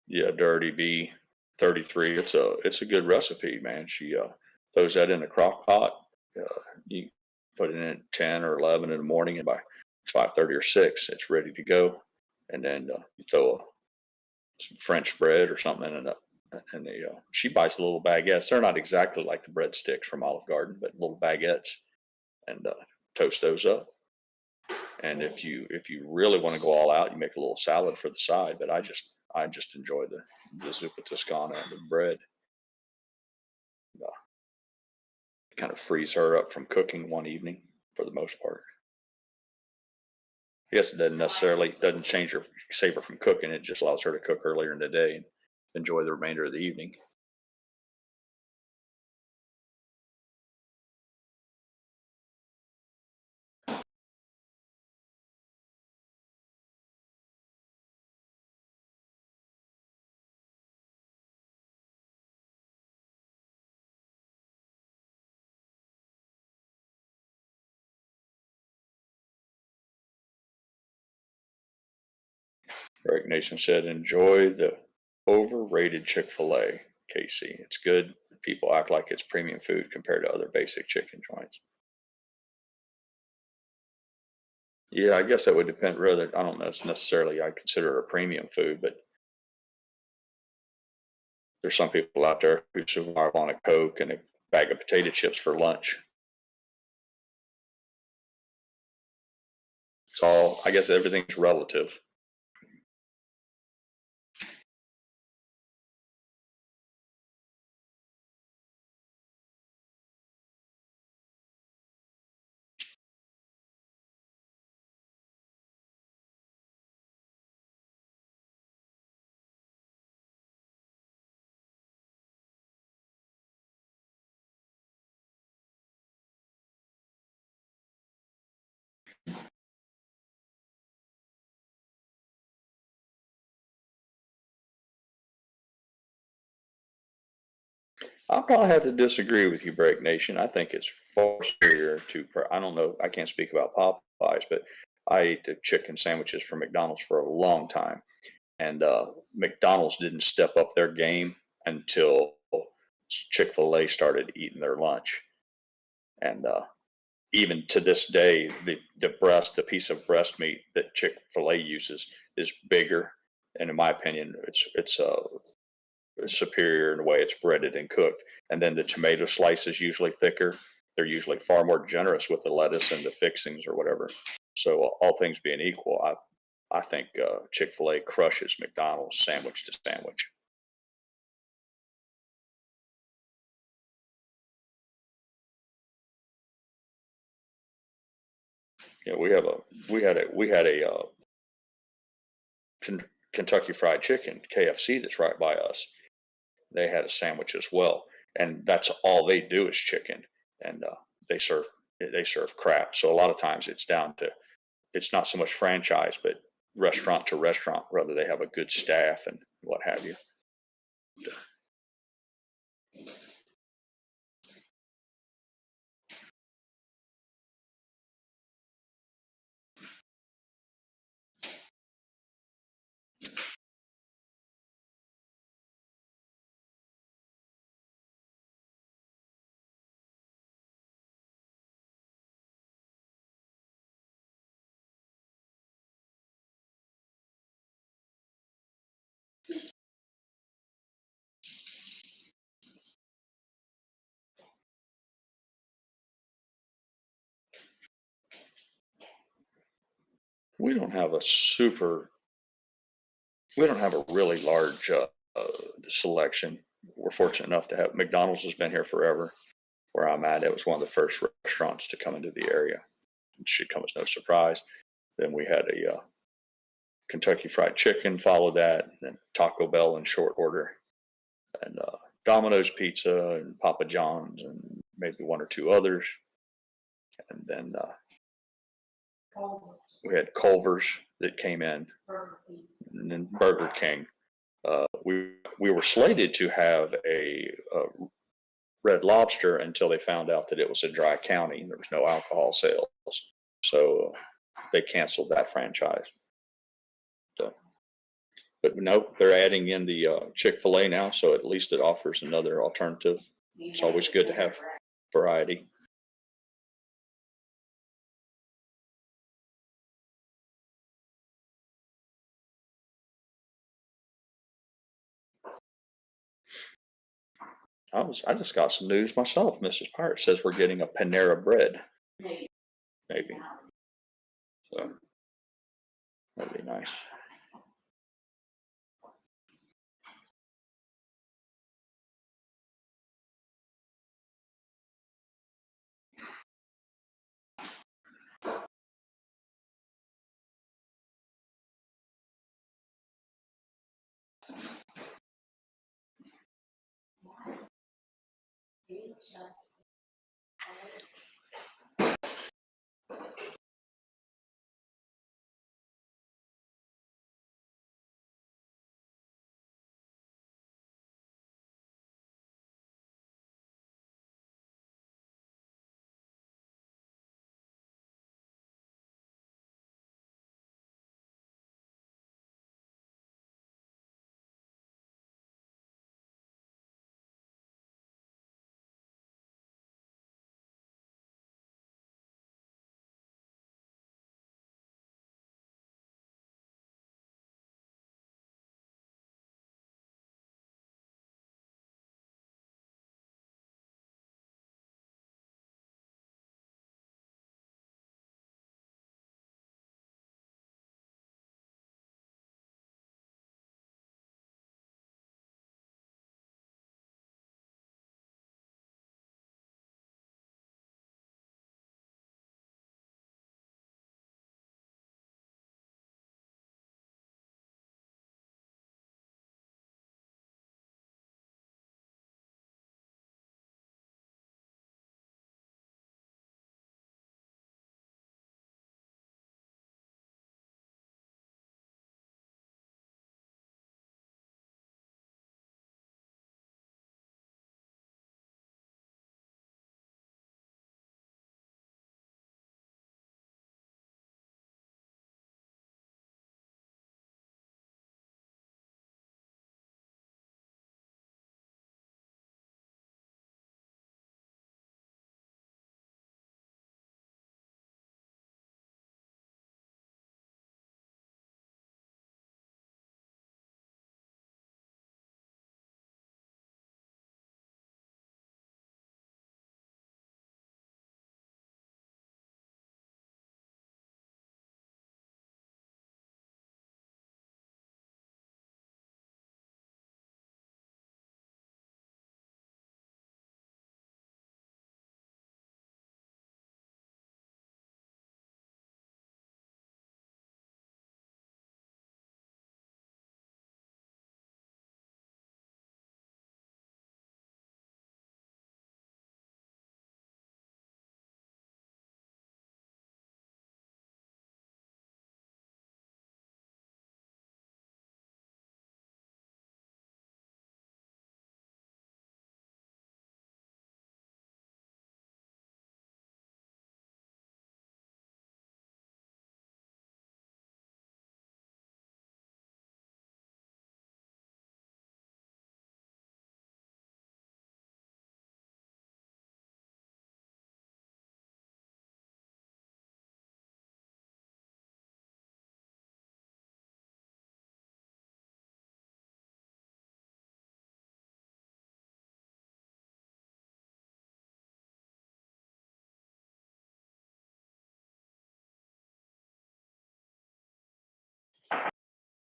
Yeah, Dirty B33. It's a good recipe, man. She throws that in a crock pot. You put it in at 10 or 11 in the morning, and by 5:30 or 6, it's ready to go. And then you throw some French bread or something in it. And she buys the little baguettes. They're not exactly like the breadsticks from Olive Garden, but little baguettes, and toast those up. And if you really want to go all out, you make a little salad for the side. But I just enjoy the Zuppa Toscana and the bread. Kind of frees her up from cooking one evening for the most part. I guess it doesn't change her, save her from cooking. It just allows her to cook earlier in the day and enjoy the remainder of the evening. Eric Nation said, enjoy the overrated Chick-fil-A, KC. It's good. People act like it's premium food compared to other basic chicken joints. Yeah, I guess that would depend rather. I don't know if necessarily I consider it a premium food, but there's some people out there who survive on a Coke and a bag of potato chips for lunch. It's all, I guess everything's relative. I'll probably have to disagree with you, Break Nation. I think it's far superior to, I don't know, I can't speak about Popeyes, but I ate the chicken sandwiches from McDonald's for a long time. And McDonald's didn't step up their game until Chick-fil-A started eating their lunch. And even to this day, the piece of breast meat that Chick-fil-A uses is bigger. And in my opinion, it's superior in the way it's breaded and cooked. And then the tomato slice is usually thicker. They're usually far more generous with the lettuce and the fixings or whatever. So all things being equal, I think Chick-fil-A crushes McDonald's sandwich to sandwich. Yeah, we had a Kentucky Fried Chicken, KFC, that's right by us. They had a sandwich as well, and that's all they do is chicken, and they serve crap. So a lot of times it's not so much franchise, but restaurant to restaurant, whether they have a good staff and what have you. We don't have a really large selection. We're fortunate enough to have McDonald's has been here forever. Where I'm at, it was one of the first restaurants to come into the area. It should come as no surprise. Then we had a Kentucky Fried Chicken, followed that, and then Taco Bell in short order, and Domino's Pizza and Papa John's and maybe one or two others. And then we had Culver's that came in, and then Burger King. We were slated to have a Red Lobster until they found out that it was a dry county and there was no alcohol sales. So they canceled that franchise. So, but no, they're adding in the Chick-fil-A now, so at least it offers another alternative. It's always good to have variety. I just got some news myself. Mrs. Pirate says we're getting a Panera Bread. Maybe. So that'd be nice.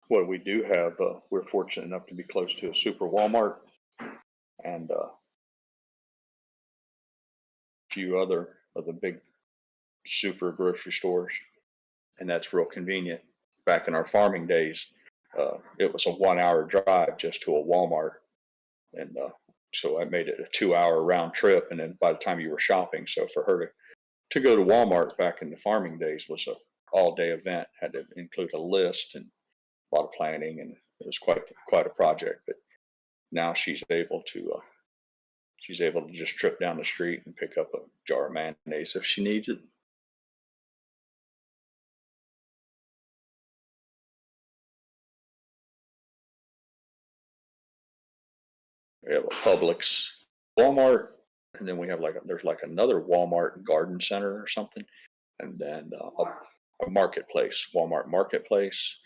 what we do have, we're fortunate enough to be close to a super Walmart and a few other of the big super grocery stores, and that's real convenient. Back in our farming days, it was a 1 hour drive just to a Walmart, and so I made it a 2 hour round trip. And then by the time you were shopping, so for her to go to Walmart back in the farming days was a all day event. Had to include a list and a lot of planning, and it was quite a project. But now she's able to just trip down the street and pick up a jar of mayonnaise if she needs it. We have a Publix, Walmart, and then we have there's another Walmart garden center or something, and then a marketplace, Walmart marketplace.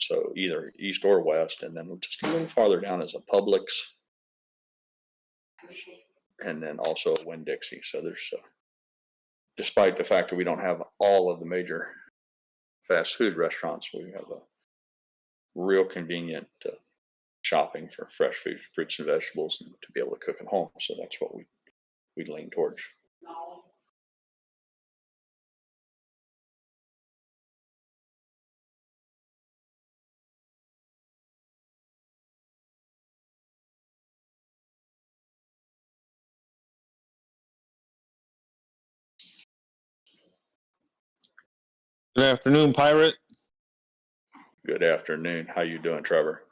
So either east or west, and then just a little farther down is a Publix, and then also a Winn-Dixie. So there's, despite the fact that we don't have all of the major fast food restaurants, we have a real convenient shopping for fresh food, fruits and vegetables, and to be able to cook at home. So that's what we lean towards. Good afternoon, Pirate. Good afternoon. How you doing, Trevor?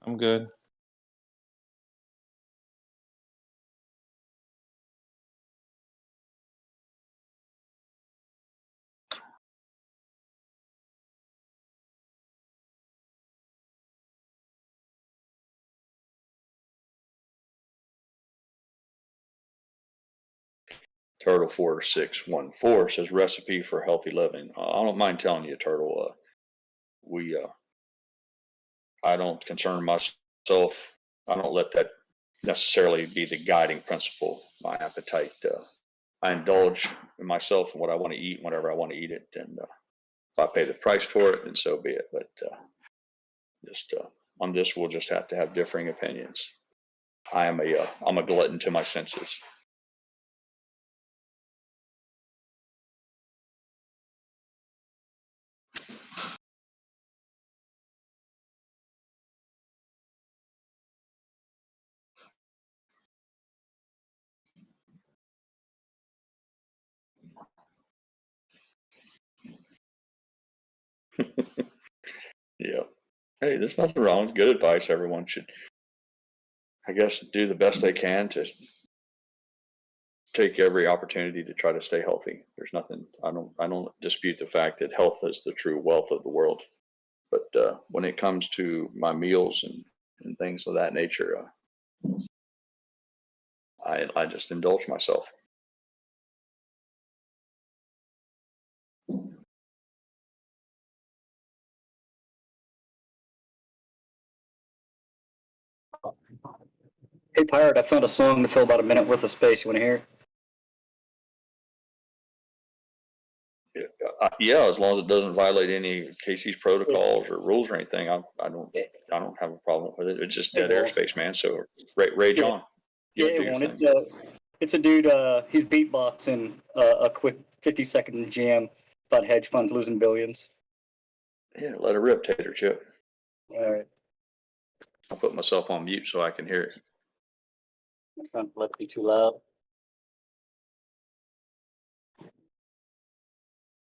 I'm good. Turtle 4614 says recipe for healthy living. I don't mind telling you, Turtle. I don't concern myself. I don't let that necessarily be the guiding principle. My appetite. I indulge in myself and what I want to eat whenever I want to eat it, and if I pay the price for it, then so be it. But just on this, we'll just have to have differing opinions. I'm a glutton to my senses. Yeah. Hey, there's nothing wrong. It's good advice. Everyone should, I guess, do the best they can to take every opportunity to try to stay healthy. There's nothing. I don't dispute the fact that health is the true wealth of the world. But when it comes to my meals and things of that nature, I just indulge myself. Hey, Pirate, I found a song to fill about a minute worth of space. You want to hear? Yeah, as long as it doesn't violate any Casey's protocols or rules or anything, I don't have a problem with it. It's just dead airspace, man. So rage on. Yeah, it won't. It's a dude. He's beatboxing a quick 50-second jam about hedge funds losing billions. Yeah, let it rip, Tater Chip. All right. I'll put myself on mute so I can hear it. I'm trying to let it be too loud.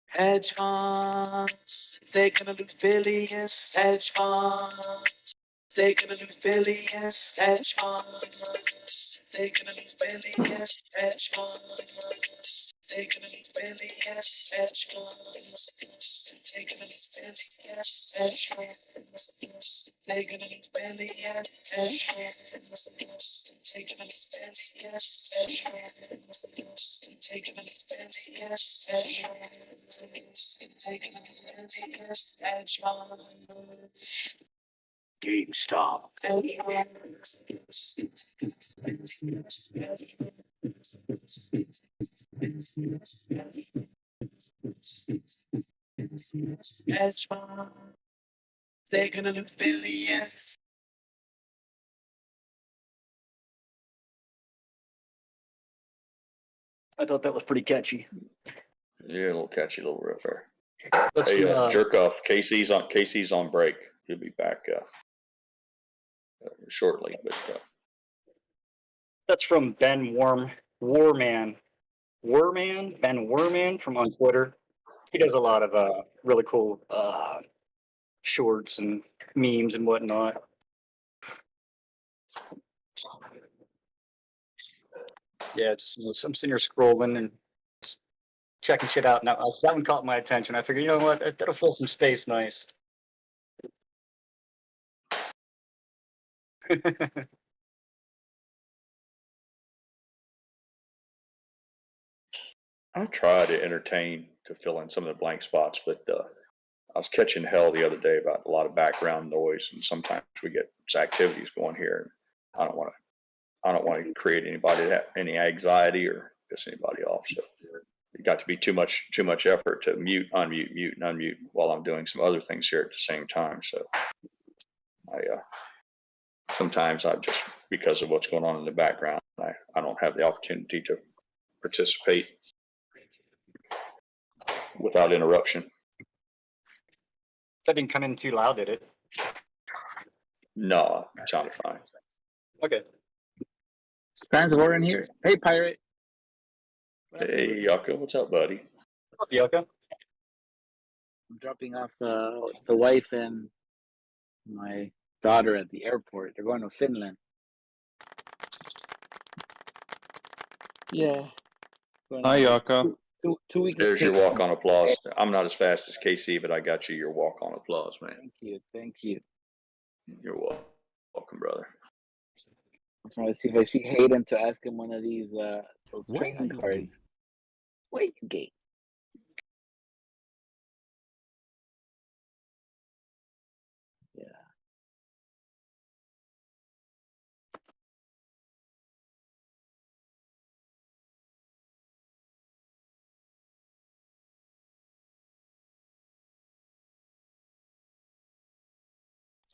Hedge funds, they're gonna lose billions. Hedge funds, they're gonna lose billions. Hedge funds, they're gonna lose billions. Hedge funds, they're gonna lose billions. Hedge funds, they're gonna lose billions. Hedge funds, they're gonna lose billions. Hedge funds, they're gonna lose billions. Hedge funds, they're gonna lose billions. Hedge funds, taking edge on GameStop. Edge on. They're gonna lose billions. I thought that was pretty catchy. Yeah, a little catchy little riff there. That's Hey, from, jerk off. Casey's on break. He'll be back shortly. But that's from Ben Warman. Ben Warman from on Twitter. He does a lot of really cool shorts and memes and whatnot. Yeah, just I'm sitting here scrolling and just checking shit out. Now that one caught my attention. I figured, you know what, that'll fill some space nice. I try to entertain to fill in some of the blank spots, but I was catching hell the other day about a lot of background noise, and sometimes we get activities going here. And I don't want to create any anxiety or piss anybody off. So it got to be too much effort to mute, unmute while I'm doing some other things here at the same time. So I sometimes I just, because of what's going on in the background, I don't have the opportunity to participate without interruption. That didn't come in too loud, did it? No, it sounded fine. Okay. Spans of War in here. Hey, Pirate. Hey, Yako, what's up, buddy? What's up, Yoko? I'm dropping off the wife and my daughter at the airport. They're going to Finland. Yeah. Hi, Yaka. Two weeks. There's your walk on applause. I'm not as fast as KC, but I got you your walk on applause, man. Thank you. You're welcome, brother. I'm trying to see if I see Hayden to ask him one of these those training cards. Wait, gay. Yeah.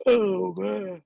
Oh man.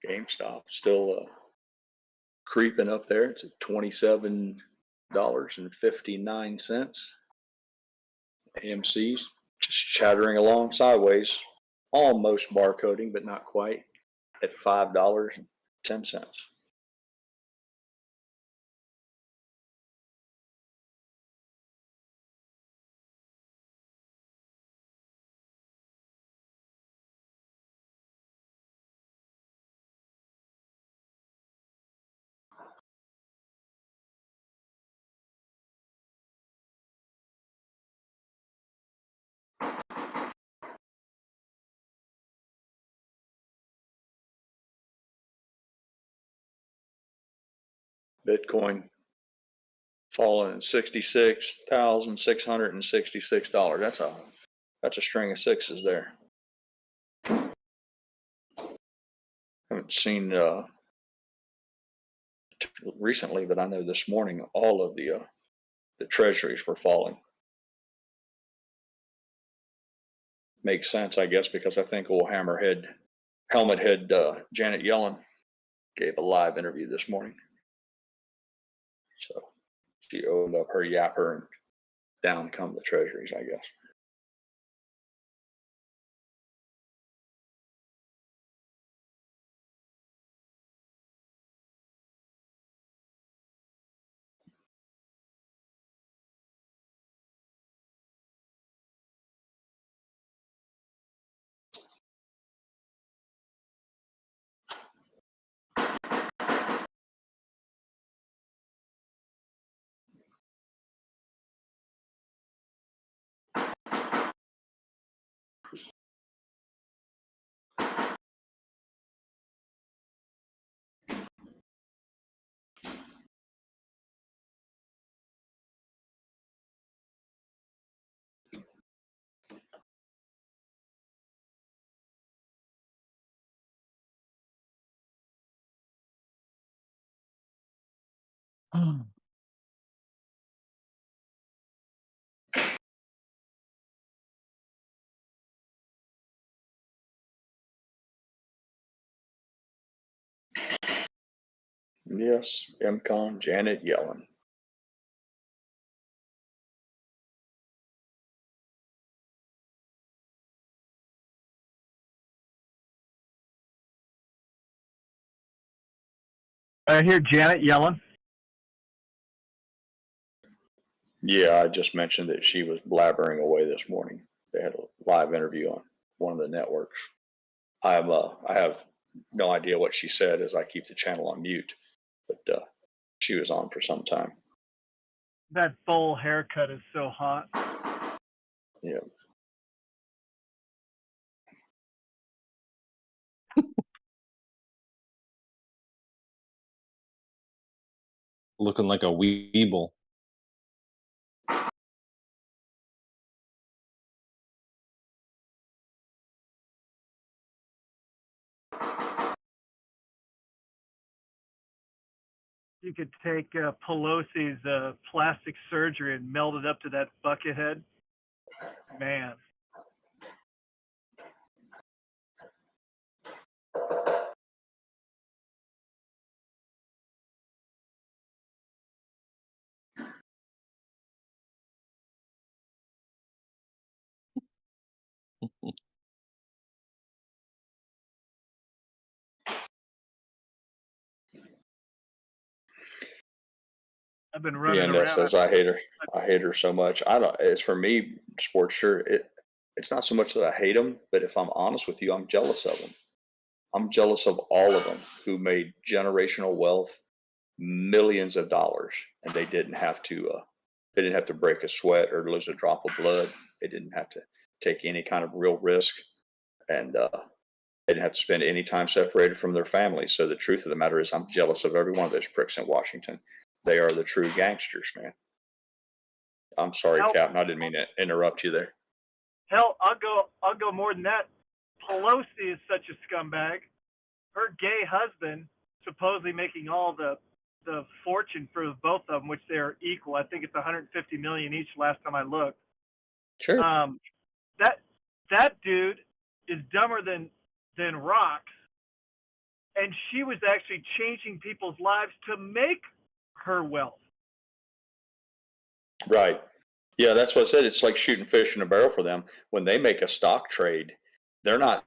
GameStop still creeping up there. It's at $27.59. AMC's just chattering along sideways, almost barcoding, but not quite, at $5.10. Bitcoin falling at $66,666. That's a string of sixes there. Haven't seen recently, but I know this morning all of the treasuries were falling. Makes sense, I guess, because I think old helmet head Janet Yellen gave a live interview this morning. So she opened up her yapper and down come the treasuries, I guess. Yes, MCon Janet Yellen. I hear Janet Yellen. Yeah, I just mentioned that she was blabbering away this morning. They had a live interview on one of the networks. I have no idea what she said as I keep the channel on mute, but she was on for some time. That bowl haircut is so hot. Yeah. Looking like a weeble. You could take Pelosi's plastic surgery and meld it up to that bucket head. Man. I've been running Yeah, and that around. says I hate her. I hate her so much. I don't. It's for me, sports shirt. It's not so much that I hate them, but if I'm honest with you, I'm jealous of them. I'm jealous of all of them who made generational wealth, millions of dollars, and they didn't have to. They didn't have to break a sweat or lose a drop of blood. They didn't have to take any kind of real risk, and they didn't have to spend any time separated from their families. So the truth of the matter is, I'm jealous of every one of those pricks in Washington. They are the true gangsters, man. I'm sorry, Captain. I didn't mean to interrupt you there. Hell, I'll go more than that. Pelosi is such a scumbag. Her gay husband supposedly making all the fortune for both of them, which they're equal. I think it's 150 million each last time I looked. Sure. That dude is dumber than rocks, and she was actually changing people's lives to make her wealth. Right. Yeah, that's what I said. It's like shooting fish in a barrel for them. When they make a stock trade, they're not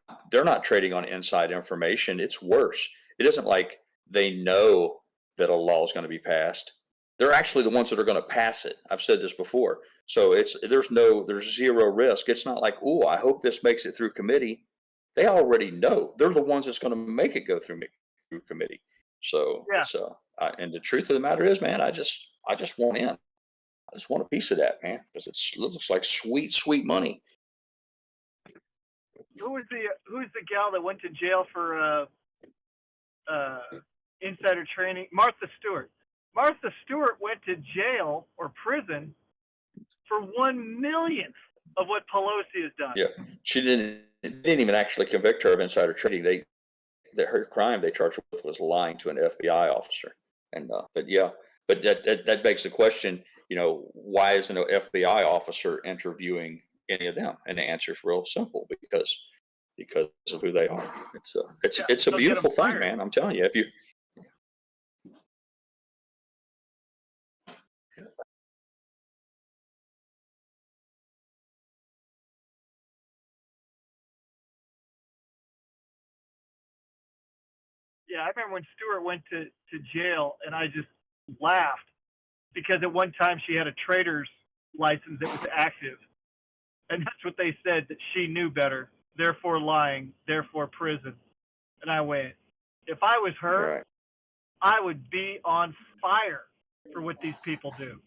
trading on inside information. It's worse. It isn't like they know that a law is going to be passed. They're actually the ones that are going to pass it. I've said this before. So there's zero risk. It's not like, oh, I hope this makes it through committee. They already know. They're the ones that's going to make it go through committee. So yeah. And the truth of the matter is, man, I just want in. I just want a piece of that, man, because it looks like sweet, sweet money. Who's the gal that went to jail for insider trading? Martha Stewart. Martha Stewart went to jail or prison for 1/1,000,000th of what Pelosi has done. Yeah, she didn't even actually convict her of insider trading. Her crime they charged her with was lying to an FBI officer. And but that begs the question. Why isn't an FBI officer interviewing any of them? And the answer is real simple, because of who they are. It's a beautiful thing, man. I'm telling you, if you. Yeah, I remember when Stewart went to jail, and I just laughed because at one time she had a trader's license that was active. And that's what they said, that she knew better, therefore lying, therefore prison. And I went, if I was her, Right. I would be on fire for what these people do.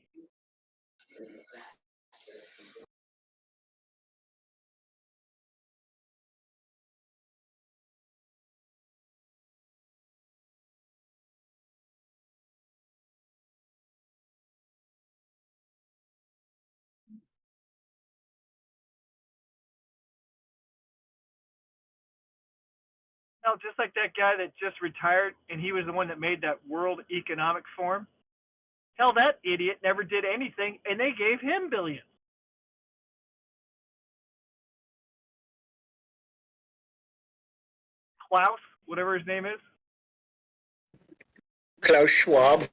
No, just like that guy that just retired, and he was the one that made that World Economic Forum. Hell, that idiot never did anything, and they gave him billions. Klaus, whatever his name is. Klaus Schwab.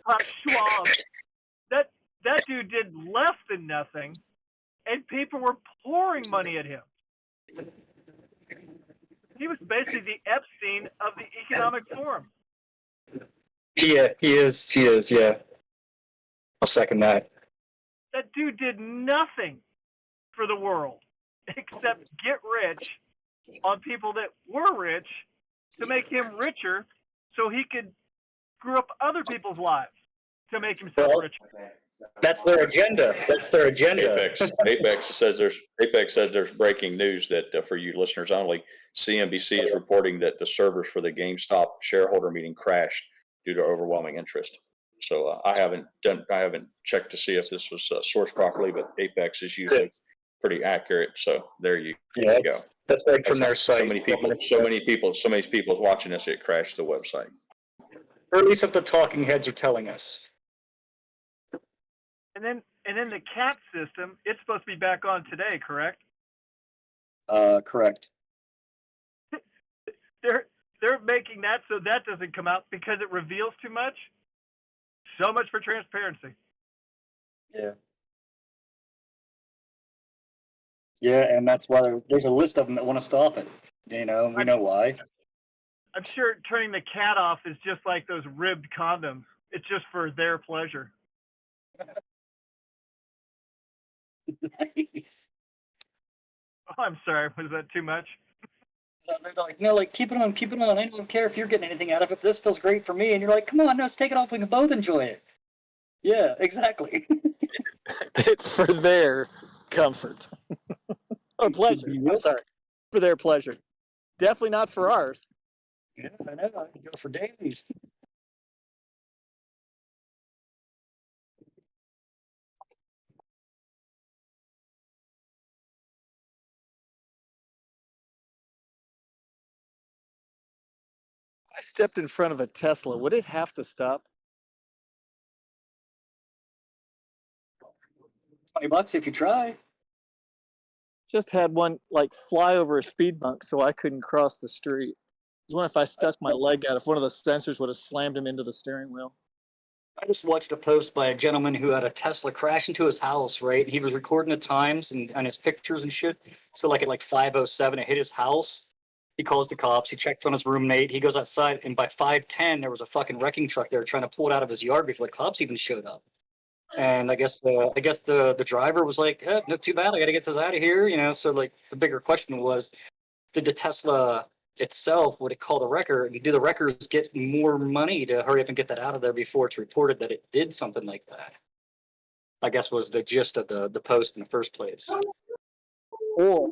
Klaus Schwab. That dude did less than nothing, and people were pouring money at him. He was basically the Epstein of the Economic Forum. Yeah, he is. Yeah. I'll second that. That dude did nothing for the world except get rich on people that were rich to make him richer so he could screw up other people's lives to make himself richer. That's their agenda. Apex says there's breaking news that for you listeners only, CNBC is reporting that the servers for the GameStop shareholder meeting crashed due to overwhelming interest. So I haven't checked to see if this was sourced properly, but Apex is usually pretty accurate. So there you go. That's right from their site. So many people watching this. It crashed the website. Or at least if the talking heads are telling us. And then the CAT system, it's supposed to be back on today, correct? Correct. They're making that so that doesn't come out because it reveals too much. So much for transparency. Yeah. Yeah, and that's why there's a list of them that want to stop it. We know why. I'm sure turning the CAT off is just like those ribbed condoms. It's just for their pleasure. Nice. Oh, I'm sorry. Was that too much? They're like, no, like, keep it on. I don't care if you're getting anything out of it. This feels great for me. And you're like, come on, let's take it off. We can both enjoy it. Yeah, exactly. It's for their comfort. Or pleasure. I'm sorry. For their pleasure. Definitely not for ours. Yeah, I know. I can go for days. I stepped in front of a Tesla. Would it have to stop? $20 if you try. Just had one like fly over a speed bump so I couldn't cross the street. What if I stuck my leg out? If one of the sensors would have slammed him into the steering wheel. I just watched a post by a gentleman who had a Tesla crash into his house, right? He was recording the times and his pictures and shit. So like at like 5:07, it hit his house. He calls the cops. He checked on his roommate. He goes outside, and by 5:10, there was a fucking wrecking truck there trying to pull it out of his yard before the cops even showed up. And I guess the driver was like, not too bad. I got to get this out of here, you know. So like the bigger question was, did the Tesla itself, would it call the wrecker? Do the wreckers get more money to hurry up and get that out of there before it's reported that it did something like that? I guess was the gist of the post in the first place. Or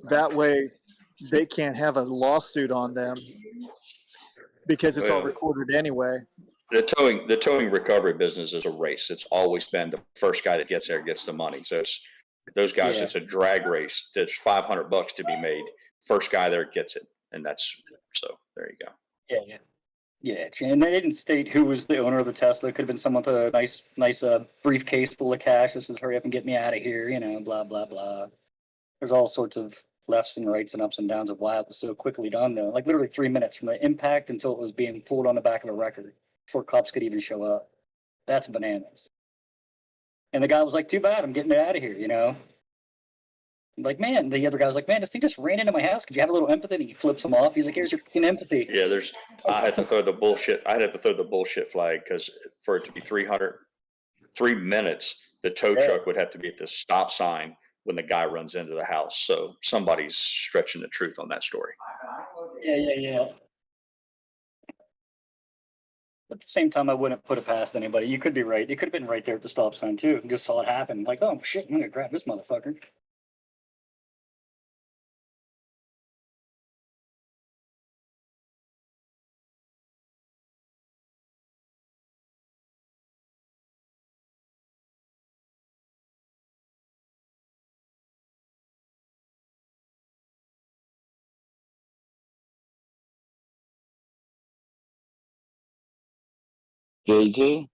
that way they can't have a lawsuit on them because it's all recorded anyway. The towing recovery business is a race. It's always been the first guy that gets there gets the money. So it's those guys. Yeah. It's a drag race. There's $500 to be made. First guy there gets it, and that's so. There you go. Yeah, and they didn't state who was the owner of the Tesla. It could have been someone with a nice briefcase full of cash. This is hurry up and get me out of here, you know, blah blah blah. There's all sorts of lefts and rights and ups and downs of why it was so quickly done, though. Like literally 3 minutes from the impact until it was being pulled on the back of a record before cops could even show up. That's bananas. And the guy was like, "Too bad, I'm getting it out of here," you know. Like, man, the other guy was like, "Man, this thing just ran into my house. Could you have a little empathy?" And he flips him off. He's like, "Here's your fucking empathy." Yeah, I had to throw the bullshit. I'd have to throw the bullshit flag because for it to be 3 minutes, the tow truck would have to be at the stop sign when the guy runs into the house. So somebody's stretching the truth on that story. Yeah. At the same time, I wouldn't put it past anybody. You could be right. You could have been right there at the stop sign too. You just saw it happen. Like, oh shit, I'm gonna grab this motherfucker. JJ?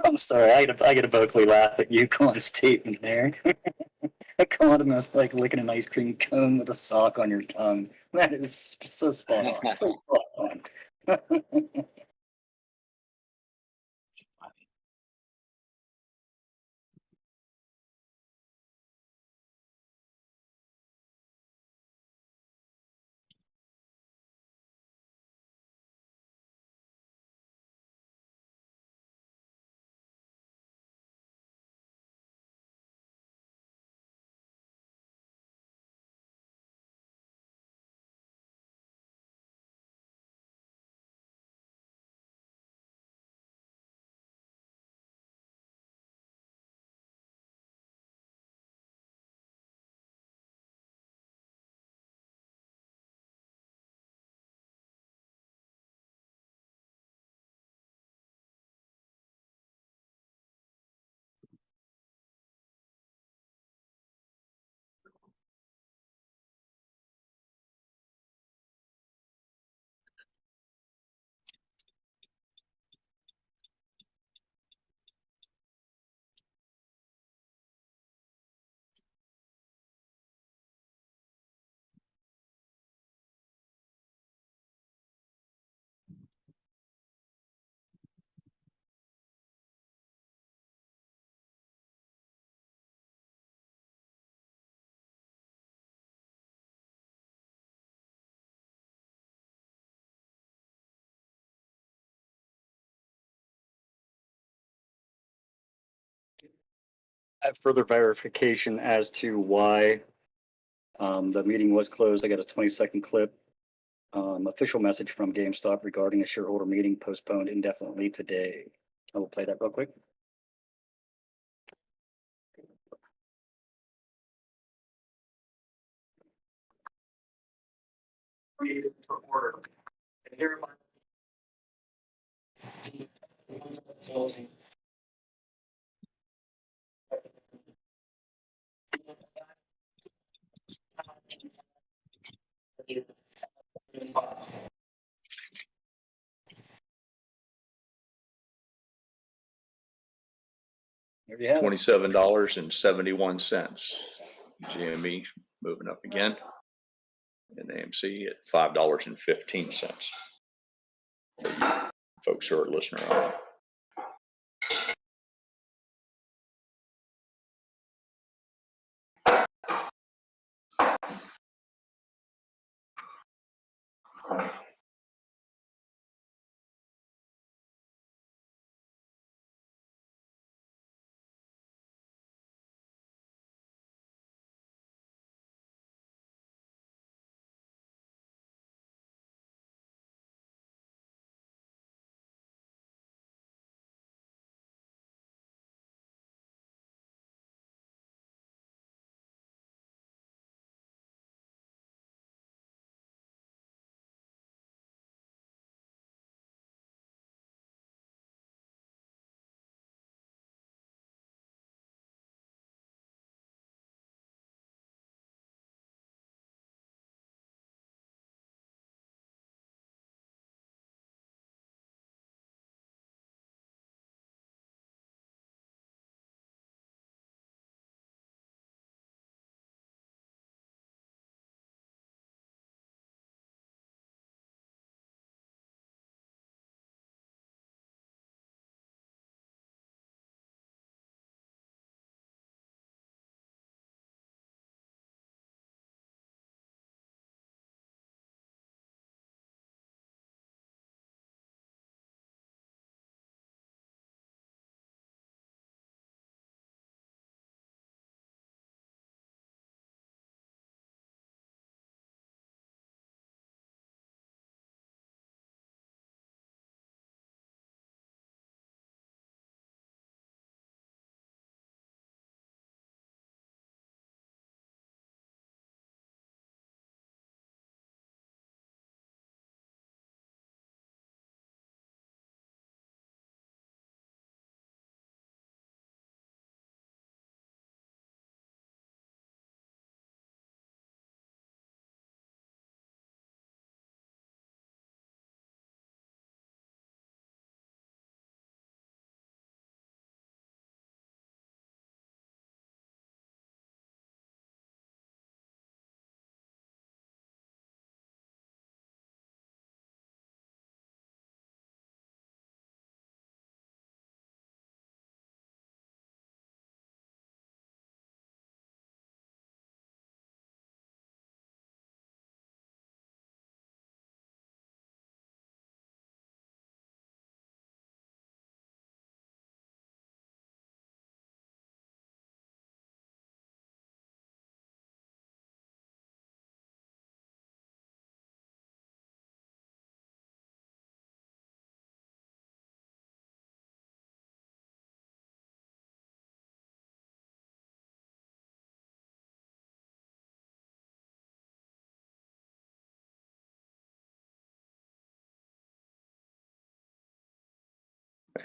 I'm sorry, I get a vocally laugh at Yukon's statement there. I called him as like licking an ice cream cone with a sock on your tongue. That is so spot on. So spot on. I have further verification as to why the meeting was closed. I got a 20-second clip. Official message from GameStop regarding a shareholder meeting postponed indefinitely today. I will play that real quick. There you have it. $27.71. GME moving up again. And AMC at $5.15. Folks who are listening on.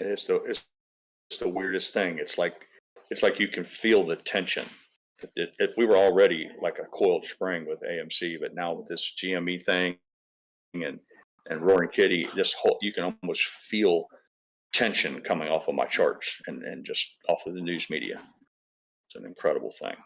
It's the weirdest thing. It's like you can feel the tension. We were already like a coiled spring with AMC, but now with this GME thing and Roaring Kitty, you can almost feel tension coming off of my charts and just off of the news media. It's an incredible thing.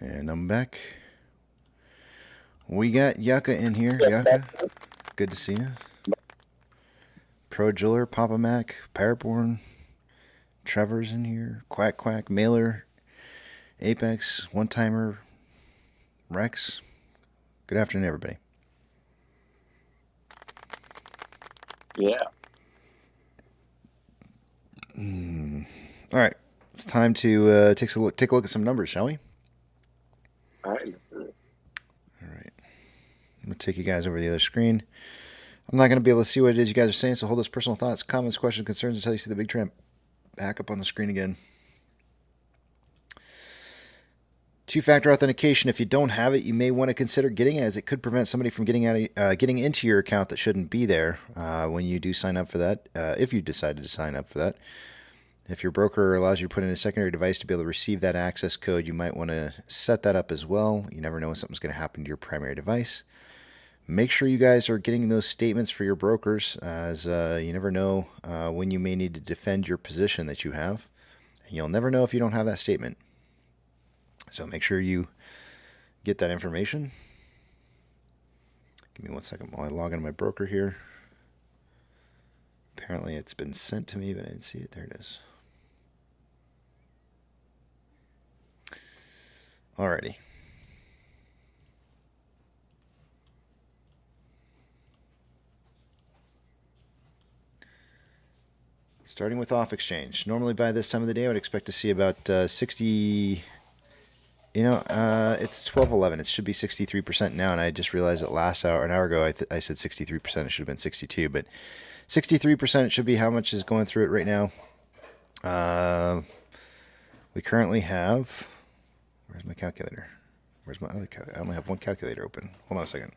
And I'm back. We got Yucca in here. Yucca, good to see you. Pro Jeweler, Papa Mac, Paraborn, Trevor's in here. Quack Quack, Mailer, Apex, One Timer, Rex. Good afternoon, everybody. Yeah. All right, it's time to take a look at some numbers, shall we? All right. I'm gonna take you guys over to the other screen. I'm not gonna be able to see what it is you guys are saying, so hold those personal thoughts, comments, questions, concerns until you see the big tramp back up on the screen again. Two-factor authentication. If you don't have it, you may want to consider getting it, as it could prevent somebody from getting into your account that shouldn't be there when you do sign up for that. If you decided to sign up for that, if your broker allows you to put in a secondary device to be able to receive that access code, you might want to set that up as well. You never know when something's going to happen to your primary device. Make sure you guys are getting those statements for your brokers, as you never know when you may need to defend your position that you have, and you'll never know if you don't have that statement. So make sure you get that information. Give me 1 second while I log into my broker here. Apparently it's been sent to me, but I didn't see it. There it is. Alrighty. Starting with off exchange. Normally by this time of the day, I would expect to see about 60... it's 12:11. It should be 63% now, and I just realized that an hour ago, I said 63%. It should have been 62, but 63% should be how much is going through it right now. We currently have... Where's my calculator? Where's my other calculator? I only have one calculator open. Hold on a second.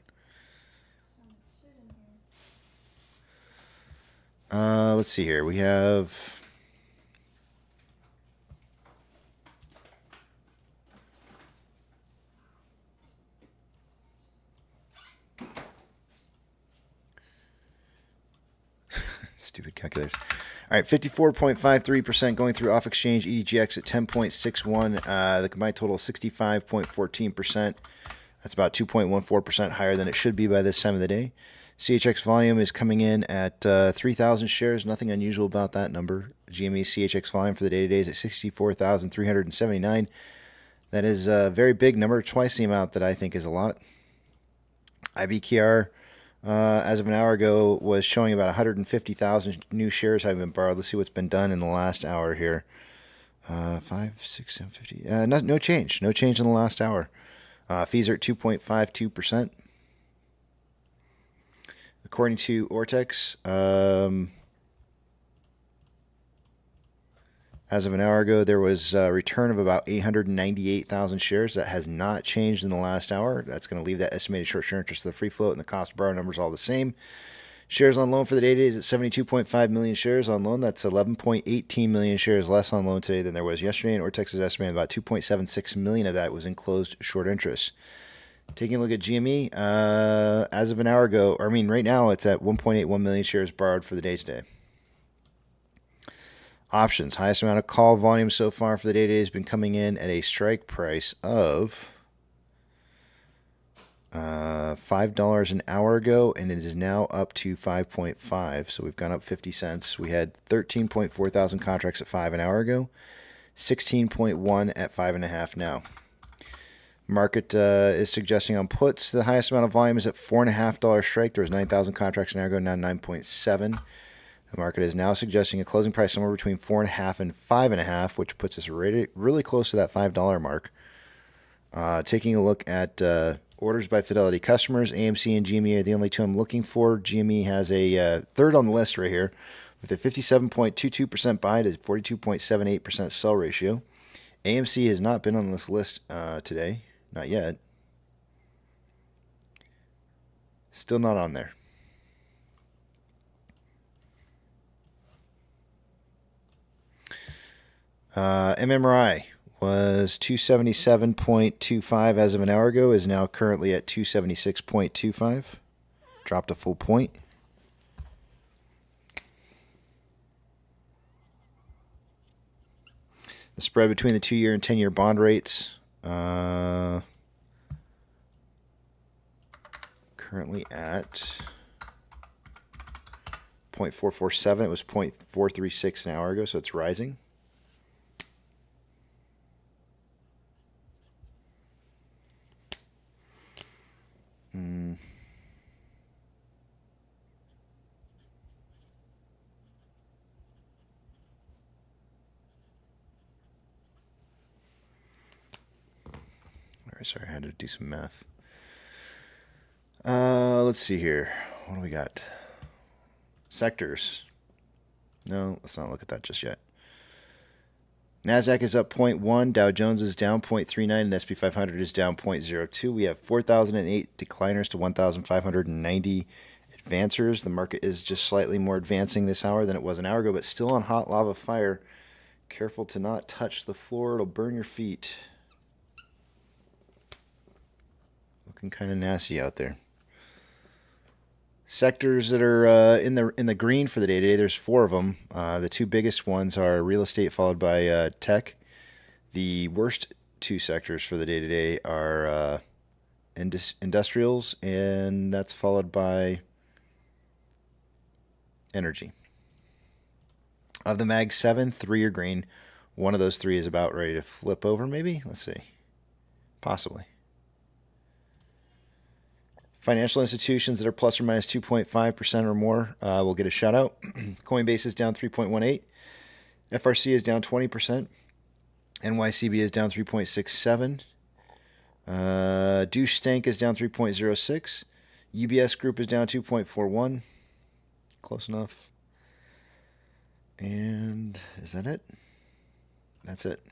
Let's see here. We have... Stupid calculators. All right, 54.53% going through off exchange. EDGX at 10.61. The combined total 65.14%. That's about 2.14% higher than it should be by this time of the day. CHX volume is coming in at 3,000 shares. Nothing unusual about that number. GME CHX volume for the day today is at 64,379. That is a very big number, twice the amount that I think is a lot. IBKR, as of an hour ago, was showing about 150,000 new shares have been borrowed. Let's see what's been done in the last hour here. 5, 6, 7, 50. No change. No change in the last hour. Fees are at 2.52%. According to Ortex, as of an hour ago, there was a return of about 898,000 shares. That has not changed in the last hour. That's going to leave that estimated short-term interest of the free float and the cost to borrow numbers all the same. Shares on loan for the day today is at 72.5 million shares on loan. That's 11.18 million shares less on loan today than there was yesterday. And Ortex is estimating about 2.76 million of that was in closed short interest. Taking a look at GME, as of an hour ago, right now it's at 1.81 million shares borrowed for the day today. Options, highest amount of call volume so far for the day today has been coming in at a strike price of $5 an hour ago, and it is now up to 5.5. So we've gone up 50 cents. We had 13.4 thousand contracts at 5 an hour ago, 16.1 at 5.5 now. Market is suggesting on puts the highest amount of volume is at $4.50 strike. There was 9,000 contracts an hour ago, now 9.7. The market is now suggesting a closing price somewhere between 4.5 and 5.5, which puts us really close to that $5 mark. Taking a look at orders by Fidelity customers, AMC and GME are the only two I'm looking for. GME has a third on the list right here with a 57.22% buy to 42.78% sell ratio. AMC has not been on this list today. Not yet. Still not on there. MMRI was 277.25 as of an hour ago, is now currently at 276.25. Dropped a full point. The spread between the 2-year and 10-year bond rates Currently at 0.447. It was 0.436 an hour ago, so it's rising. All right, sorry, I had to do some math. Let's see here. What do we got? Sectors. No, let's not look at that just yet. NASDAQ is up 0.1, Dow Jones is down 0.39, and SP 500 is down 0.02. We have 4,008 decliners to 1,590 advancers. The market is just slightly more advancing this hour than it was an hour ago, but still on hot lava fire. Careful to not touch the floor. It'll burn your feet. Looking kind of nasty out there. Sectors that are in the green for the day today, there's 4 of them. The 2 biggest ones are real estate followed by tech. The worst 2 sectors for the day today are industrials, and that's followed by energy. Of the Mag 7, 3 are green. One of those 3 is about ready to flip over, maybe? Let's see. Possibly. Financial institutions that are plus or minus 2.5% or more will get a shout out. Coinbase is down 3.18. FRC is down 20%. NYCB is down 3.67. Douche Stank is down 3.06. UBS Group is down 2.41. Close enough. And is that it? That's it.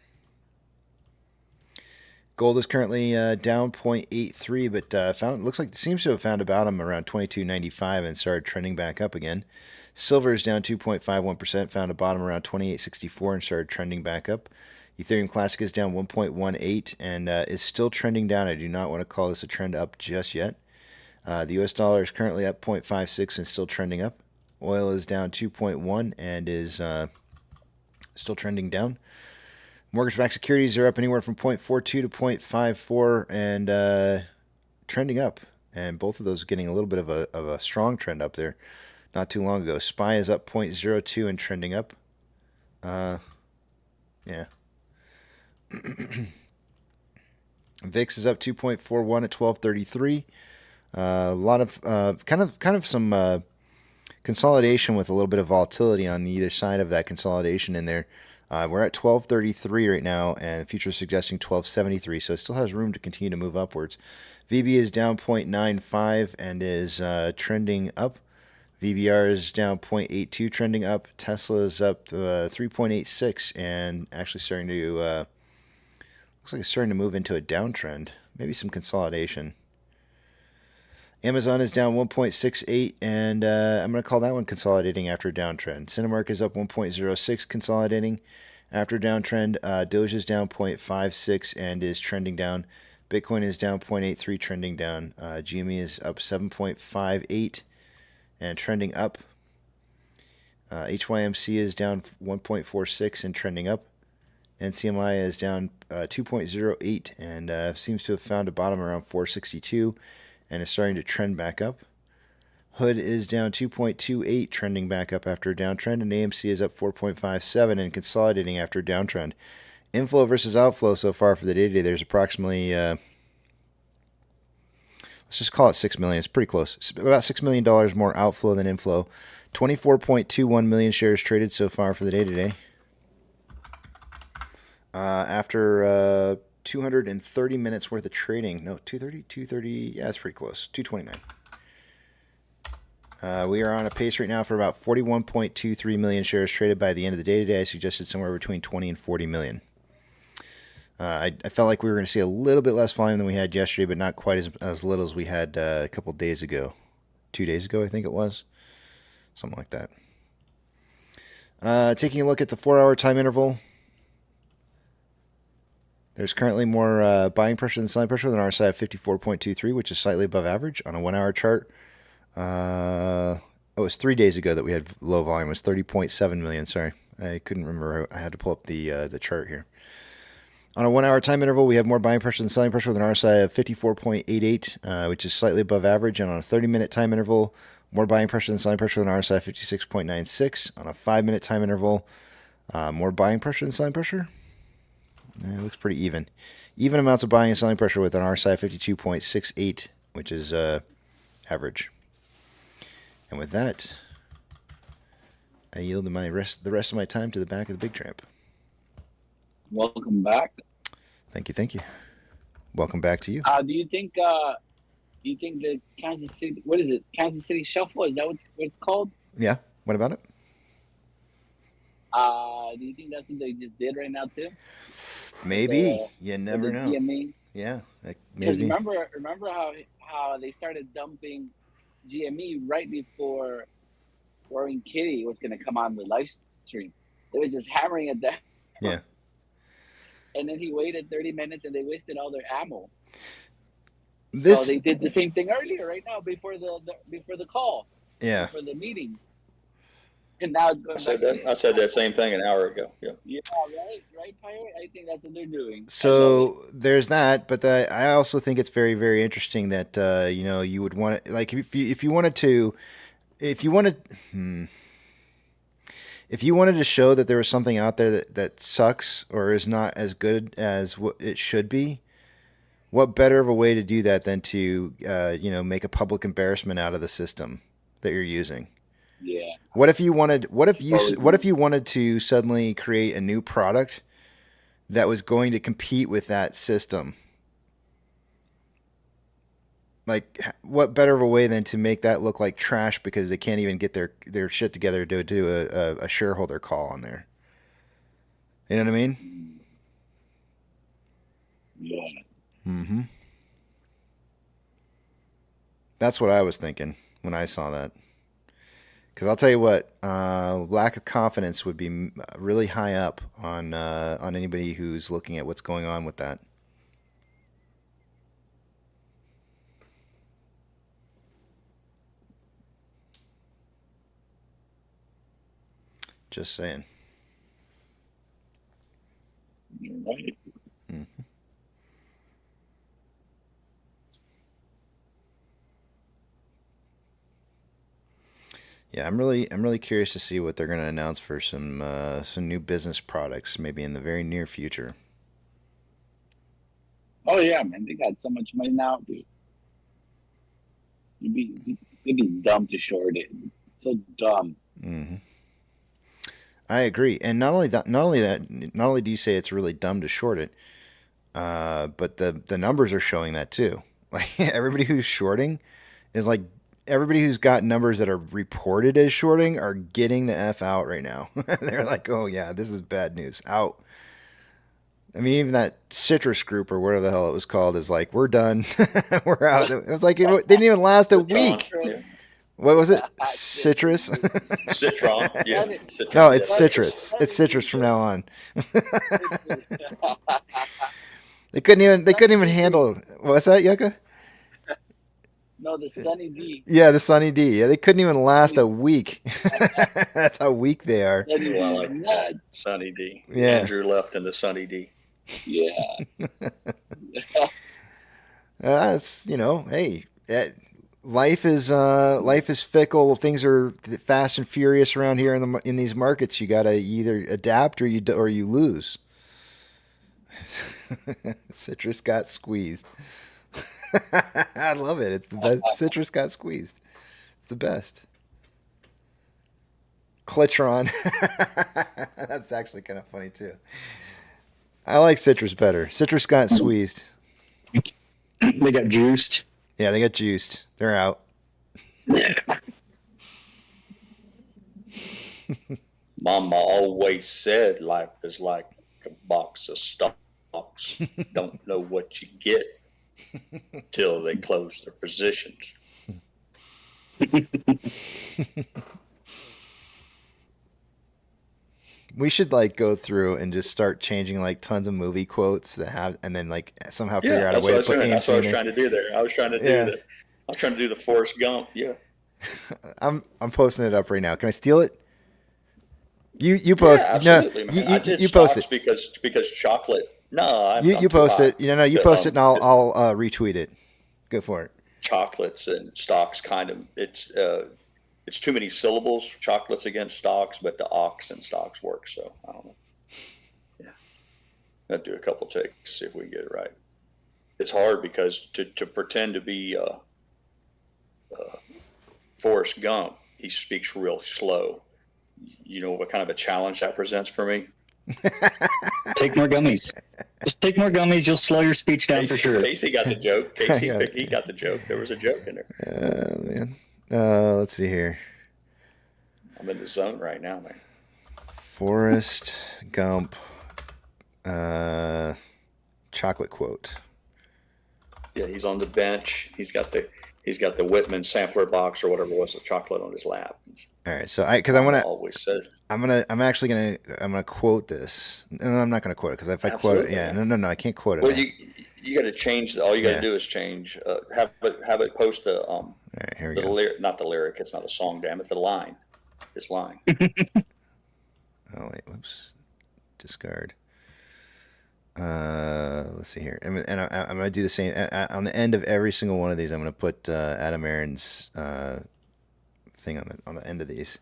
Gold is currently down 0.83, but looks like it seems to have found a bottom around 22.95 and started trending back up again. Silver is down 2.51%, found a bottom around 28.64 and started trending back up. Ethereum Classic is down 1.18 and is still trending down. I do not want to call this a trend up just yet. The US dollar is currently up 0.56 and still trending up. Oil is down 2.1 and is still trending down. Mortgage-backed securities are up anywhere from 0.42 to 0.54 and trending up. And both of those getting a little bit of a strong trend up there not too long ago. SPY is up 0.02 and trending up. Yeah. VIX is up 2.41 at 12.33. A lot of kind of some consolidation with a little bit of volatility on either side of that consolidation in there. We're at 12.33 right now, and futures suggesting 12.73, so it still has room to continue to move upwards. VB is down 0.95 and is trending up. VBR is down 0.82, trending up. Tesla is up 3.86 and actually starting to looks like it's starting to move into a downtrend. Maybe some consolidation. Amazon is down 1.68, and I'm going to call that one consolidating after a downtrend. Cinemark is up 1.06, consolidating after a downtrend. Doge is down 0.56 and is trending down. Bitcoin is down 0.83, trending down. GME is up 7.58 and trending up. HYMC is down 1.46 and trending up. NCMI is down 2.08 and seems to have found a bottom around 462 and is starting to trend back up. Hood is down 2.28, trending back up after a downtrend, and AMC is up 4.57 and consolidating after a downtrend. Inflow versus outflow so far for the day today, there's approximately, let's just call it $6 million. It's pretty close. It's about $6 million more outflow than inflow. 24.21 million shares traded so far for the day today. After 230 minutes worth of trading. No, 230, yeah, it's pretty close. 229. We are on a pace right now for about 41.23 million shares traded by the end of the day today. I suggested somewhere between 20 and 40 million. I felt like we were going to see a little bit less volume than we had yesterday, but not quite as little as we had a couple days ago. 2 days ago, I think it was. Something like that. Taking a look at the 4-hour time interval. There's currently more buying pressure than selling pressure than our side of 54.23, which is slightly above average on a 1-hour chart. It was 3 days ago that we had low volume. It was 30.7 million. Sorry, I couldn't remember. I had to pull up the chart here. On a 1 hour time interval, we have more buying pressure than selling pressure with an RSI of 54.88, which is slightly above average. And on a 30-minute time interval, more buying pressure than selling pressure with an RSI of 56.96. On a 5-minute time interval, more buying pressure than selling pressure. It looks pretty even. Even amounts of buying and selling pressure with an RSI of 52.68, which is average. And with that, I yield the rest of my time to the back of the big tramp. Welcome back. Thank you, thank you. Welcome back to you. Do you think the Kansas City, what is it? Kansas City Shuffle? Is that what it's called? Yeah. What about it? Do you think that's what they just did right now too? Maybe. You never know. GME? Yeah. Because Maybe. remember how they started dumping GME right before Roaring Kitty was going to come on the live stream. They was just hammering it down. Yeah. And then he waited 30 minutes and they wasted all their ammo. So they did the same thing earlier, right now, before the call. Yeah. Before the meeting. And now it's going I said that same thing an hour ago. Yeah. Yeah, right, Pirate? I think that's what they're doing. So there's that, but I also think it's very, very interesting that you would want to, like, if you wanted to show that there was something out there that sucks or is not as good as what it should be, what better of a way to do that than to make a public embarrassment out of the system that you're using? Yeah. What if you wanted to suddenly create a new product that was going to compete with that system? Like, what better of a way than to make that look like trash because they can't even get their shit together to do a shareholder call on there? You know what I mean? Yeah. Mm-hmm. That's what I was thinking when I saw that. Because I'll tell you what, lack of confidence would be really high up on anybody who's looking at what's going on with that. Just saying. You're right. Mm-hmm. Yeah, I'm really curious to see what they're going to announce for some new business products, maybe in the very near future. Oh yeah, man, they got so much money now, dude. It'd be dumb to short it. So dumb. Mm-hmm. I agree, and not only do you say it's really dumb to short it, but the numbers are showing that too. Like, everybody who's shorting is like, everybody who's got numbers that are reported as shorting are getting the F out right now. They're like, oh yeah, this is bad news. Out. I mean, even that Citrus Group or whatever the hell it was called is like, we're done. We're out. It was like, it didn't even last a week. Yeah. What was it? Citrus? Citron. Yeah. Citron. No, it's Citrus. It's Citrus from now on. They couldn't even handle it. What's that, Yucca? No, the Sunny D. Yeah, the Sunny D. Yeah, they couldn't even last a week. That's how weak they are. Well, I like that. Sunny D. Yeah. Andrew left in the Sunny D. Yeah. That's, hey, life is fickle. Things are fast and furious around here in these markets. You got to either adapt or you lose. Citrus got squeezed. I love it. It's the best. Citrus got squeezed. It's the best. Clitron. That's actually kind of funny too. I like Citrus better. Citrus got squeezed. They got juiced. Yeah, they got juiced. They're out. Mama always said life is like a box of stocks. Don't know what you get till they close their positions. We should go through and just start changing tons of movie quotes that have, and then somehow figure out a way to put AMC That's what I was in trying to do there. I was trying to do the Forrest Gump. Yeah. I'm posting it up right now. Can I steal it? You post. Yeah, absolutely, No, man. I did you post stocks it because chocolate No, I'm You too post high. it. You know, you post it, and I'll retweet it. Go for it. Chocolates and stocks kind of it's too many syllables. Chocolates against stocks, but the ox and stocks work. So I don't know. Yeah, I'll do a couple takes, see if we can get it right. It's hard because to pretend to be Forrest Gump, he speaks real slow. You know what kind of a challenge that presents for me? Take more gummies. Just take more gummies. You'll slow your speech down for sure. Casey got the joke. He got the joke. There was a joke in there. Oh, man. Let's see here. I'm in the zone right now, man. Forrest Gump chocolate quote. Yeah, he's on the bench. He's got the Whitman sampler box or whatever it was, the chocolate on his lap. All right, so I want to always said I'm gonna quote this. No, I'm not gonna quote it because if I quote it, yeah, no, I can't quote it. Well, you got to change. All you got to do is change. Have it post the All right, here we the go. lyric, not the lyric. It's not a song. Damn it, the line. His line. Oh wait, whoops, discard. Let's see here, and I'm gonna do the same on the end of every single one of these. I'm gonna put Adam Aaron's thing on the end of these.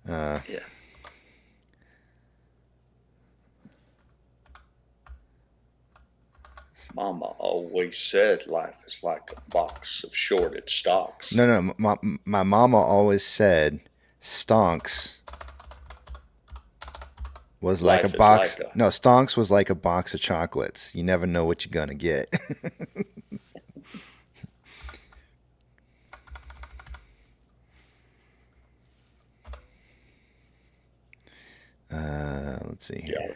Yeah. Mama always said life is like a box of shorted stocks. No, my mama always said stonks was like Life a is box. like a- No, stonks was like a box of chocolates. You never know what you're gonna get. Let's see here. Yeah,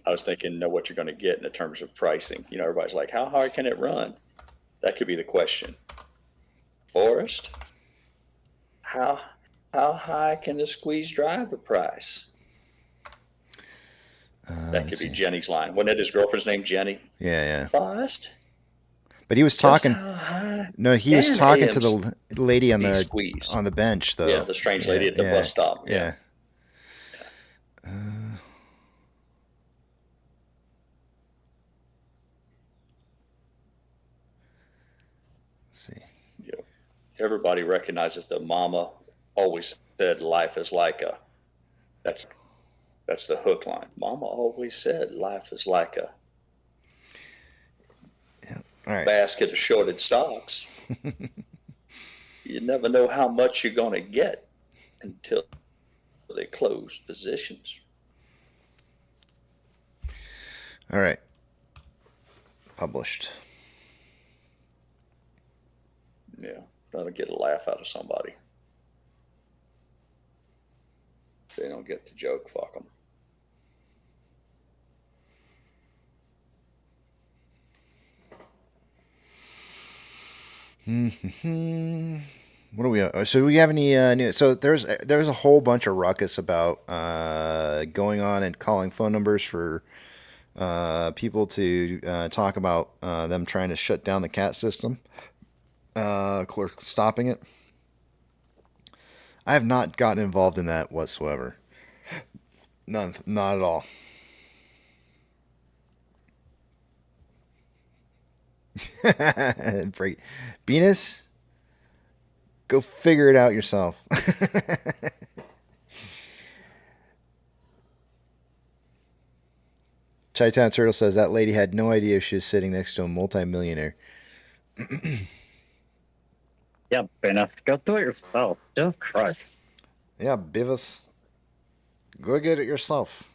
I was thinking, know what you're going to get in the terms of pricing. You know, everybody's like, how hard can it run? That could be the question. Forrest, how high can the squeeze drive the price? That could be Jenny's line. Wasn't it his girlfriend's name, Jenny? Yeah. Forrest. But he was Just talking. how high No, he was can talking to AMC the lady on the squeeze? bench, though. Yeah, the strange lady at the bus stop. Yeah. Let's see. Yeah. Everybody recognizes that Mama always said life is like a. That's the hook line. Mama always said life is like a All right. basket of shorted stocks. You never know how much you're going to get until they close positions. All right. Published. Yeah, that'll get a laugh out of somebody. If they don't get the joke, fuck them. What do we? So do we have any new? So there's a whole bunch of ruckus about going on and calling phone numbers for people to talk about them trying to shut down the cat system, stopping it. I have not gotten involved in that whatsoever. None, not at all. Break. Venus, go figure it out yourself. Chi-Town Turtle says that lady had no idea she was sitting next to a multimillionaire. Yeah, Bennett, go do it yourself. Don't cry. Yeah, Beavis, go get it yourself.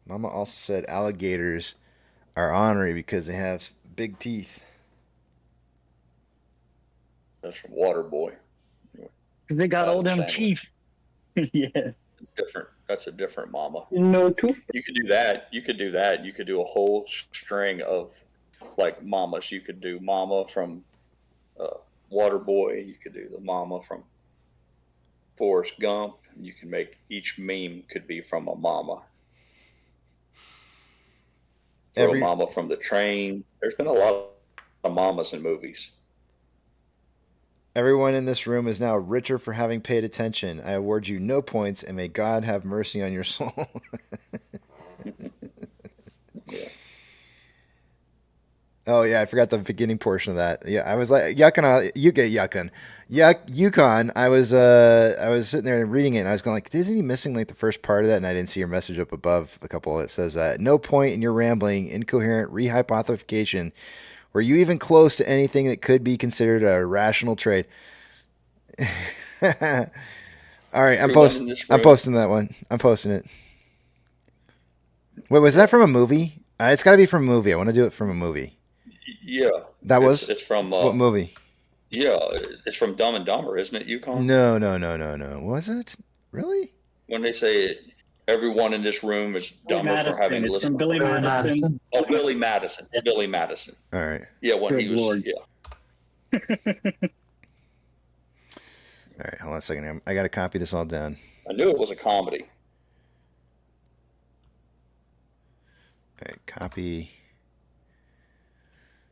Mama also said alligators are ornery because they have big teeth. That's from Waterboy. Because they got all them teeth. Yeah. Different. That's a different mama. No tooth. You could do that. You could do that. You could do a whole string of like mamas. You could do mama from Waterboy. You could do the mama from Forrest Gump. You can make each meme could be from a mama. Throw a mama from the train. There's been a lot of mamas in movies. Everyone in this room is now richer for having paid attention. I award you no points, and may God have mercy on your soul. Oh yeah, I forgot the beginning portion of that. Yeah, I was like, Yukon, you get Yukon. Yukon. I was sitting there reading it, and I was going like, isn't he missing like the first part of that? And I didn't see your message up above a couple. It says, no point in your rambling, incoherent rehypothecation. Were you even close to anything that could be considered a rational trade? All right, I'm posting that one. I'm posting it. Wait, was that from a movie? It's got to be from a movie. I want to do it from a movie. Yeah. It's from what movie? Yeah, it's from Dumb and Dumber, isn't it, Yukon? No. Was it really? When they say everyone in this room is dumber for having It's listened. from Billy Madison. Oh, Billy Madison. Billy Madison. All right. Yeah, when Good he was. Lord. Yeah. All right, hold on a second. I got to copy this all down. I knew it was a comedy. All right, copy.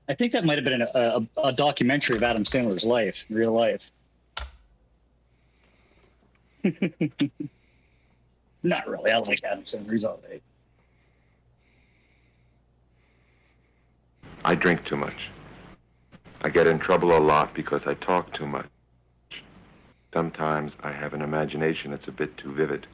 I think that might have been a documentary of Adam Sandler's life, real life. Not really. I like Adam Sandler. He's all right. I drink too much. I get in trouble a lot because I talk too much. Sometimes I have an imagination that's a bit too vivid.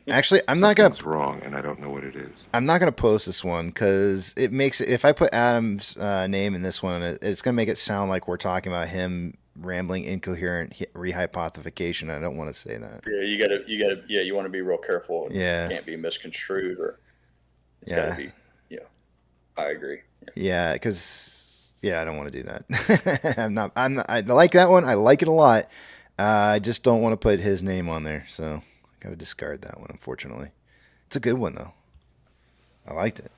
Actually, I'm not gonna. Something's wrong, and I don't know what it is. I'm not gonna post this one because it makes it. If I put Adam's name in this one, it's gonna make it sound like we're talking about him rambling, incoherent rehypothecation. I don't want to say that. Yeah, you gotta. Yeah, you want to be real careful. Yeah. It can't be misconstrued, or it's Yeah. gotta be. Yeah, I agree. Yeah, because I don't want to do that. I'm not. I like that one. I like it a lot. I just don't want to put his name on there. So. Got to discard that one, unfortunately. It's a good one, though. I liked it.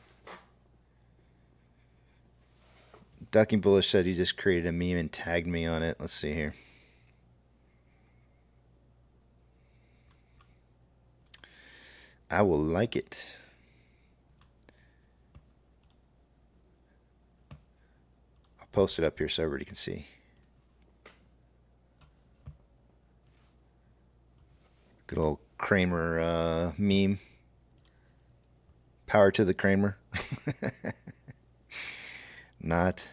Ducking Bullish said he just created a meme and tagged me on it. Let's see here. I will like it. I'll post it up here so everybody can see. Good old Kramer meme. Power to the Kramer. Not.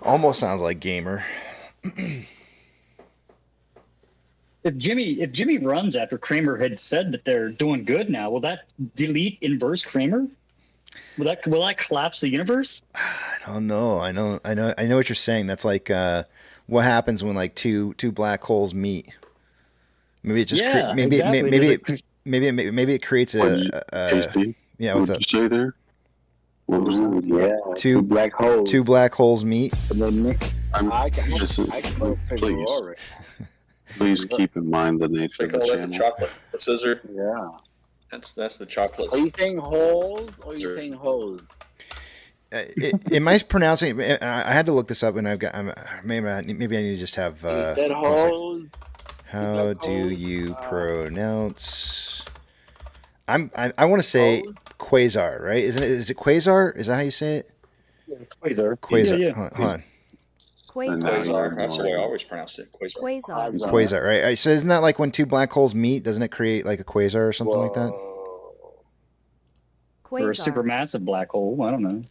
Almost sounds like gamer. If Jimmy runs after Kramer had said that they're doing good now, will that delete inverse Kramer? Will that collapse the universe? I don't know. I know what you're saying. That's like what happens when like two black holes meet. Maybe it just maybe it creates a yeah. What's up? What'd you say there? What was that? Yeah. Two black holes. Two black holes meet. Please keep in mind the nature They of the call that channel. the chocolate the scissor. Yeah. That's the chocolate. Are you saying holes or are you saying hose? Am I pronouncing? I had to look this up, and I've got. Maybe I need to just have. You said hose. How do you pronounce? I want to say quasar, right? Isn't it? Is it quasar? Is that how you say it? Yeah, quasar. Quasar. Yeah. Hold on. Quasar. That's the way I always pronounced it. Quasar. Quasar, right? So isn't that like when two black holes meet? Doesn't it create like a quasar or something like that? Or a supermassive black hole. I don't know.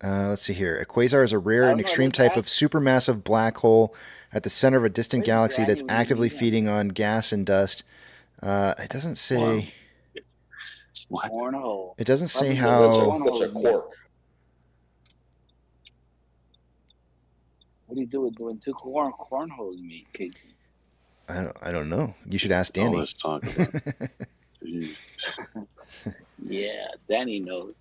Let's see here. A quasar is a rare and extreme type of supermassive black hole at the center of a distant galaxy that's actively feeding on gas and dust. It doesn't say. Cornhole. It doesn't say how. What's a quark? What do you do with doing two cornholes meet, Casey? I don't know. You should ask Danny. Let's talk about it. Yeah, Danny knows.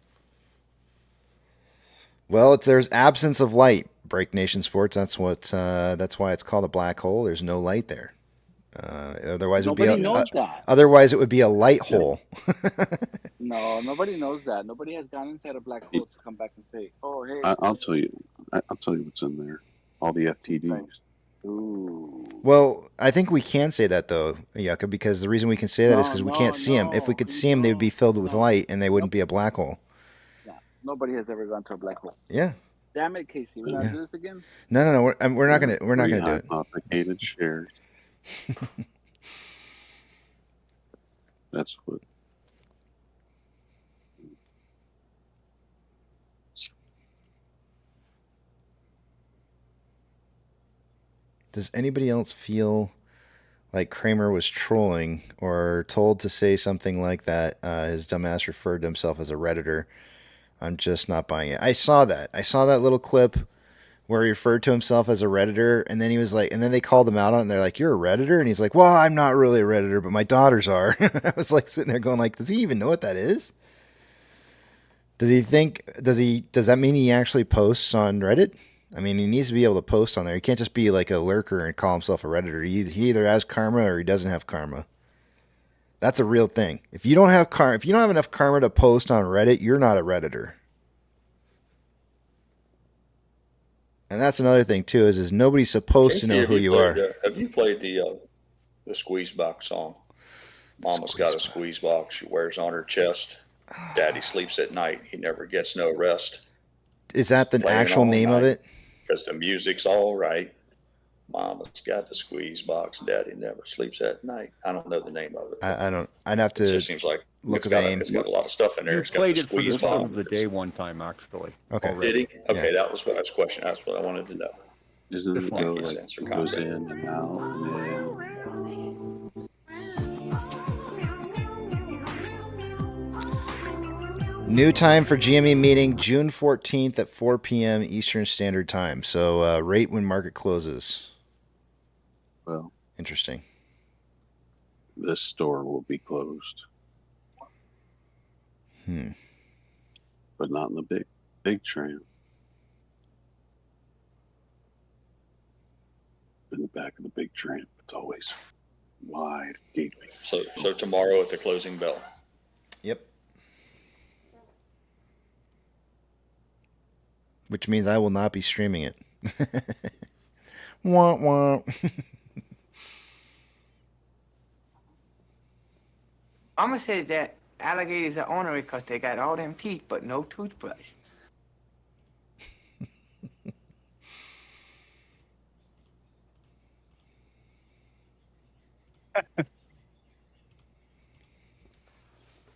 Well, there's absence of light. Break Nation Sports. That's why it's called a black hole. There's no light there. Otherwise, otherwise it would be a light hole. No, nobody knows that. Nobody has gone inside a black hole to come back and say, "Oh, hey." I'll tell you. I'll tell you what's in there. All the FTDs. Ooh. Well, I think we can say that though, Yucca, because the reason we can say that is because we can't see them. If we could see them, they would be filled with light, and they wouldn't be a black hole. Yeah, nobody has ever gone to a black hole. Yeah. Damn it, Casey. We're not do this again. No. We're not gonna. We're not gonna do it. Rehypothecated shares. That's what. Does anybody else feel like Kramer was trolling or told to say something like that? His dumbass referred to himself as a Redditor. I'm just not buying it. I saw that. I saw that little clip where he referred to himself as a Redditor, and then he was like, and then they called him out on it, and they're like, "You're a Redditor?" And he's like, "Well, I'm not really a Redditor, but my daughters are." I was like sitting there going like, does he even know what that is? Does he think, does that mean he actually posts on Reddit? I mean, he needs to be able to post on there. He can't just be like a lurker and call himself a Redditor. He either has karma or he doesn't have karma. That's a real thing. If you don't have enough karma to post on Reddit, you're not a Redditor. And that's another thing too, is nobody's supposed Casey, to know who you are. Have you played the squeeze box song? Mama's got a squeeze box she wears on her chest. Daddy sleeps at night. He never gets no rest. Is that the actual name of it? Because the music's all right. Mama's got the squeeze box. Daddy never sleeps at night. I don't know the name of it. I don't. I'd have to. It just seems like look it's at got, the name. it's got a lot of stuff in there. You It's got played the it for the squeeze song box. of the day one time, actually. Okay. Did he? Okay, Yeah. that was what I was questioning. That's what I wanted to know. Isn't it Thank though, you, like Censor it goes Content. in and out and in? New time for GME meeting, June 14th at 4 p.m. Eastern Standard Time. So right when market closes. Well, interesting. This store will be closed. But not in the big tram. In the back of the big tram, it's always wide gaping. So tomorrow at the closing bell. Yep. Which means I will not be streaming it. Wah, wah. Mama says that alligators are ornery because they got all them teeth but no toothbrush.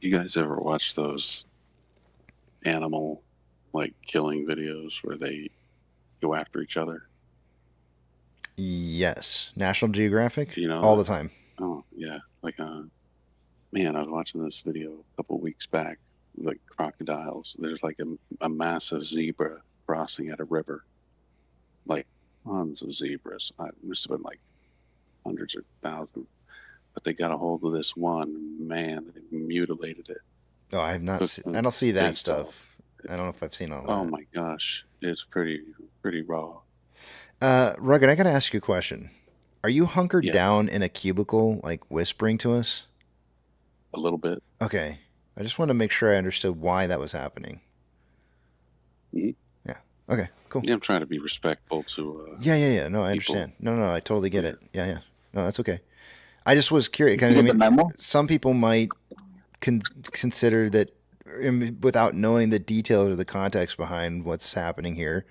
You guys ever watch those animal like killing videos where they go after each other? Yes. National Geographic? You know, all the time. Oh yeah, like man, I was watching this video a couple weeks back. Like crocodiles. There's like a massive zebra crossing at a river. Like tons of zebras. It must have been like hundreds or thousands. But they got a hold of this one. Man, they mutilated it. Oh, I have not. I don't see that stuff. I don't know if I've seen all that. Oh my gosh, it's pretty raw. Rugged, I gotta ask you a question. Are you hunkered down in a cubicle, like whispering to us? A little bit. Okay. I just want to make sure I understood why that was happening. Mm-hmm. Yeah. Okay. Cool. Yeah, I'm trying to be respectful to. Yeah. No, I understand. No, I totally get it. Yeah. No, that's okay. I just was curious. I mean, some people might consider that, without knowing the details or the context behind what's happening here,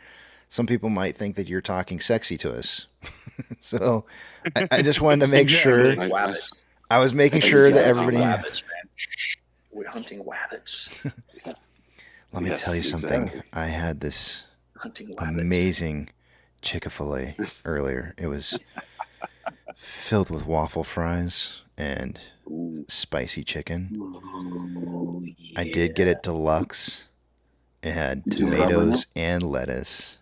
some people might think that you're talking sexy to us. So I just wanted to make sure. I was making sure that everybody. We're hunting rabbits. Let me tell you something. Exactly. I had this amazing Chick-fil-A earlier. It was filled with waffle fries and spicy chicken. I did get it deluxe. It had tomatoes and lettuce.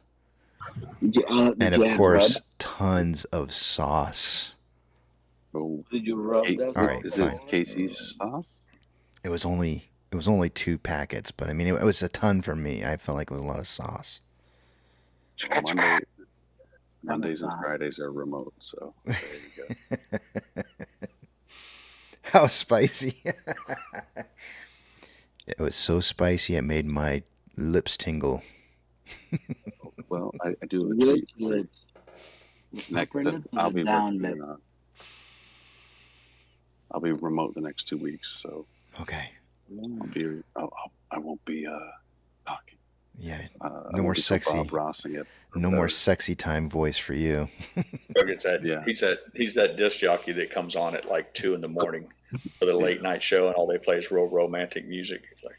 And of course, tons of sauce. Oh. Did you rub that? All right, is fine. this Casey's sauce? It was only 2 packets, but I mean, it was a ton for me. I felt like it was a lot of sauce. Mondays and Fridays are remote, so there you go. How spicy! It was so spicy it made my lips tingle. Well, I do have a treat for you. I'll be down working. I'll be remote the next 2 weeks, so Okay. I won't be talking. Yeah. I No more won't be sexy. Bob Rossing it. No more sexy time voice for you. He's that disc jockey that comes on at like 2 a.m. for the late night show, and all they play is real romantic music. It's like,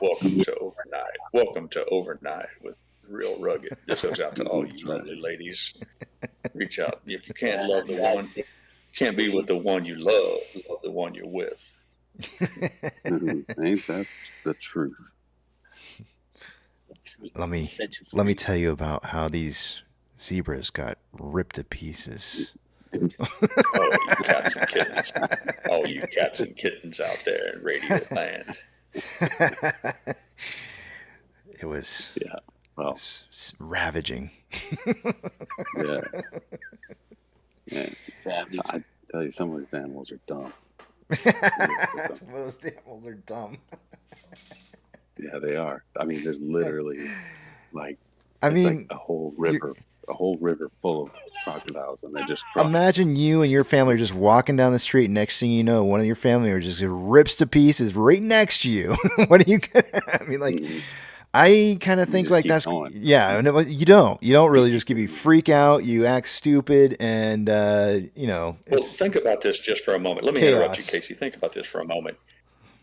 welcome to overnight with Real Rugged. This goes out to all you lovely ladies. Reach out. If you can't love the one, you can't be with the one you love the one you're with. Ain't that the truth? Let me tell you about how these zebras got ripped to pieces. Oh, you cats and kittens. Oh, you cats and kittens out there in radio land. It was ravaging. Yeah. I tell you, some of these animals are dumb. Some of those animals are dumb. Yeah, they are. I mean, there's literally like a whole river full of crocodiles, and they just imagine you and your family are just walking down the street. Next thing you know, one of your family are just rips to pieces right next to you. What are you gonna? I mean, like, I kind of think like that's yeah. No, you don't really just give you freak out. You act stupid, and Well, think about this just for a moment. Let me interrupt you, Casey. Think about this for a moment.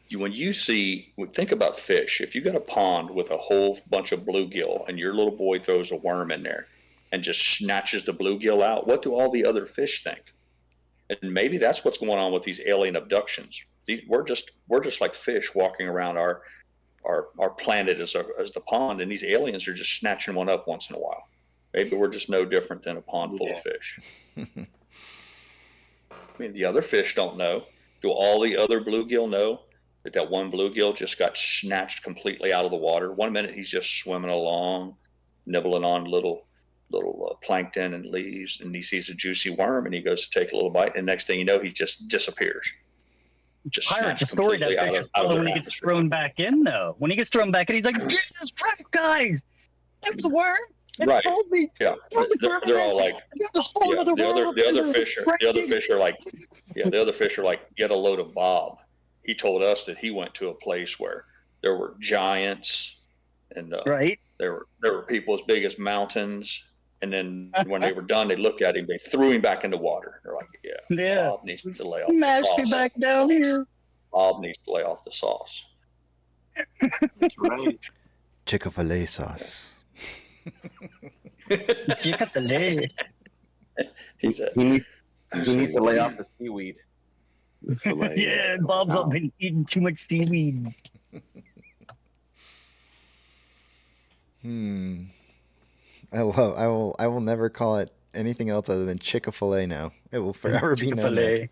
Think about fish. If you got a pond with a whole bunch of bluegill and your little boy throws a worm in there and just snatches the bluegill out, what do all the other fish think? And maybe that's what's going on with these alien abductions. We're just like fish walking around our planet as the pond, and these aliens are just snatching one up once in a while. Maybe we're just no different than a pond full of fish. I mean, the other fish don't know. Do all the other bluegill know that one bluegill just got snatched completely out of the water? One minute he's just swimming along, nibbling on little plankton and leaves, and he sees a juicy worm and he goes to take a little bite, and next thing you know, he just disappears. Just Pirate, the story that fish is probably when he gets thrown back in, though. When he gets thrown back in, he's like, Jesus Christ, guys! That was a worm! It Right. told me. Yeah. They're all like, the other fish are like, get a load of Bob. He told us that he went to a place where there were giants and there were people as big as mountains. And then when they were done, they looked at him, they threw him back in the water. They're like, yeah. Bob needs to lay off Mash the me sauce. back down here. Bob needs to lay off the sauce. That's right. Chick-fil-A sauce. Chick-fil-A. He needs to lay off the seaweed. Yeah, Bob's all been eating too much seaweed. I will never call it anything else other than Chick-fil-A now. It will forever be known that.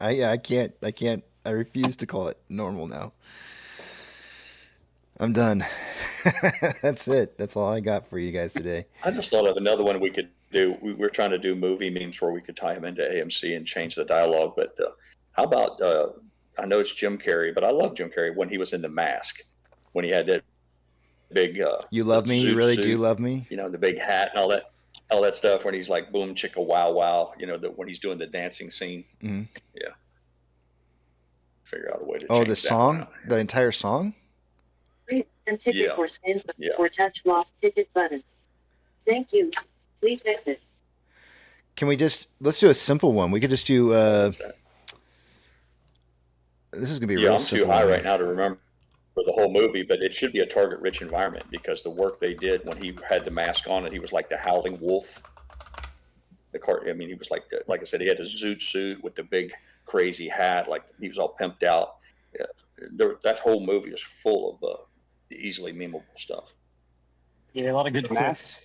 I refuse to call it normal now. I'm done. That's it. That's all I got for you guys today. I just thought of another one we could do. We're trying to do movie memes where we could tie them into AMC and change the dialogue. But how about, I know it's Jim Carrey, but I love Jim Carrey when he was in The Mask, when he had that big you love me? You really do love me? You know, the big hat and all that stuff when he's like, boom, chicka, wow, wow, you know, when he's doing the dancing scene. Mm-hmm. Yeah. Figure out a way to change the song? The entire song? Please and ticket for scan or touch lost ticket button. Thank you. Please exit. Can we let's do a simple one. We could just do this is gonna be real simple. I'm too high right now to remember the whole movie, but it should be a target rich environment because the work they did when he had the mask on and he was like the howling wolf. He was like I said, he had a zoot suit with the big crazy hat, like he was all pimped out. That whole movie is full of easily memeable stuff. Yeah, a lot of good masks.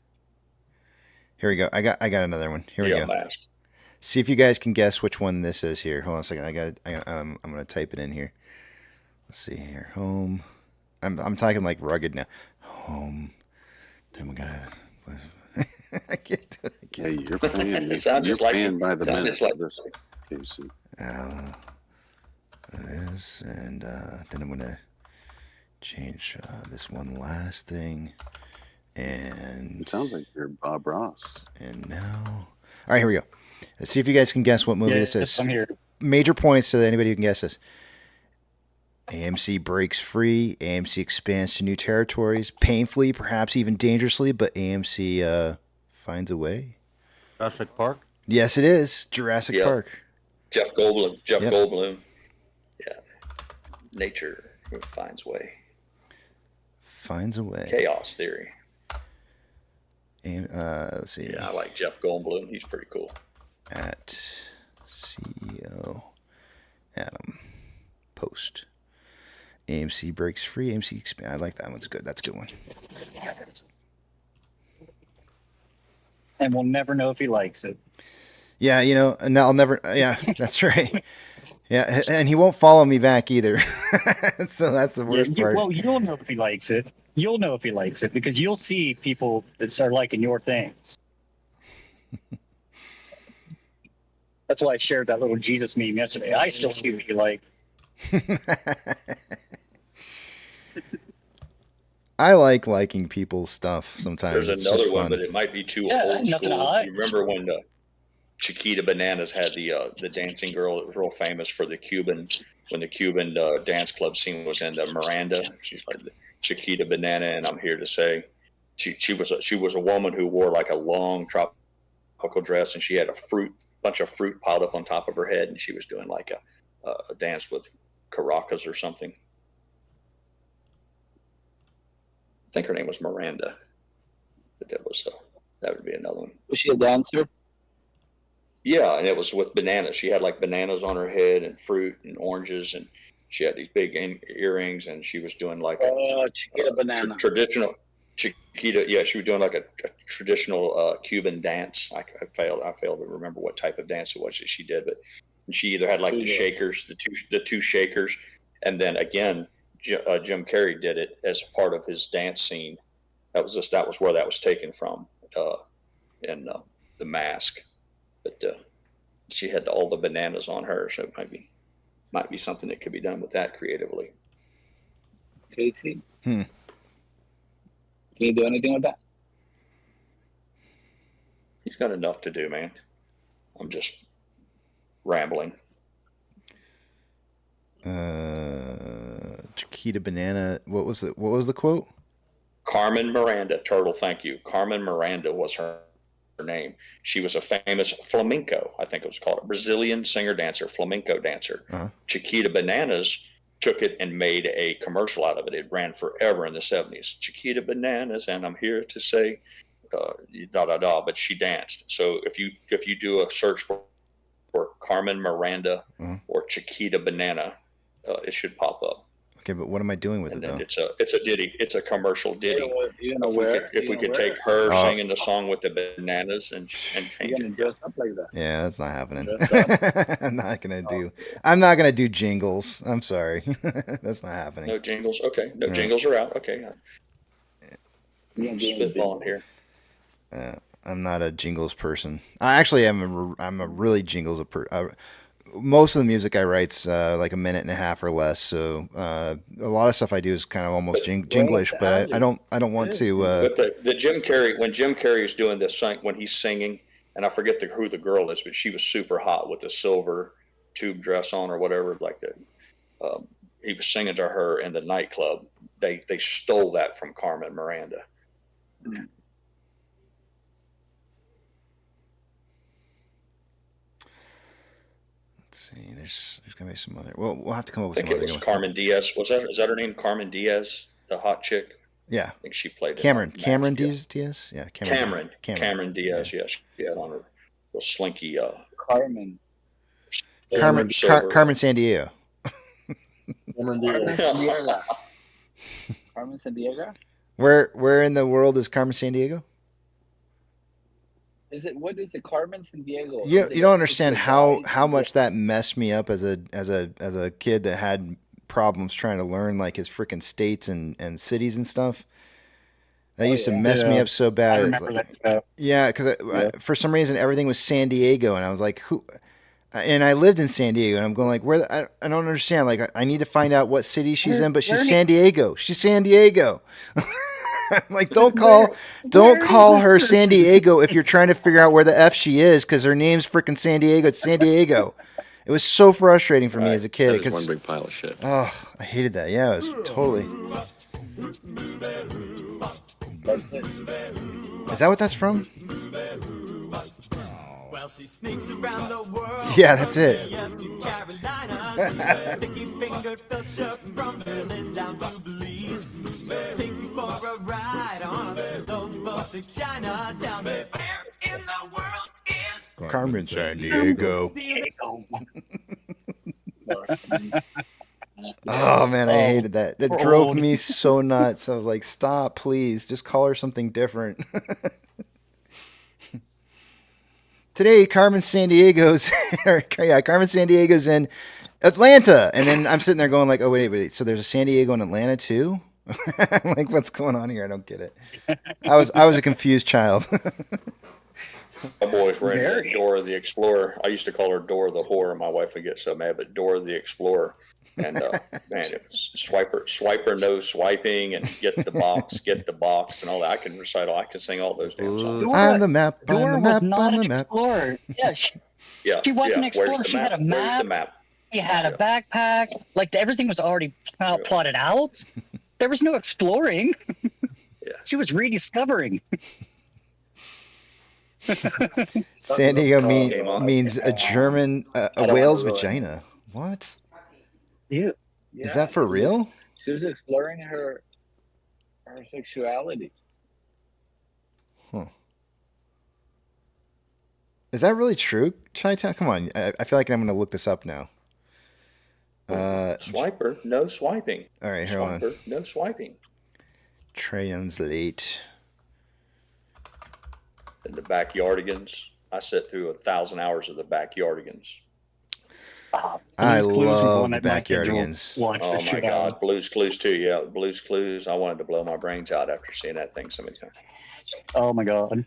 Here we go. I got another one. Here we go. Mask. See if you guys can guess which one this is here. Hold on a second. I'm gonna type it in here. Let's see here. Home. I'm talking like rugged now. Home. Then we gotta. I can't do it. Hey, you're paying. You're paying by the minute. This, Casey. This and then I'm gonna change this one last thing. And it sounds like you're Bob Ross. And now All right, here we go. Let's see if you guys can guess what movie this is. I'm here. Major points to anybody who can guess this. AMC breaks free. AMC expands to new territories, painfully, perhaps even dangerously, but AMC finds a way. Jurassic Park? Yes, it is. Jurassic Park. Jeff Goldblum. Yeah. Nature finds way. Finds a way. Chaos theory. Let's see. Yeah, I like Jeff Goldblum. He's pretty cool. At CEO Adam Post. AMC breaks free. AMC expand. I like that one's good. That's a good one. And we'll never know if he likes it. Yeah, you know, and I'll never. Yeah, that's right. Yeah, and he won't follow me back either. So that's the worst part. Well, you'll know if he likes it. You'll know if he likes it because you'll see people that start liking your things. That's why I shared that little Jesus meme yesterday. I still see what you like. I like liking people's stuff sometimes. There's It's another just one, fun. but it might be too Yeah, old nothing to school. hide. You remember when Chiquita Bananas had the dancing girl that was real famous for the Cuban, when the Cuban dance club scene was in the Miranda. She's like Chiquita Banana, and I'm here to say, she was a woman who wore like a long tropical dress, and she had a bunch of fruit piled up on top of her head, and she was doing like a dance with caracas or something. I think her name was Miranda, but that would be another one. Was she a dancer? Yeah, and it was with bananas. She had like bananas on her head and fruit and oranges, and she had these big earrings, and she was doing like Chiquita Banana. Traditional Chiquita. Yeah, she was doing like a traditional Cuban dance. I failed to remember what type of dance it was that she did, but she either had like the shakers, the two shakers, and then again, Jim Carrey did it as part of his dance scene. That was where that was taken from, in The Mask. But she had all the bananas on her, so it might be something that could be done with that creatively. Casey, can you do anything with that? He's got enough to do, man. I'm just rambling. Chiquita Banana. What was the quote? Carmen Miranda. Turtle, thank you. Carmen Miranda was her name. She was a famous flamenco, I think it was called, a Brazilian singer-dancer, flamenco dancer. Chiquita Bananas took it and made a commercial out of it. It ran forever in the 70s. Chiquita Bananas, and I'm here to say, but she danced. So if you do a search for Carmen Miranda or Chiquita Banana, it should pop up. Okay, but what am I doing with it though? It's a ditty. It's a commercial ditty. If we could take Oh. her singing the song with the bananas and change it. Dress up like that. Yeah, that's not happening. I'm not gonna do jingles. I'm sorry. That's not happening. No jingles. Okay, no Yeah. jingles are out. Okay, spitballing here. I'm not a jingles person. I actually am. I'm a really jingles most of the music I write's like a minute and a half or less. So a lot of stuff I do is kind of almost jinglish, but I don't want to. But the Jim Carrey, when Jim Carrey is doing this, when he's singing, and I forget who the girl is, but she was super hot with the silver tube dress on or whatever, like that. He was singing to her in the nightclub. They stole that from Carmen Miranda. Let's see. There's gonna be some other. Well, we'll have to come up with I think some it other. was Carmen Diaz. Is that her name? Carmen Diaz, the hot chick. Yeah. I think she played it. Cameron Diaz. Yeah. Cameron Diaz. Yes, she had on her little slinky. Carmen Sandiego. Carmen Sandiego. Where in the world is Carmen Sandiego? What is it? Carmen Sandiego. You don't understand how much that messed me up as a kid that had problems trying to learn like his freaking states and cities and stuff. That used to mess me up so bad. I remember that stuff. Yeah, because for some reason everything was San Diego, and I was like, who? And I lived in San Diego, and I'm going like, where? I don't understand. Like, I need to find out what city she's in, but she's San Diego. She's San Diego. Like, don't call her San Diego if you're trying to figure out where the F she is, because her name's freaking San Diego. It's San Diego. It was so frustrating for me as a kid. That is one big pile of shit. Oh, I hated that. Yeah, it was totally. Is that what that's from? Yeah, that's it. Carmen San Diego. Oh man, I hated that. That drove me so nuts. I was like, stop, please. Just call her something different. Today, Carmen San Diego's in Atlanta. And then I'm sitting there going like, oh, wait. So there's a San Diego in Atlanta too? I'm like, what's going on here? I don't get it. I was a confused child. My boys were in Dora the Explorer. I used to call her Dora the Whore. My wife would get so mad, but Dora the Explorer. And man, it was swiper, no swiping, and get the box, and all that. I can sing all those damn songs. On the map, Dora on the was map, not on the an map. explorer. Yeah, she wasn't an explorer. She had a map. Where's the map? She had a backpack. Like everything was already plotted out. There was no exploring. She was rediscovering. San Diego means a German, a whale's vagina. What? Yeah. Is that for real? She was exploring her sexuality. Huh. Is that really true, Chi-Town? Come on. I feel like I'm going to look this up now. Swiper, no swiping. All right, hold on. Swiper, no swiping. Translate. And the Backyardigans. I sit through 1,000 hours of the Backyardigans. I love the Backyardigans. Oh my God, Blue's Clues too. Yeah, Blue's Clues. I wanted to blow my brains out after seeing that thing so many times. Oh my God.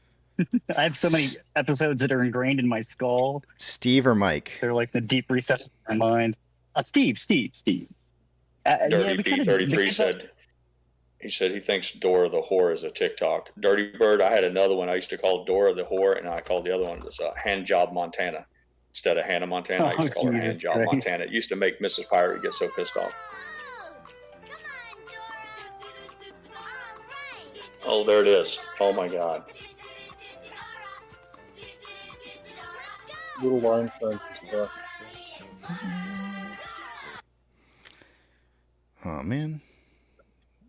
I have so many episodes that are ingrained in my skull. Steve or Mike? They're like the deep recesses of my mind. Steve. Dirty B33 said he thinks Dora the Whore is a TikTok. Dirty Bird, I had another one I used to call Dora the Whore, and I called the other one Hand Job Montana. Instead of Hannah Montana, I used to call her Hand Job Montana. It used to make Mrs. Pirate get so pissed off. Oh, there it is. Oh my God. Little line signs. Oh man,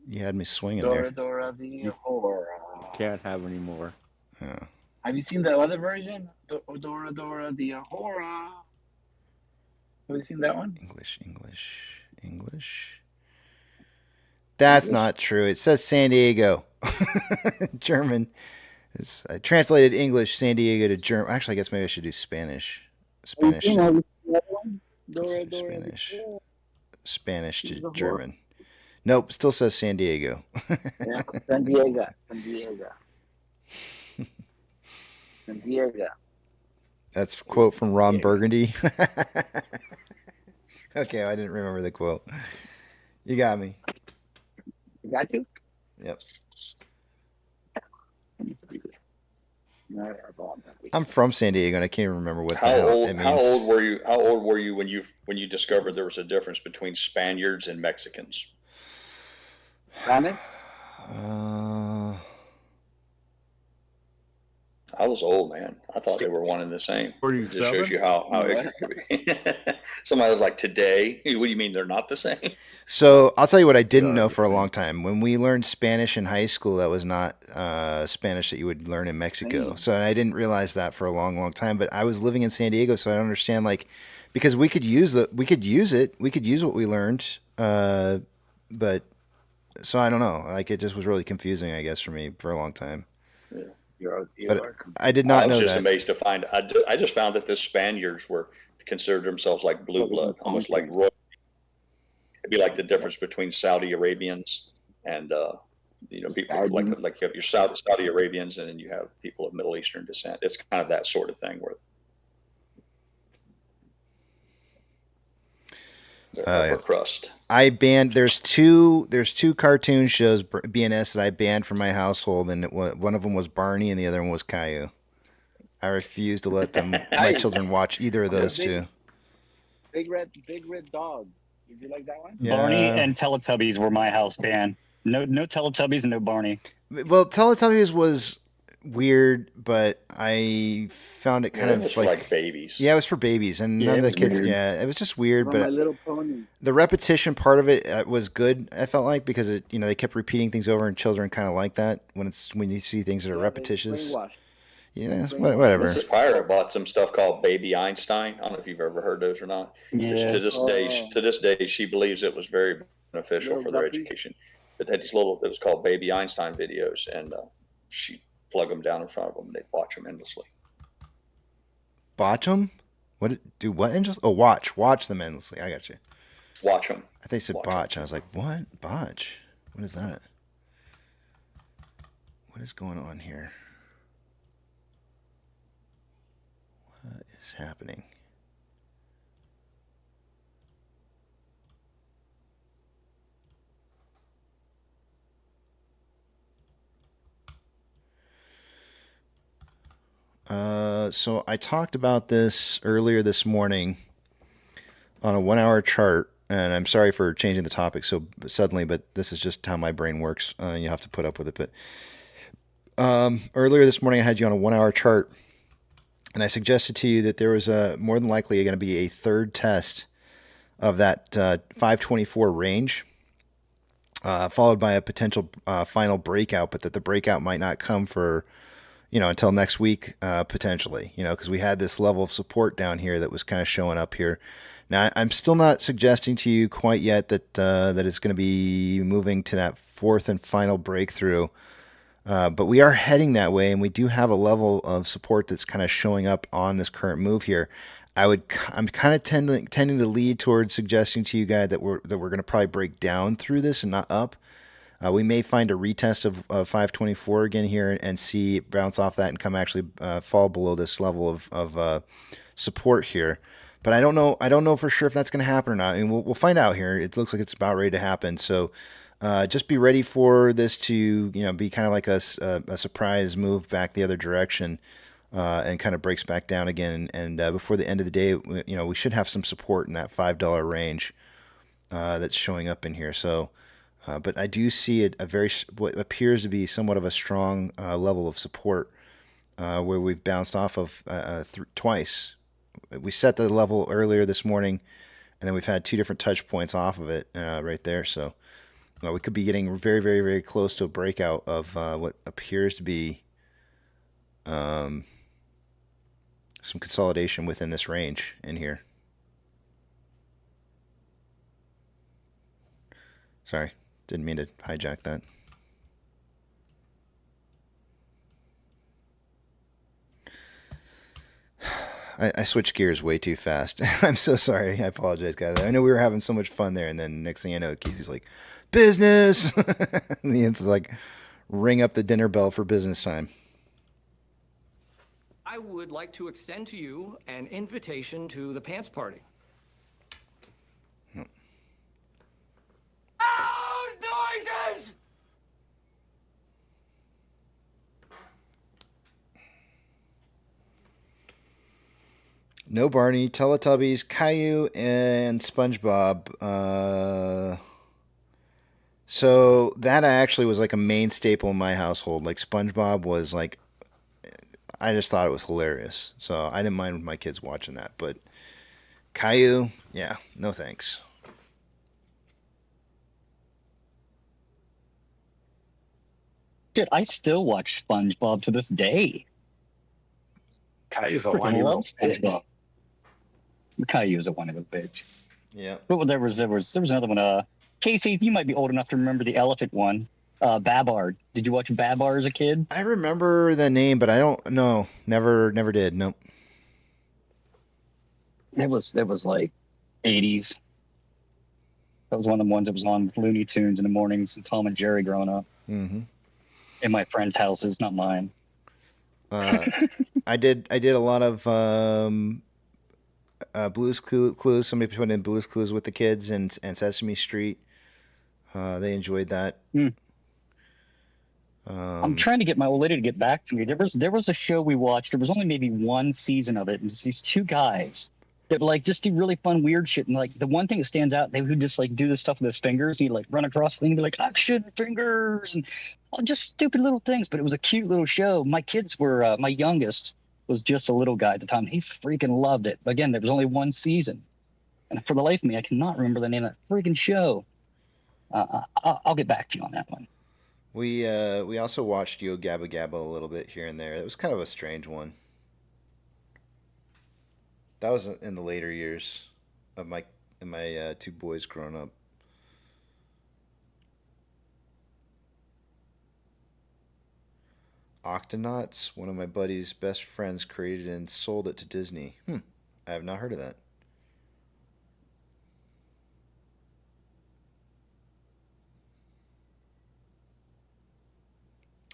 you had me swinging Dora, there. Dora the Whore. Can't have any more. Yeah. Have you seen the other version? Dora, Dora the Whore. Have you seen that one? English. That's not true. It says San Diego. German. I translated English, San Diego to German. Actually, I guess maybe I should do Spanish. Spanish to German. Nope, still says San Diego. Yeah, San Diego. That's a quote from Ron Burgundy. Okay, I didn't remember the quote. You got me. You got you? Yep. I'm from San Diego, and I can't even remember what the hell it means. How old were you when you discovered there was a difference between Spaniards and Mexicans? I was old, man. I thought they were one and the same. It just shows you how ignorant it could be. Somebody was like, today? What do you mean they're not the same? So I'll tell you what I didn't know for a long time. When we learned Spanish in high school, that was not Spanish that you would learn in Mexico. So I didn't realize that for a long, long time. But I was living in San Diego, so I don't understand, like, because we could use what we learned. But so I don't know. Like, it just was really confusing, I guess, for me for a long time. But I did not know that. I was just amazed to find. I just found that the Spaniards considered themselves like blue blood, almost like royal. It'd be like the difference between Saudi Arabians and people like you have your Saudi Arabians, and then you have people of Middle Eastern descent. It's kind of that sort of thing. The upper crust. I banned. There's two cartoon shows BNS that I banned from my household, and one of them was Barney, and the other one was Caillou. I refuse to let my children watch either of those two. Big red dog. Did you like that one? Yeah. Barney and Teletubbies were my house band. No Teletubbies and no Barney. Well, Teletubbies was weird, but I found it kind of for like babies. Yeah, it was for babies, and none of the kids. weird. Yeah, it was just weird. From But My Little Pony. the repetition part of it was good. I felt like because they kept repeating things over, and children kind of like that when you see things that are repetitious. Brainwashed. Yeah, whatever. Mrs. Pyra bought some stuff called Baby Einstein. I don't know if you've ever heard those or not. Yeah. To this day, she believes it was very beneficial for their education. But they had these it was called Baby Einstein videos, and she plug them down in front of them, and they'd watch them endlessly. Botch them? What endlessly? Oh, watch them endlessly. I got you. Watch them. I think they said botch. I was like, what? Botch? What is that? What is going on here? What is happening? So I talked about this earlier this morning on a 1 hour chart, and I'm sorry for changing the topic so suddenly, but this is just how my brain works. You have to put up with it. But earlier this morning, I had you on a 1 hour chart, and I suggested to you that there was more than likely going to be a third test of that 524 range, followed by a potential final breakout, but that the breakout might not come for until next week, potentially, because we had this level of support down here that was kind of showing up here. Now, I'm still not suggesting to you quite yet that it's going to be moving to that fourth and final breakthrough, but we are heading that way, and we do have a level of support that's kind of showing up on this current move here. I'm kind of tending to lead towards suggesting to you guys that we're going to probably break down through this and not up. We may find a retest of 524 again here and see it bounce off that and come actually fall below this level of support here. But I don't know for sure if that's going to happen or not. I mean, we'll find out here. It looks like it's about ready to happen. So just be ready for this to be kind of like a surprise move back the other direction and kind of breaks back down again. And before the end of the day, we should have some support in that $5 range that's showing up in here. So. But I do see what appears to be somewhat of a strong level of support where we've bounced off of twice. We set the level earlier this morning, and then we've had two different touch points off of it right there. So we could be getting very, very, very close to a breakout of what appears to be some consolidation within this range in here. Sorry. Didn't mean to hijack that. I switched gears way too fast. I'm so sorry. I apologize, guys. I know we were having so much fun there, and then next thing I know, Casey's like, business! And the answer's like, ring up the dinner bell for business time. I would like to extend to you an invitation to the pants party. Noises! No Barney, Teletubbies, Caillou, and SpongeBob. So that actually was like a main staple in my household. Like SpongeBob was like, I just thought it was hilarious. So I didn't mind my kids watching that. But Caillou, yeah, no thanks. Shit, I still watch SpongeBob to this day. Caillou's a Freaking whiny love little SpongeBob. Caillou's a whiny little bitch. Yeah. But there was another one. Casey, you might be old enough to remember the elephant one. Babar. Did you watch Babar as a kid? I remember the name, but I don't know. Never did. Nope. It was like 80s. That was one of the ones that was on with Looney Tunes in the mornings and Tom and Jerry growing up. Mm-hmm. In my friends' houses, not mine. I did a lot of Blue's Clues. Somebody put in Blue's Clues with the kids and Sesame Street. They enjoyed that. I'm trying to get my old lady to get back to me. There was a show we watched. There was only maybe one season of it. And it's these two guys that like just do really fun, weird shit. And like the one thing that stands out, they would just like do this stuff with his fingers. He'd like run across the thing and be like, action fingers, and just stupid little things. But it was a cute little show. My kids were, my youngest was just a little guy at the time. He freaking loved it. But again, there was only one season. And for the life of me, I cannot remember the name of that freaking show. I'll get back to you on that one. We also watched Yo Gabba Gabba a little bit here and there. It was kind of a strange one. That was in the later years of my two boys growing up. Octonauts, one of my buddy's best friends created and sold it to Disney. I have not heard of that.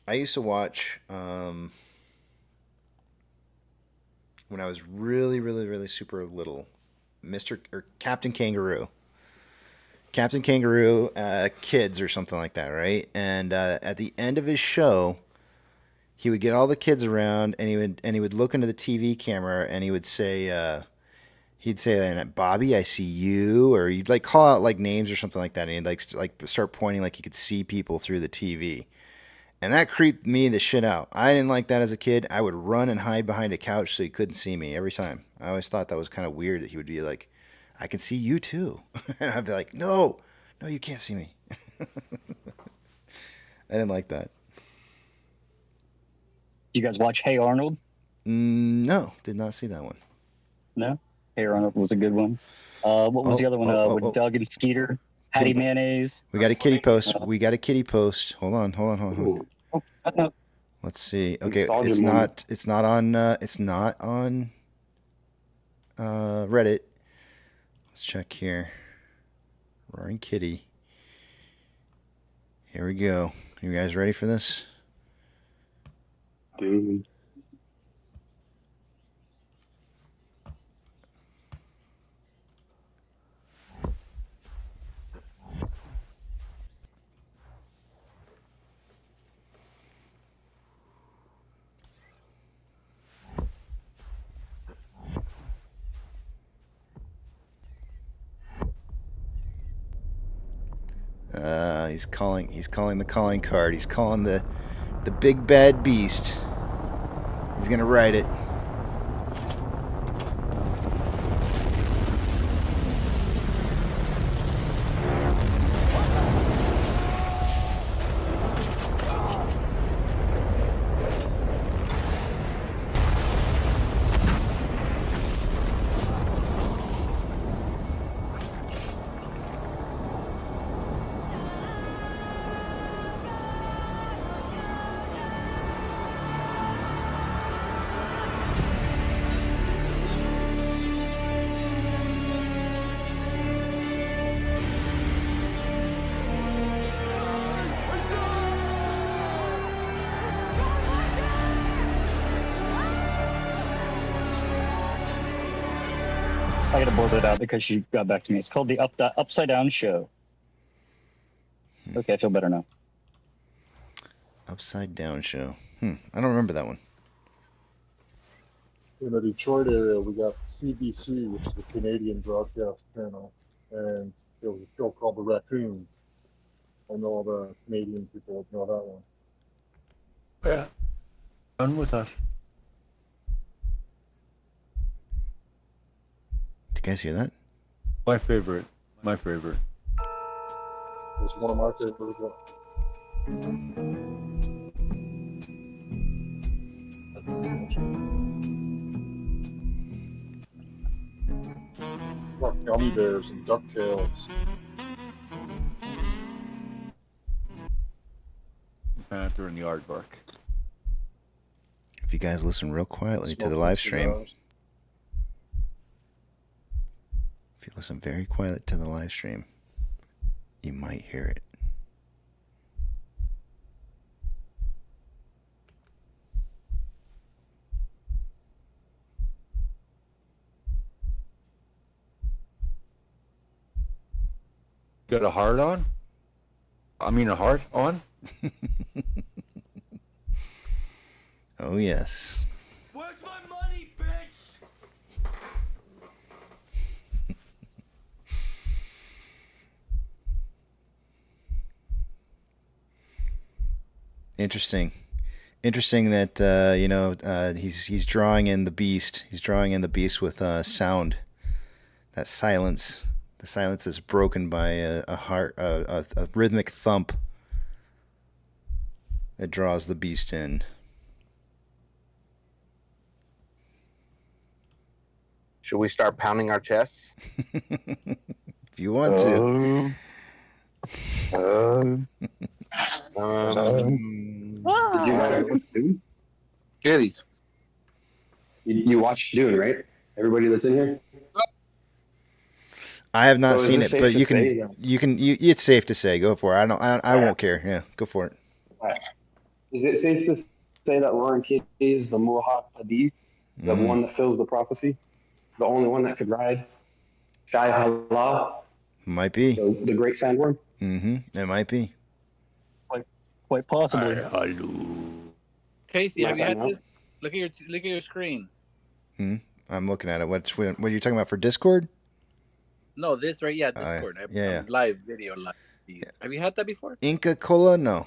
I used to watch when I was really super little, Captain Kangaroo. Captain Kangaroo Kids or something like that, right? And at the end of his show, he would get all the kids around and he would look into the TV camera and he would say Bobby, I see you, or he'd like call out like names or something like that, and he'd like start pointing like he could see people through the TV. And that creeped me the shit out. I didn't like that as a kid. I would run and hide behind a couch so he couldn't see me every time. I always thought that was kind of weird that he would be like, I can see you too. And I'd be like, no, you can't see me. I didn't like that. You guys watch Hey Arnold? No, did not see that one. No? Hey Arnold was a good one. What was the other one with Doug and Skeeter? Hattie Mayonnaise. We got a kitty post. Hold on. Let's see. Okay, it's not on Reddit. Let's check here. Roaring Kitty. Here we go. You guys ready for this? Dude. He's calling the calling card. He's calling the big bad beast. He's gonna ride it. I gotta board it out because she got back to me. It's called the Upside Down Show. Okay, I feel better now. Upside Down Show. I don't remember that one. In the Detroit area, we got CBC, which is a Canadian broadcast channel, and there was a show called The Raccoon. I know all the Canadian people know that one. Yeah. Done with us. Did you guys hear that? My favorite. It was one of my favorites. Like Gummy Bears and DuckTales. Panther and the Aardvark. If you guys listen real quietly to the live stream, if you listen very quietly to the live stream, you might hear it. Got a heart on? I mean, a heart on? Oh, yes. Where's my money, bitch? Interesting. Interesting that he's drawing in the beast. He's drawing in the beast with sound. That silence. The silence is broken by a rhythmic thump that draws the beast in. Should we start pounding our chests? If you want to. Did you guys watch Dune? Goodies. You watched Dune, right? Everybody that's in here? I have not So is seen it it, safe but to say that- it's safe to say. Go for it. I won't care. Yeah, go for it. Is it safe to say that Warren Kitty is the Muhammad Hadith, the one that fills the prophecy? The only one that could ride Shai Halal, Might be. the great sandworm? Mm-hmm. It might be. Quite possibly. Casey, have you Like had that this? Look at your screen. I'm looking at it. What are you talking about for Discord? No, this right? Yeah, Discord. yeah. Live video. Live. Have you had that before? Inca Cola? No.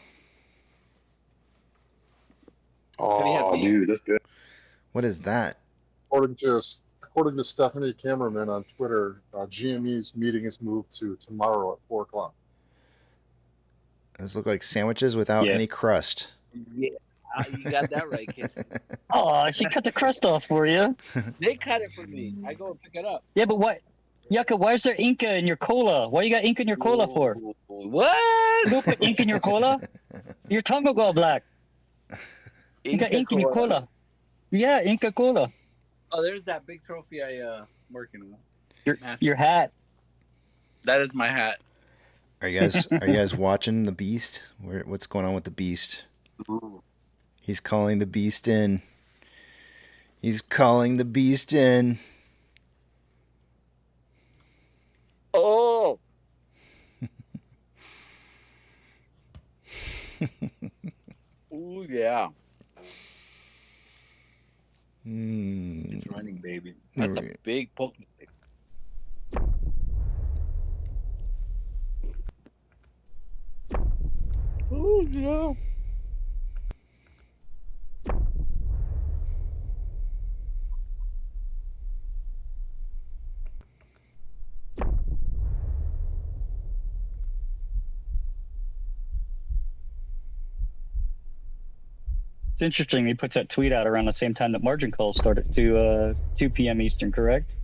Oh, dude, that's good. What is that? According to Stephanie Cameraman on Twitter, GME's meeting is moved to tomorrow at 4 o'clock. Those look like sandwiches without any crust. Yeah, you got that right, Casey. Oh, she cut the crust off for you. They cut it for me. I go and pick it up. Yeah, but what? Yucca, why is there Inca in your cola? Why you got ink in your cola for? What? You put ink in your cola? Your tongue will go black. You got ink in your cola. Yeah, Inca Cola. Oh, there's that big trophy I'm working with. Your hat. That is my hat. Are you guys watching the beast? What's going on with the beast? He's calling the beast in. He's calling the beast in. Oh. Ooh, yeah. It's running, baby. That's a big Pokemon. Ooh, yeah. It's interesting. He puts that tweet out around the same time that margin calls started to 2 p.m. Eastern, correct?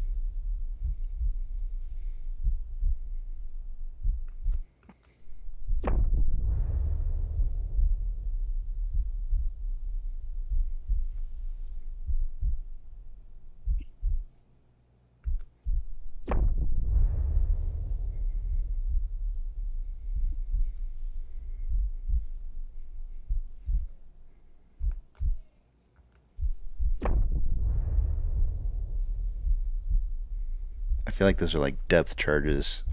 I feel like those are like depth charges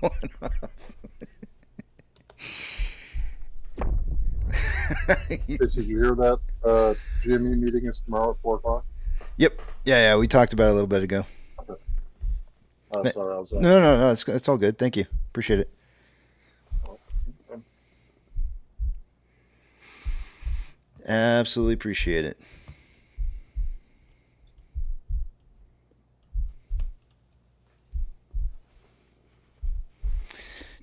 going off. Did you hear that GME meeting is tomorrow at 4 o'clock? Yep. Yeah. We talked about it a little bit ago. Okay. Sorry, I was No. It's all good. Thank you. Appreciate it. Absolutely appreciate it.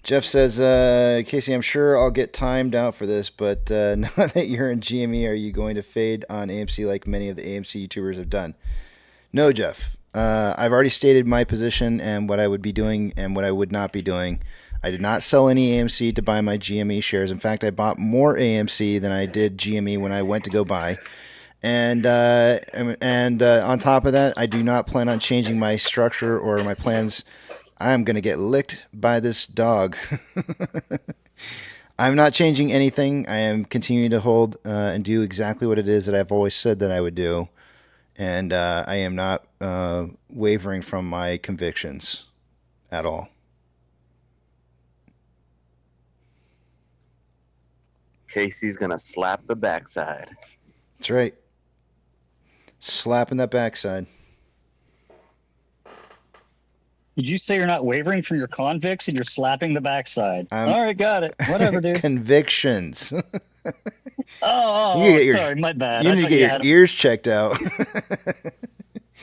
Jeff says, Casey, I'm sure I'll get timed out for this, but now that you're in GME, are you going to fade on AMC like many of the AMC YouTubers have done? No, Jeff. I've already stated my position and what I would be doing and what I would not be doing. I did not sell any AMC to buy my GME shares. In fact, I bought more AMC than I did GME when I went to go buy. And on top of that, I do not plan on changing my structure or my plans. I'm going to get licked by this dog. I'm not changing anything. I am continuing to hold and do exactly what it is that I've always said that I would do. And I am not wavering from my convictions at all. Casey's gonna slap the backside. That's right. Slapping that backside. Did you say you're not wavering from your convicts and you're slapping the backside? All right, got it. Whatever, dude. Convictions. Sorry, my bad. You need to get your ears checked out.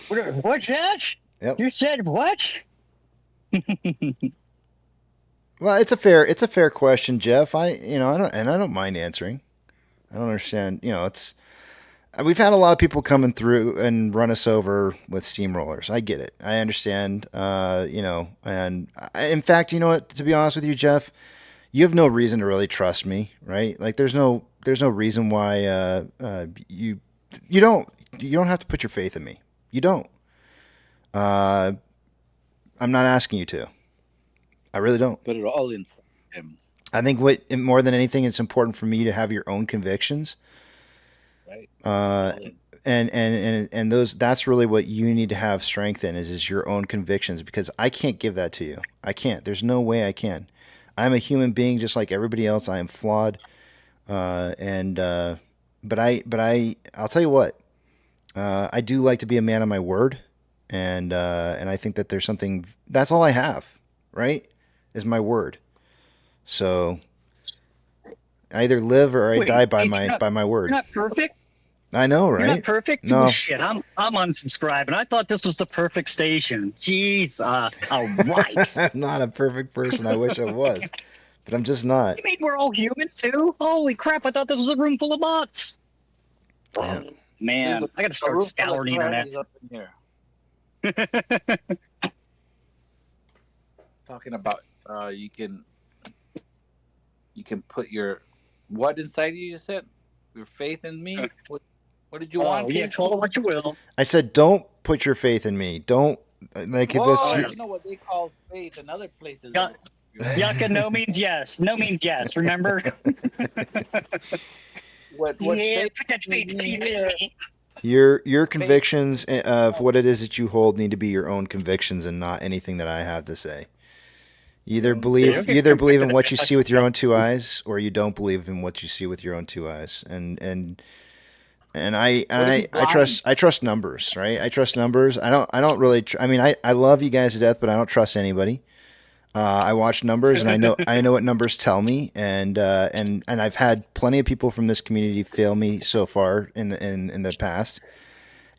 What's that? Yep. You said what? Well, it's a fair question, Jeff. I don't mind answering. I don't understand. We've had a lot of people coming through and run us over with steamrollers. I get it. I understand. And in fact, you know what? To be honest with you, Jeff, you have no reason to really trust me, right? Like, there's no reason why you don't have to put your faith in me. You don't. I'm not asking you to. I really don't. Put it all in him. I think more than anything, it's important for me to have your own convictions. Right. And that's really what you need to have strength in is your own convictions, because I can't give that to you. I can't. There's no way I can. I'm a human being just like everybody else. I am flawed. But I'll tell you what, I do like to be a man of my word. And I think that there's something, that's all I have, right? Is my word. So I either live or I die by my word. You're not perfect. I know, right? You're not perfect. No. Oh, shit, I'm unsubscribing. I thought this was the perfect station. Jeez, all right. I'm not a perfect person. I wish I was, but I'm just not. You mean we're all human too? Holy crap! I thought this was a room full of bots. Yeah. Man, I got to start scouring the internet. Up in here. Talking about you can put your what inside you? You said your faith in me. What did you want? Yeah, call it what you will. I said, don't put your faith in me. Don't like Whoa, this. you know what they call faith in other places. Yaka, no means yes. No means yes. Remember? what yeah, faith put that faith in me. Your convictions of what it is that you hold need to be your own convictions and not anything that I have to say. You either believe in what you see with your own two eyes, or you don't believe in what you see with your own two eyes. And I trust numbers, right? I trust numbers. I don't really. I love you guys to death, but I don't trust anybody. I watch numbers, and I know what numbers tell me, and I've had plenty of people from this community fail me so far in the past,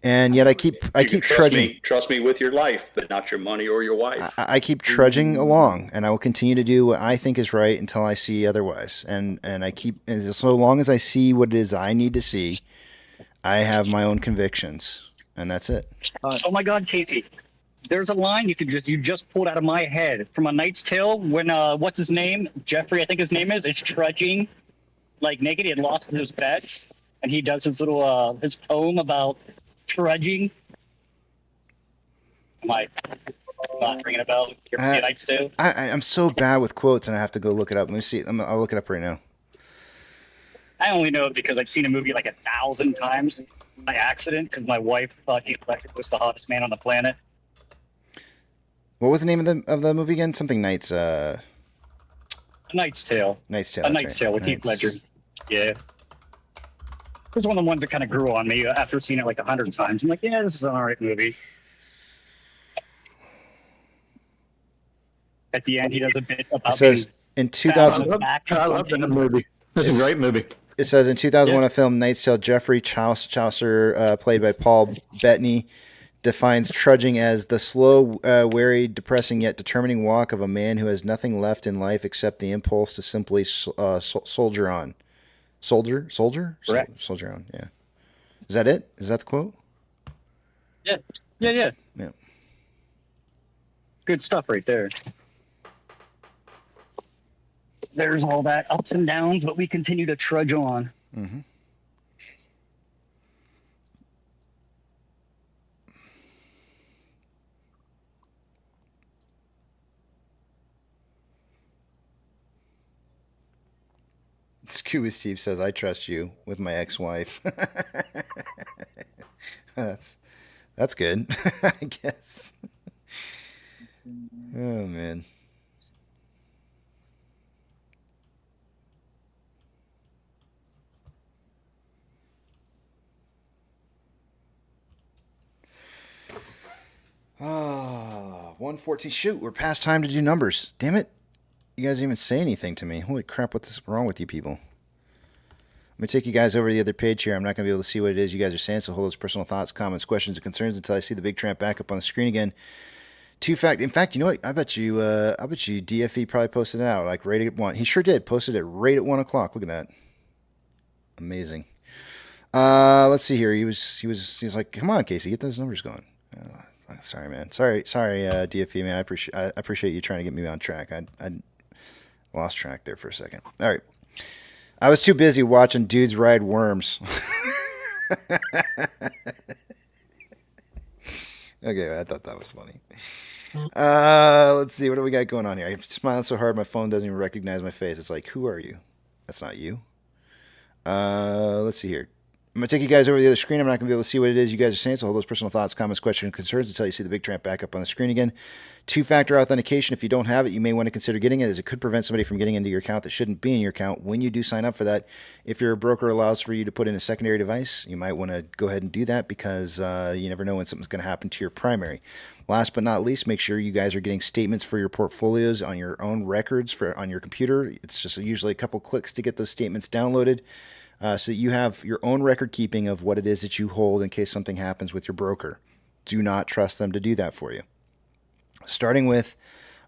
and yet I keep trudging. Trust me with your life, but not your money or your wife. I keep trudging along, and I will continue to do what I think is right until I see otherwise. And so long as I see what it is I need to see, I have my own convictions, and that's it. Oh my God, Casey. There's a line you just pulled out of my head from A Knight's Tale when what's his name? Jeffrey, I think his name is trudging like naked. He had lost his bets, and he does his little his poem about trudging. Am I not ringing a bell? You ever see A Knight's Tale? I'm so bad with quotes, and I have to go look it up. Let me see. I'll look it up right now. I only know it because I've seen a movie like 1,000 times by accident because my wife thought Heath Ledger was the hottest man on the planet. What was the name of the movie again? Something Knights. A Knight's Tale. Knight's Tale. A Knight's Tale with Heath Ledger. Yeah. It was one of the ones that kind of grew on me after seeing it like 100 times. I'm like, yeah, this is an alright movie. At the end, he does a bit about. It says in 2000. I love that movie. It's a great movie. It says in 2001, a film Knight's Tale, Jeffrey Chaucer, played by Paul Bettany, defines trudging as the slow, wary, depressing yet determining walk of a man who has nothing left in life except the impulse to simply soldier on. Soldier? Correct. Soldier on, yeah. Is that it? Is that the quote? Yeah. Yeah. Good stuff right there. There's all that ups and downs, but we continue to trudge on. Mm-hmm. Scuba Steve says, "I trust you with my ex-wife." That's good, I guess. Oh man. 114. Shoot, we're past time to do numbers. Damn it. You guys didn't even say anything to me. Holy crap, what's wrong with you people? Let me take you guys over to the other page here. I'm not going to be able to see what it is you guys are saying, so hold those personal thoughts, comments, questions, and concerns until I see the big tramp back up on the screen again. In fact, you know what? I bet you DFE probably posted it out, like right at 1. He sure did. Posted it right at 1 o'clock. Look at that. Amazing. Let's see here. He was like, come on, Casey, get those numbers going. Sorry, man. Sorry, DFE, man. I appreciate you trying to get me on track. I lost track there for a second. All right. I was too busy watching dudes ride worms. Okay, I thought that was funny. Let's see. What do we got going on here? I'm smiling so hard my phone doesn't even recognize my face. It's like, who are you? That's not you. Let's see here. I'm going to take you guys over to the other screen. I'm not going to be able to see what it is you guys are saying, so hold those personal thoughts, comments, questions, and concerns until you see the big tramp back up on the screen again. Two-factor authentication, if you don't have it, you may want to consider getting it, as it could prevent somebody from getting into your account that shouldn't be in your account when you do sign up for that. If your broker allows for you to put in a secondary device, you might want to go ahead and do that, because you never know when something's going to happen to your primary. Last but not least, make sure you guys are getting statements for your portfolios on your own records on your computer. It's just usually a couple clicks to get those statements downloaded. So that you have your own record keeping of what it is that you hold in case something happens with your broker. Do not trust them to do that for you. Starting with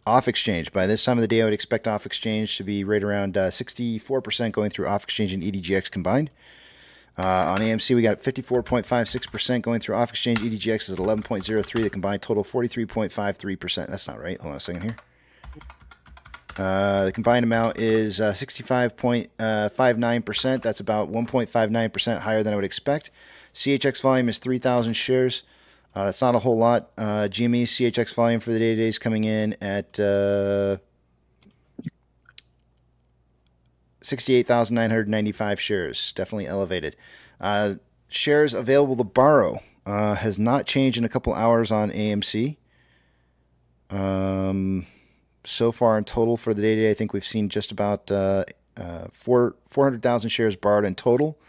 off exchange. By this time of the day, I would expect off exchange to be right around 64% going through off exchange and EDGX combined. On AMC, we got 54.56% going through off exchange. EDGX is at 11.03. The combined total 43.53%. That's not right. Hold on a second here. The combined amount is 65.59%. That's about 1.59% higher than I would expect. CHX volume is 3,000 shares. That's not a whole lot. GME CHX volume for the day-to-day is coming in at 68,995 shares. Definitely elevated. Shares available to borrow has not changed in a couple hours on AMC. So far in total for the day-to-day, I think we've seen just about 400,000 shares borrowed in total.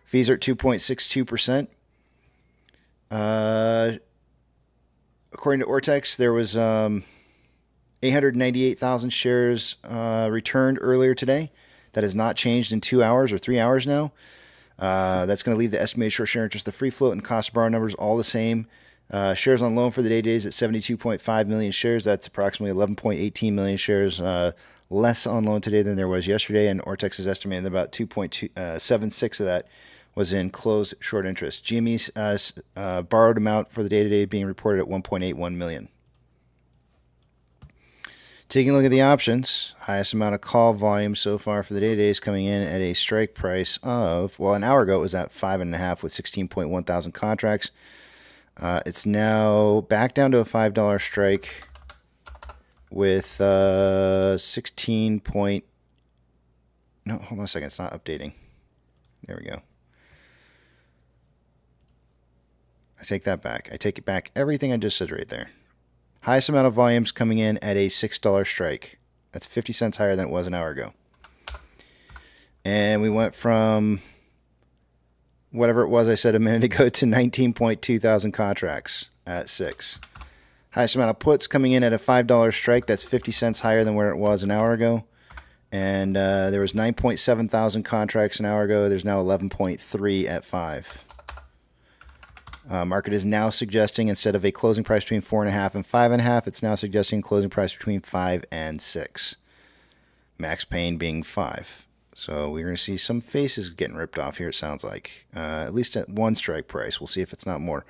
Fees are at 2.62%. According to Ortex, there was 898,000 shares returned earlier today. That has not changed in 2 hours or 3 hours now. That's going to leave the estimated short share interest, the free float, and cost to borrow numbers all the same. Shares on loan for the day is at 72.5 million shares. That's approximately 11.18 million shares less on loan today than there was yesterday, and Ortex is estimating that about 2.76 of that was in closed short interest. GME's borrowed amount for the day-to-day being reported at 1.81 million. Taking a look at the options, highest amount of call volume so far for the day-to-day is coming in at a strike price of, well, an hour ago it was at 5.5 with 16.1 thousand contracts. It's now back down to a $5 strike with 16 point... No, hold on a second. It's not updating. There we go. I take that back. I take it back. Everything I just said right there. Highest amount of volumes coming in at a $6 strike. That's 50 cents higher than it was an hour ago. And we went from whatever it was I said a minute ago to 19.2 thousand contracts at 6. Highest amount of puts coming in at a $5 strike. That's 50 cents higher than where it was an hour ago. And there was 9.7 thousand contracts an hour ago. There's now 11.3 at 5. Market is now suggesting, instead of a closing price between 4.5 and 5.5, it's now suggesting a closing price between 5 and 6. Max pain being 5. So we're going to see some faces getting ripped off here, it sounds like. At least at one strike price. We'll see if it's not more.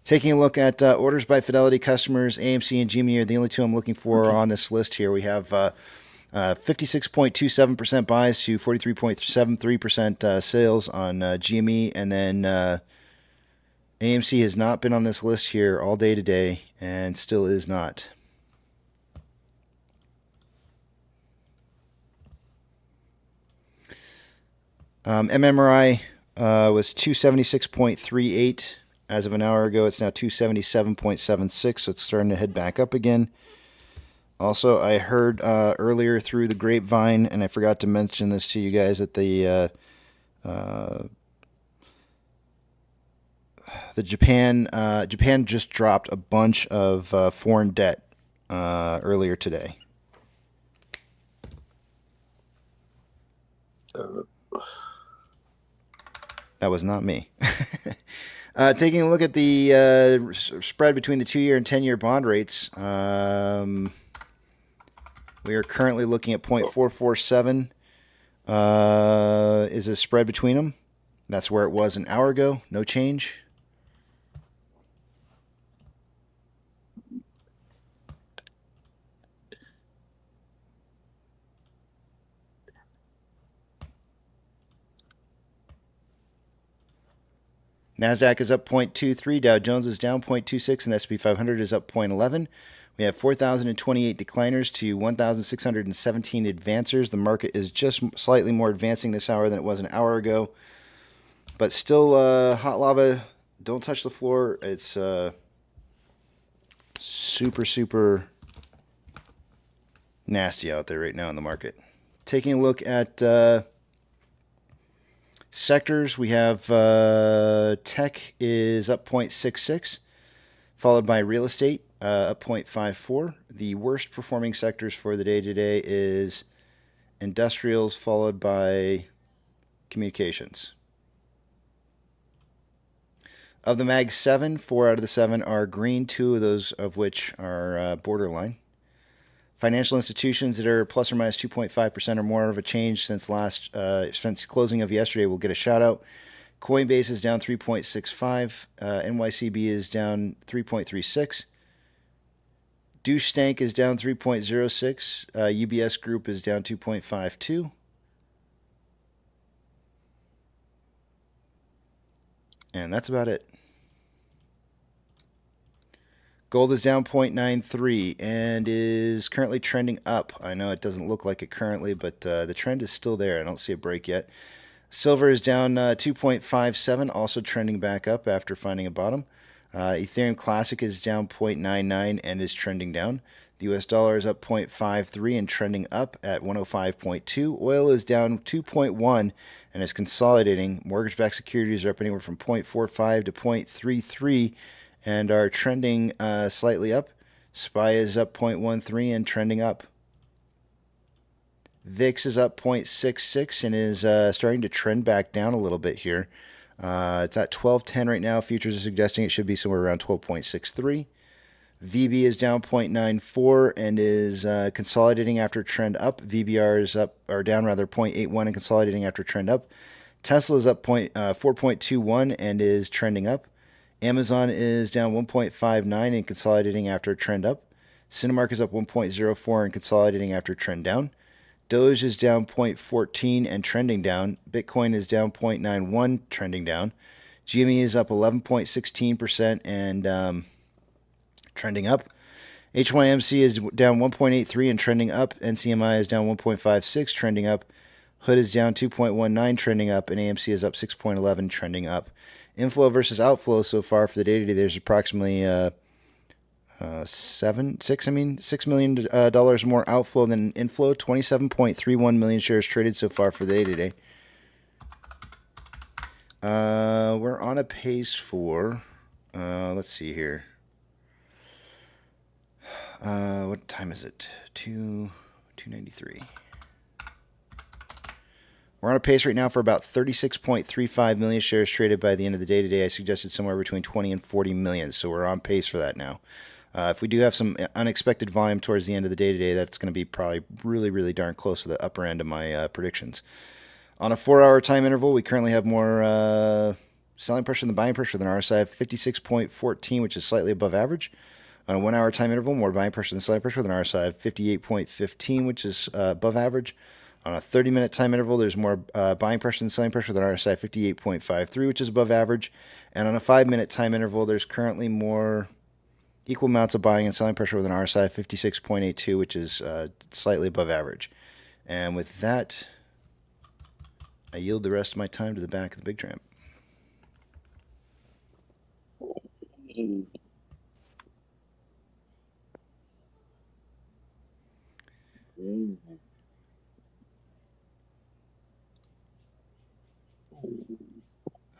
Taking a look at orders by Fidelity customers, AMC and GME are the only two I'm looking for on this list here. We have 56.27% buys to 43.73% sales on GME, and then AMC has not been on this list here all day today and still is not. MMRI was 276.38 as of an hour ago. It's now 277.76, so it's starting to head back up again. Also, I heard earlier through the grapevine, and I forgot to mention this to you guys, that the the Japan just dropped a bunch of foreign debt earlier today. That was not me. Taking a look at the spread between the 2-year and 10-year bond rates, we are currently looking at 0.447 is a spread between them. That's where it was an hour ago. No change. NASDAQ is up 0.23, Dow Jones is down 0.26, and the S&P 500 is up 0.11. We have 4,028 decliners to 1,617 advancers. The market is just slightly more advancing this hour than it was an hour ago. But still, hot lava, don't touch the floor. It's super, super nasty out there right now in the market. Taking a look at sectors, we have tech is up 0.66, followed by real estate up 0.54. The worst performing sectors for the day today is industrials, followed by communications. Of the Mag 7, 4 out of the 7 are green, 2 of those of which are borderline. Financial institutions that are plus or minus 2.5% or more of a change since closing of yesterday will get a shout out. Coinbase is down 3.65. NYCB is down 3.36. Douche Stank is down 3.06. UBS Group is down 2.52. And that's about it. Gold is down 0.93 and is currently trending up. I know it doesn't look like it currently, but the trend is still there. I don't see a break yet. Silver is down 2.57, also trending back up after finding a bottom. Ethereum Classic is down 0.99 and is trending down. The US dollar is up 0.53 and trending up at 105.2. Oil is down 2.1 and is consolidating. Mortgage-backed securities are up anywhere from 0.45 to 0.33 and are trending slightly up. SPY is up 0.13 and trending up. VIX is up 0.66 and is starting to trend back down a little bit here. It's at 12.10 right now. Futures are suggesting it should be somewhere around 12.63. VB is down 0.94 and is consolidating after trend up. VBR is up or down rather 0.81 and consolidating after trend up. Tesla is up 4.21 and is trending up. Amazon is down 1.59 and consolidating after a trend up. Cinemark is up 1.04 and consolidating after a trend down. Doge is down 0.14 and trending down. Bitcoin is down 0.91, trending down. GME is up 11.16% and trending up. HYMC is down 1.83 and trending up. NCMI is down 1.56, trending up. Hood is down 2.19, trending up. And AMC is up 6.11, trending up. Inflow versus outflow so far for the day today, there's approximately $6 million more outflow than inflow. 27.31 million shares traded so far for the day today. We're on a pace for, let's see here. What time is it? 2:93. We're on a pace right now for about 36.35 million shares traded by the end of the day today. I suggested somewhere between 20 and 40 million, so we're on pace for that now. If we do have some unexpected volume towards the end of the day today, that's going to be probably really, really darn close to the upper end of my predictions. On a 4-hour time interval, we currently have more selling pressure than buying pressure than RSI of 56.14, which is slightly above average. On a 1-hour time interval, more buying pressure than selling pressure with an RSI of 58.15, which is above average. On a 30-minute time interval, there's more buying pressure than selling pressure with an RSI of 58.53, which is above average. And on a 5-minute time interval, there's currently more equal amounts of buying and selling pressure with an RSI of 56.82, which is slightly above average. And with that, I yield the rest of my time to the back of the big tramp.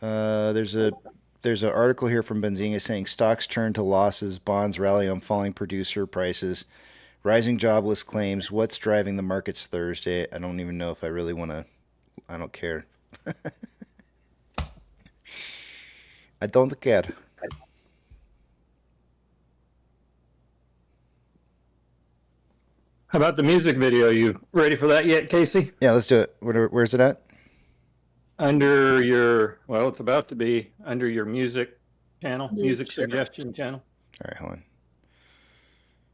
There's a there's an article here from Benzinga saying stocks turn to losses, bonds rally on falling producer prices, rising jobless claims. What's driving the markets Thursday? I don't even know if I really want to. I don't care. I don't care. How about the music video? You ready for that yet, Casey? Yeah, let's do it. Where's it at? Under your, well, it's about to be under your music channel, music suggestion channel. All right, hold on.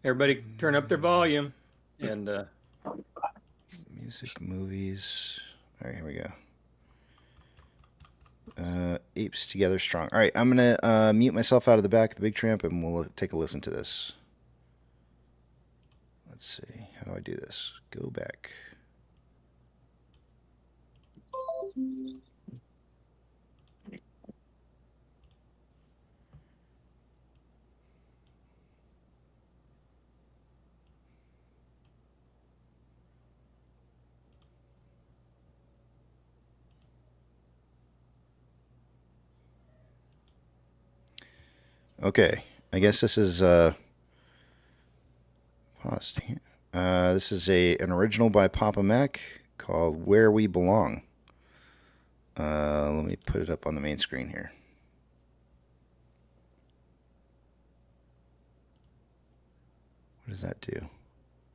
Everybody turn up their volume and music, movies. All right, here we go. Apes Together Strong. All right, I'm going to mute myself out of the back of the big tramp and we'll take a listen to this. Let's see. How do I do this? Go back. Okay, I guess this is paused here. This is an original by Papa Mac called "Where We Belong." Let me put it up on the main screen here. What does that do?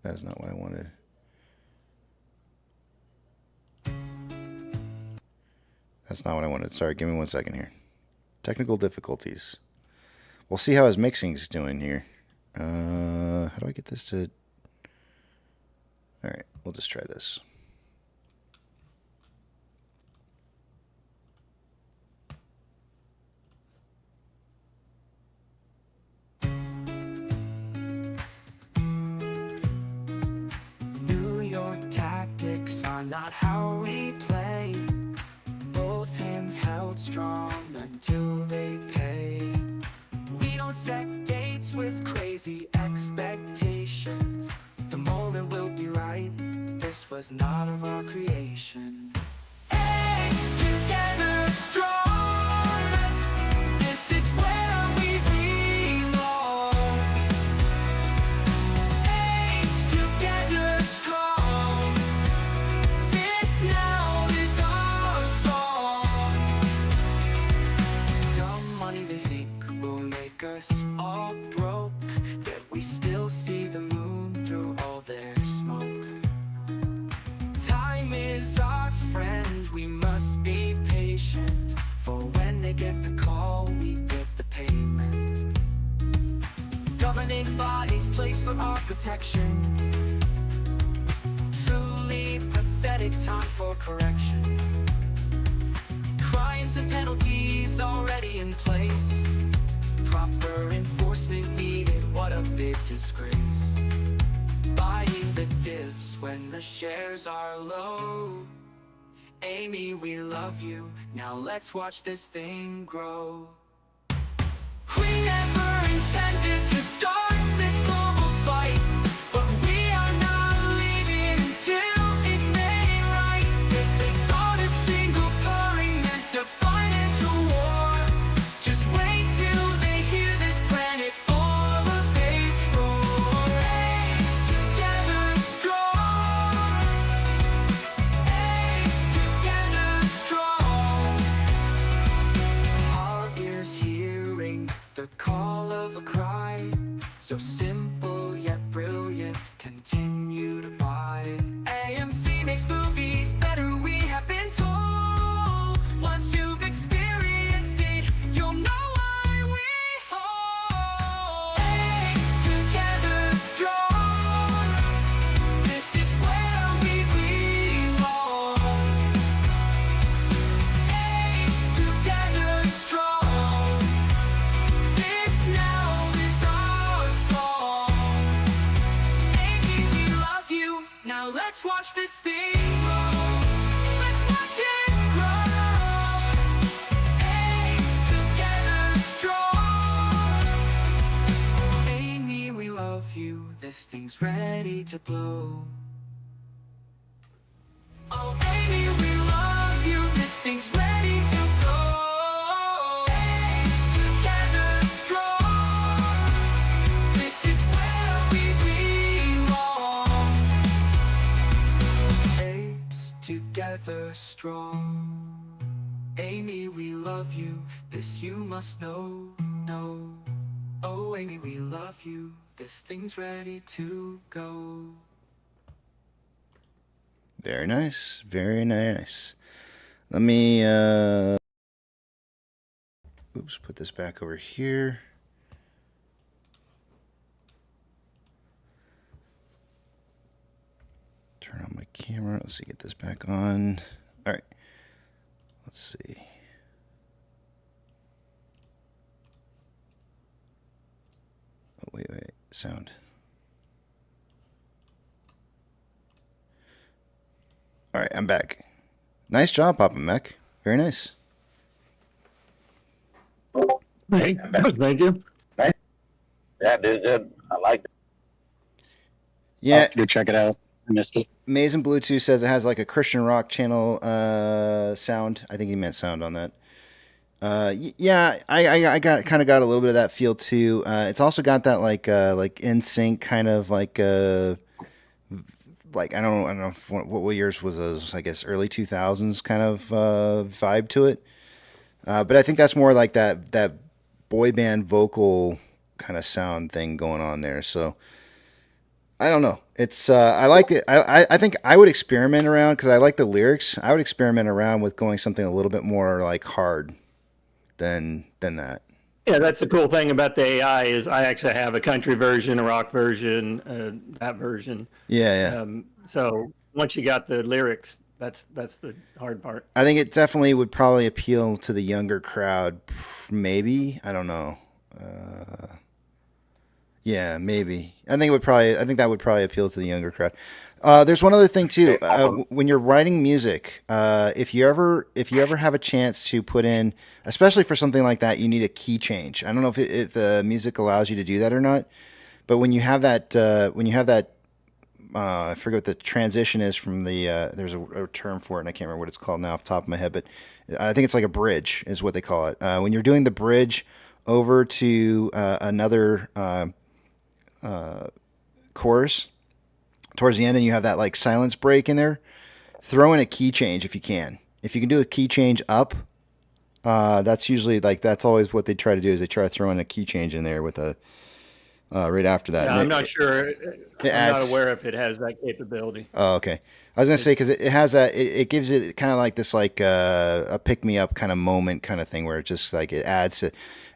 That is not what I wanted. That's not what I wanted. Sorry, give me 1 second here. Technical difficulties. We'll see how his mixing's doing here. How do I get this to... All right, we'll just try this. New York tactics are not how we play. Both hands held strong until they pay. We don't set dates with crazy expectations. The moment will be right. This was not of our creation. Eggs together strong. This is where we belong. Eggs together strong. This now is our song. Dumb money they think will make us all broke, yet we still see the moon through all their smoke. Time is our friend, we must be patient, for when they get the call, we get the payment. Governing bodies placed for our protection. Truly pathetic time for correction. Crimes and penalties already in place. Proper enforcement needed, what a big disgrace. Buying the dips when the shares are low. Amy, we love you, now let's watch this thing grow. We never intended to start this global fight, but we are not leaving until it's made right. They thought a single purring meant a financial war. Just wait till they hear this planet full of apes roar. Apes together strong. Apes together strong. Our ears hearing the call of a cry, so simple yet brilliant, continue to buy. AMC makes movies better, we have been told. Once you've experienced it, you'll know why we hold. Apes together strong. This is where we belong. Apes together strong. This now is our song. Amy, we love you, now let's watch this thing grow. Let's watch it grow. Apes together strong. Amy, we love you, this thing's ready to blow. Oh, Amy, we love you, this thing's ready to go. Apes together strong. Amy, we love you, this you must know, no. Oh, Amy, we love you, this thing's ready to go. Very nice. Very nice. Let me, oops, put this back over here. Turn on my camera. Let's see, get this back on. All right. Let's see. Oh, wait. Sound. All right, I'm back. Nice job, Papa Mech. Very nice. Thank you. Yeah, dude, good. I like it. Yeah. Go check it out. I missed it. Mason Bluetooth says it has like a Christian rock channel sound. I think he meant sound on that. Yeah, I got a little bit of that feel too. It's also got that like in sync kind of like I don't know what years was those. I guess early 2000s kind of vibe to it. But I think that's more like that boy band vocal kind of sound thing going on there. So I don't know. It's I like it. I think I would experiment around because I like the lyrics. I would experiment around with going something a little bit more like hard than that. Yeah, that's the cool thing about the AI is I actually have a country version, a rock version, that version. Yeah. So once you got the lyrics, that's the hard part. I think it definitely would probably appeal to the younger crowd. Maybe, I don't know. Yeah, maybe. I think that would probably appeal to the younger crowd. There's one other thing too. When you're writing music, if you ever have a chance to put in, especially for something like that, you need a key change. I don't know if the music allows you to do that or not, but when you have that, I forget what the transition is from the. There's a term for it, and I can't remember what it's called now off the top of my head, but I think it's like a bridge is what they call it. When you're doing the bridge over to another chorus towards the end, and you have that like silence break in there, throw in a key change if you can. If you can do a key change up, that's usually that's always what they try to do is they try to throw in a key change in there with a right after that. Yeah, I'm not sure. I'm not aware if it has that capability. Oh, okay. I was gonna say because it has it gives it kind of like this like a pick me up kind of moment kind of thing where it just like it adds to.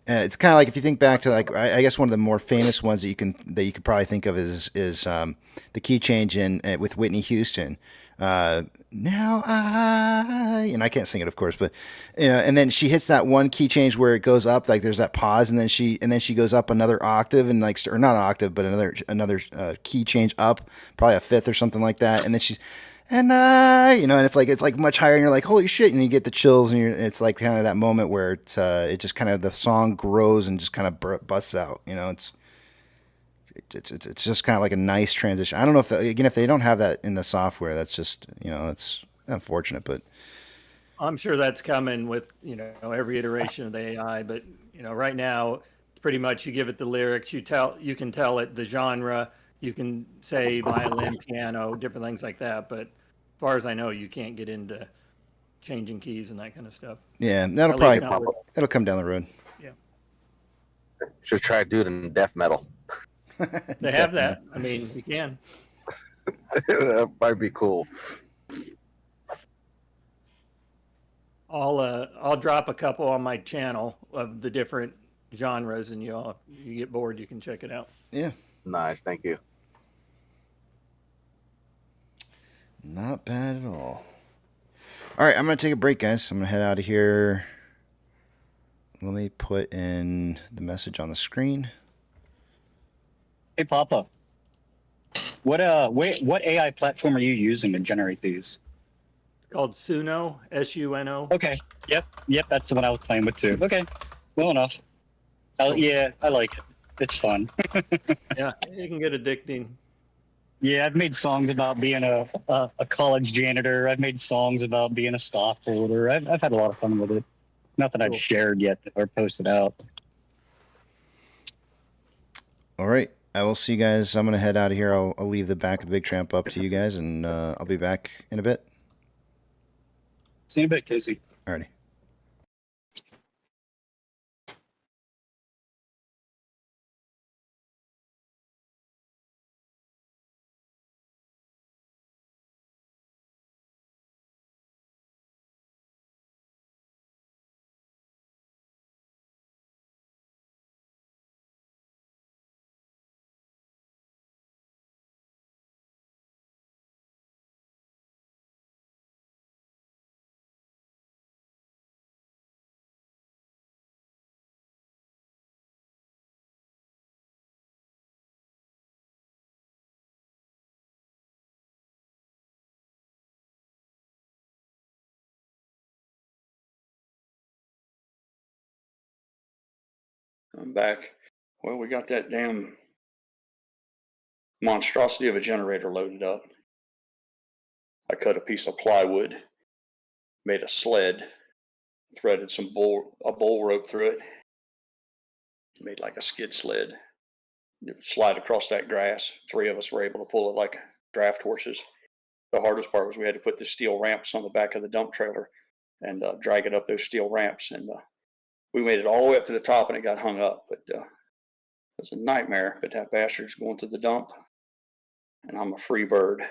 It's kind of like if you think back to like I guess one of the more famous ones that you could probably think of is the key change in with Whitney Houston. Now I can't sing it of course, but and then she hits that one key change where it goes up like there's that pause and then she goes up another octave and like or not octave but another key change up probably a fifth or something like that and then she's and and it's like much higher and you're like holy shit and you get the chills and it's like kind of that moment where it just kind of the song grows and just kind of busts out it's just kind of like a nice transition. I don't know if they don't have that in the software that's just it's unfortunate but I'm sure that's coming with every iteration of the AI but right now pretty much you give it the lyrics you can tell it the genre you can say violin piano different things like that but as far as I know, you can't get into changing keys and that kind of stuff. Yeah, it'll come down the road. Yeah. Should try to do it in death metal. They have that. I mean, you can. That might be cool. I'll drop a couple on my channel of the different genres, and you get bored, you can check it out. Yeah. Nice, thank you. Not bad at all. All right, I'm going to take a break, guys. I'm going to head out of here. Let me put in the message on the screen. Hey, Papa. What AI platform are you using to generate these? It's called Suno, S-U-N-O. Okay. Yep, that's the one I was playing with too. Okay, well enough. Yeah, I like it. It's fun. Yeah, it can get addicting. Yeah, I've made songs about being a college janitor. I've made songs about being a stockholder. I've had a lot of fun with it. Nothing I've shared yet or posted out. All right. I will see you guys. I'm going to head out of here. I'll leave the back of the Big Tramp up to you guys, and I'll be back in a bit. See you in a bit, Casey. Alrighty. I'm back. Well, we got that damn monstrosity of a generator loaded up. I cut a piece of plywood, made a sled, threaded a bull rope through it, made like a skid sled. Slide across that grass. 3 of us were able to pull it like draft horses. The hardest part was we had to put the steel ramps on the back of the dump trailer and drag it up those steel ramps. And we made it all the way up to the top and it got hung up. But it was a nightmare. But that bastard's going to the dump and I'm a free bird.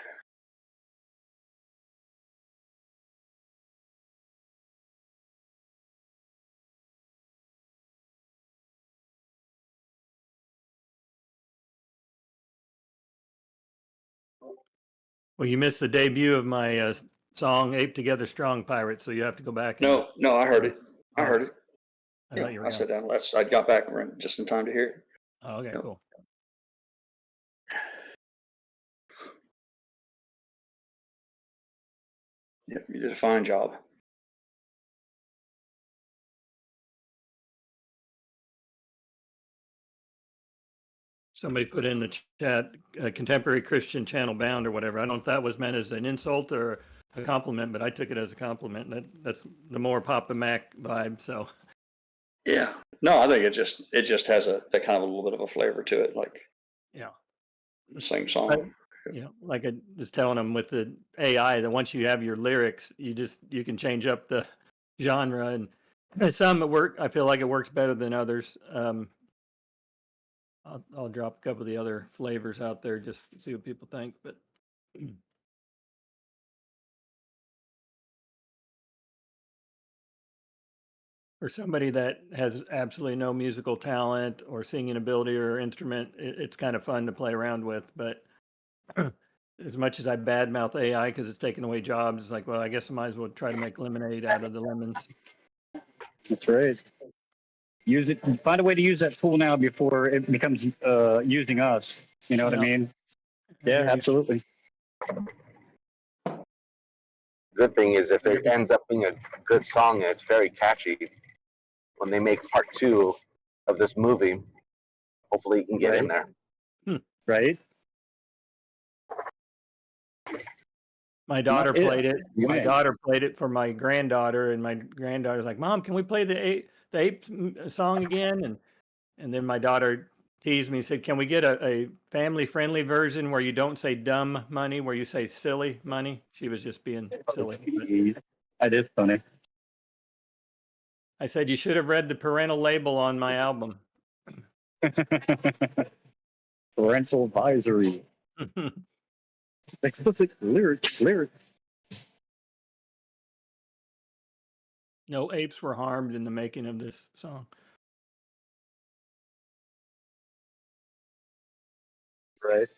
Well, you missed the debut of my song "Ape Together Strong Pirate," so you have to go back. No, I heard it. I heard it. I thought you were I sat down. I got back just in time to hear it. Oh, okay, cool. Yeah, you did a fine job. Somebody put in the chat, contemporary Christian channel bound or whatever. I don't know if that was meant as an insult or a compliment, but I took it as a compliment. That's the more Papa Mac vibe. So yeah, no, I think it just has that kind of a little bit of a flavor to it, like the same song. Like I was telling them with the AI that once you have your lyrics, you can change up the genre and some I feel like it works better than others. I'll drop a couple of the other flavors out there just to see what people think. But for somebody that has absolutely no musical talent or singing ability or instrument, it's kind of fun to play around with. But as much as I badmouth AI because it's taking away jobs, it's like, well, I guess I might as well try to make lemonade out of the lemons. That's right. Use it. Find a way to use that tool now before it becomes using us. You know what I mean? Yeah, absolutely. Good thing is if it ends up being a good song and it's very catchy, when they make part 2 of this movie, hopefully you can get in there. Right? My daughter played it. My daughter played it for my granddaughter, and my granddaughter's like, "Mom, can we play the ape song again?" And then my daughter teased me, said, "Can we get a family-friendly version where you don't say dumb money, where you say silly money?" She was just being silly. That is funny. I said, "You should have read the parental label on my album." Parental advisory. Explicit lyrics. No apes were harmed in the making of this song. Right.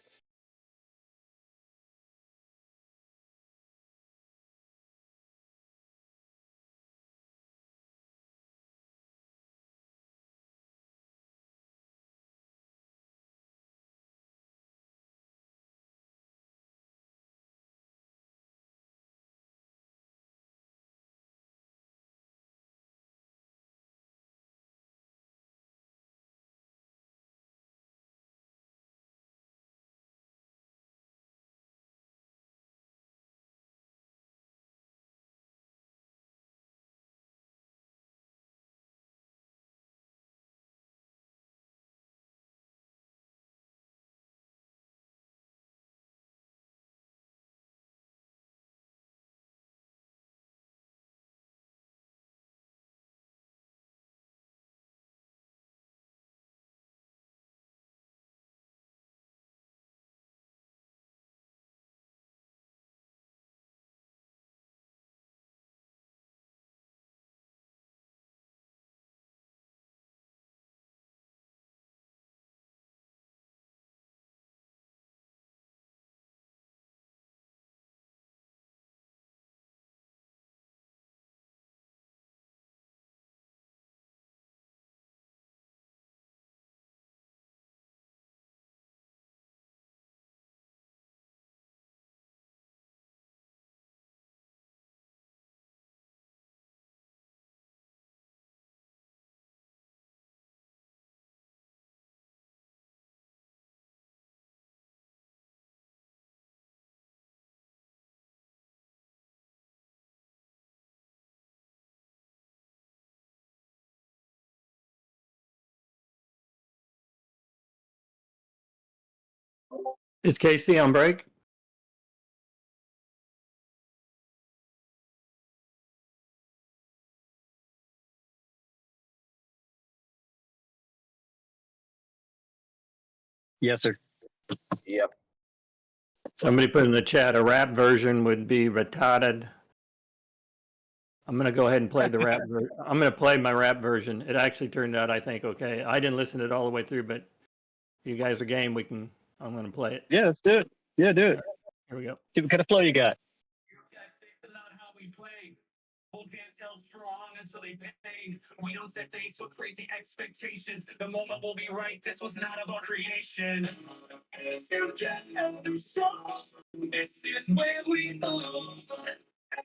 Is Casey on break? Yes, sir. Yep. Somebody put in the chat a rap version would be retarded. I'm going to go ahead and play the rap. I'm going to play my rap version. It actually turned out, I think, okay. I didn't listen to it all the way through, but you guys are game. I'm going to play it. Yeah, let's do it. Yeah, do it. Here we go. See what kind of flow you got. Hold hands held strong until they pay. We don't set dates with crazy expectations. The moment will be right. This was not about creation. It's to get out the song. This is where we belong.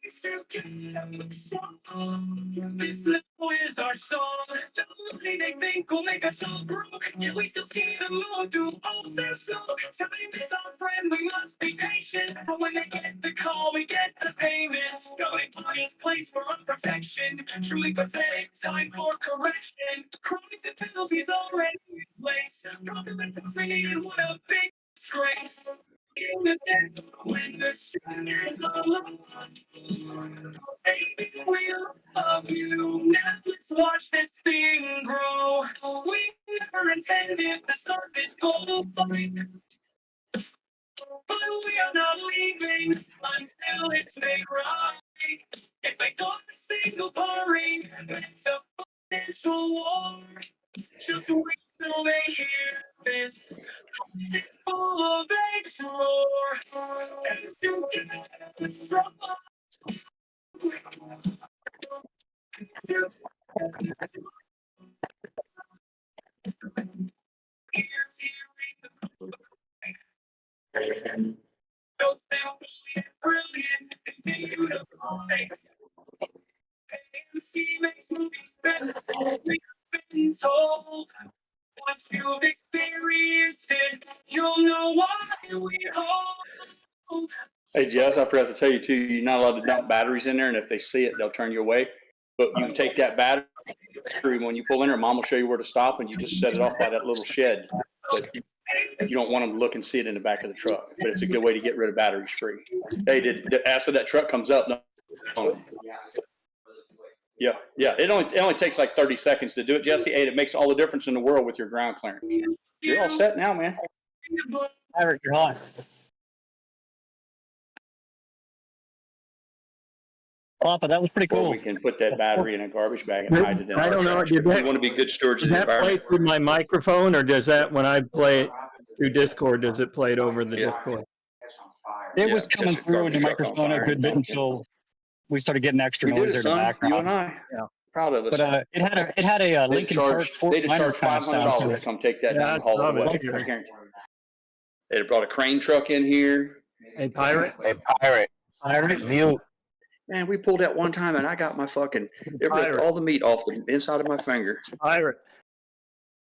It's to get out the song. This level is our song. The money they think will make us all broke. Yet we still see the moon through all their smoke. Time is our friend, we must be patient. But when they get the call, we get the payment. Going by his place for our protection. Truly pathetic, time for correction. Crimes and penalties already in place. Government needed, what a big disgrace. In the depths, when the shadows are long, baby, we love you. Now let's watch this thing grow. We never intended to start this global fight, but we are not leaving until it's made right. If they don't single party, it's a financial war. Just wait till they hear this. It's full of apes roar. It's to get the strong. It's to get the strong. Here's hearing the no family brilliant. Continue to play. AMC makes movies better. We've been told. Once you've experienced it, you'll know why we hold. Hey, Jess, I forgot to tell you too, you're not allowed to dump batteries in there, and if they see it, they'll turn you away. But you can take that battery when you pull in there, Mom will show you where to stop, and you just set it off by that little shed. But you don't want them to look and see it in the back of the truck. But it's a good way to get rid of batteries free. Hey, after that truck comes up, yeah. It only takes like 30 seconds to do it, Jesse. Hey, it makes all the difference in the world with your ground clearance. You're all set now, man. Eric, you're hot. Papa, that was pretty cool. Or we can put that battery in a garbage bag and hide it in I our don't know. trash. We want to be good stewards of the Does that play environment. through my microphone, or does that, when I play it through Discord, does it play it over the Discord? It was coming through in the microphone a good bit until we started getting extra noise there in the background. You and I. Yeah. Proud of us. But it had a Lincoln Park Fort They'd have Minor charged kind of sound to $500 to it. come take that down and haul it away. I guarantee. They'd have brought a crane truck in here. A pirate? A pirate. Pirate? Mute. Man, we pulled out one time and I got my fucking, it ripped all the meat off the inside of my finger. Pirate.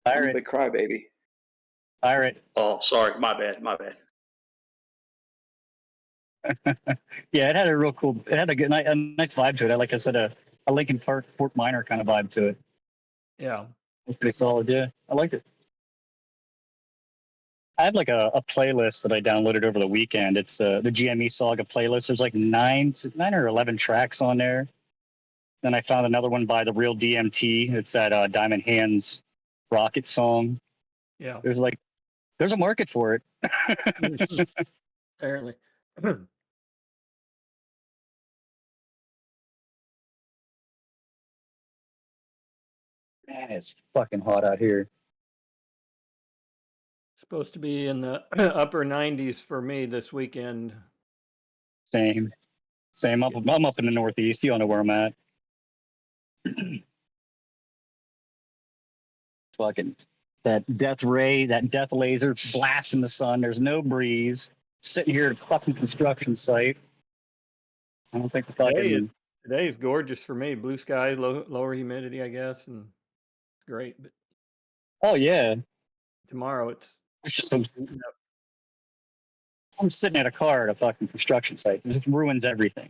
I'm a big crybaby. Pirate. Oh, sorry. My bad. Yeah, it had a real cool, it had a nice vibe to it. Like I said, a Lincoln Park Fort Minor kind of vibe to it. Yeah. It's pretty solid, yeah. I liked it. I have like a playlist that I downloaded over the weekend. It's the GME Saga playlist. There's like 9 or 11 tracks on there. Then I found another one by the Real DMT. It's that Diamond Hands Rocket song. Yeah. There's a market for it. Apparently. Man, it's fucking hot out here. Supposed to be in the upper 90s for me this weekend. Same. I'm up in the Northeast. You all know where I'm at. Fucking that death ray, that death laser blasting the sun. There's no breeze. Sitting here at a fucking construction site. I don't think the fucking Today is gorgeous for me. Blue skies, lower humidity, I guess, and it's great. But oh yeah, tomorrow it's just I'm sitting at a car at a fucking construction site. It just ruins everything.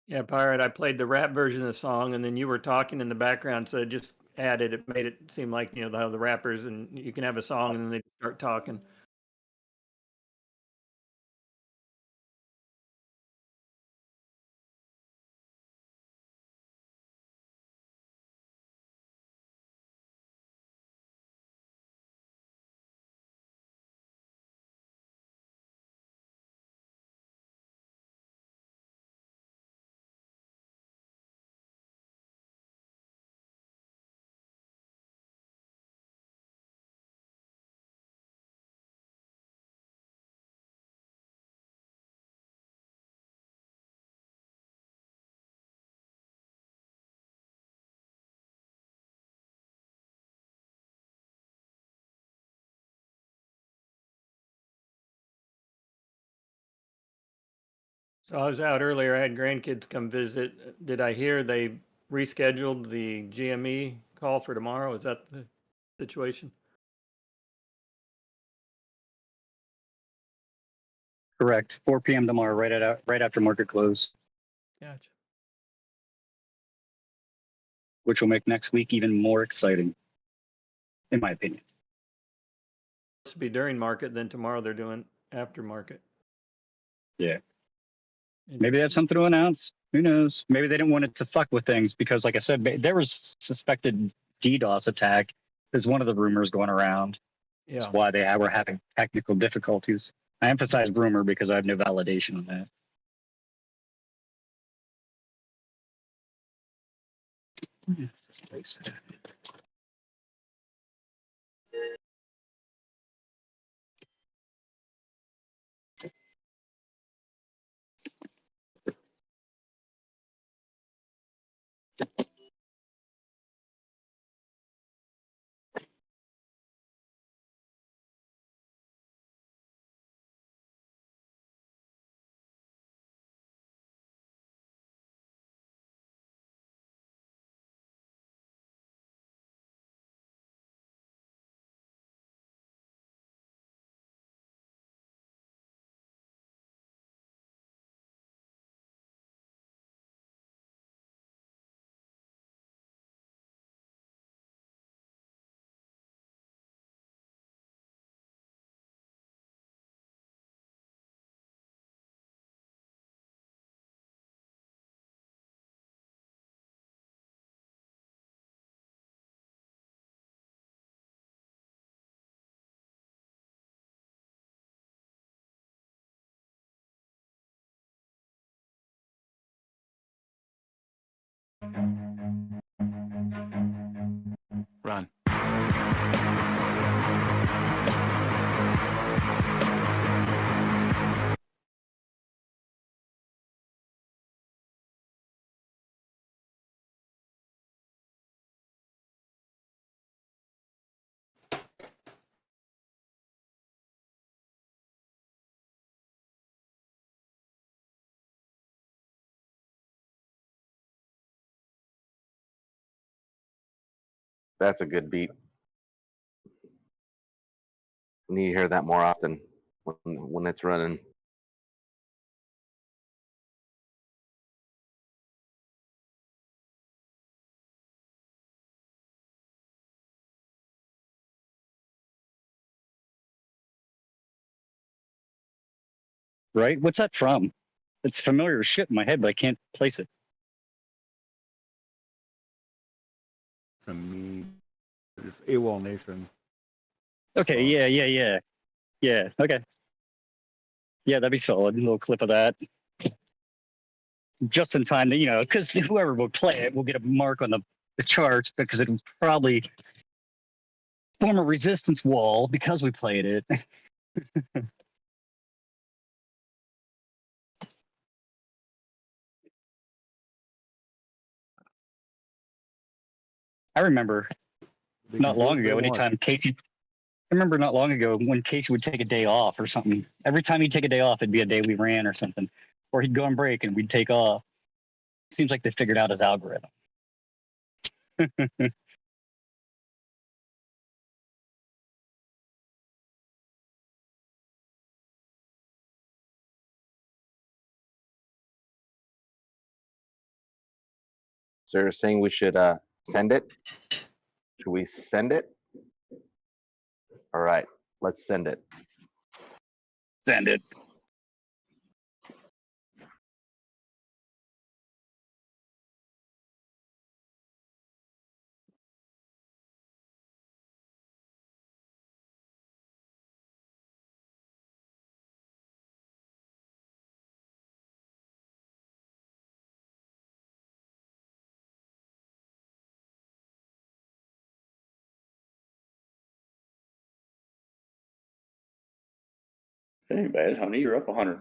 Yeah, Pirate, I played the rap version of the song, and then you were talking in the background, so it just added, it made it seem like, how the rappers, and you can have a song and then they start talking. So I was out earlier, I had grandkids come visit. Did I hear they rescheduled the GME call for tomorrow? Is that the situation? Correct. 4 p.m. tomorrow, right after market close, Gotcha. which will make next week even more exciting, in my opinion. Supposed to be during market, then tomorrow they're doing after market. Yeah. Maybe they have something to announce. Who knows? Maybe they didn't want it to fuck with things because, like I said, there was suspected DDoS attack. Is one of the rumors going around. Yeah. That's why they were having technical difficulties. I emphasize rumor because I have no validation on that. Where is this place at? Run. That's a good beat. We need to hear that more often when it's running. Right? What's that from? It's familiar as shit in my head, but I can't place it. From me, it's AWOL Nation. Okay, yeah. Okay. Yeah, that'd be solid. A little clip of that. Just in time to, because whoever will play it will get a mark on the charts because it'll probably form a resistance wall because we played it. I remember not long ago, anytime Casey, I remember not long ago when Casey would take a day off or something. Every time he'd take a day off, it'd be a day we ran or something. Or he'd go on break and we'd take off. Seems like they figured out his algorithm. So you're saying we should send it? Should we send it? All right, let's send it. Send it. That ain't bad, honey. You're up $100.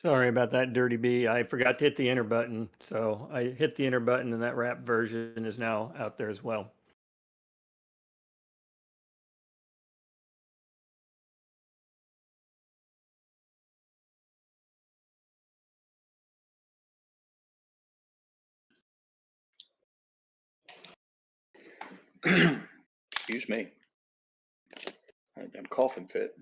Sorry about that, Dirty B. I forgot to hit the enter button, so I hit the enter button, and that wrap version is now out there as well. Excuse me. I'm coughing fit.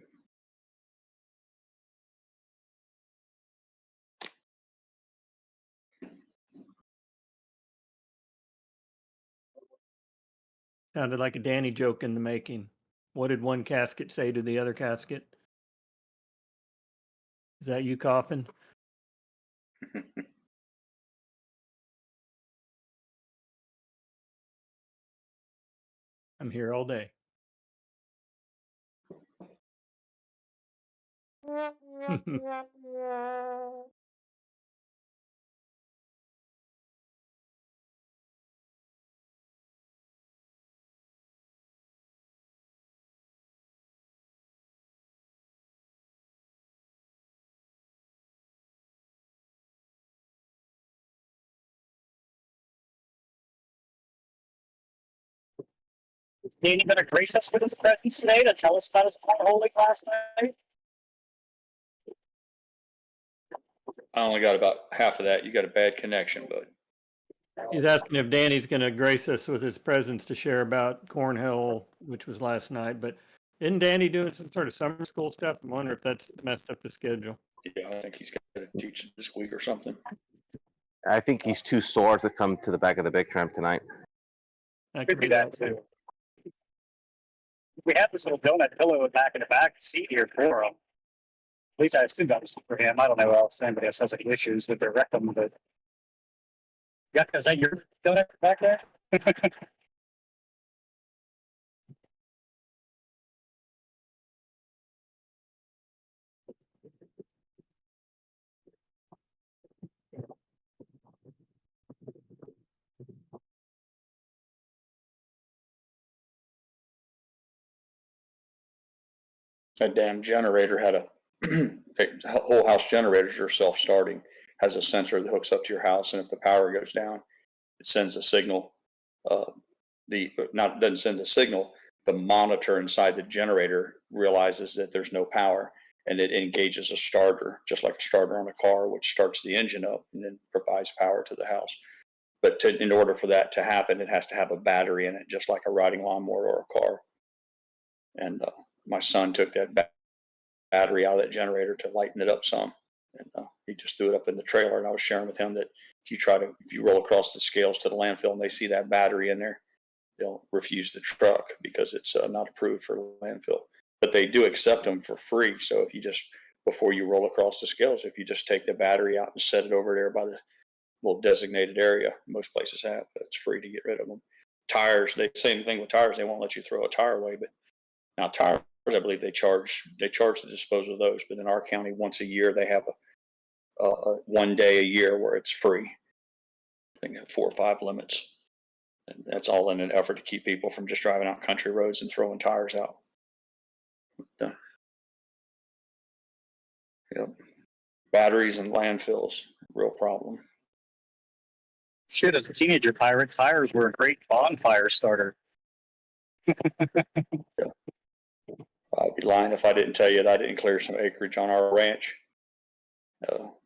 Sounded like a Danny joke in the making. What did one casket say to the other casket? Is that you coughing? I'm here all day. Danny gonna grace us with his presence today to tell us about his holding last night? I only got about half of that. You got a bad connection, bud. He's asking if Danny's going to grace us with his presence to share about Cornhill, which was last night. But isn't Danny doing some sort of summer school stuff? I wonder if that's messed up his schedule. Yeah, I think he's got to teach this week or something. I think he's too sore to come to the back of the big tramp tonight. Could be that too. We have this little donut pillow back in the back seat here for him. At least I assume that was for him. I don't know else. Anybody else has any issues with their rectum, but yeah, is that your donut back there? That damn generator had a whole house generators are self-starting, has a sensor that hooks up to your house, and if the power goes down, it sends a signal. Doesn't send a signal. the monitor inside the generator realizes that there's no power, and it engages a starter, just like a starter on a car, which starts the engine up and then provides power to the house. But in order for that to happen, it has to have a battery in it, just like a riding lawnmower or a car. And my son took that battery out of that generator to lighten it up some. And he just threw it up in the trailer. And I was sharing with him that if you roll across the scales to the landfill and they see that battery in there, they'll refuse the truck because it's not approved for landfill. But they do accept them for free. So if you just, before you roll across the scales, if you just take the battery out and set it over there by the little designated area, most places have, but it's free to get rid of them. Tires, they same thing with tires. They won't let you throw a tire away, but now tires, I believe they charge to dispose of those. But in our county, once a year, they have a 1 day a year where it's free. I think 4 or 5 limits. And that's all in an effort to keep people from just driving out country roads and throwing tires out. Yep. Batteries and landfills, real problem. Shit, as a teenager pirate, tires were a great bonfire starter. Yeah. I'd be lying if I didn't tell you that I didn't clear some acreage on our ranch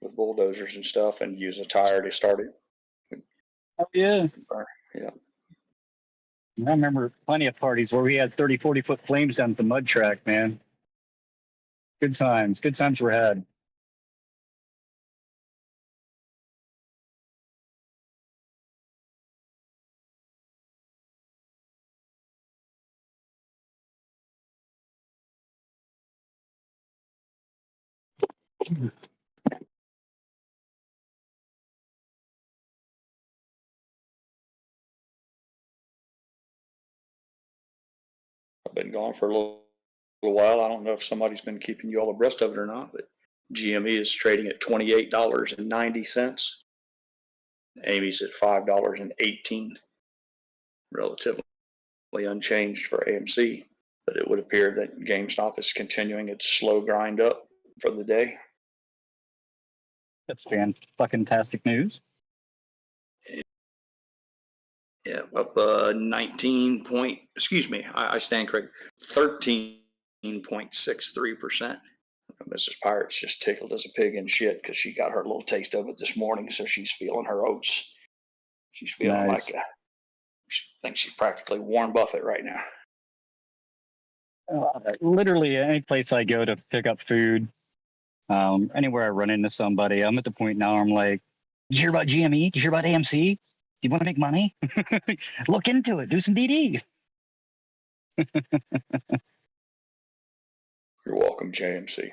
with bulldozers and stuff and use a tire to start it. Oh, yeah. Yeah. I remember plenty of parties where we had 30, 40-foot flames down at the mud track, man. Good times. Good times were had. I've been gone for a little while. I don't know if somebody's been keeping you all abreast of it or not, but GME is trading at $28.90. Amy's at $5.18, relatively unchanged for AMC. But it would appear that GameStop is continuing its slow grind up for the day. That's fan-fucking-tastic news. Yeah, up 19 point, excuse me, I stand correct, 13.63%. Mrs. Pirate's just tickled as a pig in shit because she got her little taste of it this morning, so she's feeling her oats. She's feeling Nice. She thinks she's practically Warren Buffett right now. Literally any place I go to pick up food, anywhere I run into somebody, I'm at the point now where I'm like, did you hear about GME? Did you hear about AMC? Do you want to make money? Look into it. Do some DD. You're welcome, JMC.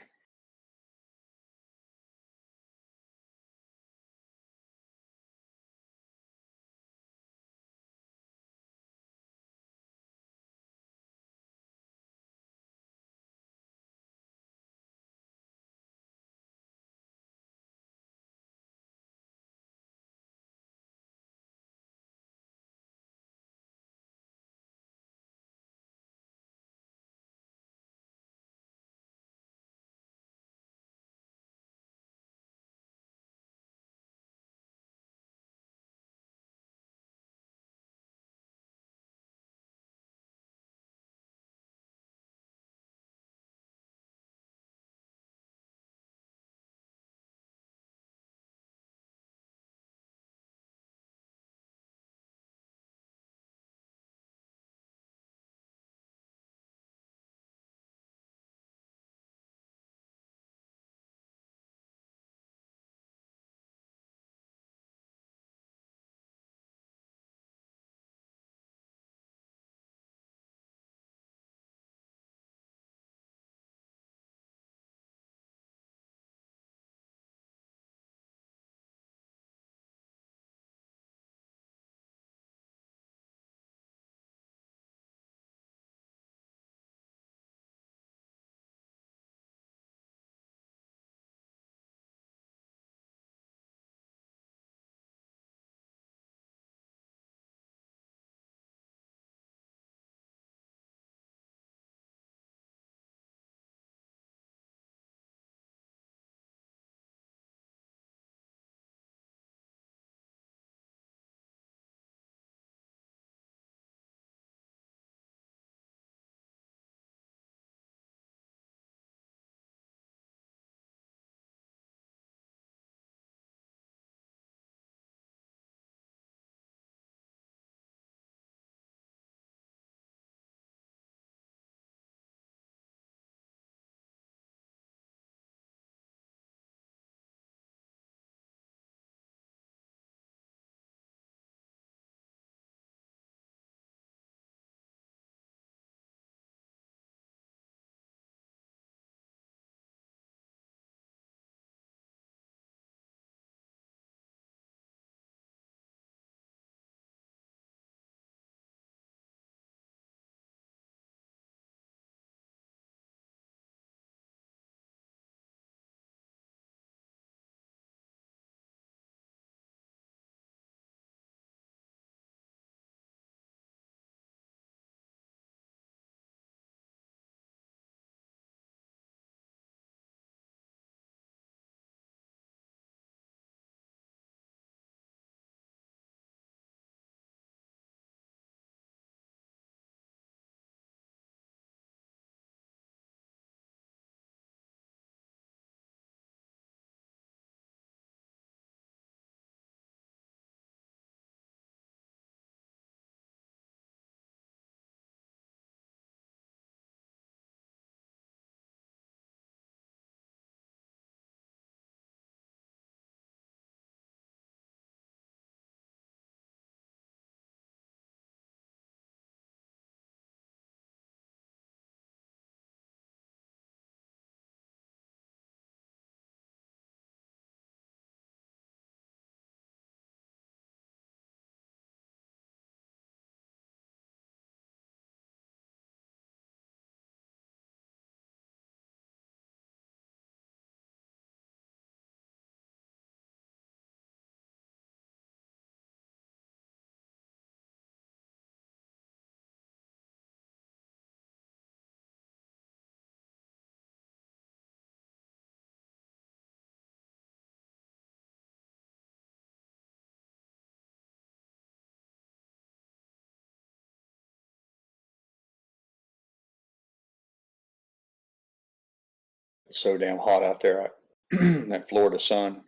It's so damn hot out there. That Florida sun,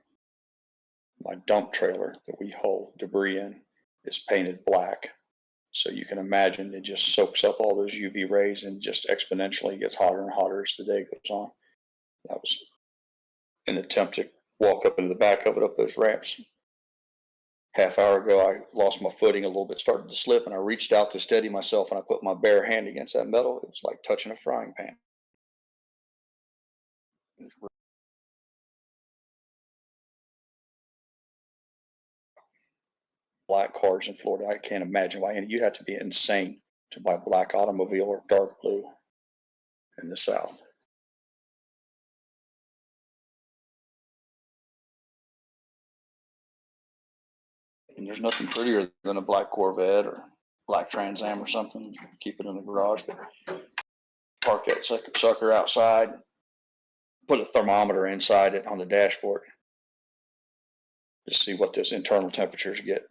my dump trailer that we haul debris in is painted black. So you can imagine it just soaks up all those UV rays and just exponentially gets hotter and hotter as the day goes on. That was an attempt to walk up into the back of it up those ramps. Half hour ago, I lost my footing a little bit, started to slip, and I reached out to steady myself, and I put my bare hand against that metal. It was like touching a frying pan. Black cars in Florida, I can't imagine why. And you'd have to be insane to buy a black automobile or dark blue in the South. And there's nothing prettier than a black Corvette or black Trans Am or something. Keep it in the garage, but park that sucker outside. Put a thermometer inside it on the dashboard. Just see what those internal temperatures get.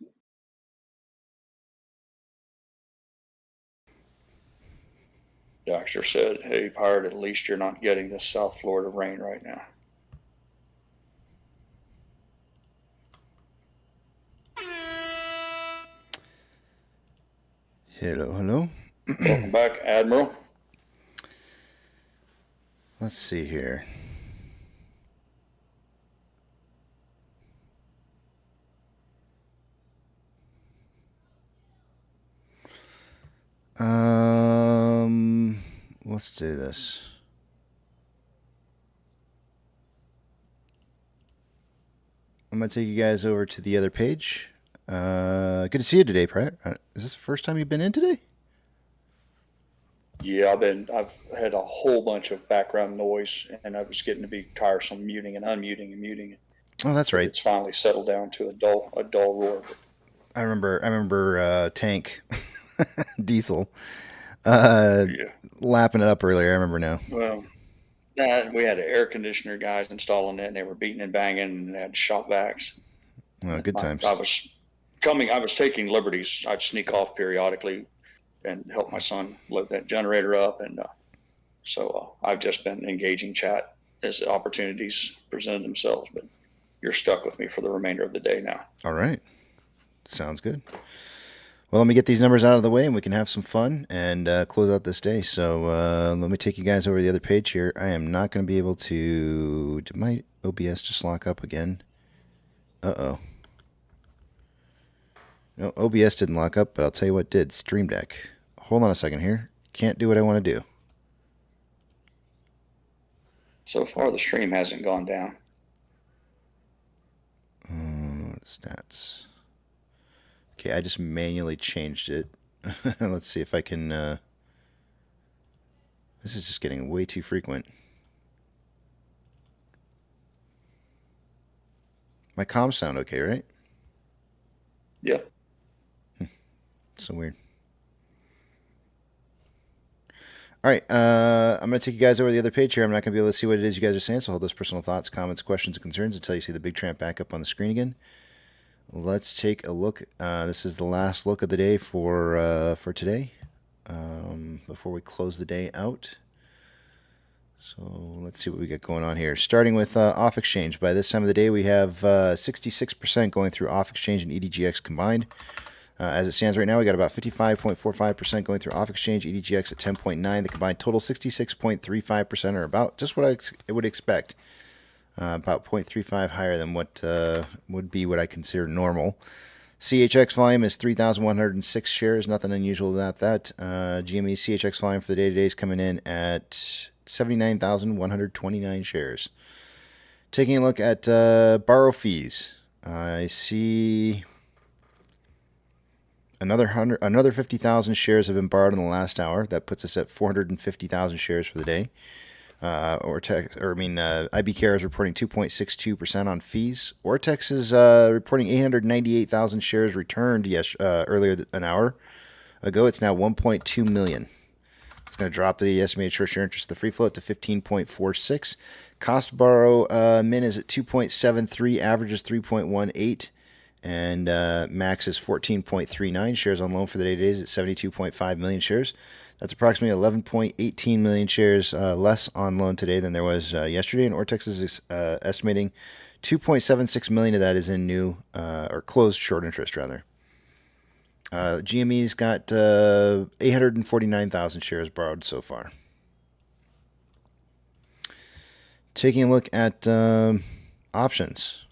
Doctor said, "Hey, Pirate, at least you're not getting this South Florida rain right now." Hello, hello. Welcome back, Admiral. Let's see here. Let's do this. I'm going to take you guys over to the other page. Good to see you today, Pratt. Is this the first time you've been in today? Yeah, I've had a whole bunch of background noise, and I was getting to be tiresome muting and unmuting and muting. Oh, that's right. It's finally settled down to a dull roar. I remember Tank Diesel lapping it up earlier. I remember now. Well, we had air conditioner guys installing it, and they were beating and banging, and they had shop vacs. Oh, good times. I was taking liberties. I'd sneak off periodically and help my son load that generator up, and so I've just been engaging chat as opportunities presented themselves. But you're stuck with me for the remainder of the day now. All right, sounds good. Well, let me get these numbers out of the way, and we can have some fun and close out this day. So let me take you guys over to the other page here. I am not going to be able to... Did my OBS just lock up again? Uh-oh. No, OBS didn't lock up, but I'll tell you what did. Stream Deck. Hold on a second here. Can't do what I want to do. So far, the stream hasn't gone down. Stats. Okay, I just manually changed it. Let's see if I can... This is just getting way too frequent. My comms sound okay, right? Yeah. So weird. All right, I'm going to take you guys over to the other page here. I'm not going to be able to see what it is you guys are saying, so hold those personal thoughts, comments, questions, and concerns until you see the big tramp back up on the screen again. Let's take a look. This is the last look of the day for today, before we close the day out. So let's see what we got going on here. Starting with off exchange. By this time of the day, we have 66% going through off exchange and EDGX combined. As it stands right now, we got about 55.45% going through off exchange, EDGX at 10.9. The combined total 66.35%, or about just what I would expect. About 0.35 higher than what would be what I consider normal. CHX volume is 3,106 shares. Nothing unusual about that. GME CHX volume for the day today is coming in at 79,129 shares. Taking a look at borrow fees, I see another 50,000 shares have been borrowed in the last hour. That puts us at 450,000 shares for the day. IBKR is reporting 2.62% on fees. Ortex is reporting 898,000 shares returned earlier an hour ago. It's now 1.2 million. It's going to drop the estimated short share interest of the free float to 15.46. Cost to borrow min is at 2.73, average is 3.18, And Max is 14.39 shares on loan for the day today is at 72.5 million shares. That's approximately 11.18 million shares less on loan today than there was yesterday. And Ortex is estimating 2.76 million of that is in new or closed short interest rather. GME's got 849,000 shares borrowed so far. Taking a look at options.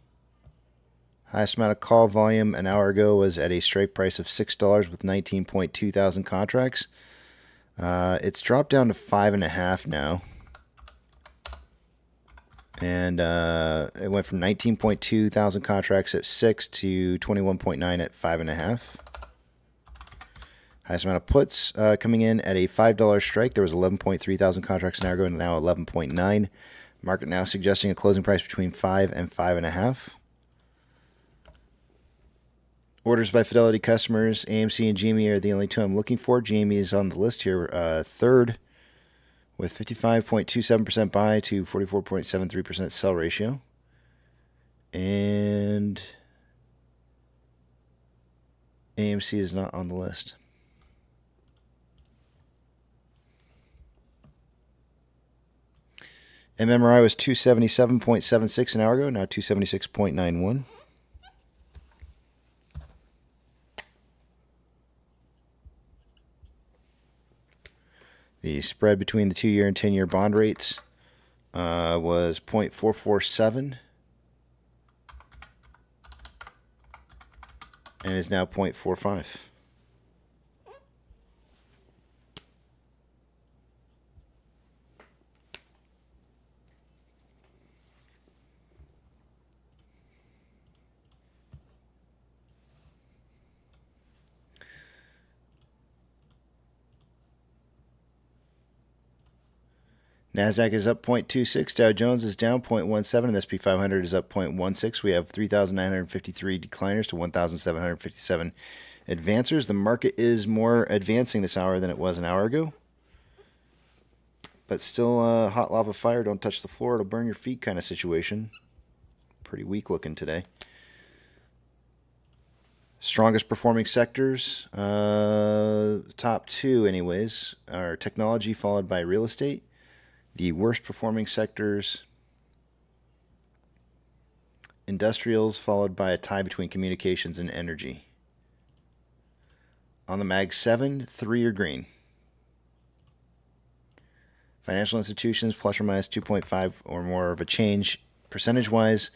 Highest amount of call volume an hour ago was at a strike price of $6 with 19.2 thousand contracts. It's dropped down to 5.5 now. And it went from 19.2 thousand contracts at 6 to 21.9 at 5.5. Highest amount of puts coming in at a $5 strike. There was 11.3 thousand contracts an hour ago and now 11.9. Market now suggesting a closing price between 5 and 5.5. Orders by Fidelity customers, AMC and GME are the only two I'm looking for. GME is on the list here, third, with 55.27% buy to 44.73% sell ratio. And AMC is not on the list. MMRI was 277.76 an hour ago, now 276.91. The spread between the 2-year and 10-year bond rates was 0.447 and is now 0.45. NASDAQ is up 0.26, Dow Jones is down 0.17, and the S&P 500 is up 0.16. We have 3,953 decliners to 1,757 advancers. The market is more advancing this hour than it was an hour ago. But still hot lava fire, don't touch the floor, it'll burn your feet kind of situation. Pretty weak looking today. Strongest performing sectors, top two anyways, are technology followed by real estate. The worst performing sectors, industrials, followed by a tie between communications and energy. On the Mag 7, 3 are green. Financial institutions, plus or minus 2.5 or more of a change. Percentage-wise,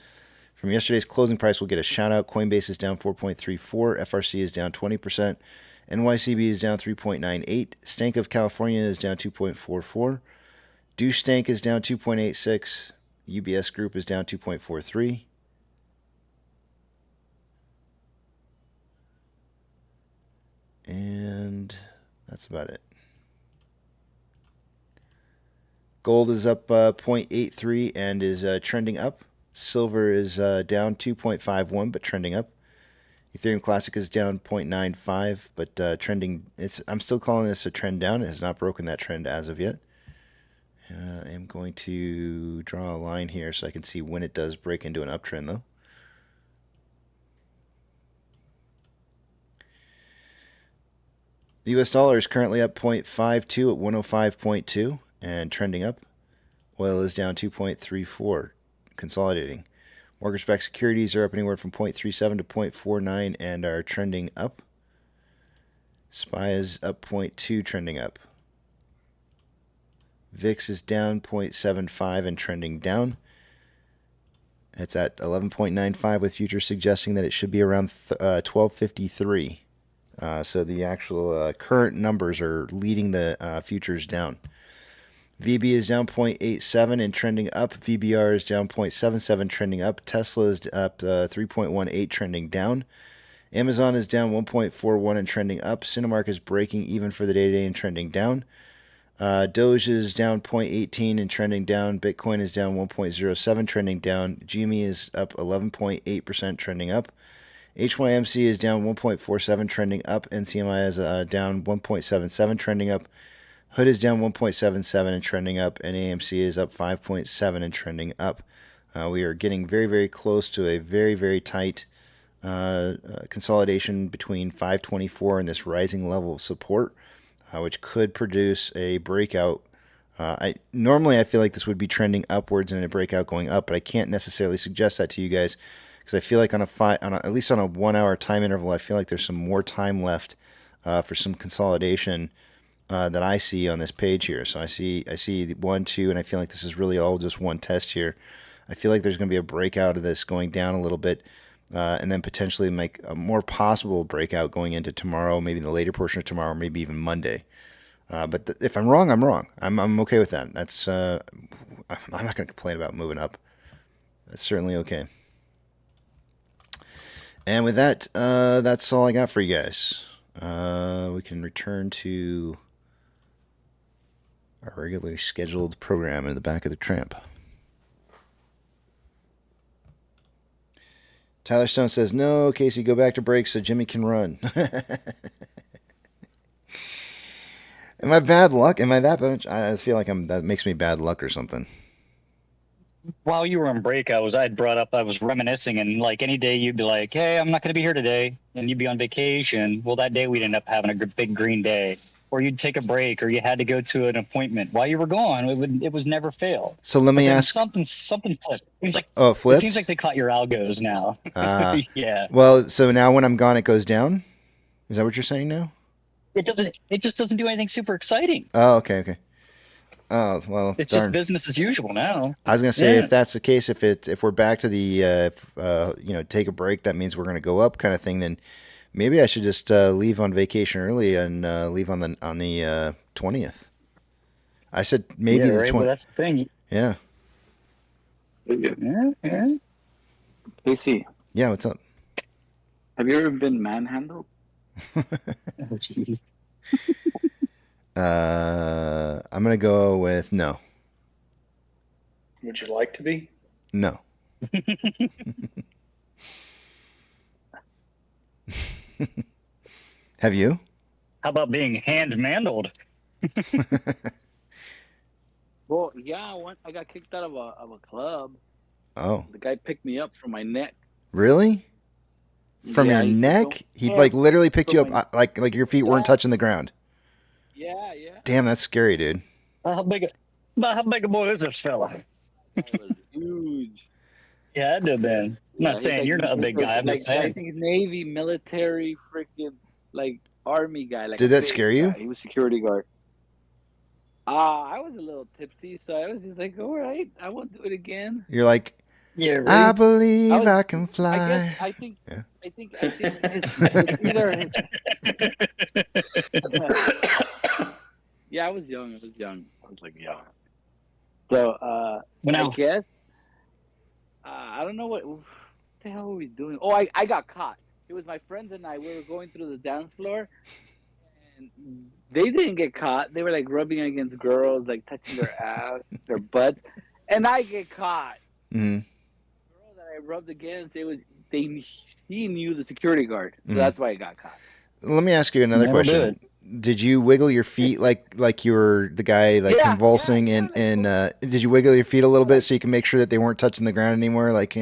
from yesterday's closing price, we'll get a shout-out. Coinbase is down 4.34. FRC is down 20%. NYCB is down 3.98. Stank of California is down 2.44. Douche Tank is down 2.86. UBS Group is down 2.43. And that's about it. Gold is up 0.83 and is trending up. Silver is down 2.51 but trending up. Ethereum Classic is down 0.95 but trending. I'm still calling this a trend down. It has not broken that trend as of yet. I am going to draw a line here so I can see when it does break into an uptrend, though. The US dollar is currently up 0.52 at 105.2 and trending up. Oil is down 2.34, consolidating. Mortgage-backed securities are up anywhere from 0.37 to 0.49 and are trending up. SPY is up 0.2, trending up. VIX is down 0.75 and trending down. It's at 11.95 with futures suggesting that it should be around 12.53. So the actual current numbers are leading the futures down. VB is down 0.87 and trending up. VBR is down 0.77, trending up. Tesla is up 3.18, trending down. Amazon is down 1.41 and trending up. Cinemark is breaking even for the day today and trending down. Doge is down 0.18 and trending down. Bitcoin is down 1.07, trending down. GME is up 11.8%, trending up. HYMC is down 1.47, trending up. NCMI is down 1.77, trending up. Hood is down 1.77 and trending up. And AMC is up 5.7 and trending up. We are getting very, very close to a very, very tight consolidation between 524 and this rising level of support, which could produce a breakout. Normally I feel like this would be trending upwards and a breakout going up, but I can't necessarily suggest that to you guys because I feel like at least on a 1 hour time interval, I feel like there's some more time left for some consolidation that I see on this page here. So I see 1, 2, and I feel like this is really all just one test here. I feel like there's going to be a breakout of this going down a little bit, and then potentially make a more possible breakout going into tomorrow, maybe the later portion of tomorrow, maybe even Monday. But if I'm wrong, I'm wrong. I'm okay with that. That's I'm not going to complain about moving up. That's certainly okay. And with that, that's all I got for you guys. We can return to our regularly scheduled program in the back of the tramp. Tyler Stone says, no, Casey, go back to break so Jimmy can run. Am I bad luck? Am I that much? I feel like that makes me bad luck or something. While you were on break, I was reminiscing, and like any day you'd be like, hey, I'm not going to be here today, and you'd be on vacation. Well, that day we'd end up having a big green day, or you'd take a break, or you had to go to an appointment. While you were gone, it was never fail. So let me ask. Something flipped. Oh, it flipped? It seems like they caught your algos now. Yeah. Well, so now when I'm gone, it goes down? Is that what you're saying now? It just doesn't do anything super exciting. Oh, okay. Oh, well, it's darn. just business as usual now. I was gonna say, if that's the case, if we're back to the take a break, that means we're gonna go up kind of thing. Then maybe I should just leave on vacation early and leave on the 20th. I said maybe the 20th. Well, that's the thing. Yeah. Yeah. Casey. Yeah, what's up? Have you ever been manhandled? Oh, jeez. I'm gonna go with no. Would you like to be? No. Have you? How about being hand-mandled? Well, yeah. I got kicked out of a club. Oh. The guy picked me up from my neck. Really? From your neck? He like literally picked you up, like your feet weren't touching the ground. Yeah. Damn, that's scary, dude. How big a boy is this fella? That was huge. Yeah, I'd have been. I'm not saying you're not a big guy. I'm just saying. I think Navy, military, freaking Army guy. Did that scare you? He was security guard. I was a little tipsy, so I was just like, all right, I won't do it again. You're like, yeah, really? I believe I can fly. I think yeah. I think it's either his... Yeah, I was young. I was like young. So I guess I don't know what the hell were we doing. Oh, I got caught. It was my friends and I. We were going through the dance floor, and they didn't get caught. They were like rubbing against girls, like touching their ass, their butt, and I get caught. Mm-hmm. The girl that I rubbed against, he knew the security guard, so that's why I got caught. Let me ask you another question. Did you wiggle your feet like you were the guy convulsing and did you wiggle your feet a little bit so you can make sure that they weren't touching the ground anymore? Like,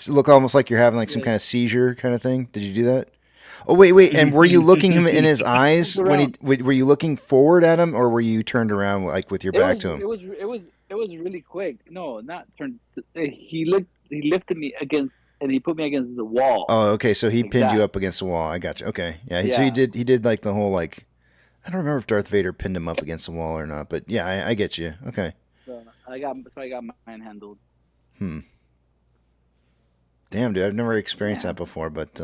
look almost like you're having like some kind of seizure kind of thing. Did you do that? Oh wait, and were you looking him in his eyes when were you looking forward at him or were you turned around like with your back to him? It was really quick. No, not turned. He lifted me against. And he put me against the wall. Oh, okay. So he pinned you up against the wall. I got you. Okay. Yeah. So he did like the whole like, I don't remember if Darth Vader pinned him up against the wall or not, but yeah, I get you. Okay. So I got manhandled. Damn, dude. I've never experienced that before, but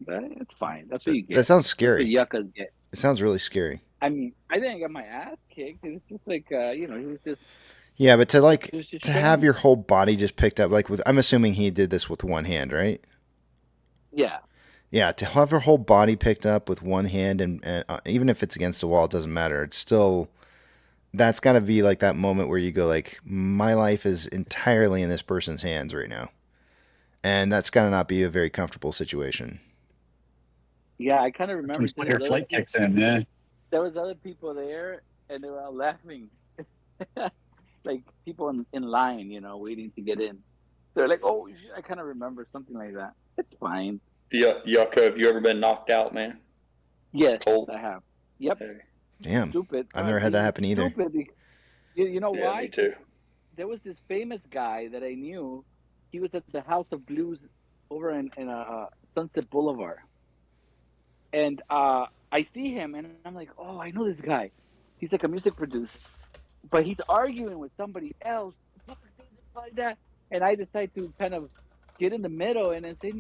it's fine. That's what you get. That sounds scary. That's what yuccas get. It sounds really scary. I mean, I didn't get my ass kicked. It was just like, he was just. Yeah, but to have your whole body just picked up, like I'm assuming he did this with one hand, right? Yeah. Yeah, to have her whole body picked up with one hand, and even if it's against the wall, it doesn't matter. It's still, that's got to be like that moment where you go like, my life is entirely in this person's hands right now. And that's got to not be a very comfortable situation. Yeah, I kind of remember. When your flight kicks in, yeah. There was other people there, and they were all laughing. Like people in line, waiting to get in. They're like, "Oh, I kind of remember something like that." It's fine. Yeah, Yucca, have you ever been knocked out, man? Yes, Cold? I have. Yep. Damn. Stupid. I've never had that Being happen either. Stupid. You know Yeah, why? me too. There was this famous guy that I knew. He was at the House of Blues over in Sunset Boulevard, and I see him, and I'm like, oh, I know this guy. He's like a music producer, but he's arguing with somebody else, like that. And I decide to kind of get in the middle and then say,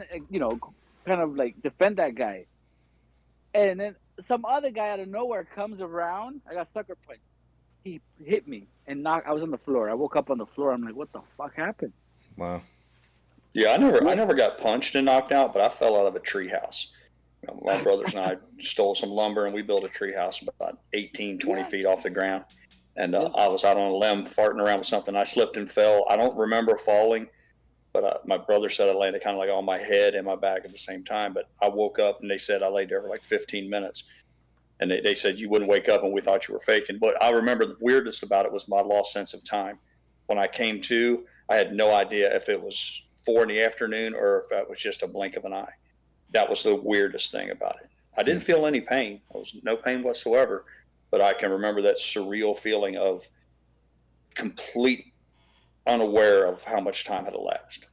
kind of like defend that guy. And then some other guy out of nowhere comes around. I got sucker punched. He hit me and knocked. I was on the floor. I woke up on the floor. I'm like, what the fuck happened? Wow. Yeah, I never got punched and knocked out, but I fell out of a treehouse. My brothers and I stole some lumber, and we built a treehouse about 18, 20 feet off the ground. And I was out on a limb farting around with something. I slipped and fell. I don't remember falling, but my brother said I landed kind of like on my head and my back at the same time. But I woke up, and they said I laid there for like 15 minutes. And they said you wouldn't wake up, and we thought you were faking. But I remember the weirdest about it was my lost sense of time. When I came to, I had no idea if it was 4 in the afternoon or if it was just a blink of an eye. That was the weirdest thing about it. I didn't feel any pain. There was no pain whatsoever, but I can remember that surreal feeling of complete unaware of how much time had elapsed.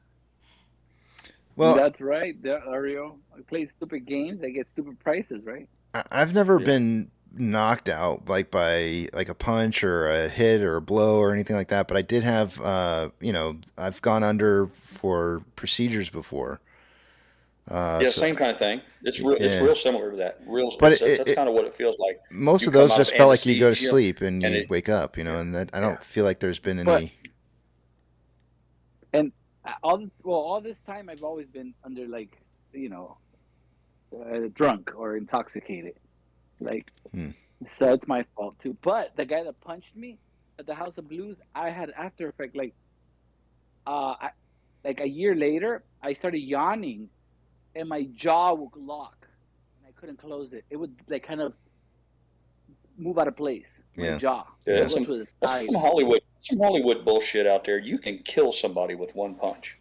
Well, that's right, Ario. I play stupid games. I get stupid prices, right? I've never been knocked out like by like a punch or a hit or a blow or anything like that, but I did have, I've gone under for procedures before. Same kind of thing. It's real similar to that. But that's kind of what it feels like. Most of those just felt like you go to sleep and you wake up, and that I don't feel like there's been any. And all this time I've always been under drunk or intoxicated, so it's my fault too. But the guy that punched me at the House of Blues, I had after effect. A year later, I started yawning. And my jaw would lock, and I couldn't close it. It would kind of move out of place. My jaw. Yeah, that's some Hollywood bullshit out there. You can kill somebody with one punch.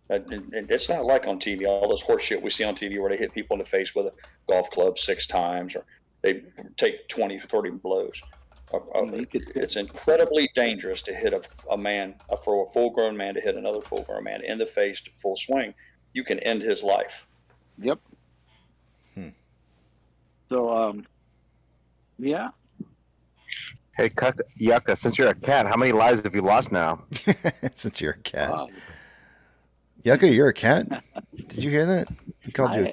And it's not like on TV, all this horse shit we see on TV where they hit people in the face with a golf club 6 times, or they take 20, 30 blows. It's incredibly dangerous to hit a man, for a full-grown man to hit another full-grown man in the face to full swing. You can end his life. Yep. So, yeah. Hey, Yucca, since you're a cat, how many lives have you lost now? Since you're a cat. Yucca, you're a cat? Did you hear that? He called you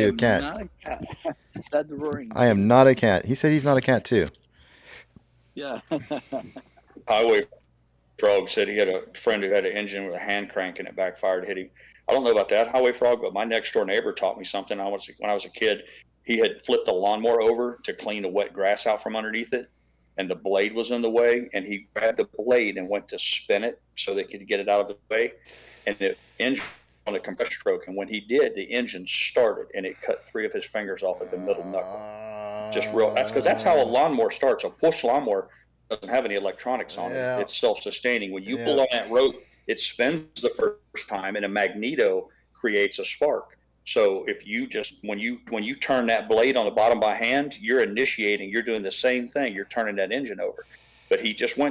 a cat. Not a cat. That's roaring. I am not a cat. He said he's not a cat too. Yeah. Highway Frog said he had a friend who had an engine with a hand crank and it backfired, hit him. I don't know about that, Highway Frog, but my next door neighbor taught me something. When I was a kid, he had flipped a lawnmower over to clean the wet grass out from underneath it, and the blade was in the way, and he grabbed the blade and went to spin it so they could get it out of the way, and the engine on a compressor stroke, and when he did, the engine started, and it cut 3 of his fingers off at the middle knuckle. That's how a lawnmower starts. A push lawnmower doesn't have any electronics on it. It's self-sustaining. When you pull on that rope, it spins the first time, and a magneto creates a spark. So if you when you turn that blade on the bottom by hand, you're doing the same thing. You're turning that engine over. But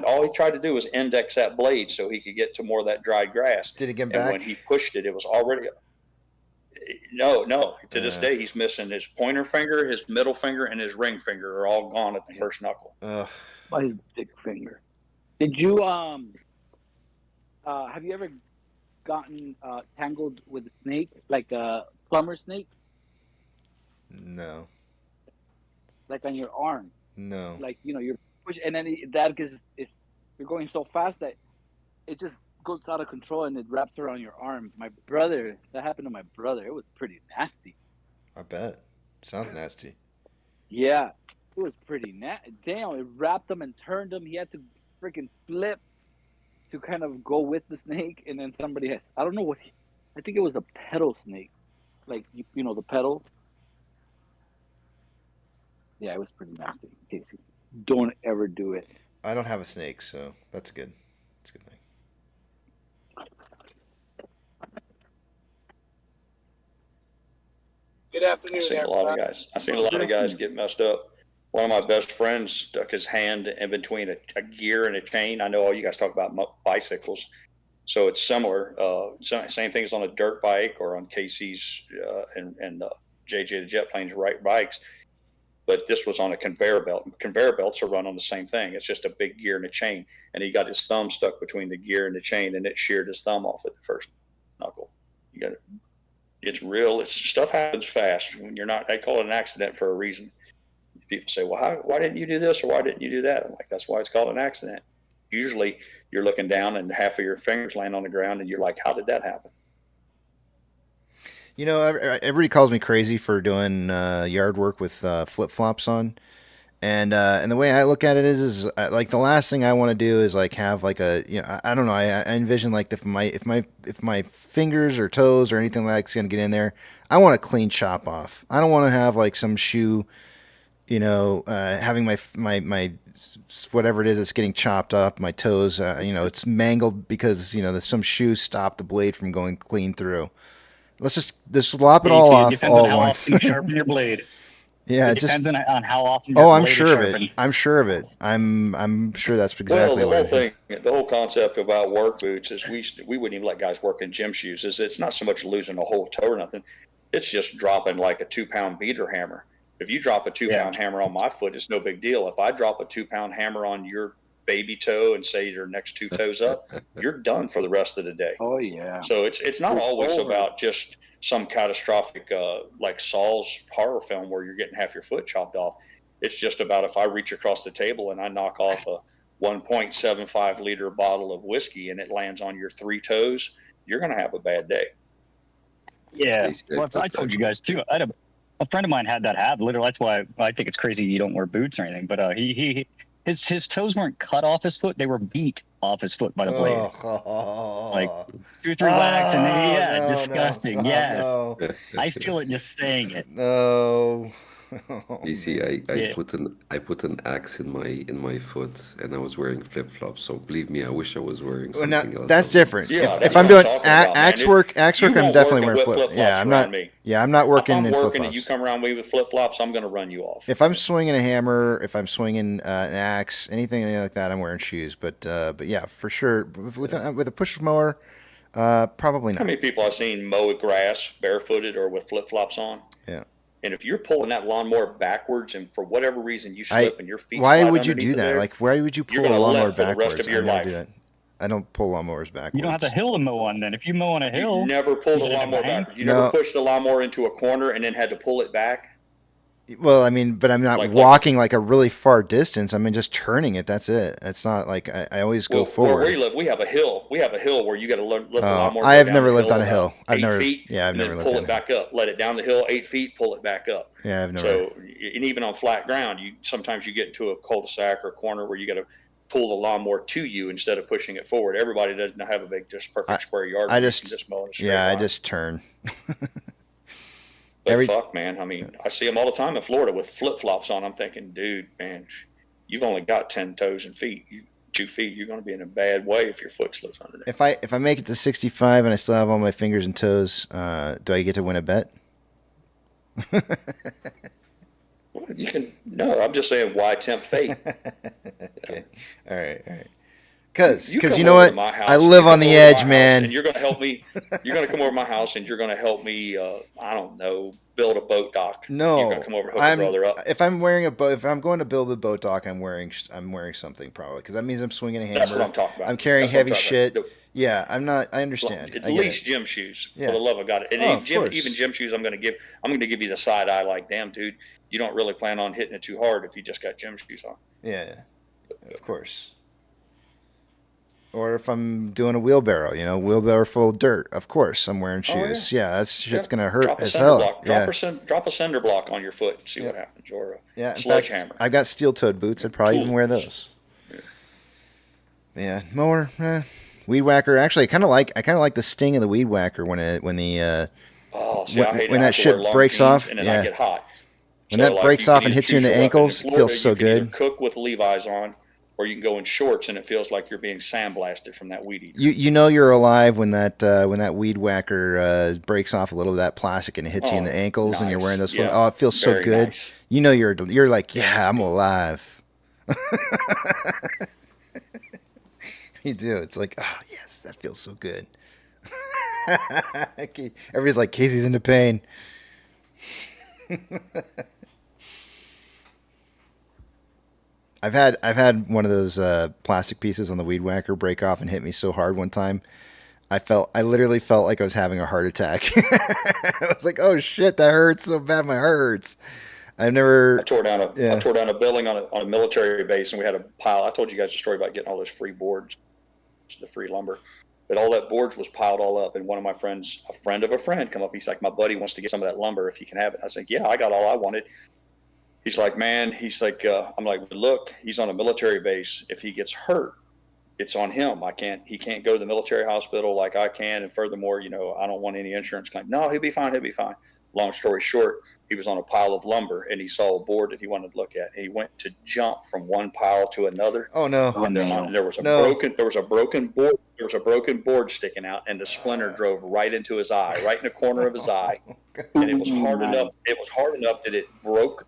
all he tried to do was index that blade so he could get to more of that dried grass. Did he get and back? When he pushed it, it was already no. To this day, he's missing his pointer finger, his middle finger, and his ring finger are all gone at the first knuckle. By his big finger. Did you have you ever gotten tangled with a snake, like a plumber snake? No. Like on your arm? No. Like you're pushing, and then you're going so fast that it just goes out of control and it wraps around your arm. That happened to my brother. It was pretty nasty. I bet. Sounds nasty. Yeah, it was pretty nasty. Damn, it wrapped him and turned him. He had to freaking flip to kind of go with the snake, and then I don't know I think it was a pedal snake, like the pedal. Yeah, it was pretty nasty. Casey, don't ever do it. I don't have a snake, so that's good. That's a good thing. Good afternoon, I've seen a everybody. lot of guys. I've seen a lot of guys get messed up. One of my best friends stuck his hand in between a gear and a chain. I know all you guys talk about bicycles, so it's similar. Same thing as on a dirt bike or on KC's and JJ the Jet Plane's right bikes. But this was on a conveyor belt. Conveyor belts are run on the same thing. It's just a big gear and a chain. And he got his thumb stuck between the gear and the chain, and it sheared his thumb off at the first knuckle. You got it. It's real. It's stuff happens fast. When you're not, they call it an accident for a reason. People say, well, why didn't you do this or why didn't you do that? I'm like, that's why it's called an accident. Usually you're looking down and half of your fingers land on the ground and you're like, how did that happen? You know, everybody calls me crazy for doing yard work with flip-flops on. And the way I look at it is like the last thing I want to do is like have like a, you know, I don't know. I envision like if my fingers or toes or anything like that's gonna get in there, I want a clean chop off. I don't want to have like some shoe, you know, having my whatever it is that's getting chopped up, my toes, you know, it's mangled because you know some shoe stopped the blade from going clean through. Let's just lop it all off all at once. Often you sharpen your blade. Yeah, it depends on how often. Oh, Your I'm blade sure is of it. sharpened. I'm sure of it. I'm sure that's exactly Well, what it is. the whole concept about work boots is we wouldn't even let guys work in gym shoes. It's not so much losing a whole toe or nothing. It's just dropping like a 2-pound beater hammer. If you drop a 2-pound hammer on my foot, it's no big deal. If I drop a 2-pound hammer on your baby toe and say your next 2 toes up, you're done for the rest of the day. Oh yeah. So it's not always about just some catastrophic like Saul's horror film where you're getting half your foot chopped off. It's just about if I reach across the table and I knock off a 1.75 liter bottle of whiskey and it lands on your 3 toes, you're going to have a bad day. Yeah, well, I told you guys too. I had a friend of mine had that hat. Literally, that's why I think it's crazy you don't wear boots or anything. But his toes weren't cut off his foot; they were beat off his foot by the blade. Like 2 or 3 whacks, and then, disgusting. No. I feel it just saying it. No. You see, I put an axe in my foot, and I was wearing flip flops. So believe me, I wish I was wearing something else. That's different. Yeah, if I'm doing axe work, I'm definitely wearing flip. Yeah, I'm not. Yeah, I'm not working in flip flops. And you come around me with flip flops, I'm going to run you off. If I'm swinging a hammer, if I'm swinging an axe, anything like that, I'm wearing shoes. But yeah, for sure, with a push mower, probably not. How many people I've seen mow grass barefooted or with flip flops on? Yeah. And if you're pulling that lawnmower backwards and for whatever reason you slip and your feet slide why would you do that? there, like, why would you pull a lawnmower backwards? I never do that. I don't pull lawnmowers backwards. You don't have a hill to mow on then. If you mow on a hill, you've never pulled a lawnmower backwards. You never pushed a lawnmower into a corner and then had to pull it back. Well, I mean, but I'm not walking like a really far distance. I mean, just turning it. That's it. It's not like I always go forward. Where you live, we have a hill. We have a hill where you got to lift the lawnmower. I have never lived on a hill. I've 8 never. feet, Yeah, I've never lived pull on it back up. Let it down the hill 8 feet. Pull it back up. Yeah, I've never. So, and even on flat ground, sometimes you get into a cul-de-sac or a corner where you got to pull the lawnmower to you instead of pushing it forward. Everybody doesn't have a big, just perfect square yard. I just mow in a straight line. I just turn. But fuck, man. I mean, I see them all the time in Florida with flip-flops on. I'm thinking, dude, man, you've only got 10 toes and feet. 2 feet, you're going to be in a bad way if your foot slips under there. If I make it to 65 and I still have all my fingers and toes, do I get to win a bet? You can. No, I'm just saying, why tempt fate? Okay. All right. Because you know what? I live on the edge, man. And you're going to help me. You're going to come over to my house and you're going to help me. I don't know, build a boat dock. No, you're going to come over and hook your brother up. If I'm wearing a boat, if I'm going to build a boat dock, I'm wearing something probably because that means I'm swinging a hammer. That's what I'm talking about. I'm carrying heavy shit. Yeah, I'm not. I understand. At least gym shoes, for the love of God. And even gym shoes, I'm going to give you the side eye. Like, damn, dude, you don't really plan on hitting it too hard if you just got gym shoes on. Yeah, of course. Or if I'm doing a wheelbarrow full of dirt, of course I'm wearing shoes. Yeah, that shit's gonna hurt as hell. Drop a cinder block on your foot and see what happens. Or a sledgehammer. Fact, I've got steel-toed boots. I'd probably even wear those. Yeah, mower, weed whacker. Actually, I kind of like the sting of the weed whacker when that shit breaks off. And then I get hot. When that breaks off and hits you in the ankles, it feels so good. Cook with Levi's on, or you can go in shorts and it feels like you're being sandblasted from that weed eater. You know you're alive when that weed whacker breaks off a little of that plastic and it hits you in the ankles, nice. and you're wearing those. Yeah. Oh, it feels so Very good. nice. You know you're like, yeah, I'm alive. You do. It's like, oh yes, that feels so good. Everybody's like, Casey's into pain. I've had one of those plastic pieces on the weed whacker break off and hit me so hard one time. I literally felt like I was having a heart attack. I was like, oh shit, that hurts so bad, my heart hurts. I tore down a building on a military base, and we had a pile. I told you guys a story about getting all those free boards, the free lumber. But all that boards was piled all up, and one of my friends, a friend of a friend, come up. He's like, my buddy wants to get some of that lumber if he can have it. I said, yeah, I got all I wanted. He's like, man, I'm like, look, he's on a military base. If he gets hurt, it's on him. He can't go to the military hospital like I can. And furthermore, I don't want any insurance claim. No, he'll be fine. He'll be fine. Long story short, he was on a pile of lumber and he saw a board that he wanted to look at. And he went to jump from one pile to another. Oh no! And there was a broken board. There was a broken board sticking out, and the splinter drove right into his eye, right in the corner of his eye. And it was hard enough. It was hard enough that it broke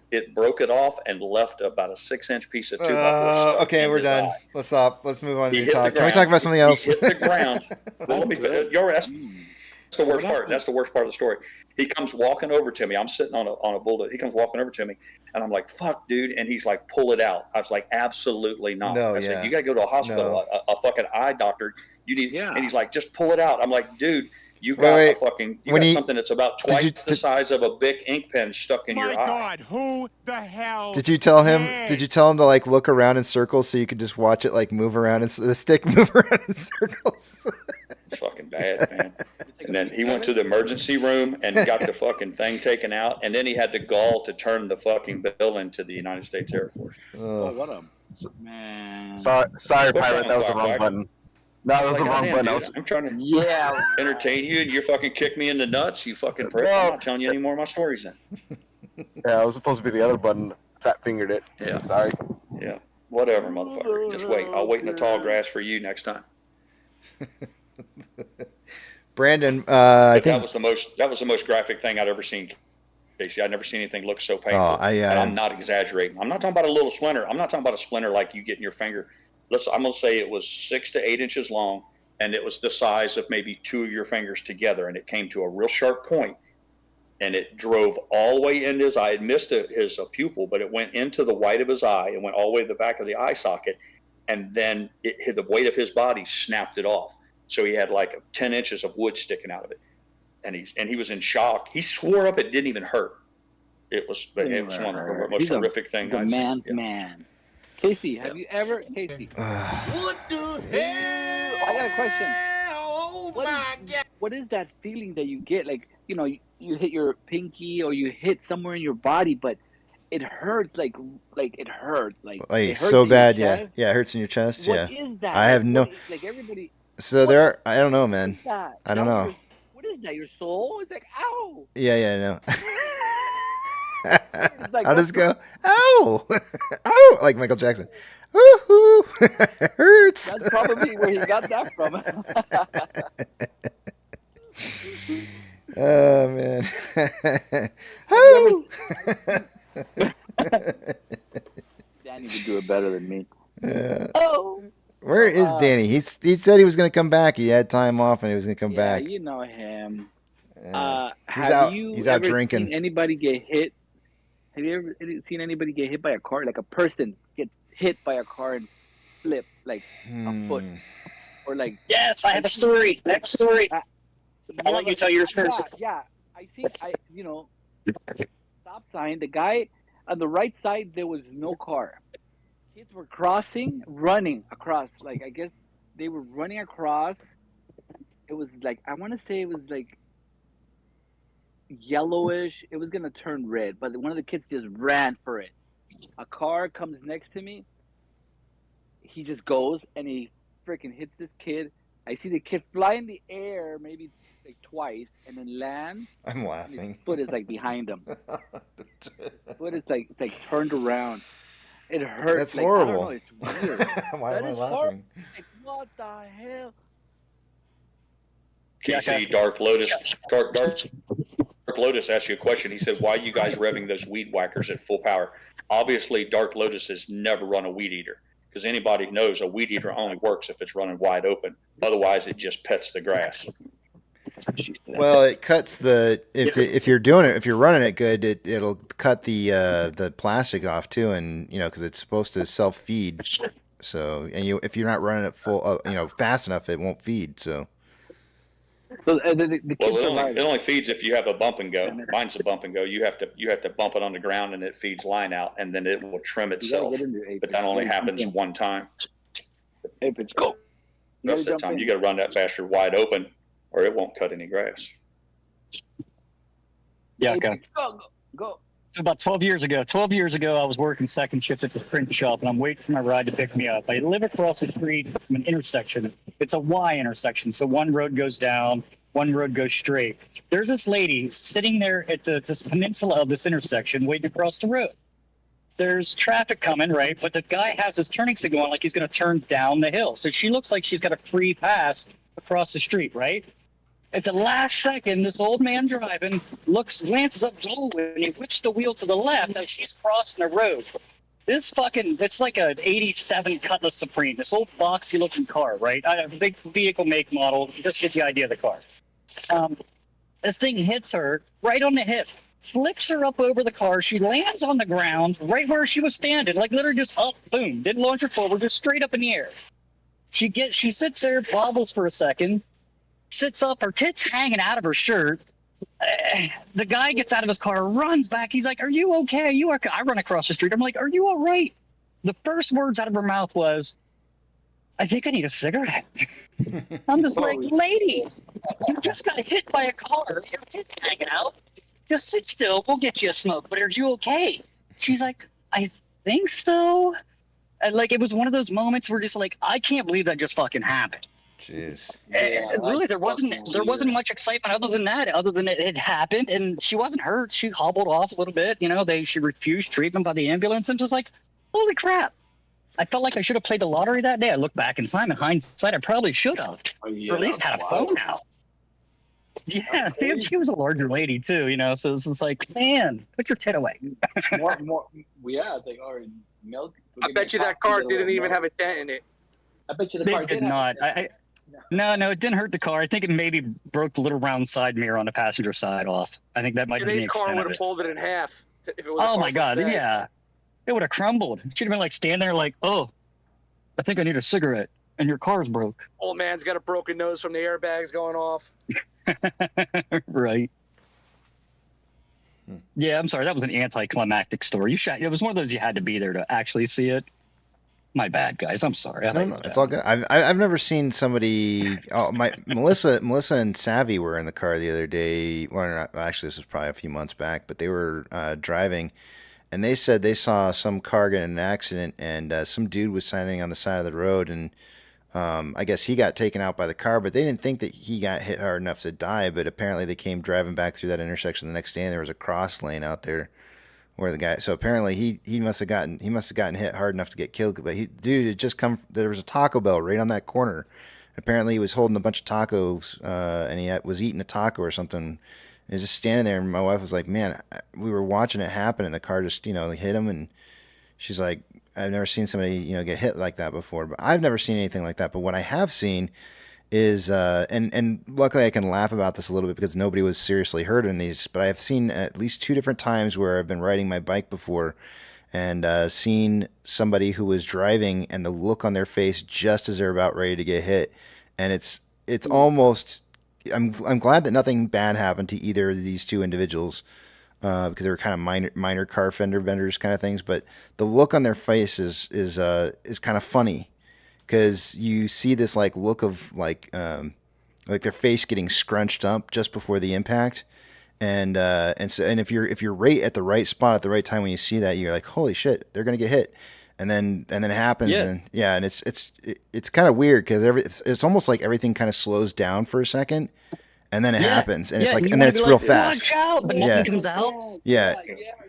it off and left about a 6-inch piece of 2x4. Okay, we're done. Eye. Let's stop. Let's move on to talk. The Can we talk about something else? He hit the ground. That's the worst part. That's the worst part of the story. He comes walking over to me. I'm sitting on a bulldog. He comes walking over to me, and I'm like, "Fuck, dude!" And he's like, "Pull it out." I was like, "Absolutely not." I said, "You got to go to a hospital, a fucking eye doctor. You need." And he's like, "Just pull it out." I'm like, "Dude, you got something that's about twice the size of a big ink pen stuck in your eye." My God, who the hell? Did you tell him to like look around in circles so you could just watch it like move around and the stick move around in circles? It's fucking bad, man. And then he went to the emergency room and got the fucking thing taken out, and then he had the gall to turn the fucking bill into the United States Air Force. Oh, what a man! Sorry, pirate. That was the wrong button. That was the wrong button. I'm trying to entertain you, and you fucking kick me in the nuts. You fucking prick. I'm not telling you any more of my stories then. Yeah, it was supposed to be the other button. Fat fingered it. Yeah. Sorry. Yeah. Whatever, motherfucker. Just wait. I'll wait in the tall grass for you next time. Brandon, I think that was the most graphic thing I'd ever seen, Casey. I'd never seen anything look so painful. And I'm not exaggerating. I'm not talking about a little splinter. I'm not talking about a splinter like you get in your finger. I'm gonna say it was 6 to 8 inches long, and it was the size of maybe 2 of your fingers together, and it came to a real sharp point, and it drove all the way into his eye. It missed his pupil, but it went into the white of his eye and went all the way to the back of the eye socket, and then it hit the weight of his body, snapped it off. So he had like 10 inches of wood sticking out of it, and he was in shock. He swore up it didn't even hurt. It was one of the most horrific things I've seen. Man. Casey, have you ever, Casey? What the hell? I got a question. Oh my God! What is that feeling that you get? Like, you hit your pinky or you hit somewhere in your body, but it hurts. Like it hurts. Like it hurts so in bad. your Yeah, chest? yeah, it hurts in your chest. What is that? I have no. Like everybody. So there are. I don't know, man. That? I don't know. What is that? Your soul? It's like, ow. Yeah, I know. Like, I'll just go, ow, ow, like Michael Jackson. Woohoo! It hurts. That's probably where he got that from. Oh man. Danny would do it better than me. Yeah. Oh. Where is Danny? He said he was going to come back. He had time off and he was going to come back. You know him. He's out drinking. Seen anybody get hit? Have you ever seen anybody get hit by a car? Like a person get hit by a car and flip like a foot, or like? Yes, I have a story. I have a story. I'll let you tell yours first. Yeah. I see. Stop sign. The guy on the right side, there was no car. Kids were running across. Like I guess they were running across. It was like I want to say it was like yellowish. It was gonna turn red, but one of the kids just ran for it. A car comes next to me. He just goes and he freaking hits this kid. I see the kid fly in the air maybe like twice and then land. I'm laughing. His foot is like behind him. Foot is like turned around. it hurts. That's like, horrible. I don't know, it's weird. Why am I laughing? Like, what the hell? KC Dark Lotus. Dark Lotus asked you a question. He said, "Why are you guys revving those weed whackers at full power?" Obviously, Dark Lotus has never run a weed eater because anybody knows a weed eater only works if it's running wide open. Otherwise, it just pets the grass. Well, it cuts the if you're doing it, if you're running it good, it'll cut the plastic off too, and because it's supposed to self feed. So if you're not running it full fast enough, it won't feed. So. So it only feeds if you have a bump and go. Mine's a bump and go. You have to bump it on the ground and it feeds line out, and then it will trim itself. But that only happens one time. Ape, let's go. Rest of the time, you got to run that bastard wide open, or it won't cut any grass. Yeah, okay. Go. So about 12 years ago, I was working second shift at the print shop, and I'm waiting for my ride to pick me up. I live across the street from an intersection. It's a Y intersection, so one road goes down, one road goes straight. There's this lady sitting there at this peninsula of this intersection waiting across the road. There's traffic coming, right? But the guy has his turning signal on like he's going to turn down the hill. So she looks like she's got a free pass across the street, right? At the last second, this old man driving glances up and he whips the wheel to the left as she's crossing the road. It's like an 87 Cutlass Supreme, this old boxy looking car, right? A big vehicle make model, just get the idea of the car. This thing hits her right on the hip, flips her up over the car. She lands on the ground right where she was standing, like literally just up, boom, didn't launch her forward, just straight up in the air. She sits there, bobbles for a second, sits up, her tits hanging out of her shirt. The guy gets out of his car, runs back. He's like, "Are you okay? I run across the street. I'm like, "Are you all right?" The first words out of her mouth was, "I think I need a cigarette." I'm just like, "Lady, you just got hit by a car. Your tits hanging out. Just sit still. We'll get you a smoke. But are you okay?" She's like, "I think so." And like, it was one of those moments where just like, I can't believe that just fucking happened. Jeez. Really, there wasn't much excitement other than it had happened, and she wasn't hurt. She hobbled off a little bit. She refused treatment by the ambulance, and was like, "Holy crap!" I felt like I should have played the lottery that day. I look back in time, in hindsight, I probably should have, or at least had a phone out. Yeah, she was a larger lady too, so it's just like, man, put your tit away. more. Yeah, it's like, milk. I bet you that car didn't even have a dent in it. I bet you the car did not. No, it didn't hurt the car. I think it maybe broke the little round side mirror on the passenger side off. I think that might be the Today's extent car of would have it. folded in half if it was. Oh my God, yeah. It would have crumbled. She'd have been like standing there like, "Oh, I think I need a cigarette," and your car's broke. Old man's got a broken nose from the airbags going off. Right. Yeah, I'm sorry. That was an anticlimactic story. It was one of those you had to be there to actually see it. My bad, guys. I'm sorry. No, it's all good. I've never seen somebody. Oh, Melissa and Savvy were in the car the other day. Well, actually, this was probably a few months back, but they were driving, and they said they saw some car get in an accident, and some dude was standing on the side of the road, and I guess he got taken out by the car, but they didn't think that he got hit hard enough to die. But apparently, they came driving back through that intersection the next day, and there was a cross lane out there. Where the guy, so apparently he must have gotten hit hard enough to get killed. But it just there was a Taco Bell right on that corner. Apparently he was holding a bunch of tacos, and he was eating a taco or something. He was just standing there, and my wife was like, "Man, we were watching it happen, and the car just hit him." And she's like, "I've never seen somebody get hit like that before." But I've never seen anything like that. But what I have seen is and luckily I can laugh about this a little bit because nobody was seriously hurt in these, but I've seen at least 2 different times where I've been riding my bike before and seen somebody who was driving and the look on their face just as they're about ready to get hit, and it's almost I'm glad that nothing bad happened to either of these 2 individuals because they were kind of minor car fender benders kind of things, but the look on their face is kind of funny. Because you see this like look of like their face getting scrunched up just before the impact, and if you're right at the right spot at the right time when you see that, you're like, holy shit, they're gonna get hit, and then it happens, and it's kind of weird because it's almost like everything kind of slows down for a second, and then it happens, and it's like, you and then wanna it's be real like, fast. Watch out, but nothing comes out. Yeah,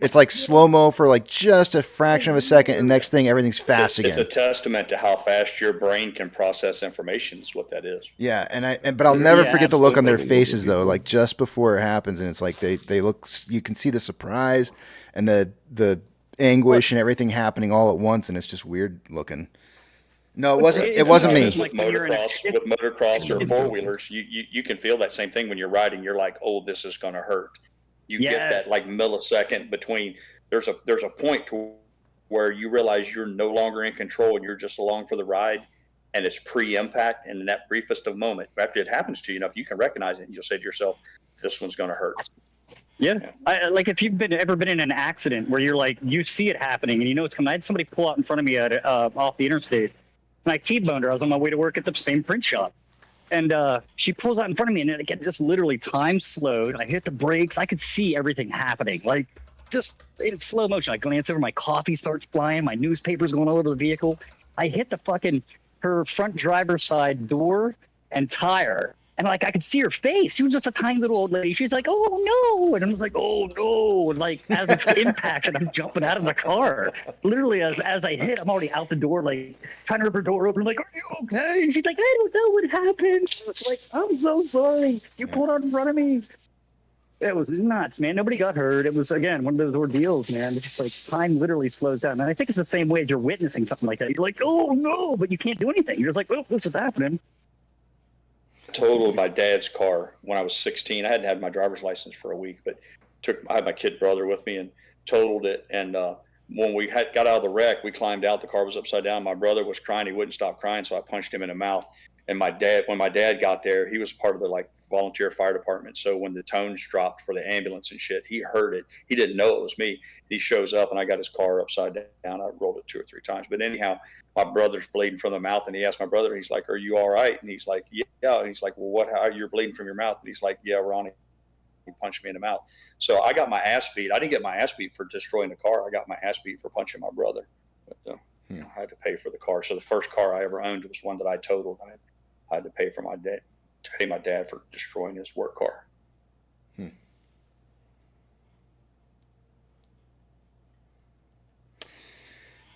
it's like slow mo for like just a fraction of a second, and next thing everything's fast It's a again. testament to how fast your brain can process information. Is what that is. Yeah, but I'll never forget the look on their faces though, like just before it happens, and it's like they look. You can see the surprise and the anguish and everything happening all at once, and it's just weird looking. No, it wasn't. It wasn't me. With motocross or four wheelers, you can feel that same thing when you're riding. You're like, oh, this is going to hurt. You get that like millisecond between. There's a point to where you realize you're no longer in control and you're just along for the ride, and it's pre-impact. And in that briefest of moment, after it happens to you, if you can recognize it, you'll say to yourself, "This one's going to hurt." Yeah, like if you've ever been in an accident where you're like, you see it happening and you know it's coming. I had somebody pull out in front of me off the interstate, and I T-boned her. I was on my way to work at the same print shop, and she pulls out in front of me, and it just literally time slowed. I hit the brakes. I could see everything happening, like just in slow motion. I glance over, my coffee starts flying, my newspaper's going all over the vehicle. I hit her front driver's side door and tire. And like I could see her face. She was just a tiny little old lady. She's like, "Oh no!" And I was like, "Oh no!" And like as it's impacted, I'm jumping out of the car. Literally, as I hit, I'm already out the door, like trying to rip her door open. I'm like, "Are you okay?" And she's like, "I don't know what happened." It's like, "I'm so sorry. You pulled out in front of me." It was nuts, man. Nobody got hurt. It was again one of those ordeals, man. It's just like time literally slows down. And I think it's the same way as you're witnessing something like that. You're like, "Oh no!" But you can't do anything. You're just like, "Oh, this is happening." Totaled my dad's car when I was 16. I hadn't had my driver's license for a week, but I had my kid brother with me and totaled it. And when we got out of the wreck, we climbed out. The car was upside down. My brother was crying. He wouldn't stop crying, so I punched him in the mouth. And when my dad got there, he was part of the volunteer fire department. So when the tones dropped for the ambulance and shit, he heard it. He didn't know it was me. He shows up and I got his car upside down. I rolled it 2 or 3 times. But anyhow, my brother's bleeding from the mouth, and he asked my brother, he's like, "Are you all right?" And he's like, "Yeah." And he's like, "Well, how you're bleeding from your mouth?" And he's like, "Yeah, Ronnie, he punched me in the mouth." So I got my ass beat. I didn't get my ass beat for destroying the car. I got my ass beat for punching my brother. But, I had to pay for the car. So the first car I ever owned was one that I totaled. I had to pay my dad for destroying his work car.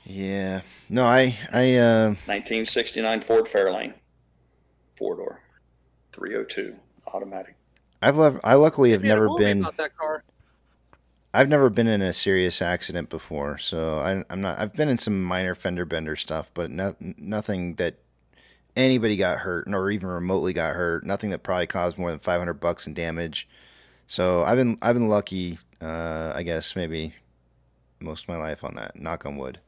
Yeah. No, I 1969 Ford Fairlane, 4-door, 302 automatic. I luckily have never been. About that car. I've never been in a serious accident before, so I'm not. I've been in some minor fender bender stuff, but nothing that anybody got hurt, nor even remotely got hurt. Nothing that probably caused more than $500 in damage. So I've been lucky. I guess maybe most of my life on that. Knock on wood.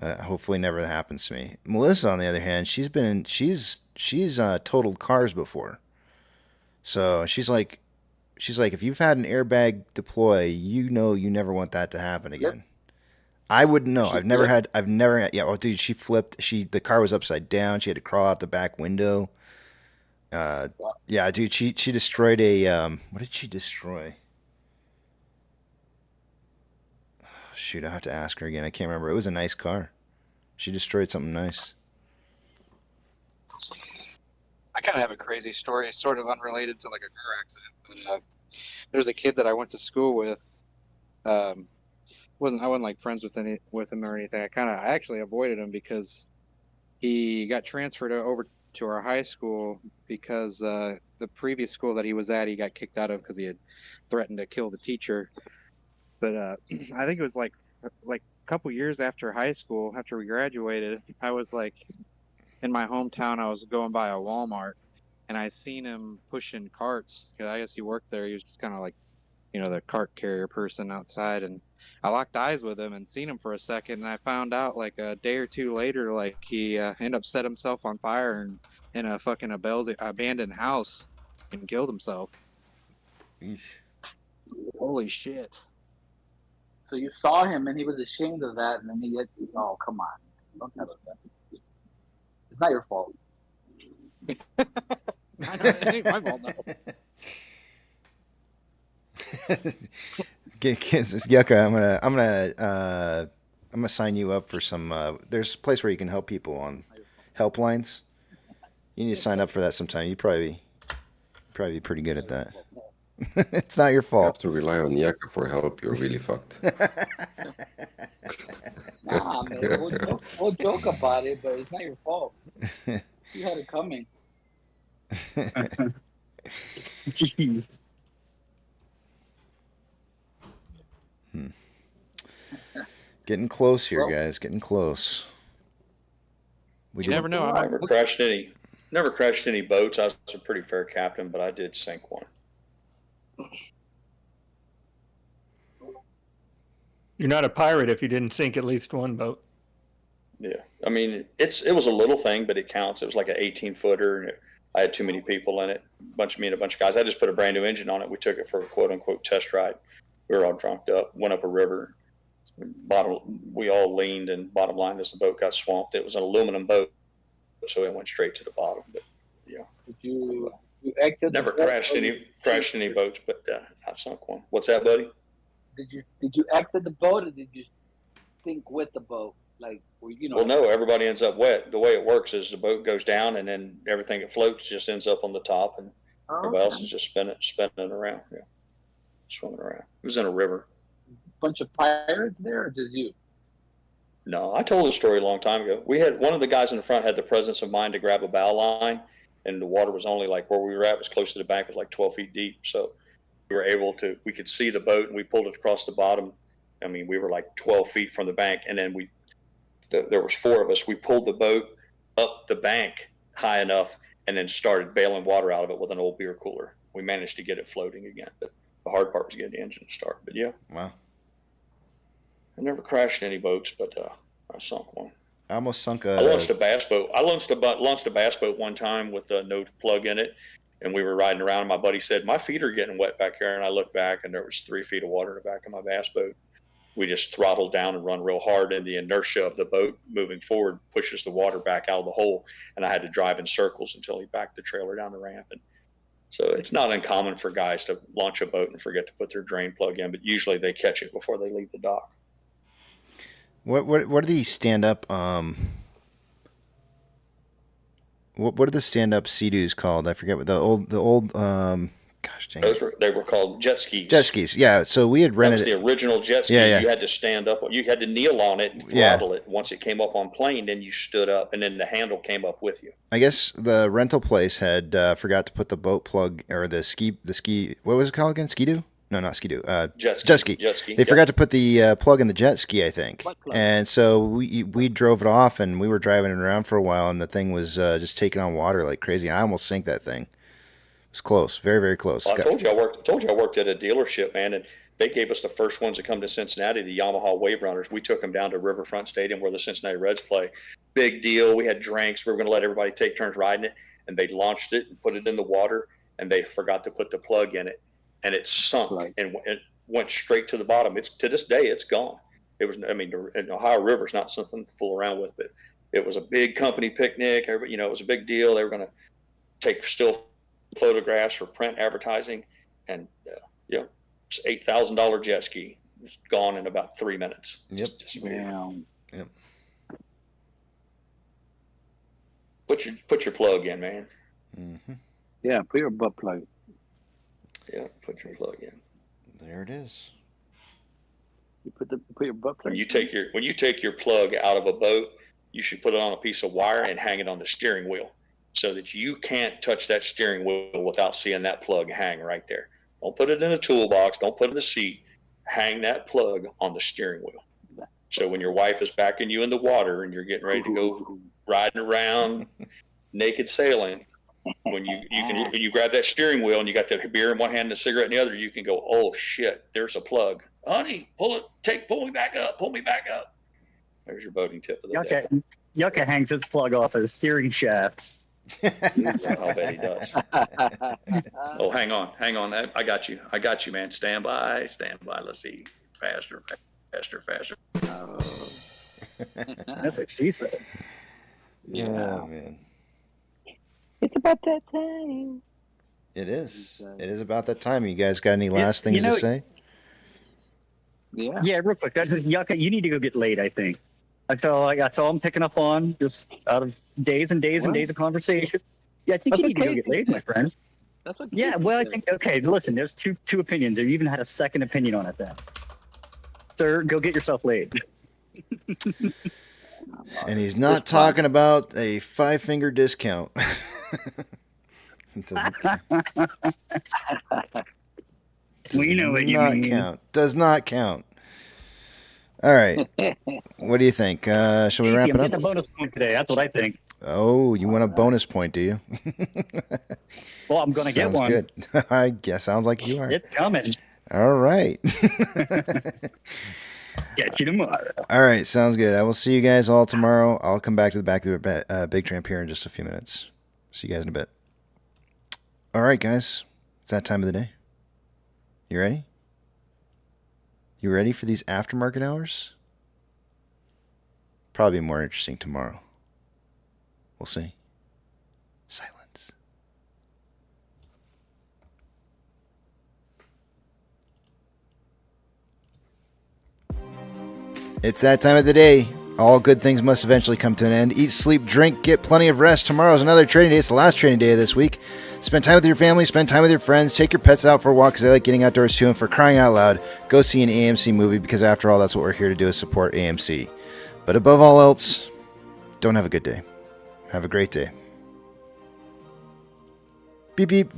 Hopefully never happens to me. Melissa, on the other hand, she's totaled cars before. So she's like, if you've had an airbag deploy, you know you never want that to happen again. Yep. I wouldn't know. I've never had. Yeah. Oh, dude, she flipped. The car was upside down. She had to crawl out the back window. Yeah, dude, she destroyed a. What did she destroy? Shoot, I have to ask her again. I can't remember. It was a nice car. She destroyed something nice. I kind of have a crazy story, sort of unrelated to like a car accident. But, there's a kid that I went to school with. I wasn't like friends with him or anything. I actually avoided him because he got transferred over to our high school because the previous school that he was at, he got kicked out of because he had threatened to kill the teacher. But I think it was like a couple years after high school, after we graduated, I was like in my hometown. I was going by a Walmart, and I seen him pushing carts. Because I guess he worked there. He was just kind of like, the cart carrier person outside. And I locked eyes with him and seen him for a second. And I found out like a day or two later, like he ended up set himself on fire in a fucking abandoned house and killed himself. Eesh. Holy shit. So you saw him and he was ashamed of that, and then he oh, come on. Don't touch that. It's not your fault. I know, it ain't my fault, no. Yucca, I'm gonna sign you up for some. There's a place where you can help people on helplines. You need to sign up for that sometime. You probably be pretty good at that. It's not your You fault. have to rely on Yaka for help. You're really fucked. Nah, man, we'll joke about it, but it's not your fault. You had it coming. Jeez. Getting close here, Well- guys. Getting close. You never know. I never crashed any boats. I was a pretty fair captain, but I did sink one. You're not a pirate if you didn't sink at least one boat. Yeah, I mean, it was a little thing, but it counts. It was like an 18-footer, and I had too many people in it. Me and a bunch of guys. I just put a brand new engine on it. We took it for a quote unquote test ride. We were all drunked up. Went up a river. We all leaned, and bottom line is the boat got swamped. It was an aluminum boat, so it went straight to the bottom. But yeah, Did you exit? never crashed any boats, but I sunk one. What's that, buddy? Did you exit the boat, or did you sink with the boat? Like, Well, no, everybody ends up wet. The way it works is the boat goes down, and then everything that floats just ends up on the top, and everybody else is just spinning around, swimming around. It was in a river. Bunch of pirates there, or just you? No, I told the story a long time ago. We had one of the guys in the front had the presence of mind to grab a bow line, and the water was only like where we were at was close to the bank, was like 12 feet deep. So we could see the boat, and we pulled it across the bottom. I mean, we were like 12 feet from the bank, and then there was four of us. We pulled the boat up the bank high enough, and then started bailing water out of it with an old beer cooler. We managed to get it floating again, but the hard part was getting the engine to start. But yeah. Wow. I never crashed any boats, but I sunk one. I almost sunk I launched a bass boat. I launched a bass boat one time with no plug in it, and we were riding around. And my buddy said, "My feet are getting wet back here." And I looked back, and there was 3 feet of water in the back of my bass boat. We just throttled down and run real hard, and the inertia of the boat moving forward pushes the water back out of the hole. And I had to drive in circles until he backed the trailer down the ramp. And so it's not uncommon for guys to launch a boat and forget to put their drain plug in, but usually they catch it before they leave the dock. What are the stand up what are the stand up Sea-Doos called? I forget what the old gosh dang. They were called jet skis. Jet skis, yeah. So we had rented That was the original jet ski. Yeah. You had to stand up. You had to kneel on it and throttle it. Once it came up on plane, then you stood up, and then the handle came up with you. I guess the rental place had forgot to put the boat plug or the ski. What was it called again? Ski-Doo? No, not Ski-Doo. Jet ski. They forgot to put the plug in the jet ski, I think. And so we drove it off, and we were driving it around for a while, and the thing was just taking on water like crazy. I almost sank that thing. It was close, very, very close. Well, I told you I worked at a dealership, man, and they gave us the first ones to come to Cincinnati, the Yamaha Wave Runners. We took them down to Riverfront Stadium where the Cincinnati Reds play. Big deal. We had drinks. We were going to let everybody take turns riding it, and they launched it and put it in the water, and they forgot to put the plug in it, and it sunk and it went straight to the bottom. It's to this day, it's gone. It was, I mean, the Ohio River is not something to fool around with, but it was a big company picnic. Everybody, it was a big deal. They were going to take still photographs for print advertising, and it's $8,000 jet ski. It's gone in about 3 minutes. Yep. Yep. Put your plug in, man. Mm-hmm. Yeah, put your butt plug. Yeah, put your plug in. There it is. You put your butt plug. When you take your plug out of a boat, you should put it on a piece of wire and hang it on the steering wheel, so that you can't touch that steering wheel without seeing that plug hang right there. Don't put it in a toolbox. Don't put it in the seat. Hang that plug on the steering wheel. So when your wife is backing you in the water and you're getting ready to go riding around naked sailing, when you grab that steering wheel and you got the beer in one hand and a cigarette in the other, you can go, oh shit, there's a plug. Honey, pull me back up. There's your boating tip of the day. Yucca hangs his plug off his steering shaft. I'll bet he does. Oh, hang on. I got you, man. Stand by. Let's see. Faster. Oh. That's what she said. Yeah, man. It's about that time. It is. It is about that time. You guys got any last things to say? Yeah, real quick. Yucca, you need to go get laid, I think. That's all I'm picking up on, just out of days and days and days of conversation. Yeah, I think That's you what need to go Casey get laid, said. my friend. That's what. Yeah, Casey well, I said. think okay. Listen, there's two opinions. You even had a second opinion on it. Then, sir, go get yourself laid. And he's not talking about a 5-finger discount. We know what you not mean. count. Does not count. All right. What do you think? Shall we wrap I'm it getting a up? bonus point today. That's what I think. Oh, you want a bonus point, do you? Well, I'm gonna get Sounds one. good. I guess sounds like you are. It's coming. All right. Get you tomorrow. All right, sounds good. I will see you guys all tomorrow. I'll come back to the big tramp here in just a few minutes. See you guys in a bit. All right, guys. It's that time of the day. You ready? You ready for these aftermarket hours? Probably more interesting tomorrow. We'll see. Silence. It's that time of the day. All good things must eventually come to an end. Eat, sleep, drink, get plenty of rest. Tomorrow's another training day. It's the last training day of this week. Spend time with your family, spend time with your friends, take your pets out for a walk because they like getting outdoors too, and for crying out loud, go see an AMC movie because after all, that's what we're here to do is support AMC. But above all else, don't have a good day. Have a great day. Beep beep.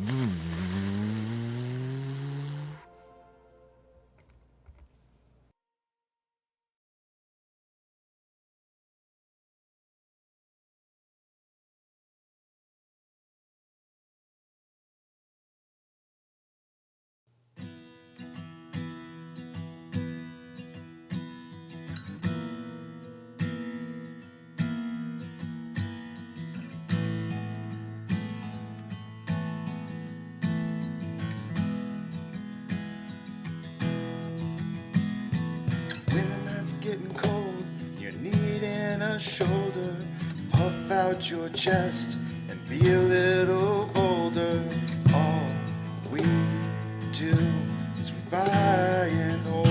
When the night's getting cold, you're needing a shoulder. Puff out your chest and be a little bolder. All we do is we buy and hold.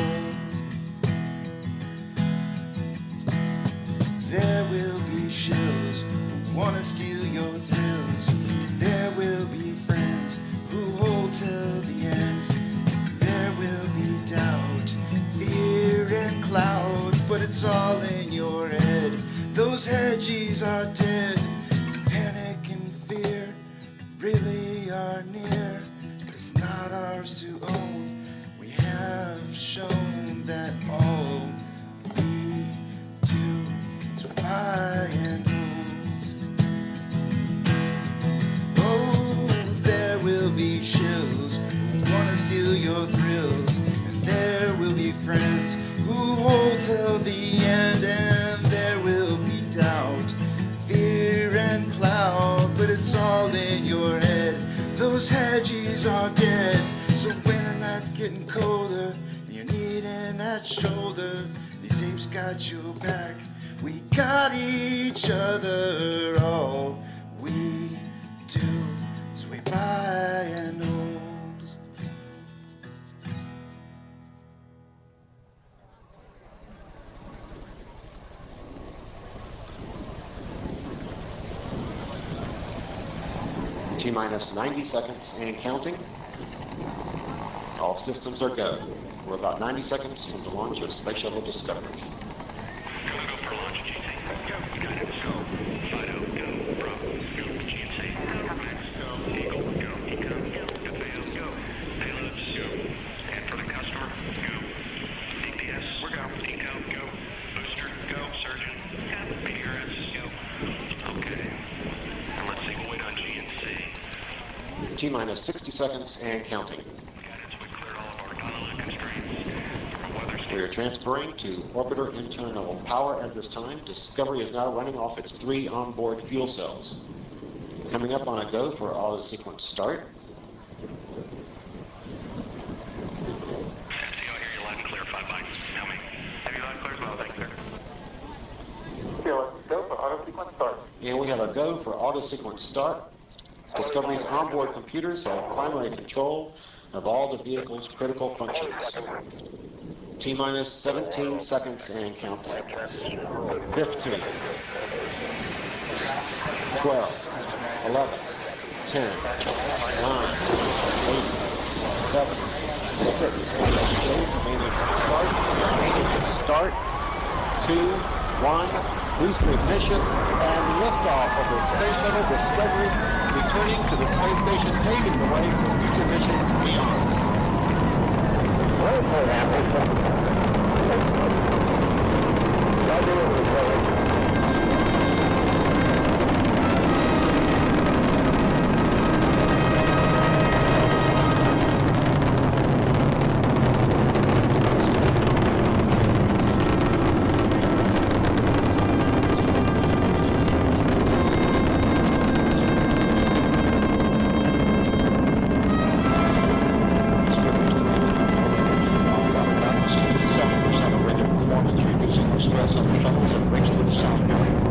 There will be shills who wanna steal your thrills. There will be friends who hold till the end. There will be doubt, fear and cloud, but it's all in your head. Those hedges are dead. Panic and fear really are near, but it's not ours to own. We have shown that all we do is buy and hold. Oh, there will be shills who wanna steal your thrills, and there will be friends who hold till the end, and there will be doubt, fear and cloud, but it's all in your head. Those hedges are dead. So when the night's getting colder and you're needing that shoulder, these apes got your back. We got each other. All we do is we buy and hold. T-minus 90 seconds and counting. All systems are go. We're about 90 seconds from the launch of Space Shuttle Discovery. T-minus 60 seconds and counting. We are transferring to orbiter internal power at this time. Discovery is now running off its 3 onboard fuel cells. Coming up on a go for auto sequence start. And we have a go for auto sequence start. Discovery's onboard computers have primary control of all the vehicle's critical functions. T-minus 17 seconds and counting. 15, 12, 11, 10, 9, 8, 7, 6, remaining start, 2, 1, booster ignition, and liftoff of the Space Shuttle Discovery, returning to the space station, paving the way for future missions beyond. Reducing the stress on the shuttles and brings to the south.